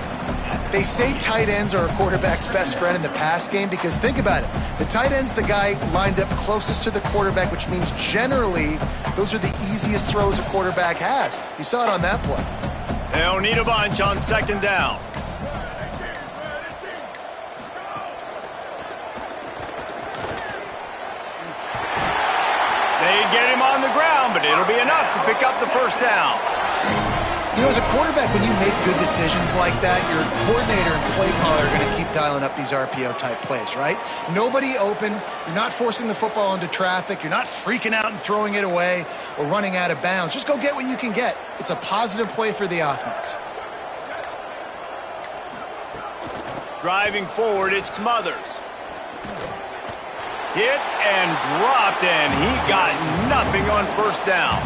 They say tight ends are a quarterback's best friend in the pass game because think about it. The tight end's the guy lined up closest to the quarterback, which means generally those are the easiest throws a quarterback has. You saw it on that play. They'll need a bunch on 2nd down. They get him on the ground, but it'll be enough to pick up the first down. You know, as a quarterback, when you make good decisions like that, your coordinator and play caller are going to keep dialing up these RPO-type plays, right? Nobody open. You're not forcing the football into traffic. You're not freaking out and throwing it away or running out of bounds. Just go get what you can get. It's a positive play for the offense. Driving forward, it's Smothers. Hit and dropped, and he got nothing on first down.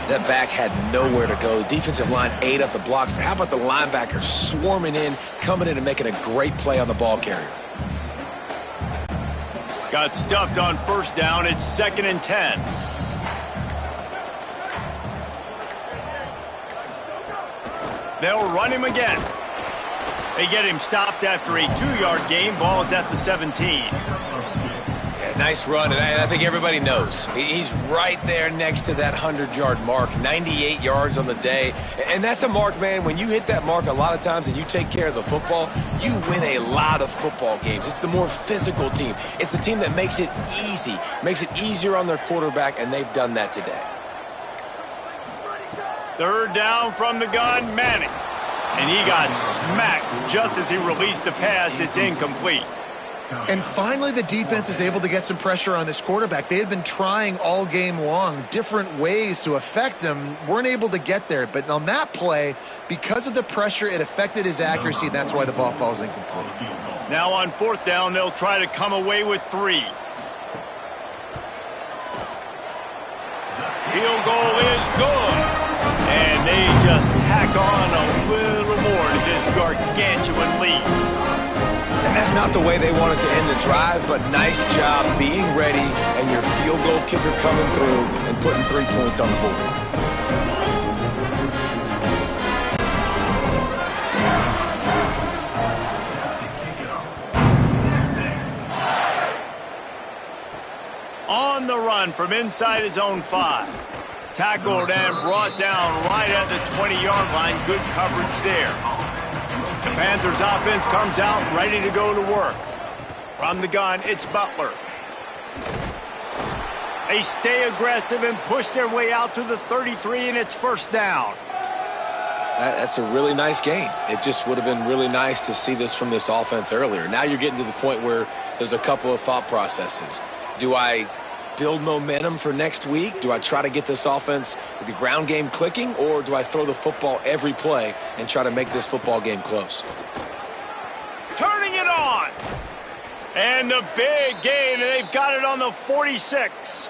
That back had nowhere to go. The defensive line ate up the blocks, but how about the linebacker swarming in, coming in and making a great play on the ball carrier? Got stuffed on first down. It's 2nd and 10. They'll run him again. They get him stopped after a 2-yard gain. Ball is at the 17. Yeah, nice run, and I think everybody knows. He's right there next to that 100-yard mark, 98 yards on the day. And that's a mark, man. When you hit that mark a lot of times and you take care of the football, you win a lot of football games. It's the more physical team. It's the team that makes it easy, makes it easier on their quarterback, and they've done that today. 3rd down from the gun, Manning. And he got smacked just as he released the pass. It's incomplete. And finally, the defense is able to get some pressure on this quarterback. They had been trying all game long different ways to affect him, weren't able to get there. But on that play, because of the pressure, it affected his accuracy, and that's why the ball falls incomplete. Now on 4th down, they'll try to come away with 3. Field goal is good. And they just tack on a little more to this gargantuan lead. And that's not the way they wanted to end the drive, but nice job being ready and your field goal kicker coming through and putting 3 points on the board. On the run from inside his own 5. Tackled and brought down right at the 20-yard line. Good coverage there. The Panthers offense comes out ready to go to work. From the gun, it's Butler. They stay aggressive and push their way out to the 33, and it's first down. That's a really nice game. It just would have been really nice to see this from this offense earlier. Now you're getting to the point where there's a couple of thought processes. Do I build momentum for next week? Do I try to get this offense, the ground game clicking, or do I throw the football every play and try to make this football game close? Turning it on. And the big gain, and they've got it on the 46.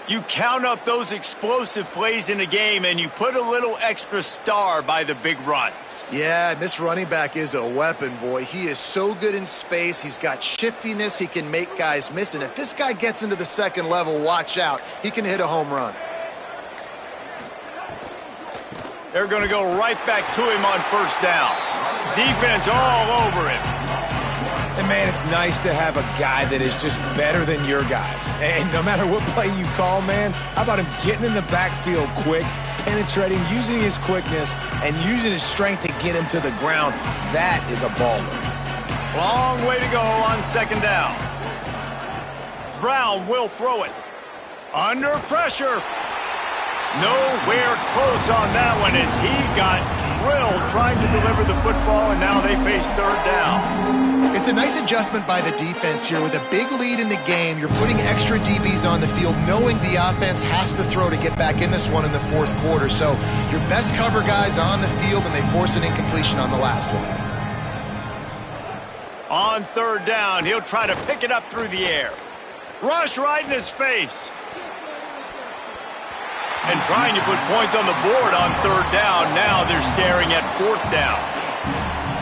You count up those explosive plays in a game, and you put a little extra star by the big runs. Yeah, this running back is a weapon, boy. He is so good in space. He's got shiftiness. He can make guys miss. And if this guy gets into the second level, watch out. He can hit a home run. They're going to go right back to him on first down. Defense all over him. And, man, it's nice to have a guy that is just better than your guys. And no matter what play you call, man, how about him getting in the backfield quick, penetrating, using his quickness, and using his strength to get him to the ground? That is a baller. Long way to go on second down. Brown will throw it. Under pressure. Nowhere close on that one as he got drilled trying to deliver the football, and now they face third down. It's a nice adjustment by the defense here. With a big lead in the game, you're putting extra DBs on the field, knowing the offense has to throw to get back in this one in the fourth quarter. So your best cover guys on the field, and they force an incompletion on the last one. On third down, he'll try to pick it up through the air. Rush right in his face. And trying to put points on the board on third down. Now they're staring at fourth down.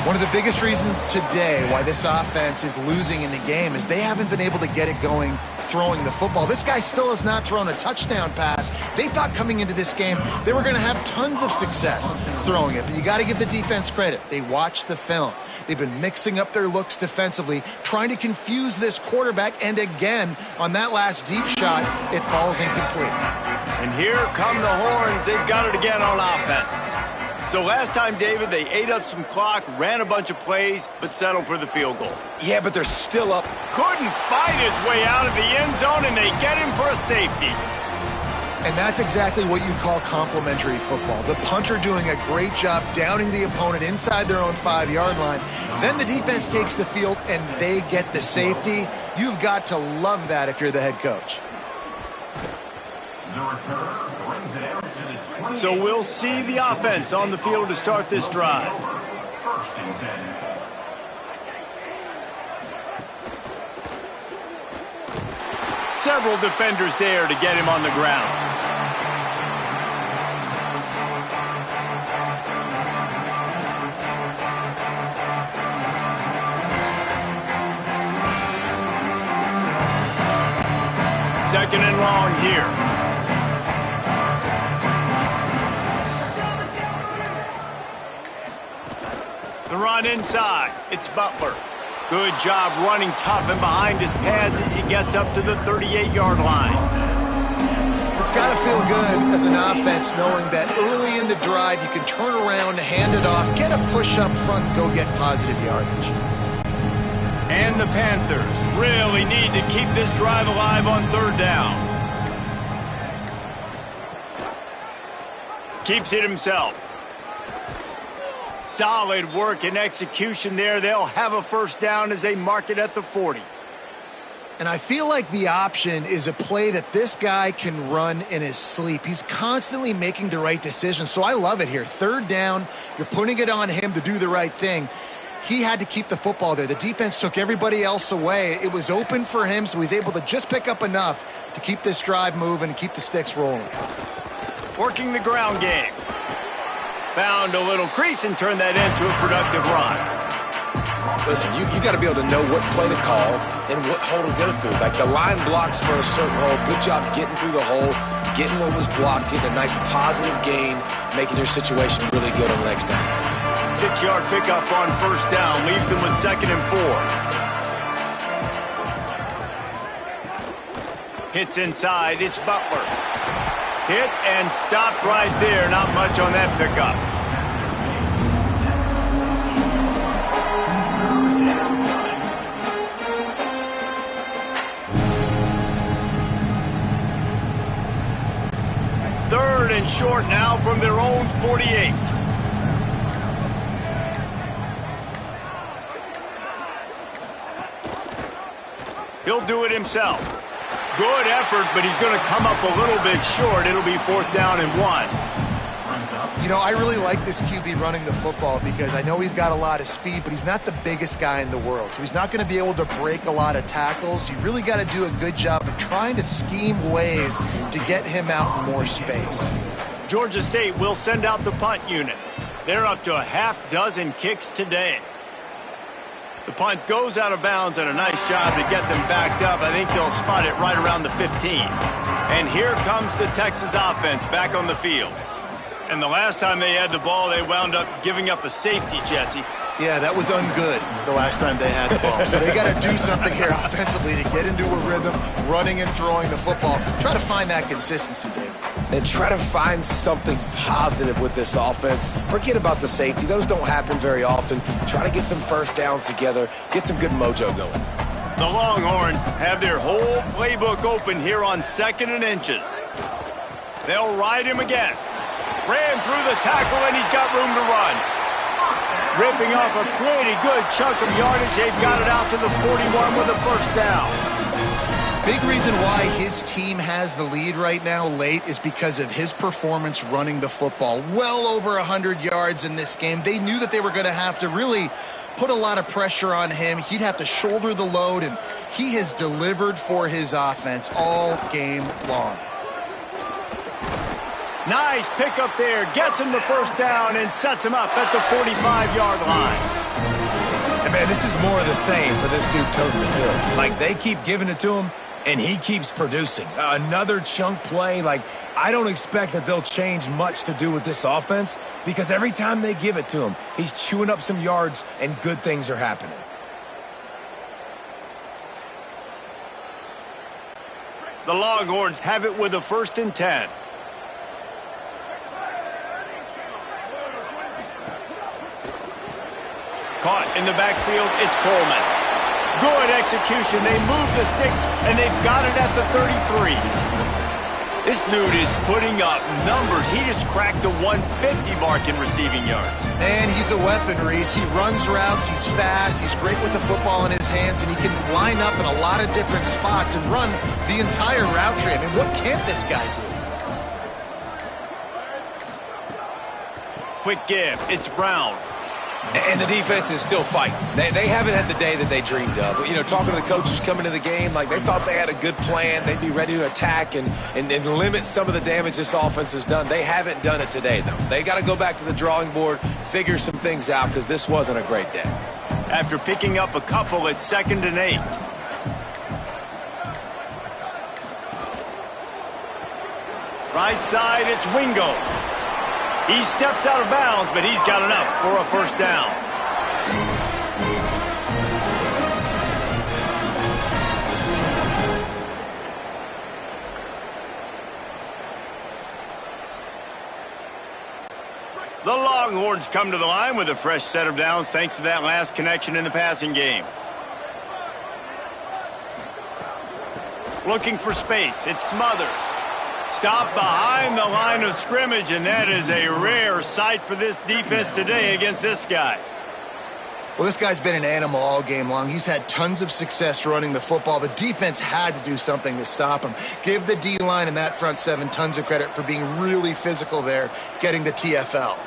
One of the biggest reasons today why this offense is losing in the game is they haven't been able to get it going throwing the football. This guy still has not thrown a touchdown pass. They thought coming into this game they were going to have tons of success throwing it, but you got to give the defense credit. They watched the film. They've been mixing up their looks defensively, trying to confuse this quarterback, and again, on that last deep shot, it falls incomplete. And here come the horns. They've got it again on offense. So last time, David, they ate up some clock, ran a bunch of plays, but settled for the field goal. Yeah, but they're still up. Couldn't fight his way out of the end zone, and they get him for a safety. And that's exactly what you call complementary football. The punter doing a great job downing the opponent inside their own 5-yard line. Then the defense takes the field, and they get the safety. You've got to love that if you're the head coach. So we'll see the offense on the field to start this drive. Several defenders there to get him on the ground. Second and long here. The run inside. It's Butler. Good job running tough and behind his pads as he gets up to the 38-yard line. It's got to feel good as an offense knowing that early in the drive you can turn around, hand it off, get a push up front, and go get positive yardage. And the Panthers really need to keep this drive alive on third down. Keeps it himself. Solid work and execution there. They'll have a first down as they mark it at the 40. And I feel like the option is a play that this guy can run in his sleep. He's constantly making the right decision, so I love it here. Third down, you're putting it on him to do the right thing. he had to keep the football there. The defense took everybody else away. It was open for him, so he's able to just pick up enough to keep this drive moving and keep the sticks rolling. Working the ground game. Found a little crease and turned that into a productive run. Listen, you got to be able to know what play to call and what hole to go through. Like the line blocks for a certain hole. Good job getting through the hole, getting what was blocked, getting a nice positive gain, making your situation really good on the next down. 6-yard pickup on first down. Leaves them with 2nd and 4. Hits inside. It's Butler. Hit and stopped right there. Not much on that pickup. Third and short now from their own 48. He'll do it himself. Good effort, but he's going to come up a little bit short. It'll be 4th down and 1. You know, I really like this QB running the football because I know he's got a lot of speed, but he's not the biggest guy in the world. So he's not going to be able to break a lot of tackles. You really got to do a good job of trying to scheme ways to get him out in more space. Georgia State will send out the punt unit. They're up to a half dozen kicks today. The punt goes out of bounds, and a nice job to get them backed up. I think they'll spot it right around the 15. And here comes the Texas offense back on the field. And the last time they had the ball, they wound up giving up a safety, Jesse. Yeah, that was ungood the last time they had the ball. So they got to do something here offensively to get into a rhythm, running and throwing the football. Try to find that consistency, David. And try to find something positive with this offense. Forget about the safety. Those don't happen very often. Try to get some first downs together, get some good mojo going. The Longhorns have their whole playbook open here on 2nd and inches. They'll ride him again. Ran through the tackle, and he's got room to run. Ripping off a pretty good chunk of yardage. They've got it out to the 41 with a 1st down. Big reason why his team has the lead right now late is because of his performance running the football. Well over 100 yards in this game. They knew that they were going to have to really put a lot of pressure on him. He'd have to shoulder the load, and he has delivered for his offense all game long. Nice pickup there. Gets him the 1st down and sets him up at the 45-yard line. And man, this is more of the same for this dude, Tourney. Like, they keep giving it to him, and he keeps producing. Another chunk play. Like, I don't expect that they'll change much to do with this offense because every time they give it to him, he's chewing up some yards and good things are happening. The Longhorns have it with a 1st and 10. Caught in the backfield, it's Coleman. Good execution. They move the sticks, and they've got it at the 33. This dude is putting up numbers. He just cracked the 150 mark in receiving yards. And he's a weapon, Reese. He runs routes. He's fast. He's great with the football in his hands, and he can line up in a lot of different spots and run the entire route tree. I mean, what can't this guy do? Quick give. It's Brown. And the defense is still fighting. They haven't had the day that they dreamed of. You know, talking to the coaches coming to the game, like they thought they had a good plan. They'd be ready to attack and limit some of the damage this offense has done. They haven't done it today, though. They got to go back to the drawing board, figure some things out, because this wasn't a great day. After picking up a couple, it's 2nd and 8. Right side, it's Wingo. He steps out of bounds, but he's got enough for a 1st down. The Longhorns come to the line with a fresh set of downs thanks to that last connection in the passing game. Looking for space, it's Smothers. Stop behind the line of scrimmage, and that is a rare sight for this defense today against this guy. Well, this guy's been an animal all game long. He's had tons of success running the football. The defense had to do something to stop him. Give the D-line and that front seven tons of credit for being really physical there, getting the TFL.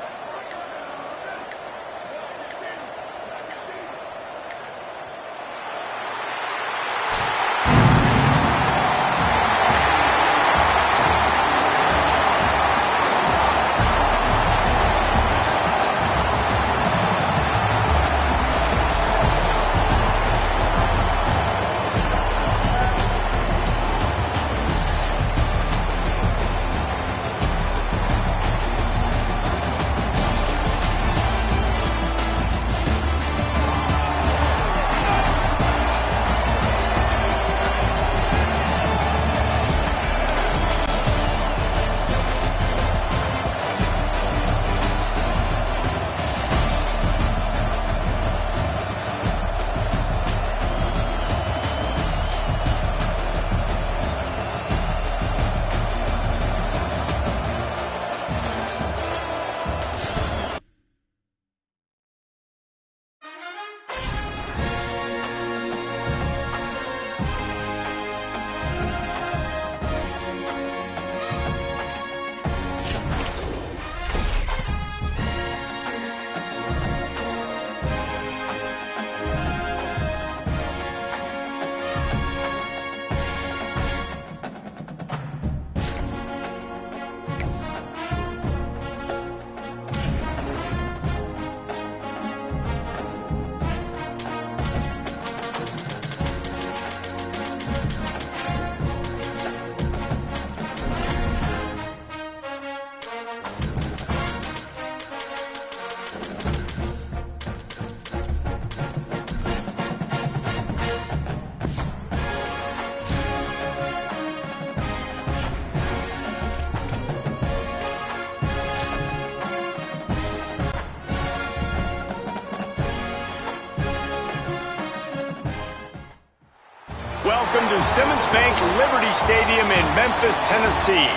welcome to Simmons Bank Liberty Stadium in Memphis, Tennessee.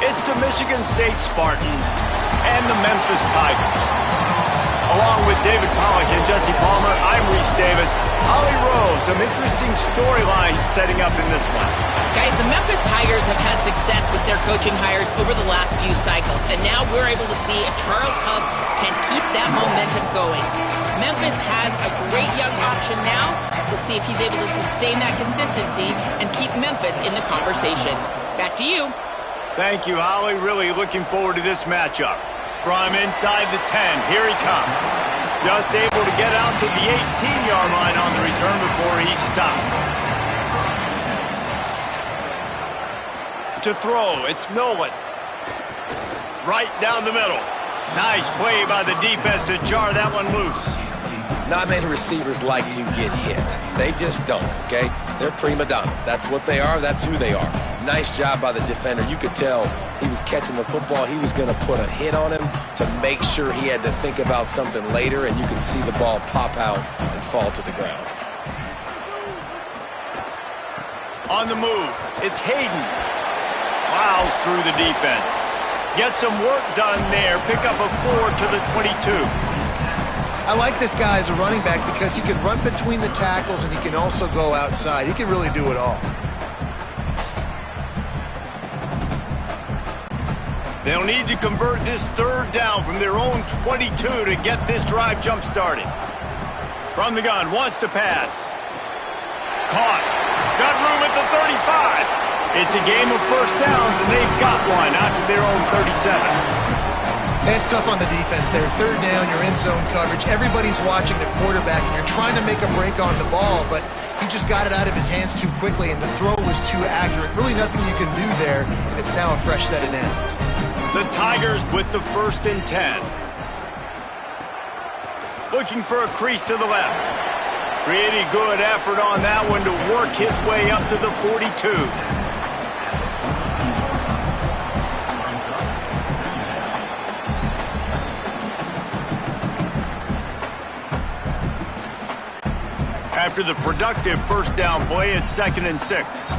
It's the Michigan State Spartans and the Memphis Tigers. Along with David Pollack and Jesse Palmer, I'm Reese Davis. Holly Rose, some interesting storylines setting up in this one. Guys, the Memphis Tigers have had success with their coaching hires over the last few cycles, and now we're able to see if Charles Huff can keep that momentum going. Memphis has a great young option now. We'll see if he's able to sustain that consistency and keep Memphis in the conversation. Back to you. Thank you, Holly. Really looking forward to this matchup. From inside the 10, here he comes. Just able to get out to the 18-yard line on the return before he stopped. To throw, it's Nolan. Right down the middle. Nice play by the defense to jar that one loose. Not many receivers like to get hit. They just don't, okay? They're prima donnas. That's what they are. That's who they are. Nice job by the defender. You could tell he was catching the football. He was going to put a hit on him to make sure he had to think about something later, and you can see the ball pop out and fall to the ground. On the move, it's Hayden. Plows through the defense. Gets some work done there. Pick up a 4 to the 22. I like this guy as a running back because he can run between the tackles and he can also go outside. He can really do it all. They'll need to convert this third down from their own 22 to get this drive jump-started. From the gun, wants to pass. Caught. Got room at the 35. It's a game of first downs, and they've got one out to their own 37. It's tough on the defense there. Third down, you're in zone coverage. Everybody's watching the quarterback, and you're trying to make a break on the ball, but he just got it out of his hands too quickly, and the throw was too accurate. Really nothing you can do there, and it's now a fresh set of downs. The Tigers with the 1st and 10. Looking for a crease to the left. Pretty good effort on that one to work his way up to the 42. After the productive first down play, it's 2nd and 6.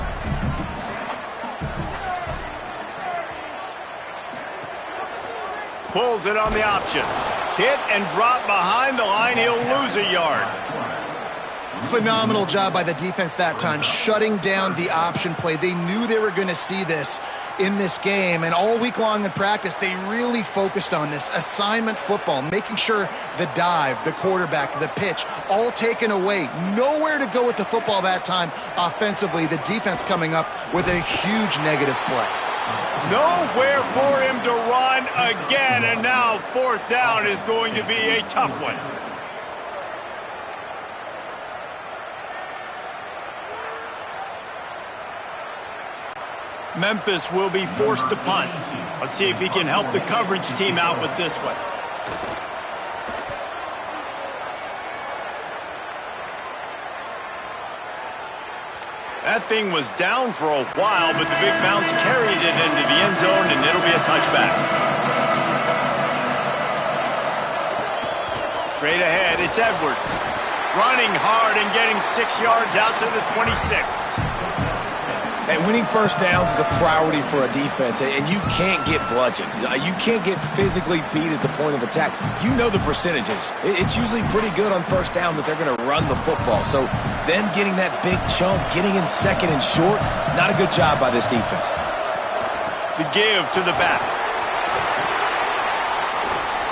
Pulls it on the option. Hit and drop behind the line. He'll lose a yard. Phenomenal job by the defense that time, shutting down the option play. They knew they were going to see this in this game, and all week long in practice, they really focused on this assignment football, making sure the dive, the quarterback, the pitch, all taken away. Nowhere to go with the football that time offensively. The defense coming up with a huge negative play. Nowhere for him to run again, and now 4th down is going to be a tough one. Memphis will be forced to punt. Let's see if he can help the coverage team out with this one. That thing was down for a while, but the big bounce carried it into the end zone, and it'll be a touchback. Straight ahead, it's Edwards. Running hard and getting 6 yards out to the 26. And winning first downs is a priority for a defense, and you can't get bludgeoned. You can't get physically beat at the point of attack. You know the percentages. It's usually pretty good on first down that they're going to run the football. So them getting that big chunk, getting in 2nd and short, not a good job by this defense. The give to the back.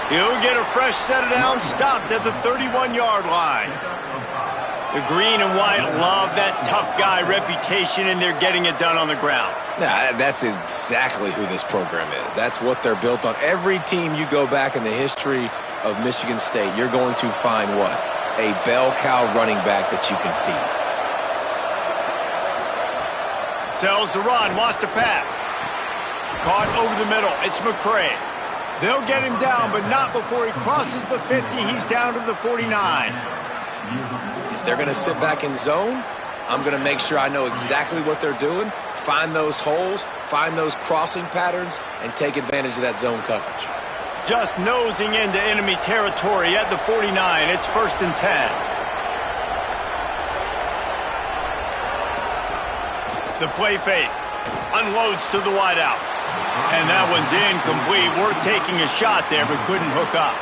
He'll get a fresh set of downs, stopped at the 31-yard line. The green and white love that tough guy reputation, and they're getting it done on the ground. Nah, that's exactly who this program is. That's what they're built on. Every team you go back in the history of Michigan State, you're going to find what? A bell cow running back that you can feed. Tells the run, wants to pass. Caught over the middle. It's McCray. They'll get him down, but not before he crosses the 50. He's down to the 49. If they're going to sit back in zone, I'm going to make sure I know exactly what they're doing, find those holes, find those crossing patterns, and take advantage of that zone coverage. Just nosing into enemy territory at the 49. It's 1st and 10. The play fake. Unloads to the wideout. And that one's incomplete. Worth taking a shot there, but couldn't hook up.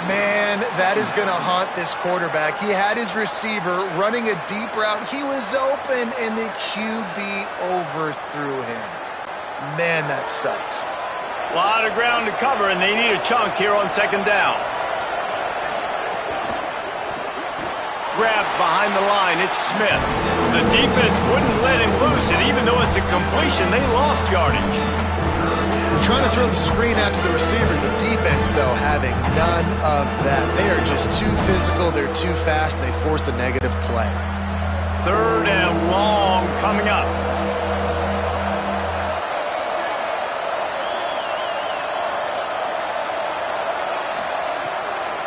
Man, that is going to haunt this quarterback. He had his receiver running a deep route. He was open, and the QB overthrew him. Man, that sucks. A lot of ground to cover, and they need a chunk here on second down. Grab behind the line. It's Smith. The defense wouldn't let him loose, and even though it's a completion, they lost yardage. They're trying to throw the screen out to the receiver. The defense, though, having none of that. They are just too physical. They're too fast, and they force a negative play. Third and long coming up.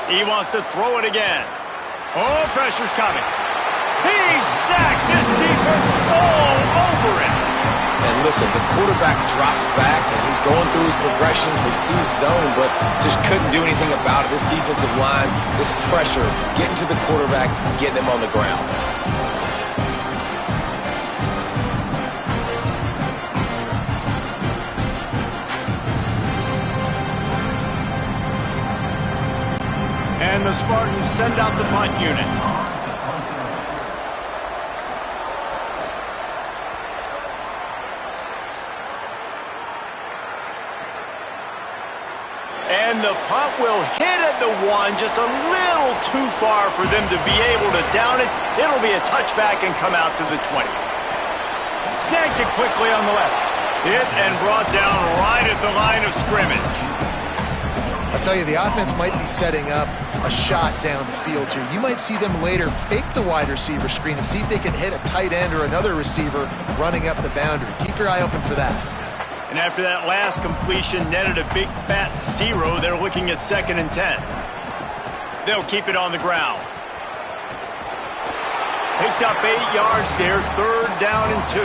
He wants to throw it again. Oh, pressure's coming. He's sacked. This defense all over him. And listen, the quarterback drops back, and he's going through his progressions. We see zone, but just couldn't do anything about it. This defensive line, this pressure, getting to the quarterback, getting him on the ground. And the Spartans send out the punt unit. And the punt will hit at the 1, just a little too far for them to be able to down it. It'll be a touchback and come out to the 20. Snags it quickly on the left. Hit and brought down right at the line of scrimmage. I'll tell you, the offense might be setting up a shot down the field here. You might see them later fake the wide receiver screen and see if they can hit a tight end or another receiver running up the boundary. Keep your eye open for that. And after that last completion netted a big fat 0, they're looking at 2nd and 10. They'll keep it on the ground. Picked up 8 yards there, 3rd down and 2.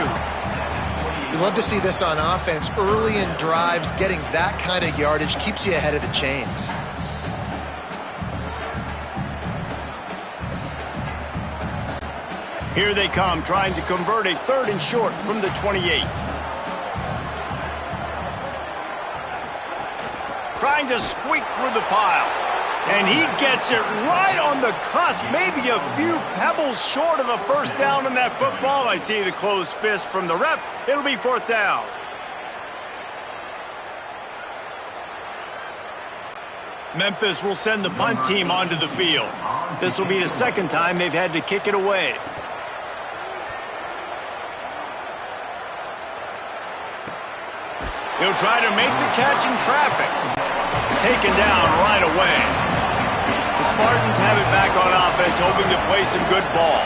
You love to see this on offense. Early in drives, getting that kind of yardage keeps you ahead of the chains. Here they come, trying to convert a 3rd and short from the 28. Trying to squeak through the pile. And he gets it right on the cusp, maybe a few pebbles short of a first down in that football. I see the closed fist from the ref. It'll be 4th down. Memphis will send the punt team onto the field. This will be the 2nd time they've had to kick it away. He'll try to make the catch in traffic. Taken down right away. The Spartans have it back on offense, hoping to play some good ball.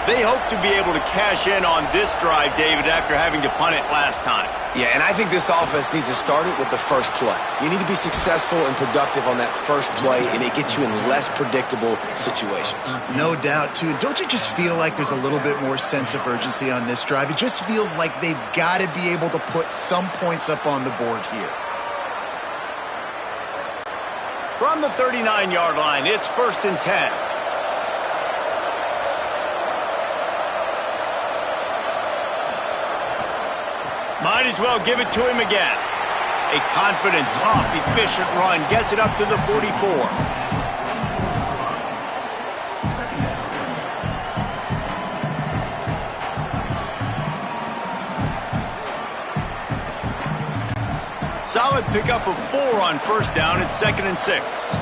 They hope to be able to cash in on this drive, David, after having to punt it last time. Yeah, and I think this offense needs to start it with the first play. You need to be successful and productive on that first play, and it gets you in less predictable situations. No doubt, too. Don't you just feel like there's a little bit more sense of urgency on this drive? It just feels like they've got to be able to put some points up on the board here. From the 39-yard line, it's 1st and 10. Might as well give it to him again. A confident, tough, efficient run gets it up to the 44. Solid pickup of 4 on 1st down. It's 2nd and 6.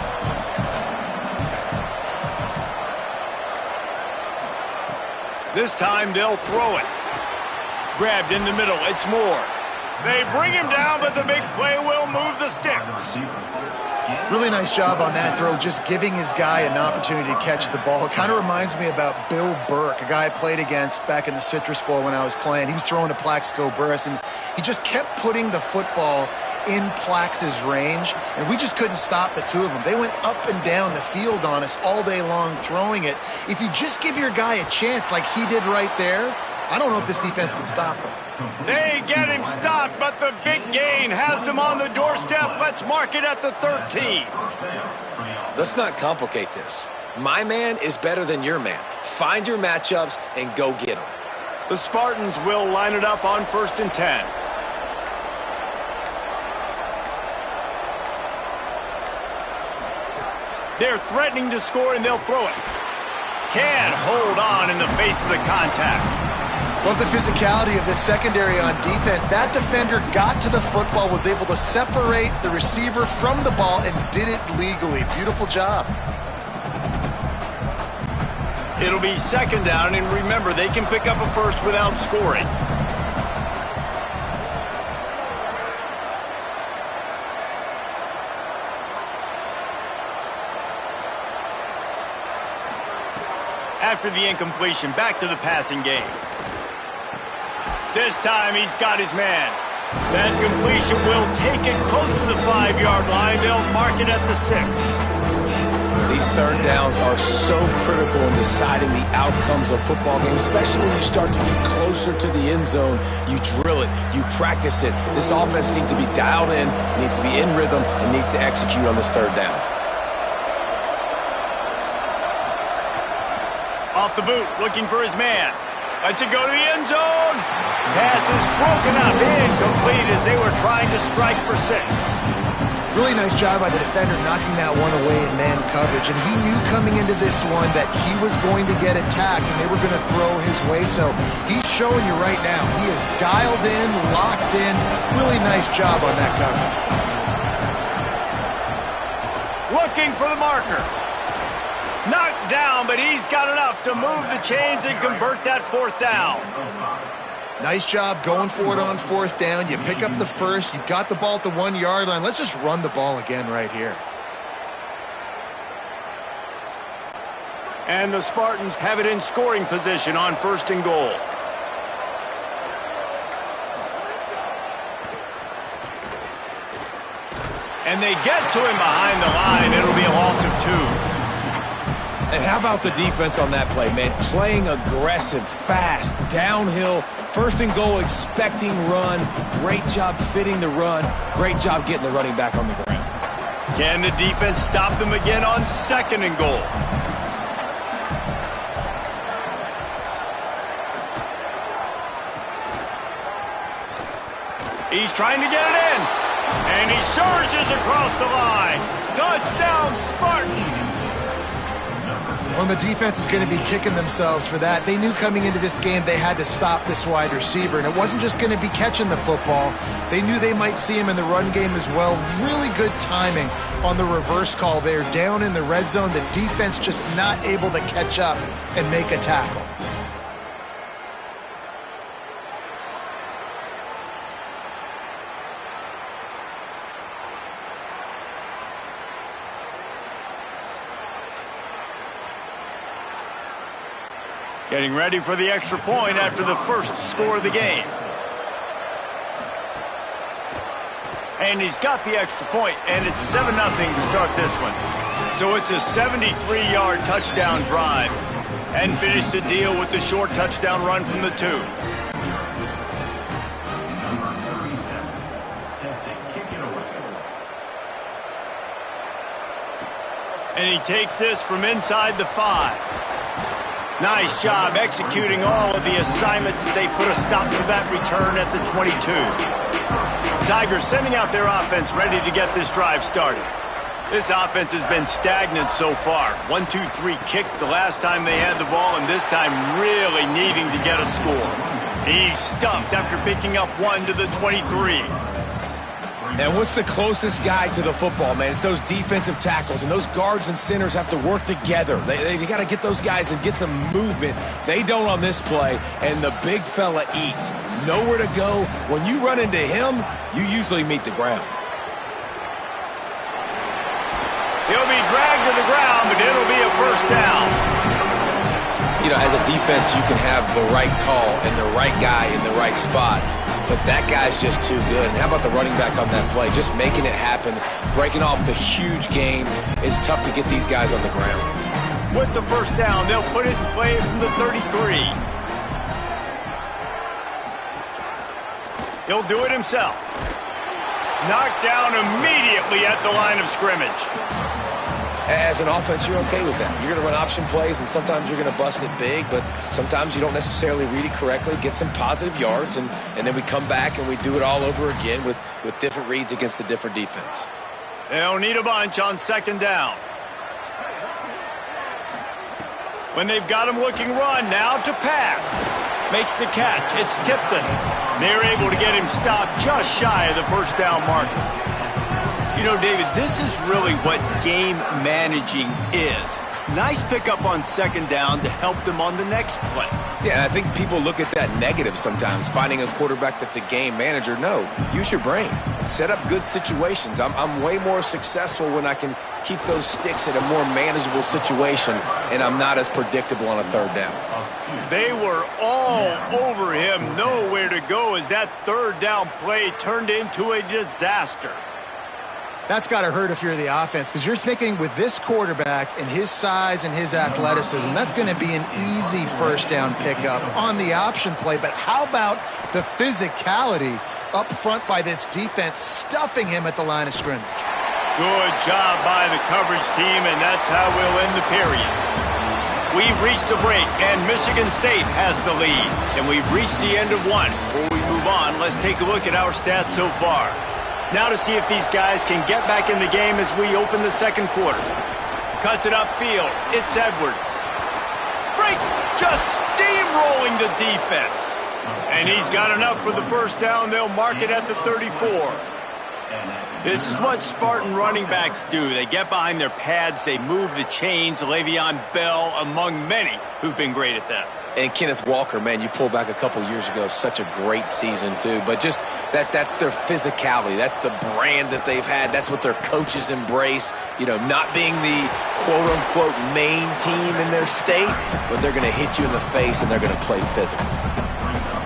This time they'll throw it. Grabbed in the middle. It's Moore. They bring him down, but the big play will move the sticks. Really nice job on that throw, just giving his guy an opportunity to catch the ball. It kind of reminds me about Bill Burke, a guy I played against back in the Citrus Bowl when I was playing. He was throwing to Plaxico Burress, and he just kept putting the football in Plax's range, and we just couldn't stop the two of them. They went up and down the field on us all day long throwing it. If you just give your guy a chance like he did right there, I don't know if this defense can stop him. They get him stopped, but the big gain has them on the doorstep. Let's mark it at the 13. Let's not complicate this. My man is better than your man. Find your matchups and go get them. The Spartans will line it up on 1st and 10. They're threatening to score, and they'll throw it. Can't hold on in the face of the contact. Love the physicality of this secondary on defense. That defender got to the football, was able to separate the receiver from the ball, and did it legally. Beautiful job. It'll be 2nd down, and remember, they can pick up a first without scoring. After the incompletion, back to the passing game. This time, he's got his man. That completion will take it close to the 5-yard line. They'll mark it at the 6. These 3rd downs are so critical in deciding the outcomes of football games, especially when you start to get closer to the end zone. You drill it, you practice it. This offense needs to be dialed in, needs to be in rhythm, and needs to execute on this 3rd down. Off the boot, looking for his man. Lets it go to the end zone. Pass is broken up, incomplete as they were trying to strike for 6. Really nice job by the defender knocking that one away in man coverage. And he knew coming into this one that he was going to get attacked and they were going to throw his way. So he's showing you right now. He is dialed in, locked in. Really nice job on that coverage. Looking for the marker. Knocked down, but he's got enough to move the chains and convert that 4th down. Nice job going for it on 4th down. You pick up the first. You've got the ball at the 1-yard line. Let's just run the ball again right here. And the Spartans have it in scoring position on 1st and goal. And they get to him behind the line. It'll be a loss of 2. And how about the defense on that play, man? Playing aggressive, fast, downhill, 1st and goal, expecting run. Great job fitting the run. Great job getting the running back on the ground. Can the defense stop them again on 2nd and goal? He's trying to get it in. And he surges across the line. Touchdown, Spartans! Well, the defense is going to be kicking themselves for that. They knew coming into this game they had to stop this wide receiver, and it wasn't just going to be catching the football. They knew they might see him in the run game as well. Really good timing on the reverse call there. Down in the red zone, the defense just not able to catch up and make a tackle. Getting ready for the extra point after the first score of the game. And he's got the extra point, and it's 7-0 to start this one. So it's a 73-yard touchdown drive. And finish the deal with the short touchdown run from the 2. Number 37, set to kick it away. And he takes this from inside the 5. Nice job executing all of the assignments as they put a stop to that return at the 22. Tigers sending out their offense ready to get this drive started. This offense has been stagnant so far. 1-2-3 kick the last time they had the ball, and this time really needing to get a score. He's stuffed after picking up 1 to the 23. And what's the closest guy to the football, man? It's those defensive tackles, and those guards and centers have to work together. They got to get those guys and get some movement. They don't on this play, and the big fella eats. Nowhere to go. When you run into him, you usually meet the ground. He'll be dragged to the ground, but it'll be a 1st down. You know, as a defense, you can have the right call and the right guy in the right spot. But that guy's just too good. And how about the running back on that play? Just making it happen, breaking off the huge gain. It's tough to get these guys on the ground. With the 1st down, they'll put it in play from the 33. He'll do it himself. Knocked down immediately at the line of scrimmage. As an offense, you're okay with that. You're going to run option plays, and sometimes you're going to bust it big, but sometimes you don't necessarily read it correctly, get some positive yards, and then we come back and we do it all over again with different reads against the different defense. They'll need a bunch on second down. When they've got him looking run, now to pass. Makes the catch. It's Tipton. They're able to get him stopped just shy of the first down marker. You know, David, this is really what game managing is. Nice pickup on second down to help them on the next play. Yeah, I think people look at that negative sometimes, finding a quarterback that's a game manager. No, use your brain. Set up good situations. I'm way more successful when I can keep those sticks in a more manageable situation, and I'm not as predictable on a third down. They were all over him. Nowhere to go as that third down play turned into a disaster. That's got to hurt if you're the offense, because you're thinking with this quarterback and his size and his athleticism, that's going to be an easy first down pickup on the option play. But how about the physicality up front by this defense, stuffing him at the line of scrimmage? Good job by the coverage team, and that's how we'll end the period. We've reached the break, and Michigan State has the lead. And we've reached the end of one. Before we move on, let's take a look at our stats so far. Now to see if these guys can get back in the game as we open the second quarter. Cuts it upfield. It's Edwards. Breaks, just steamrolling the defense. And he's got enough for the first down. They'll mark it at the 34. This is what Spartan running backs do. They get behind their pads. They move the chains. Le'Veon Bell, among many, who've been great at that. And Kenneth Walker, man, you pull back a couple years ago, such a great season too. But just that's their physicality. That's the brand that they've had. That's what their coaches embrace. You know, not being the quote-unquote main team in their state, but they're going to hit you in the face and they're going to play physical.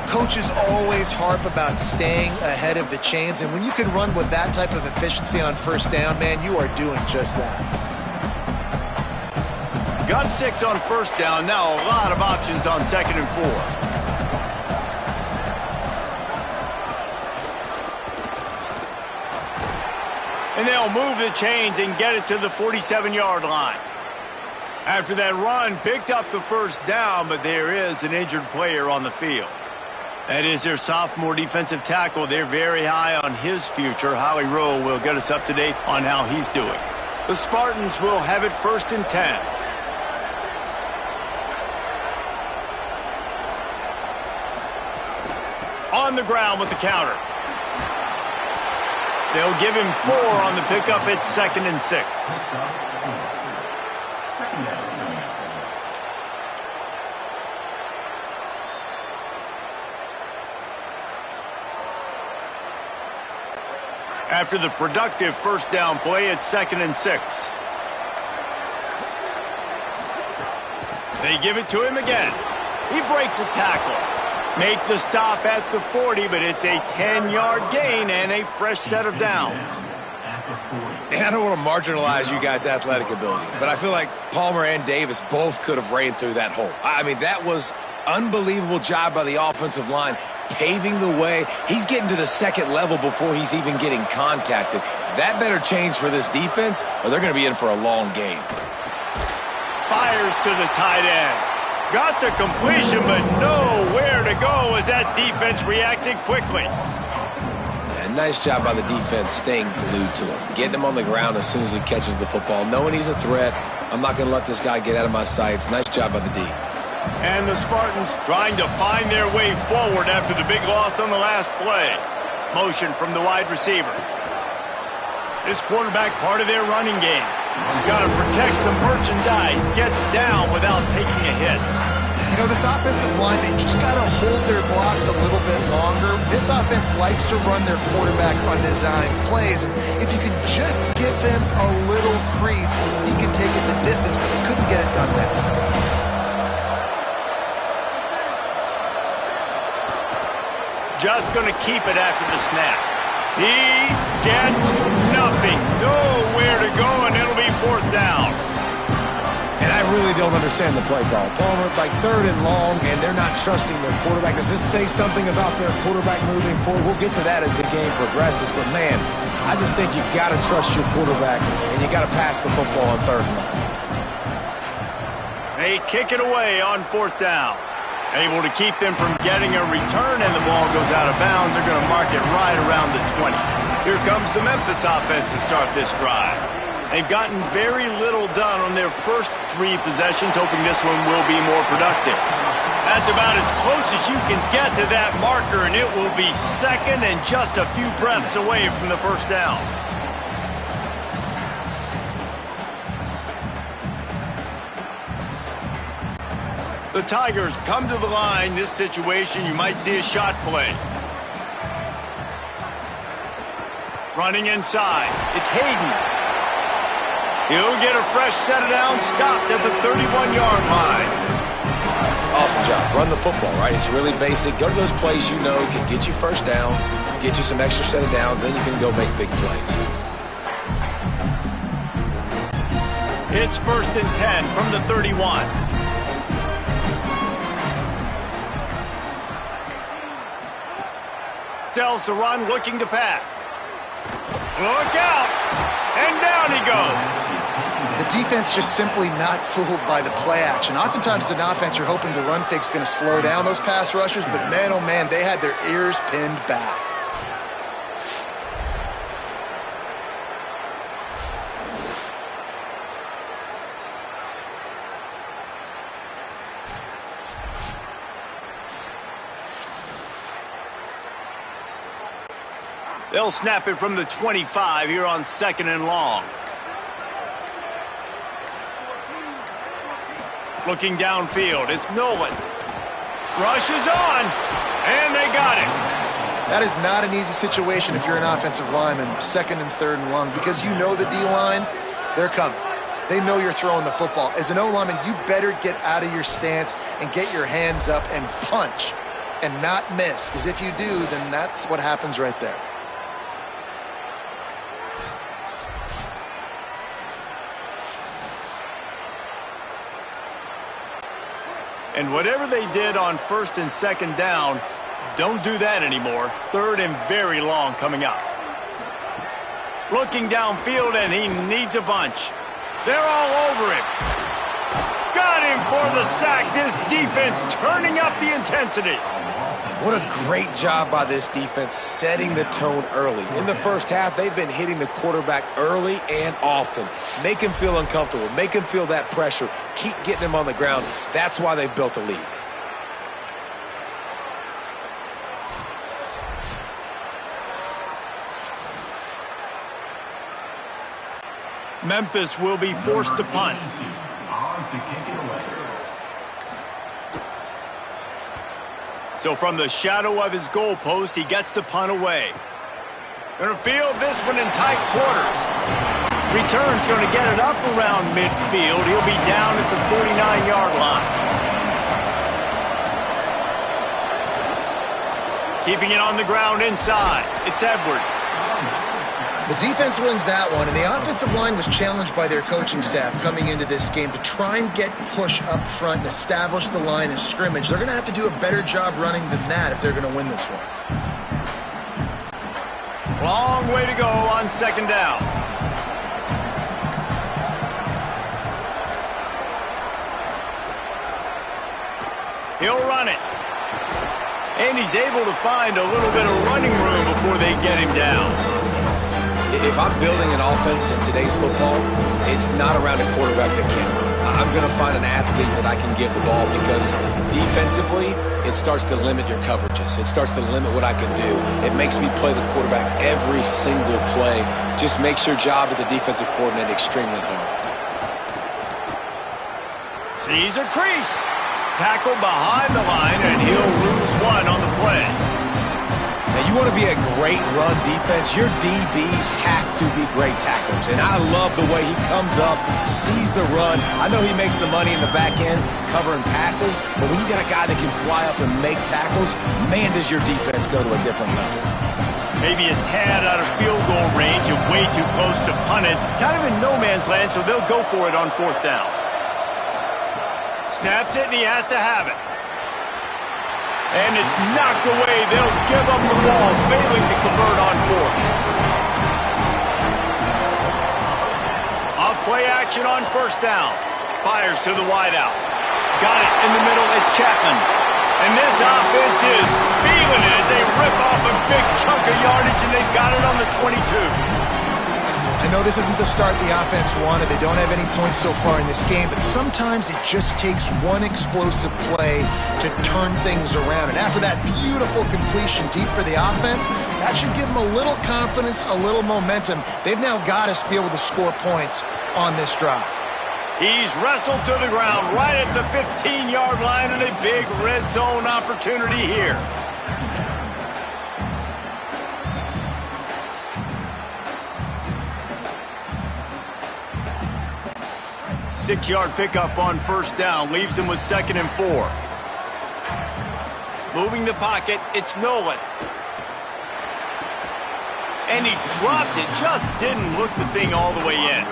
Coaches always harp about staying ahead of the chains, and when you can run with that type of efficiency on first down, man, you are doing just that. Got 6 on first down. Now a lot of options on second and 4. And they'll move the chains and get it to the 47-yard line. After that run, picked up the first down, but there is an injured player on the field. That is their sophomore defensive tackle. They're very high on his future. Howie Rowe will get us up to date on how he's doing. The Spartans will have it 1st and 10. On the ground with the counter. They'll give him 4 on the pickup at 2nd and 6. After the productive first down play, it's 2nd and 6. They give it to him again. He breaks a tackle. Make the stop at the 40, but it's a 10-yard gain and a fresh set of downs. And I don't want to marginalize you guys' athletic ability, but I feel like Palmer and Davis both could have ran through that hole. I mean, that was unbelievable job by the offensive line, paving the way. He's getting to the second level before he's even getting contacted. That better change for this defense, or they're going to be in for a long game. Fires to the tight end. Got the completion, but nowhere to go as that defense reacted quickly. Yeah, nice job by the defense staying glued to him, getting him on the ground as soon as he catches the football, knowing he's a threat. I'm not going to let this guy get out of my sights. Nice job by the D. And the Spartans trying to find their way forward after the big loss on the last play. Motion from the wide receiver. This quarterback part of their running game. Got to protect the merchandise. Gets down without taking a hit. You know, this offensive line, they just got to hold their blocks a little bit longer. This offense likes to run their quarterback on design plays. If you can just give him a little crease, he can take it the distance, but he couldn't get it done there. Just going to keep it after the snap. He gets nothing. Nowhere to go, and it'll be 4th down. And I really don't understand the play call. Palmer, like 3rd and long, and they're not trusting their quarterback. Does this say something about their quarterback moving forward? We'll get to that as the game progresses. But, man, I just think you got to trust your quarterback, and you got to pass the football on third and long. They kick it away on fourth down. Able to keep them from getting a return, and the ball goes out of bounds. They're going to mark it right around the 20. Here comes the Memphis offense to start this drive. They've gotten very little done on their first 3 possessions, hoping this one will be more productive. That's about as close as you can get to that marker, and it will be second and just a few breaths away from the first down. The Tigers come to the line. This situation, you might see a shot play. Running inside. It's Hayden. He'll get a fresh set of downs, stopped at the 31-yard line. Awesome job. Run the football, right? It's really basic. Go to those plays you know can get you first downs, get you some extra set of downs, then you can go make big plays. It's 1st and 10 from the 31. Sells to run, looking to pass. Look out! And down he goes. The defense just simply not fooled by the play action. Oftentimes as an offense, you're hoping the run fake's going to slow down those pass rushers, but man, oh man, they had their ears pinned back. They'll snap it from the 25 here on 2nd and long. Looking downfield, it's Nolan. Rushes on, and they got it. That is not an easy situation if you're an offensive lineman, 2nd and 3rd and long, because you know the D-line, they're coming. They know you're throwing the football. As an O-lineman, you better get out of your stance and get your hands up and punch and not miss, because if you do, then that's what happens right there. And whatever they did on 1st and 2nd down, don't do that anymore. 3rd and very long coming up. Looking downfield, and he needs a bunch. They're all over him. Got him for the sack. This defense turning up the intensity. What a great job by this defense setting the tone early. In the first half, they've been hitting the quarterback early and often. Make him feel uncomfortable. Make him feel that pressure. Keep getting him on the ground. That's why they've built a lead. Memphis will be forced to punt. So from the shadow of his goalpost, he gets the punt away. Going to field this one in tight quarters. Return's going to get it up around midfield. He'll be down at the 49-yard line. Keeping it on the ground inside. It's Edwards. The defense wins that one, and the offensive line was challenged by their coaching staff coming into this game to try and get push up front and establish the line of scrimmage. They're going to have to do a better job running than that if they're going to win this one. Long way to go on 2nd down. He'll run it. And he's able to find a little bit of running room before they get him down. If I'm building an offense in today's football, it's not around a quarterback that can't run. I'm going to find an athlete that I can give the ball because defensively, it starts to limit your coverages. It starts to limit what I can do. It makes me play the quarterback every single play. Just makes your job as a defensive coordinator extremely hard. Sees a crease. Tackle behind the line, and he'll lose one on the play. Now, you want to be a great run defense, your DBs have to be great tacklers. And I love the way he comes up, sees the run. I know he makes the money in the back end covering passes, but when you got a guy that can fly up and make tackles, man, does your defense go to a different level. Maybe a tad out of field goal range and way too close to punt it. Kind of in no man's land, so they'll go for it on 4th down. Snapped it, and he has to have it. And it's knocked away. They'll give up the ball, failing to convert on 4th. action on first down. Fires to the wideout. Got it in the middle. It's Chapman. And this offense is feeling it as they rip off a big chunk of yardage, and they've got it on the 22. I know this isn't the start the offense wanted. They don't have any points so far in this game, but sometimes it just takes one explosive play to turn things around. And after that beautiful completion deep for the offense, that should give them a little confidence, a little momentum. They've now got us to be able to score points on this drive. He's wrestled to the ground right at the 15-yard line, and a big red zone opportunity here. Six-yard pickup on first down leaves him with 2nd and 4. Moving the pocket, it's Nolan. And he dropped it, just didn't look the thing all the way in.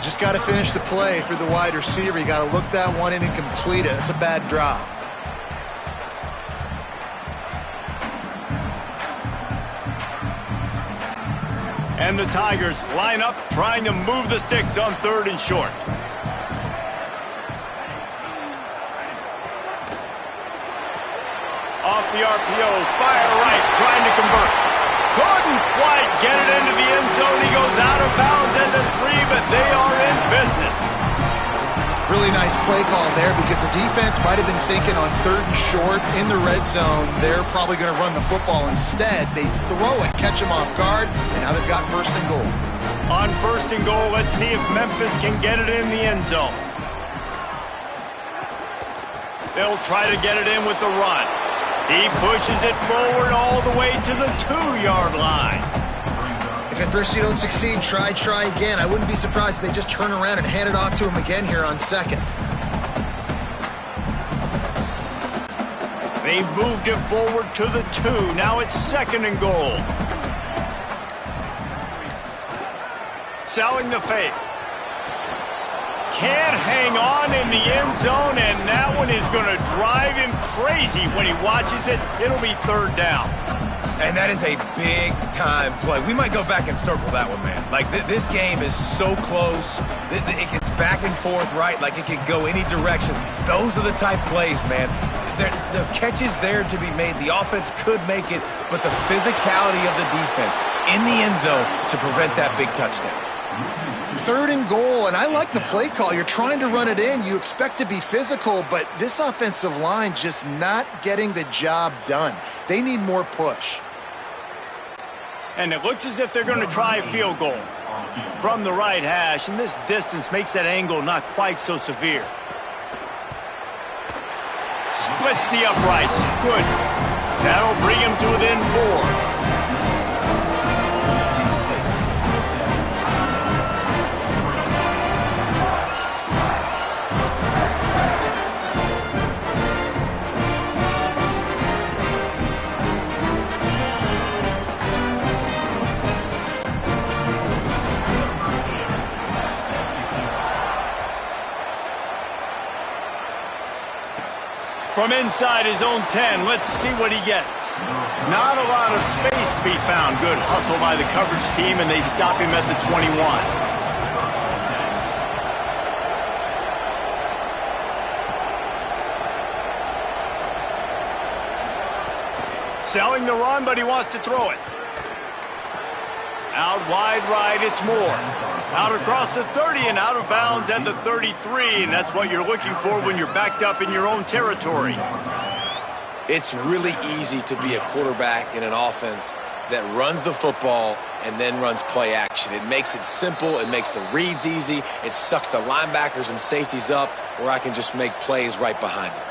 Just got to finish the play for the wide receiver. You got to look that one in and complete it. It's a bad drop. And the Tigers line up trying to move the sticks on 3rd and short. Off the RPO, fire right, trying to convert. Couldn't quite get it into the end zone. He goes out of bounds at the 3, but they are in business. Really nice play call there because the defense might have been thinking on 3rd and short in the red zone, they're probably going to run the football. Instead, they throw it, catch them off guard, and now they've got 1st and goal. On 1st and goal, let's see if Memphis can get it in the end zone. They'll try to get it in with the run. He pushes it forward all the way to the 2-yard line. If at first you don't succeed, try again. I wouldn't be surprised if they just turn around and hand it off to him again here on 2nd. They've moved it forward to the 2. Now it's 2nd and goal. Selling the fake. Can't hang on in the end zone, and that one is going to drive him crazy when he watches it. It'll be 3rd down. And that is a big-time play. We might go back and circle that one, man. Like, this game is so close. It gets back and forth, right? Like, it can go any direction. Those are the type plays, man. The catch is there to be made. The offense could make it, but the physicality of the defense in the end zone to prevent that big touchdown. 3rd and goal, and I like the play call. You're trying to run it in. You expect to be physical, but this offensive line just not getting the job done. They need more push. And it looks as if they're going to try a field goal from the right hash, and this distance makes that angle not quite so severe. Splits the uprights. Good. That'll bring him to within 4. From inside his own 10, let's see what he gets. Not a lot of space to be found. Good hustle by the coverage team, and they stop him at the 21. Selling the run, but he wants to throw it. Out wide right, it's Moore. Out across the 30 and out of bounds at the 33, and that's what you're looking for when you're backed up in your own territory. It's really easy to be a quarterback in an offense that runs the football and then runs play action. It makes it simple. It makes the reads easy. It sucks the linebackers and safeties up where I can just make plays right behind them.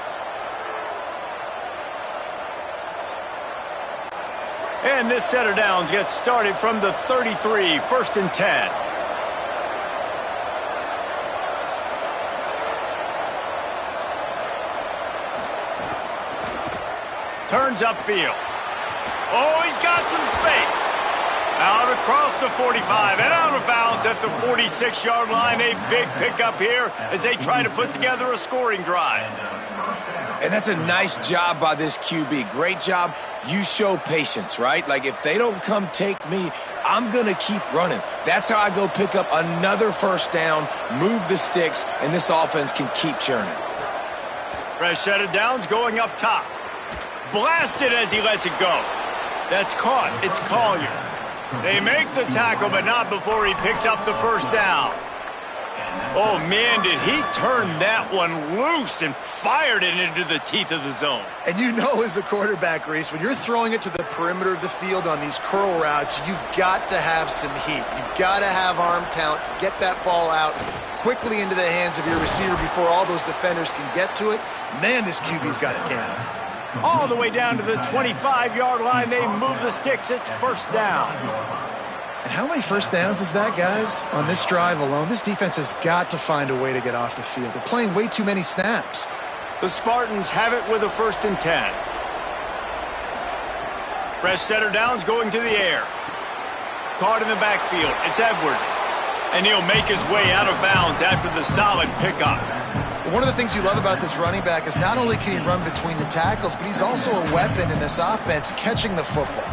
And this set of downs gets started from the 33, 1st and 10. Turns upfield. Oh, he's got some space. Out across the 45 and out of bounds at the 46-yard line. A big pickup here as they try to put together a scoring drive. And that's a nice job by this QB. Great job. You show patience, right? Like, if they don't come take me, I'm going to keep running. That's how I go pick up another first down, move the sticks, and this offense can keep churning. Fresh set of downs going up top. Blasted as he lets it go. That's caught. It's Collier. They make the tackle, but not before he picks up the first down. Oh, man, did he turn that one loose and fired it into the teeth of the zone. And you know, as a quarterback, Reese, when you're throwing it to the perimeter of the field on these curl routes, you've got to have some heat. You've got to have arm talent to get that ball out quickly into the hands of your receiver before all those defenders can get to it. Man, this QB's got a cannon. All the way down to the 25-yard line, they move the sticks. It's first down. And how many first downs is that, guys? On this drive alone, this defense has got to find a way to get off the field. They're playing way too many snaps. The Spartans have it with a 1st and 10. Fresh setter downs going to the air. Caught in the backfield. It's Edwards. And he'll make his way out of bounds after the solid pickup. One of the things you love about this running back is not only can he run between the tackles, but he's also a weapon in this offense catching the football.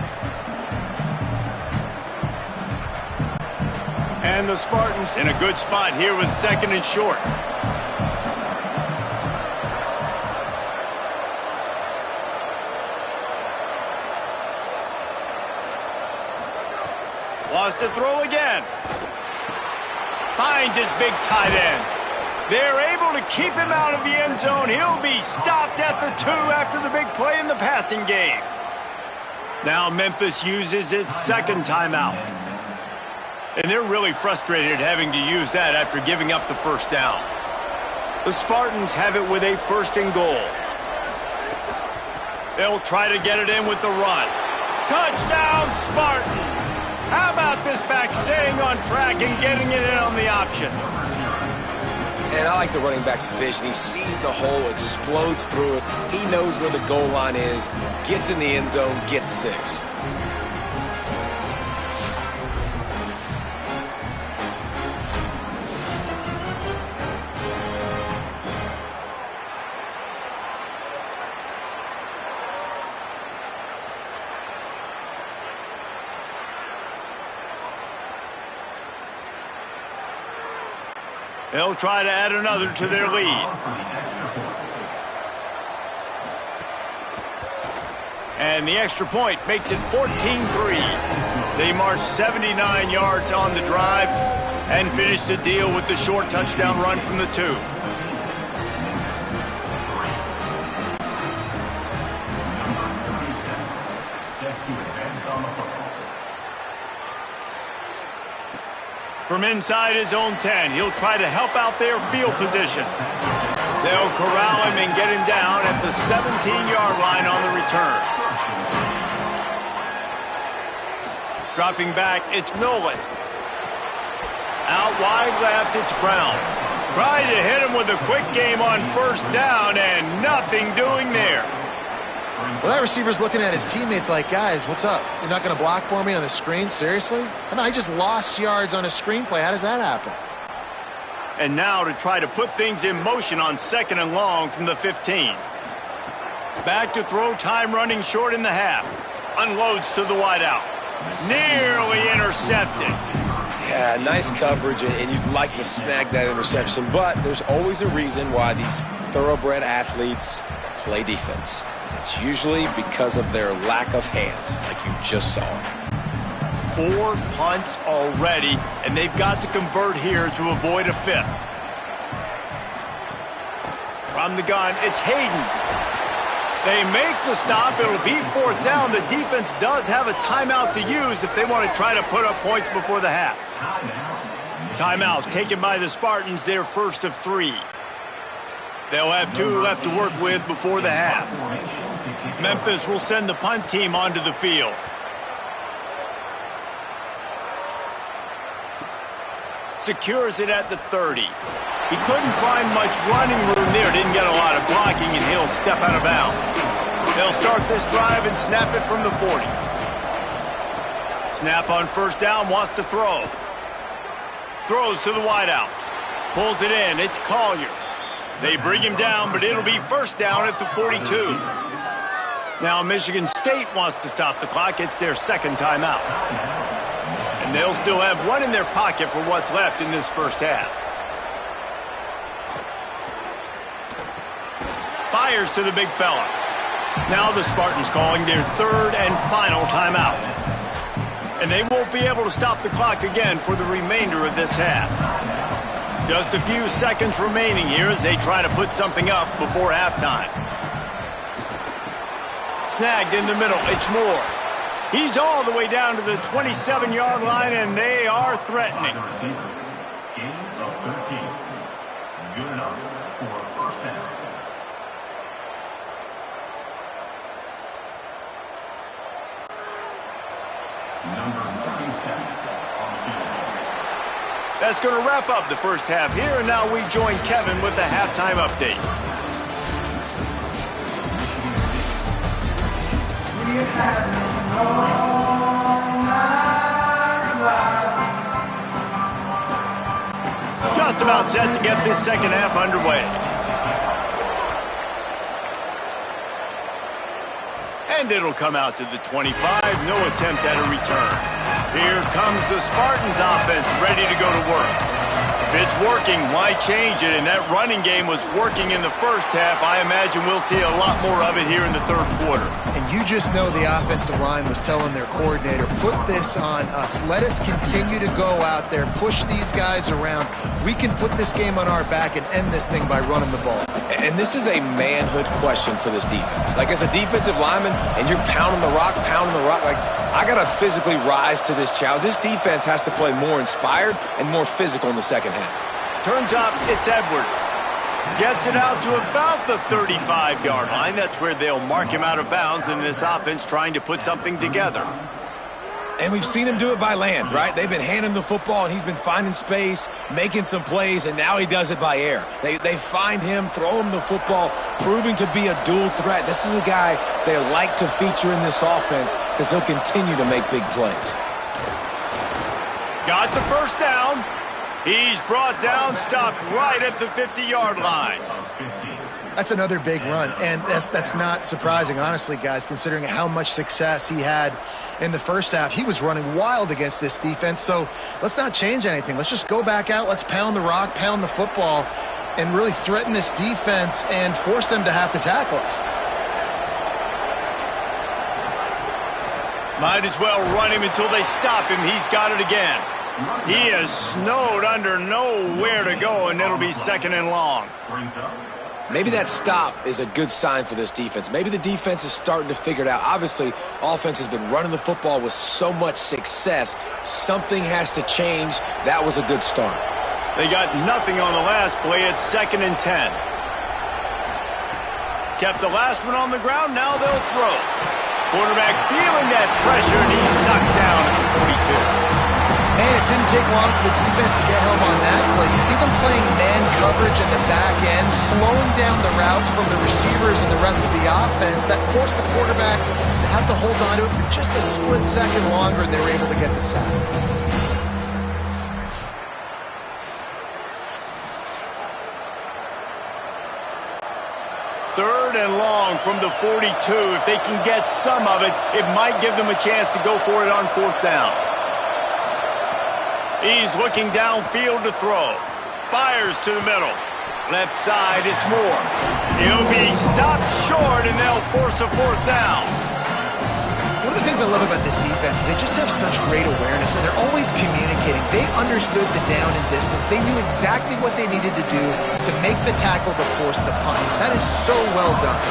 And the Spartans in a good spot here with 2nd and short. Wants to throw again. Finds his big tight end. They're able to keep him out of the end zone. He'll be stopped at the 2 after the big play in the passing game. Now Memphis uses its 2nd timeout. And they're really frustrated having to use that after giving up the first down. The Spartans have it with a 1st and goal. They'll try to get it in with the run. Touchdown, Spartans! How about this back staying on track and getting it in on the option? And I like the running back's vision. He sees the hole, explodes through it. He knows where the goal line is, gets in the end zone, gets 6. They'll try to add another to their lead. And the extra point makes it 14-3. They march 79 yards on the drive and finish the deal with the short touchdown run from the 2. From inside his own 10, he'll try to help out their field position. They'll corral him and get him down at the 17-yard line on the return. Dropping back, it's Nolan. Out wide left, it's Brown. Trying to hit him with a quick game on 1st down, and nothing doing there. Well, that receiver's looking at his teammates like, guys, what's up? You're not going to block for me on the screen? Seriously? And I just lost yards on a screenplay. How does that happen? And now to try to put things in motion on 2nd and long from the 15. Back to throw, time running short in the half. Unloads to the wideout. Nearly intercepted. Yeah, nice coverage, and you'd like to snag that interception, but there's always a reason why these thoroughbred athletes play defense. It's usually because of their lack of hands, like you just saw. 4 punts already, and they've got to convert here to avoid a 5th. From the gun, it's Hayden. They make the stop. It'll be 4th down. The defense does have a timeout to use if they want to try to put up points before the half. Timeout taken by the Spartans, their 1st of 3. They'll have 2 left to work with before the half. Memphis will send the punt team onto the field. Secures it at the 30. He couldn't find much running room there. Didn't get a lot of blocking, and he'll step out of bounds. They'll start this drive and snap it from the 40. Snap on first down, wants to throw. Throws to the wideout. Pulls it in. It's Collier. They bring him down, but it'll be first down at the 42. Now Michigan State wants to stop the clock. It's their second timeout. And they'll still have one in their pocket for what's left in this first half. Fires to the big fella. Now the Spartans calling their third and final timeout. And they won't be able to stop the clock again for the remainder of this half. Just a few seconds remaining here as they try to put something up before halftime. Snagged in the middle, it's Moore. He's all the way down to the 27-yard line, and they are threatening. Gain of 13. Good enough for first down. Number 37 on the field. That's going to wrap up the first half here, and now we join Kevin with the halftime update. Just about set to get this second half underway. And it'll come out to the 25. No attempt at a return. Here comes the Spartans offense ready to go to work. If it's working, why change it? And that running game was working in the first half. I imagine we'll see a lot more of it here in the third quarter. And you just know the offensive line was telling their coordinator, put this on us. Let us continue to go out there, push these guys around. We can put this game on our back and end this thing by running the ball. And this is a manhood question for this defense. Like, as a defensive lineman, and you're pounding the rock, like, I got to physically rise to this challenge. This defense has to play more inspired and more physical in the second half. Turns up, it's Edwards. Gets it out to about the 35-yard line. That's where they'll mark him out of bounds in this offense trying to put something together. And we've seen him do it by land, right? They've been handing him the football, and he's been finding space, making some plays, and now he does it by air. They find him, throw him the football, proving to be a dual threat. This is a guy they like to feature in this offense because he'll continue to make big plays. Got the first down. He's brought down, stopped right at the 50-yard line. That's another big run, and that's not surprising, honestly, guys, considering how much success he had in the first half. He was running wild against this defense, so let's not change anything. Let's just go back out, let's pound the rock, pound the football, and really threaten this defense and force them to have to tackle us. Might as well run him until they stop him. He's got it again. He is snowed under, nowhere to go, and it'll be second and long. Maybe that stop is a good sign for this defense. Maybe the defense is starting to figure it out. Obviously, offense has been running the football with so much success. Something has to change. That was a good start. They got nothing on the last play. It's 2nd and 10. Kept the last one on the ground. Now they'll throw. Quarterback feeling that pressure, and he's knocked down at the 42. Man, it didn't take long for the defense to get home on that play. You see them playing man coverage in the back end, slowing down the routes from the receivers and the rest of the offense. That forced the quarterback to have to hold on to it for just a split second longer, and they were able to get the sack. Third and long from the 42. If they can get some of it, it might give them a chance to go for it on fourth down. He's looking downfield to throw. Fires to the middle. Left side, it's Moore. He'll be stopped short, and they'll force a fourth down. One of the things I love about this defense is they just have such great awareness, and they're always communicating. They understood the down and distance. They knew exactly what they needed to do to make the tackle to force the punt. That is so well done.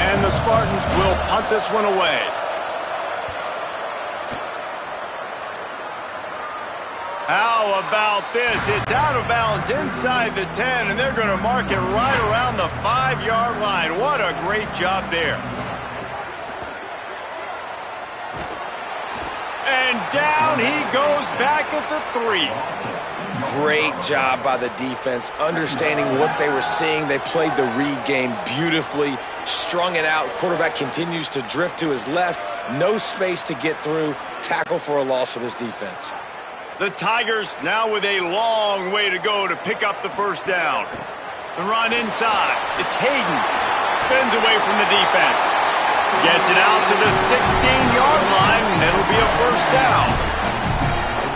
And the Spartans will punt this one away. How about this? It's out of bounds inside the 10, and they're going to mark it right around the 5-yard line. What a great job there. And down he goes back at the 3. Great job by the defense, understanding what they were seeing. They played the read game beautifully, strung it out. Quarterback continues to drift to his left, No space to get through. Tackle for a loss for this defense. The Tigers now with a long way to go to pick up the first down. The run inside. It's Hayden. Spins away from the defense. Gets it out to the 16-yard line, and it'll be a first down.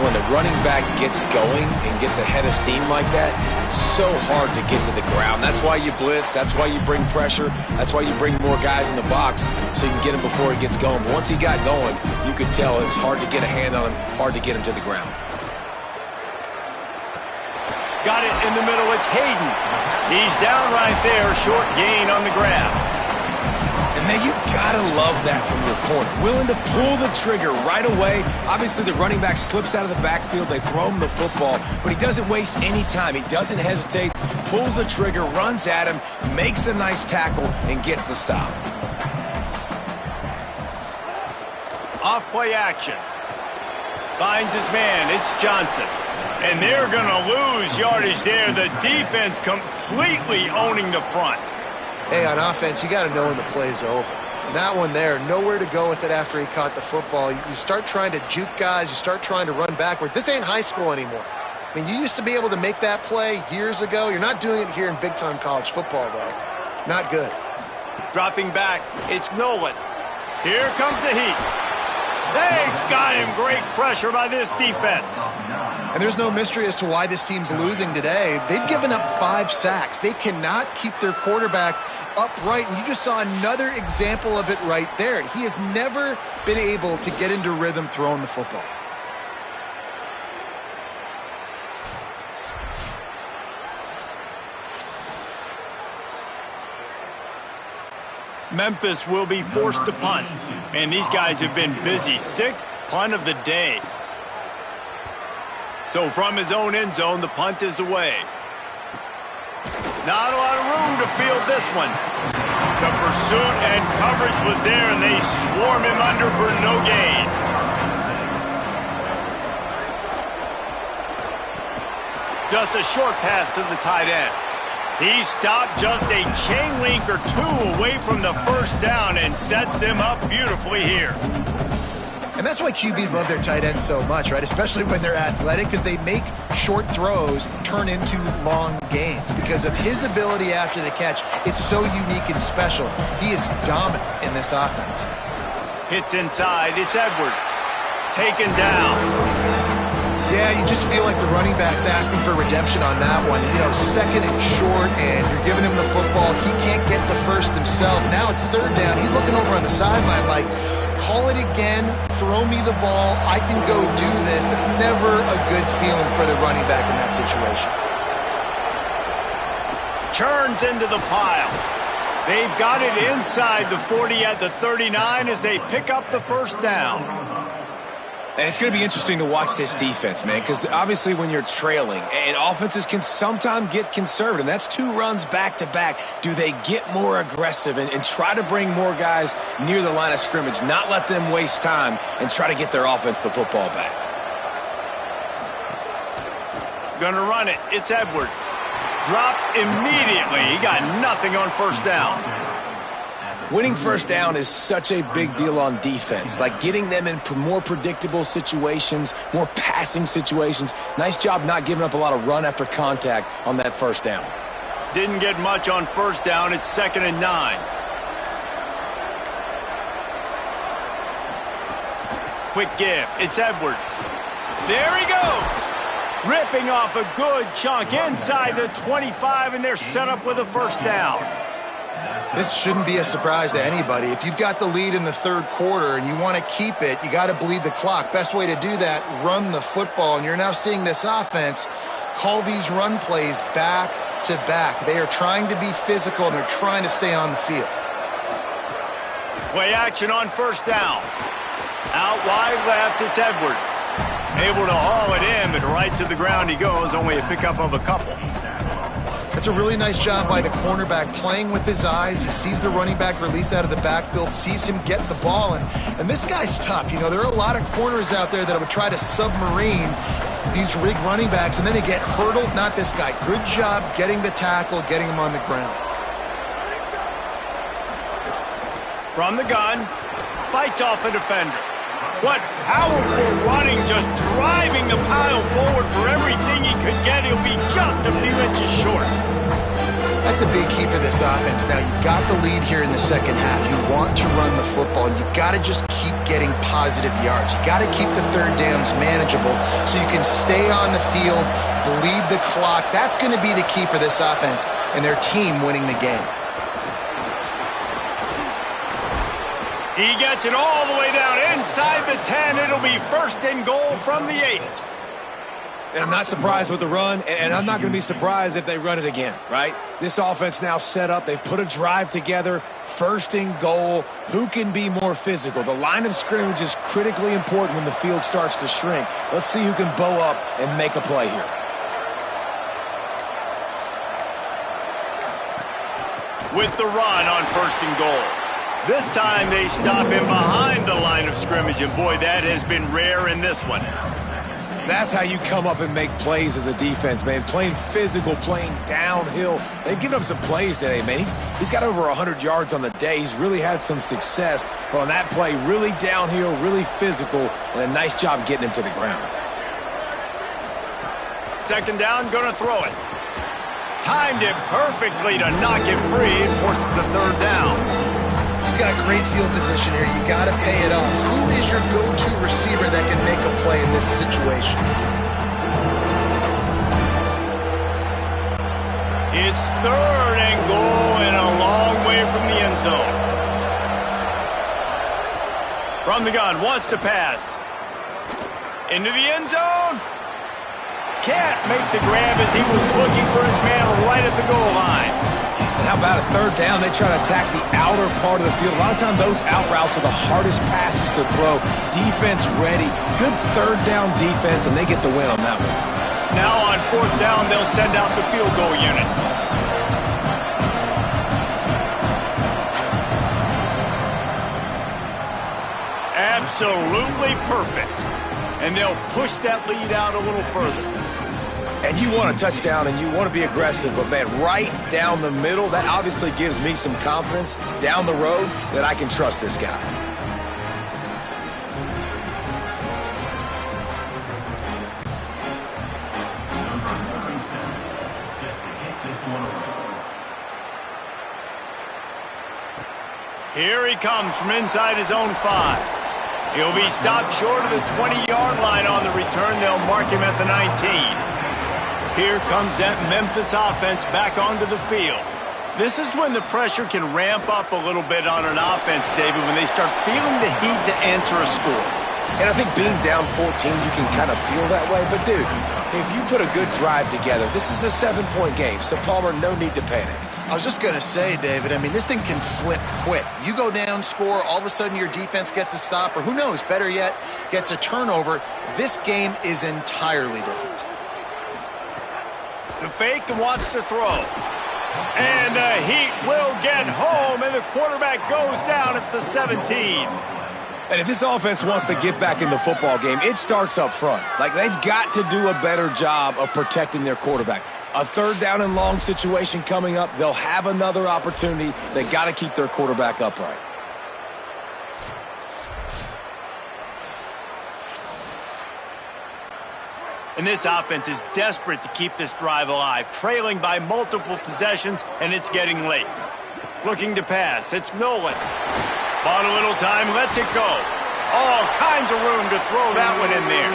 When the running back gets going and gets ahead of steam like that, so hard to get to the ground. That's why you blitz. That's why you bring pressure. That's why you bring more guys in the box so you can get him before he gets going. But once he got going, you could tell it was hard to get a hand on him, hard to get him to the ground. Got it in the middle. It's Hayden. He's down right there. Short gain on the grab. And, man, you got to love that from your corner. Willing to pull the trigger right away. Obviously, the running back slips out of the backfield. They throw him the football, but he doesn't waste any time. He doesn't hesitate, pulls the trigger, runs at him, makes the nice tackle, and gets the stop. Off play action. Finds his man. It's Johnson. And they're going to lose yardage there. The defense completely owning the front. Hey, on offense, you got to know when the play's over. And that one there, nowhere to go with it after he caught the football. You start trying to juke guys. You start trying to run backward. This ain't high school anymore. I mean, you used to be able to make that play years ago. You're not doing it here in big-time college football, though. Not good. Dropping back, it's Nolan. Here comes the heat. They got him. Great pressure by this defense. And there's no mystery as to why this team's losing today. They've given up 5 sacks. They cannot keep their quarterback upright, and you just saw another example of it right there. He has never been able to get into rhythm throwing the football. Memphis will be forced to punt, and these guys have been busy. 6th punt of the day. So from his own end zone, the punt is away. Not a lot of room to field this one. The pursuit and coverage was there, and they swarm him under for no gain. Just a short pass to the tight end. He stopped just a chain link or 2 away from the first down and sets them up beautifully here. And that's why QBs love their tight ends so much, right? Especially when they're athletic, because they make short throws turn into long gains. Because of his ability after the catch, it's so unique and special. He is dominant in this offense. Hits inside, it's Edwards. Taken down. Yeah, you just feel like the running back's asking for redemption on that one. You know, 2nd and short, and you're giving him the football. He can't get the first himself. Now it's 3rd down. He's looking over on the sideline like, call it again, throw me the ball, I can go do this. It's never a good feeling for the running back in that situation. Churns into the pile. They've got it inside the 40 at the 39 as they pick up the first down. And it's going to be interesting to watch this defense, man, because obviously when you're trailing, and offenses can sometimes get conservative. That's 2 runs back-to-back. Do they get more aggressive and try to bring more guys near the line of scrimmage, not let them waste time, and try to get their offense the football back? Gonna run it. It's Edwards. Dropped immediately. He got nothing on first down. Winning first down is such a big deal on defense, like getting them in more predictable situations, more passing situations. Nice job not giving up a lot of run after contact on that first down. Didn't get much on first down. It's 2nd and 9. Quick give. It's Edwards. There he goes. Ripping off a good chunk inside the 25, and they're set up with a first down. This shouldn't be a surprise to anybody. If you've got the lead in the 3rd quarter and you want to keep it, you got to bleed the clock. Best way to do that, run the football. And you're now seeing this offense call these run plays back to back. They are trying to be physical, and they're trying to stay on the field. Play action on first down. Out wide left, it's Edwards. Able to haul it in, but right to the ground he goes, only a pickup of a couple. That's a really nice job by the cornerback, playing with his eyes. He sees the running back release out of the backfield, sees him get the ball, and this guy's tough. You know, there are a lot of corners out there that would try to submarine these rig running backs, and then they get hurdled. Not this guy. Good job getting the tackle, getting him on the ground. From the gun, fights off a defender. What powerful running, just driving the pile forward for everything he could get. He'll be just a few inches short. That's a big key for this offense. Now, you've got the lead here in the second half. You want to run the football, and you've got to just keep getting positive yards. You've got to keep the third downs manageable so you can stay on the field, bleed the clock. That's going to be the key for this offense and their team winning the game. He gets it all the way down inside the 10. It'll be 1st and goal from the 8. And I'm not surprised with the run, and I'm not going to be surprised if they run it again, right? This offense now set up. They've put a drive together, 1st and goal. Who can be more physical? The line of scrimmage is critically important when the field starts to shrink. Let's see who can bow up and make a play here. With the run on 1st and goal. This time they stop him behind the line of scrimmage, and boy, that has been rare in this one. That's how you come up and make plays as a defense, man. Playing physical, playing downhill. They've given up some plays today, man. He's got over 100 yards on the day. He's really had some success. But on that play, really downhill, really physical, and a nice job getting him to the ground. 2nd down, gonna throw it. Timed it perfectly to knock it free. It forces the 3rd down. You've got great field position here. You got to pay it off. Who is your go-to receiver that can make a play in this situation? It's 3rd and goal and a long way from the end zone. From the gun, wants to pass. Into the end zone. Can't make the grab as he was looking for his man right at the goal line. And how about a 3rd down? They try to attack the outer part of the field. A lot of times those out routes are the hardest passes to throw. Defense ready. Good 3rd down defense, and they get the win on that one. Now on 4th down, they'll send out the field goal unit. Absolutely perfect. And they'll push that lead out a little further. And you want a touchdown and you want to be aggressive, but man, right down the middle, that obviously gives me some confidence down the road that I can trust this guy. Number 37, set to kick this one away. Here he comes from inside his own 5. He'll be stopped short of the 20-yard line on the return. They'll mark him at the 19. Here comes that Memphis offense back onto the field. This is when the pressure can ramp up a little bit on an offense, David, when they start feeling the heat to answer a score. And I think being down 14, you can kind of feel that way. But, dude, if you put a good drive together, this is a 7-point game. So, Palmer, no need to panic. I was just going to say, David, I mean, this thing can flip quick. You go down, score, all of a sudden your defense gets a stop, or who knows, better yet, gets a turnover. This game is entirely different. The fake and wants to throw. And the heat will get home, and the quarterback goes down at the 17. And if this offense wants to get back in the football game, it starts up front. Like, they've got to do a better job of protecting their quarterback. A 3rd down and long situation coming up. They'll have another opportunity. They got to keep their quarterback upright. And this offense is desperate to keep this drive alive, trailing by multiple possessions, and it's getting late. Looking to pass. It's Nolan. Bought a little time, lets it go. All kinds of room to throw that one in there.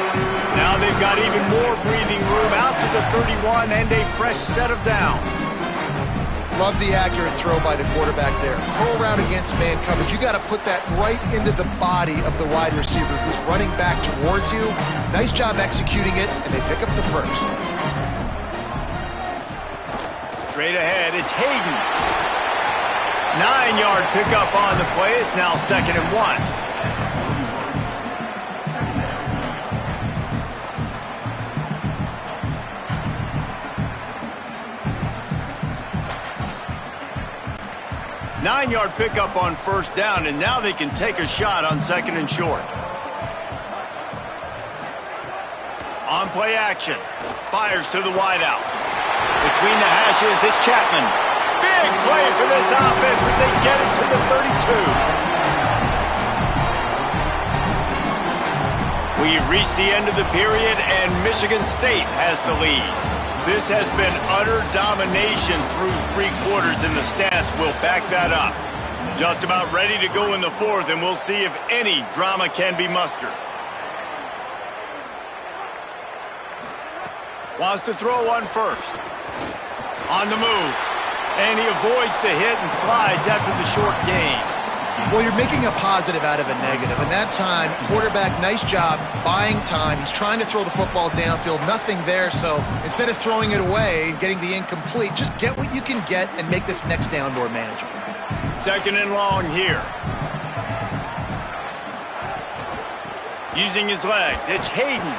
Now they've got even more breathing room out to the 31 and a fresh set of downs. Love the accurate throw by the quarterback there. Curl route against man coverage. You got to put that right into the body of the wide receiver who's running back towards you. Nice job executing it, and they pick up the 1st. Straight ahead, it's Hayden. 9-yard pickup on the play. It's now 2nd and 1. Nine-yard pickup on 1st down, and now they can take a shot on 2nd and short. On play action. Fires to the wideout. Between the hashes, it's Chapman. Big play for this offense as they get it to the 32. We've reached the end of the period, and Michigan State has the lead. This has been utter domination through 3 quarters, and the stats will back that up. Just about ready to go in the 4th, and we'll see if any drama can be mustered. Wants to throw on first. On the move. And he avoids the hit and slides after the short gain. Well, you're making a positive out of a negative. And that time, quarterback, nice job buying time. He's trying to throw the football downfield. Nothing there. So instead of throwing it away and getting the incomplete, just get what you can get and make this next down more manageable. 2nd and long here. Using his legs. It's Hayden.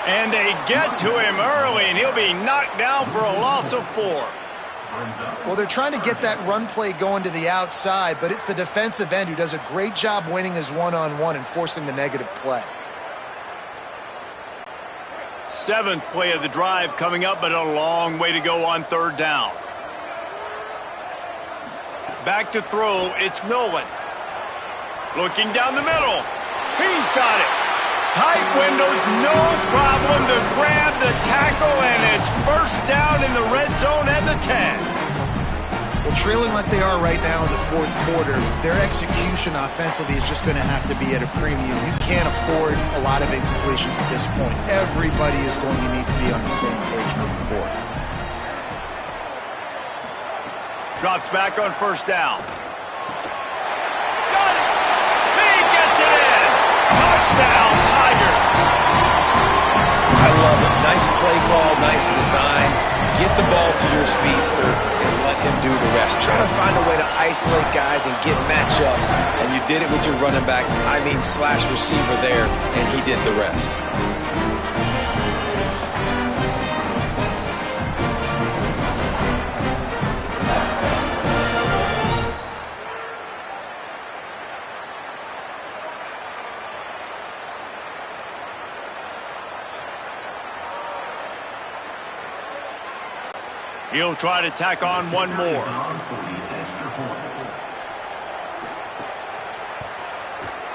And they get to him early, and he'll be knocked down for a loss of 4. Well, they're trying to get that run play going to the outside, but it's the defensive end who does a great job winning his one-on-one and forcing the negative play. 7th play of the drive coming up, but a long way to go on 3rd down. Back to throw, it's Nolan. Looking down the middle. He's got it. Tight windows, no problem to grab the tackle, and it's 1st down in the red zone at the 10. Well, trailing like they are right now in the 4th quarter, their execution offensively is just going to have to be at a premium. You can't afford a lot of incompletions at this point. Everybody is going to need to be on the same page moving forward. Drops back on 1st down. Got it! He gets it in! Touchdown, Tigers! I love it. Nice play call, nice design. Get the ball to your speedster and let him do the rest. Try to find a way to isolate guys and get matchups, and you did it with your running back, slash receiver there, and he did the rest. He'll try to tack on one more.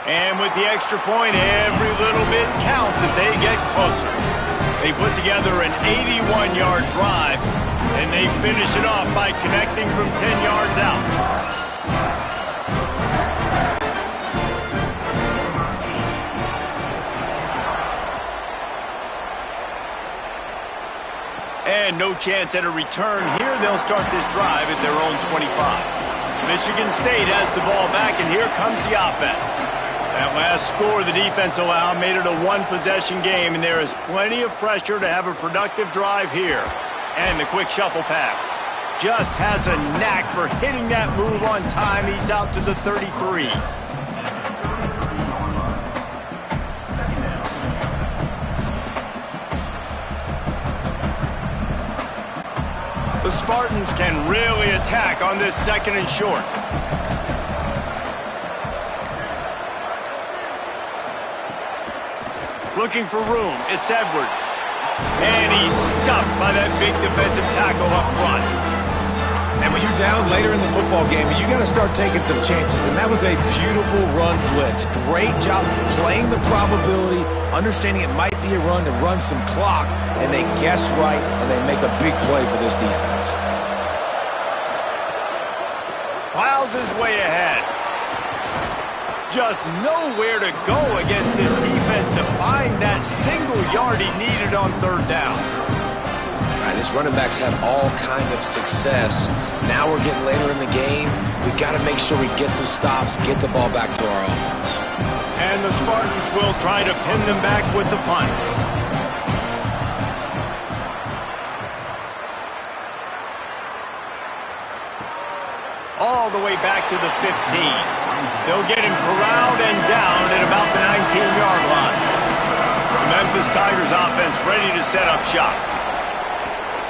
And with the extra point, every little bit counts as they get closer. They put together an 81-yard drive, and they finish it off by connecting from 10 yards out. And no chance at a return here. They'll start this drive at their own 25. Michigan State has the ball back, and here comes the offense. That last score the defense allowed made it a 1-possession game, and there is plenty of pressure to have a productive drive here. And the quick shuffle pass. Just has a knack for hitting that move on time. He's out to the 33. The Spartans can really attack on this 2nd and short. Looking for room, it's Edwards. And he's stuffed by that big defensive tackle up front. And when you're down later in the football game, you got to start taking some chances, and that was a beautiful run blitz. Great job playing the probability, understanding it might be a run to run some clock, and they guess right, and they make a big play for this defense. Piles his way ahead. Just nowhere to go against this defense to find that single yard he needed on 3rd down. This running back's had all kind of success. Now we're getting later in the game. We've got to make sure we get some stops, get the ball back to our offense. And the Spartans will try to pin them back with the punt. All the way back to the 15. They'll get him corralled and down at about the 19-yard line. The Memphis Tigers offense ready to set up shop.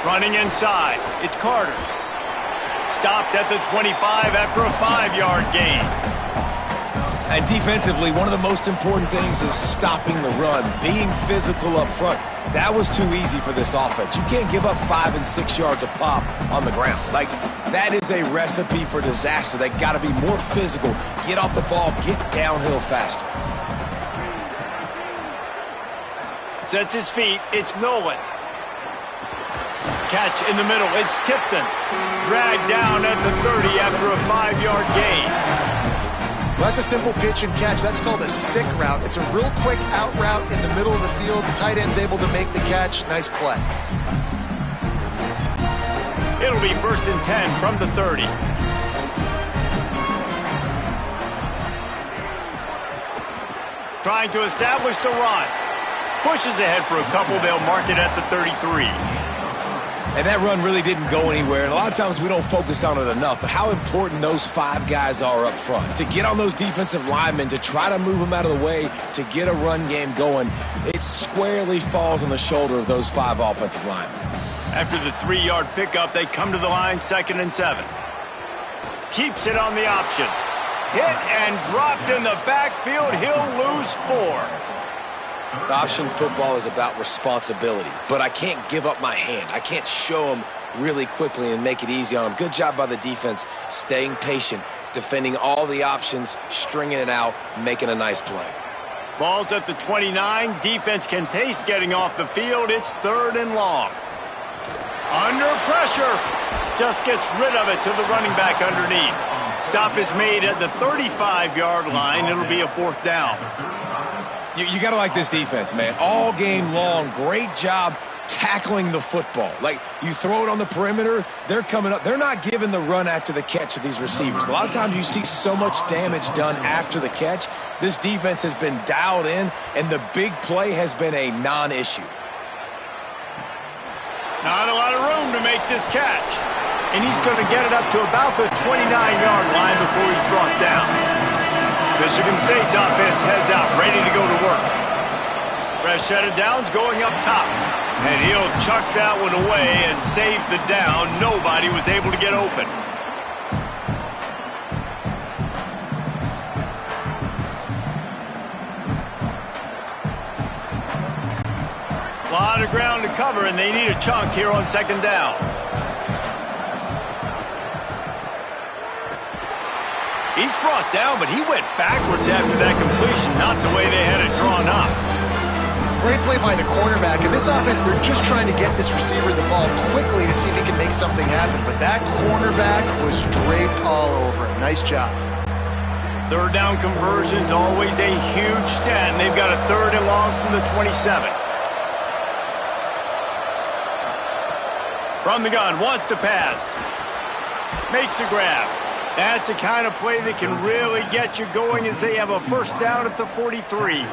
Running inside, it's Carter. Stopped at the 25 after a 5-yard gain. And defensively, one of the most important things is stopping the run, being physical up front. That was too easy for this offense. You can't give up 5 and 6 yards a pop on the ground. That is a recipe for disaster. They got to be more physical, get off the ball, get downhill faster. Sets his feet. It's Nolan. Catch in the middle. It's Tipton. Dragged down at the 30 after a 5-yard gain. Well, that's a simple pitch and catch. That's called a stick route. It's a real quick out route in the middle of the field. The tight end's able to make the catch. Nice play. It'll be 1st and 10 from the 30. Trying to establish the run. Pushes ahead for a couple. They'll mark it at the 33. And that run really didn't go anywhere. And a lot of times we don't focus on it enough, but how important those 5 guys are up front. To get on those defensive linemen, to try to move them out of the way, to get a run game going, it squarely falls on the shoulder of those 5 offensive linemen. After the 3-yard pickup, they come to the line, 2nd and 7. Keeps it on the option. Hit and dropped in the backfield. He'll lose 4. The option football is about responsibility, but I can't give up my hand. I can't show them really quickly and make it easy on them. Good job by the defense, staying patient, defending all the options, stringing it out, making a nice play. Ball's at the 29. Defense can taste getting off the field. It's 3rd and long. Under pressure. Just gets rid of it to the running back underneath. Stop is made at the 35-yard line. It'll be a 4th down. You got to like this defense, man. All game long, great job tackling the football. Like, you throw it on the perimeter, they're coming up. They're not giving the run after the catch to these receivers. A lot of times you see so much damage done after the catch. This defense has been dialed in, and the big play has been a non-issue. Not a lot of room to make this catch. And he's going to get it up to about the 29-yard line before he's brought down. Michigan State's offense heads out, ready to go to work. Fresh set of downs going up top. And he'll chuck that one away and save the down. Nobody was able to get open. A lot of ground to cover, and they need a chunk here on 2nd down. He's brought down, but he went backwards after that completion, not the way they had it drawn up. Great play by the cornerback. In this offense, they're just trying to get this receiver the ball quickly to see if he can make something happen. But that cornerback was draped all over him. Nice job. 3rd down conversion's always a huge stat, and they've got a 3rd and long from the 27. From the gun, wants to pass. Makes the grab. That's the kind of play that can really get you going as they have a 1st down at the 43.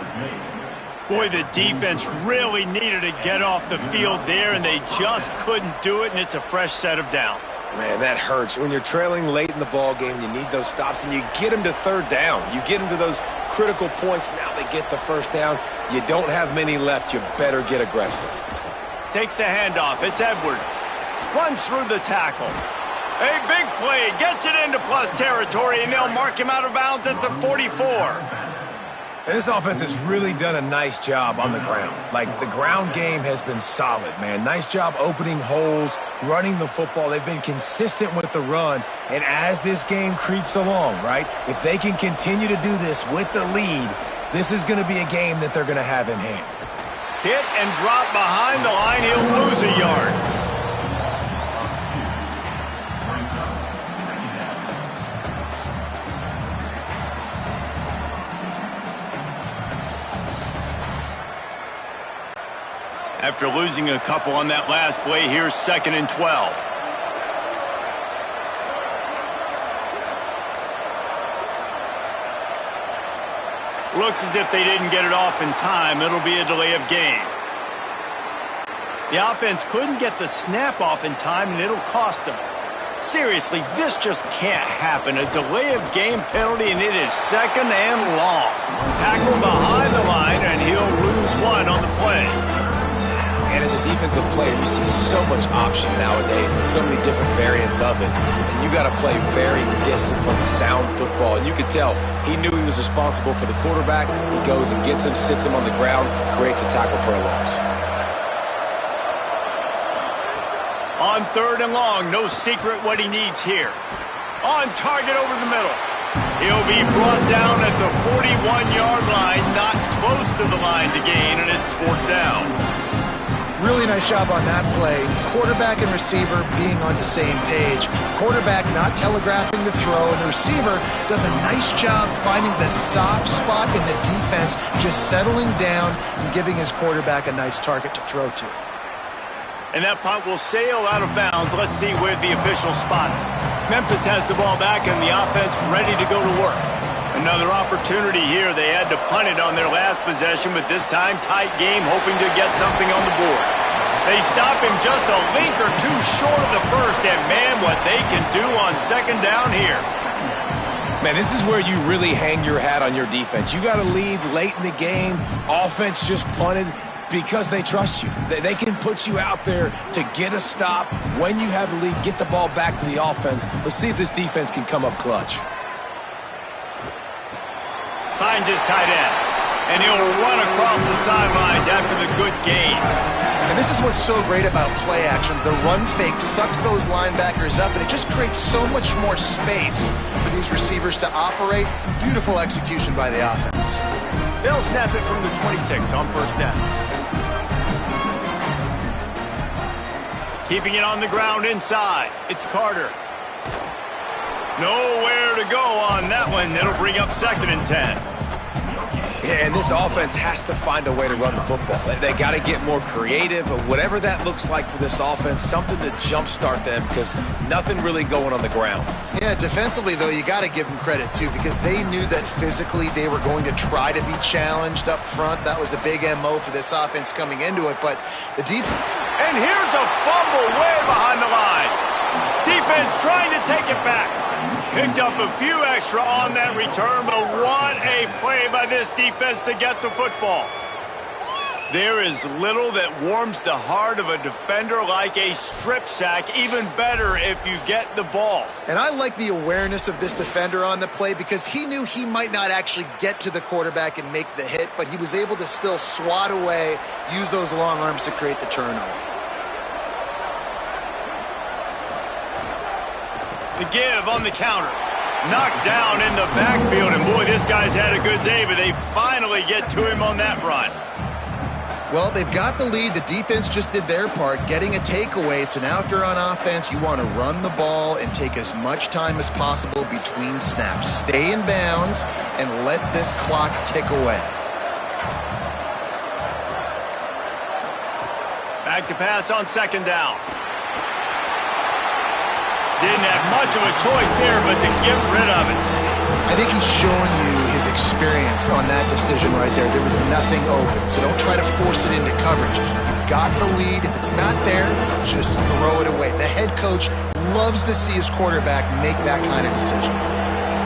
Boy, the defense really needed to get off the field there, and they just couldn't do it, and it's a fresh set of downs. Man, that hurts. When you're trailing late in the ball game, you need those stops, and you get them to 3rd down. You get them to those critical points. Now they get the 1st down. You don't have many left. You better get aggressive. Takes the handoff. It's Edwards. Runs through the tackle. A big play, gets it into plus territory, and they'll mark him out of bounds at the 44. And this offense has really done a nice job on the ground. Like, the ground game has been solid, man. Nice job opening holes, running the football. They've been consistent with the run. And as this game creeps along, right, if they can continue to do this with the lead, this is going to be a game that they're going to have in hand. Hit and drop behind the line. He'll lose a yard. After losing a couple on that last play, here's 2nd and 12. Looks as if they didn't get it off in time. It'll be a delay of game. The offense couldn't get the snap off in time, and it'll cost them. Seriously, this just can't happen. A delay of game penalty, and it is 2nd and long. Tackle behind the line, and he'll lose 1 on the play. And as a defensive player, you see so much option nowadays and so many different variants of it. And you got to play very disciplined, sound football. And you could tell he knew he was responsible for the quarterback. He goes and gets him, sits him on the ground, creates a tackle for a loss. On 3rd and long, no secret what he needs here. On target over the middle. He'll be brought down at the 41-yard line, not close to the line to gain, and it's 4th down. Really nice job on that play. Quarterback and receiver being on the same page. Quarterback not telegraphing the throw, and the receiver does a nice job finding the soft spot in the defense, just settling down and giving his quarterback a nice target to throw to. And that punt will sail out of bounds. Let's see where the official spot. Memphis has the ball back and the offense ready to go to work. Another opportunity here. They had to punt it on their last possession, but this time tight game, hoping to get something on the board. They stop him just a link or two short of the first, and man, what they can do on 2nd down here. Man, this is where you really hang your hat on your defense. You got a lead late in the game. Offense just punted because they trust you. They can put you out there to get a stop. When you have the lead, get the ball back to the offense. Let's see if this defense can come up clutch. Finds his tight end, and he'll run across the sidelines after the good gain. And this is what's so great about play action. The run fake sucks those linebackers up, and it just creates so much more space for these receivers to operate. Beautiful execution by the offense. They'll snap it from the 26 on 1st down. Keeping it on the ground inside. It's Carter. Nowhere to go on that one. It'll bring up 2nd and 10. Yeah, and this offense has to find a way to run the football. They got to get more creative, or whatever that looks like for this offense, something to jumpstart them, because nothing really going on the ground. Yeah, defensively, though, you got to give them credit, too, because they knew that physically they were going to try to be challenged up front. That was a big MO for this offense coming into it, but the defense... And here's a fumble way behind the line. Defense trying to take it back. Picked up a few extra on that return, but what a play by this defense to get the football. There is little that warms the heart of a defender like a strip sack, even better if you get the ball. And I like the awareness of this defender on the play, because he knew he might not actually get to the quarterback and make the hit, but he was able to still swat away, use those long arms to create the turnover. The give on the counter. Knocked down in the backfield, and boy, this guy's had a good day, but they finally get to him on that run. Well, they've got the lead. The defense just did their part, getting a takeaway. So now if you're on offense, you want to run the ball and take as much time as possible between snaps. Stay in bounds and let this clock tick away. Back to pass on 2nd down. Didn't have much of a choice there, but to get rid of it. I think he's showing you his experience on that decision right there. There was nothing open, so don't try to force it into coverage. You've got the lead. If it's not there, just throw it away. The head coach loves to see his quarterback make that kind of decision.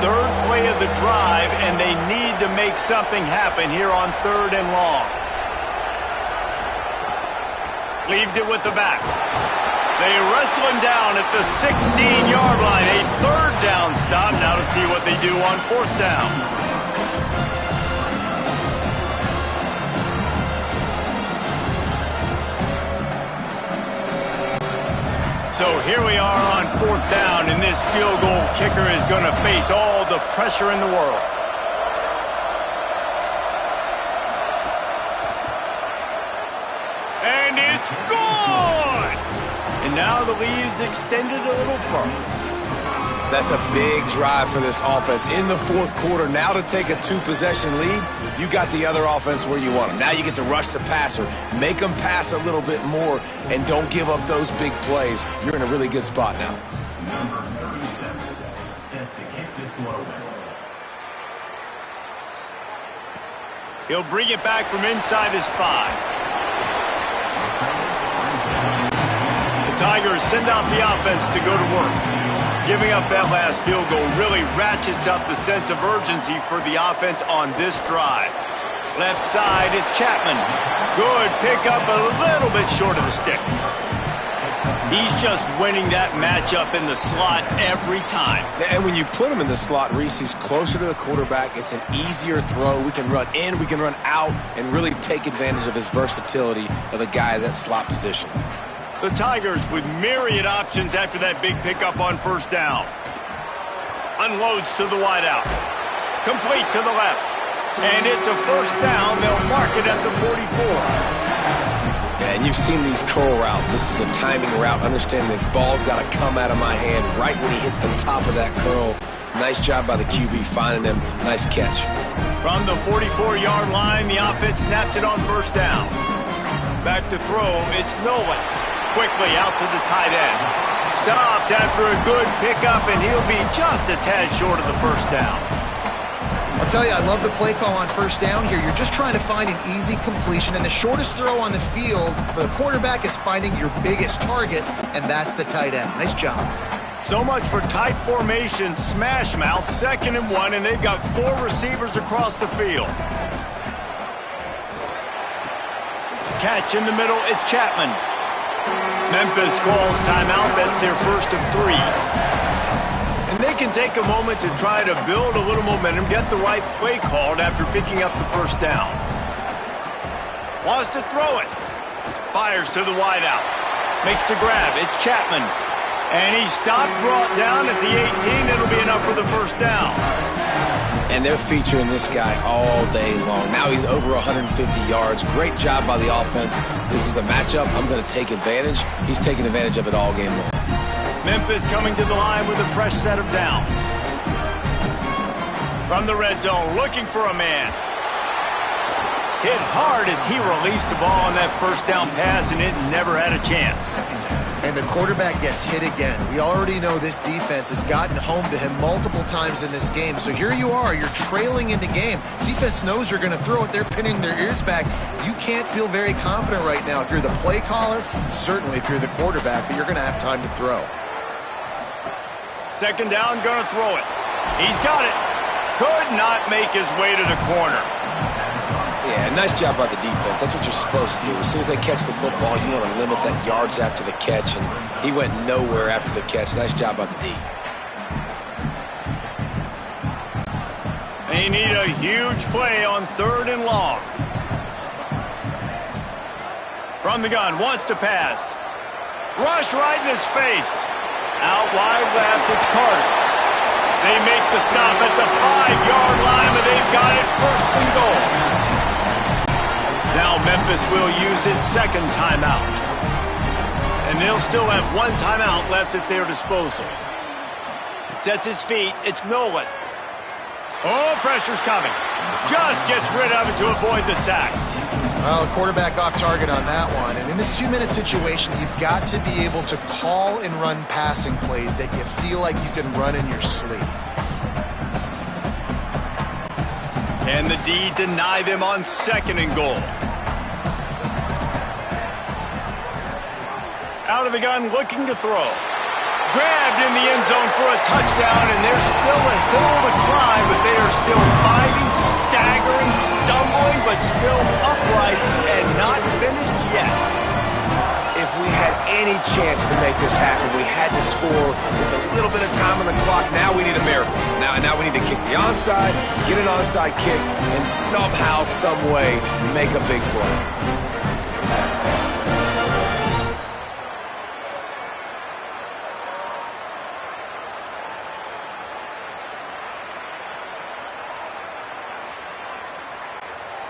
3rd play of the drive, and they need to make something happen here on 3rd and long. Leaves it with the back. They wrestle him down at the 16-yard line. A 3rd down stop. Now to see what they do on 4th down. So here we are on 4th down, and this field goal kicker is going to face all the pressure in the world. And it's good! And now the lead is extended a little further. That's a big drive for this offense in the 4th quarter. Now to take a 2-possession lead, you got the other offense where you want them. Now you get to rush the passer, make them pass a little bit more, and don't give up those big plays. You're in a really good spot now. Number 37, set to kick this one away. He'll bring it back from inside his 5. Tigers send out the offense to go to work. Giving up that last field goal really ratchets up the sense of urgency for the offense on this drive. Left side is Chapman. Good pickup, a little bit short of the sticks. He's just winning that matchup in the slot every time. And when you put him in the slot, Reese, he's closer to the quarterback. It's an easier throw. We can run in, we can run out, and really take advantage of his versatility of the guy at that slot position. The Tigers with myriad options after that big pickup on 1st down. Unloads to the wideout. Complete to the left. And it's a first down. They'll mark it at the 44. Yeah, and you've seen these curl routes. This is a timing route. Understand the ball's got to come out of my hand right when he hits the top of that curl. Nice job by the QB finding him. Nice catch. From the 44-yard line, the offense snaps it on first down. Back to throw, it's Nolan. Quickly out to the tight end. Stopped after a good pickup, and he'll be just a tad short of the first down. I'll tell you, I love the play call on first down here. You're just trying to find an easy completion, and the shortest throw on the field for the quarterback is finding your biggest target, and that's the tight end. Nice job. So much for tight formation, smash mouth, 2nd and 1, and they've got 4 receivers across the field. Catch in the middle, it's Chapman. Memphis calls timeout, that's their first of 3. And they can take a moment to try to build a little momentum, get the right play called after picking up the first down. Wants to throw it. Fires to the wideout. Makes the grab, it's Chapman. And he's stopped, brought down at the 18. It'll be enough for the first down. And they're featuring this guy all day long. Now he's over 150 yards. Great job by the offense. This is a matchup. I'm going to take advantage. He's taking advantage of it all game long. Memphis coming to the line with a fresh set of downs. From the red zone, looking for a man. Hit hard as he released the ball on that first down pass, and it never had a chance. And the quarterback gets hit again. We already know this defense has gotten home to him multiple times in this game. So here you are, you're trailing in the game. Defense knows you're going to throw it. They're pinning their ears back. You can't feel very confident right now if you're the play caller, certainly if you're the quarterback, that you're going to have time to throw. 2nd down, going to throw it. He's got it. Could not make his way to the corner. Yeah, nice job by the defense. That's what you're supposed to do. As soon as they catch the football, you want to limit that yards after the catch, and he went nowhere after the catch. Nice job by the D. They need a huge play on 3rd and long. From the gun, wants to pass. Rush right in his face. Out wide left, it's Carter. They make the stop at the 5-yard line, but they've got it 1st and goal. Now Memphis will use its 2nd timeout. And they'll still have 1 timeout left at their disposal. Sets his feet, it's Nolan. Oh, pressure's coming. Just gets rid of it to avoid the sack. Well, the quarterback off target on that one. And in this 2-minute situation, you've got to be able to call and run passing plays that you feel like you can run in your sleep. And the D deny them on 2nd and goal. Out of the gun, looking to throw. Grabbed in the end zone for a touchdown, and there's still a hill to climb, but they are still fighting, staggering, stumbling, but still upright and not finished yet. If we had any chance to make this happen, we had to score with a little bit of time on the clock. Now we need a miracle. Now we need to kick the onside, get an onside kick, and somehow, some way, make a big play.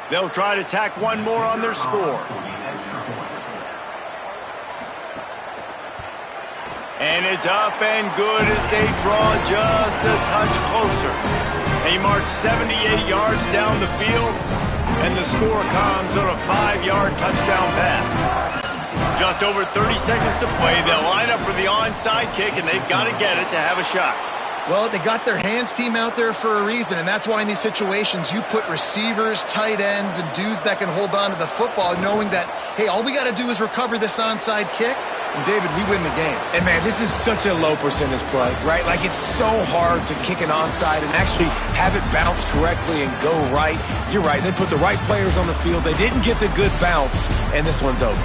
They'll try to tack one more on their score. And it's up and good as they draw just a touch closer. He marched 78 yards down the field, and the score comes on a 5-yard touchdown pass. Just over 30 seconds to play. They'll line up for the onside kick, and they've got to get it to have a shot. Well, they got their hands team out there for a reason, and that's why in these situations you put receivers, tight ends, and dudes that can hold on to the football, knowing that, hey, all we got to do is recover this onside kick, and David, we win the game. And man, this is such a low percentage play, right? Like, it's so hard to kick an onside and actually have it bounce correctly and go right. You're right, they put the right players on the field. They didn't get the good bounce, and this one's over.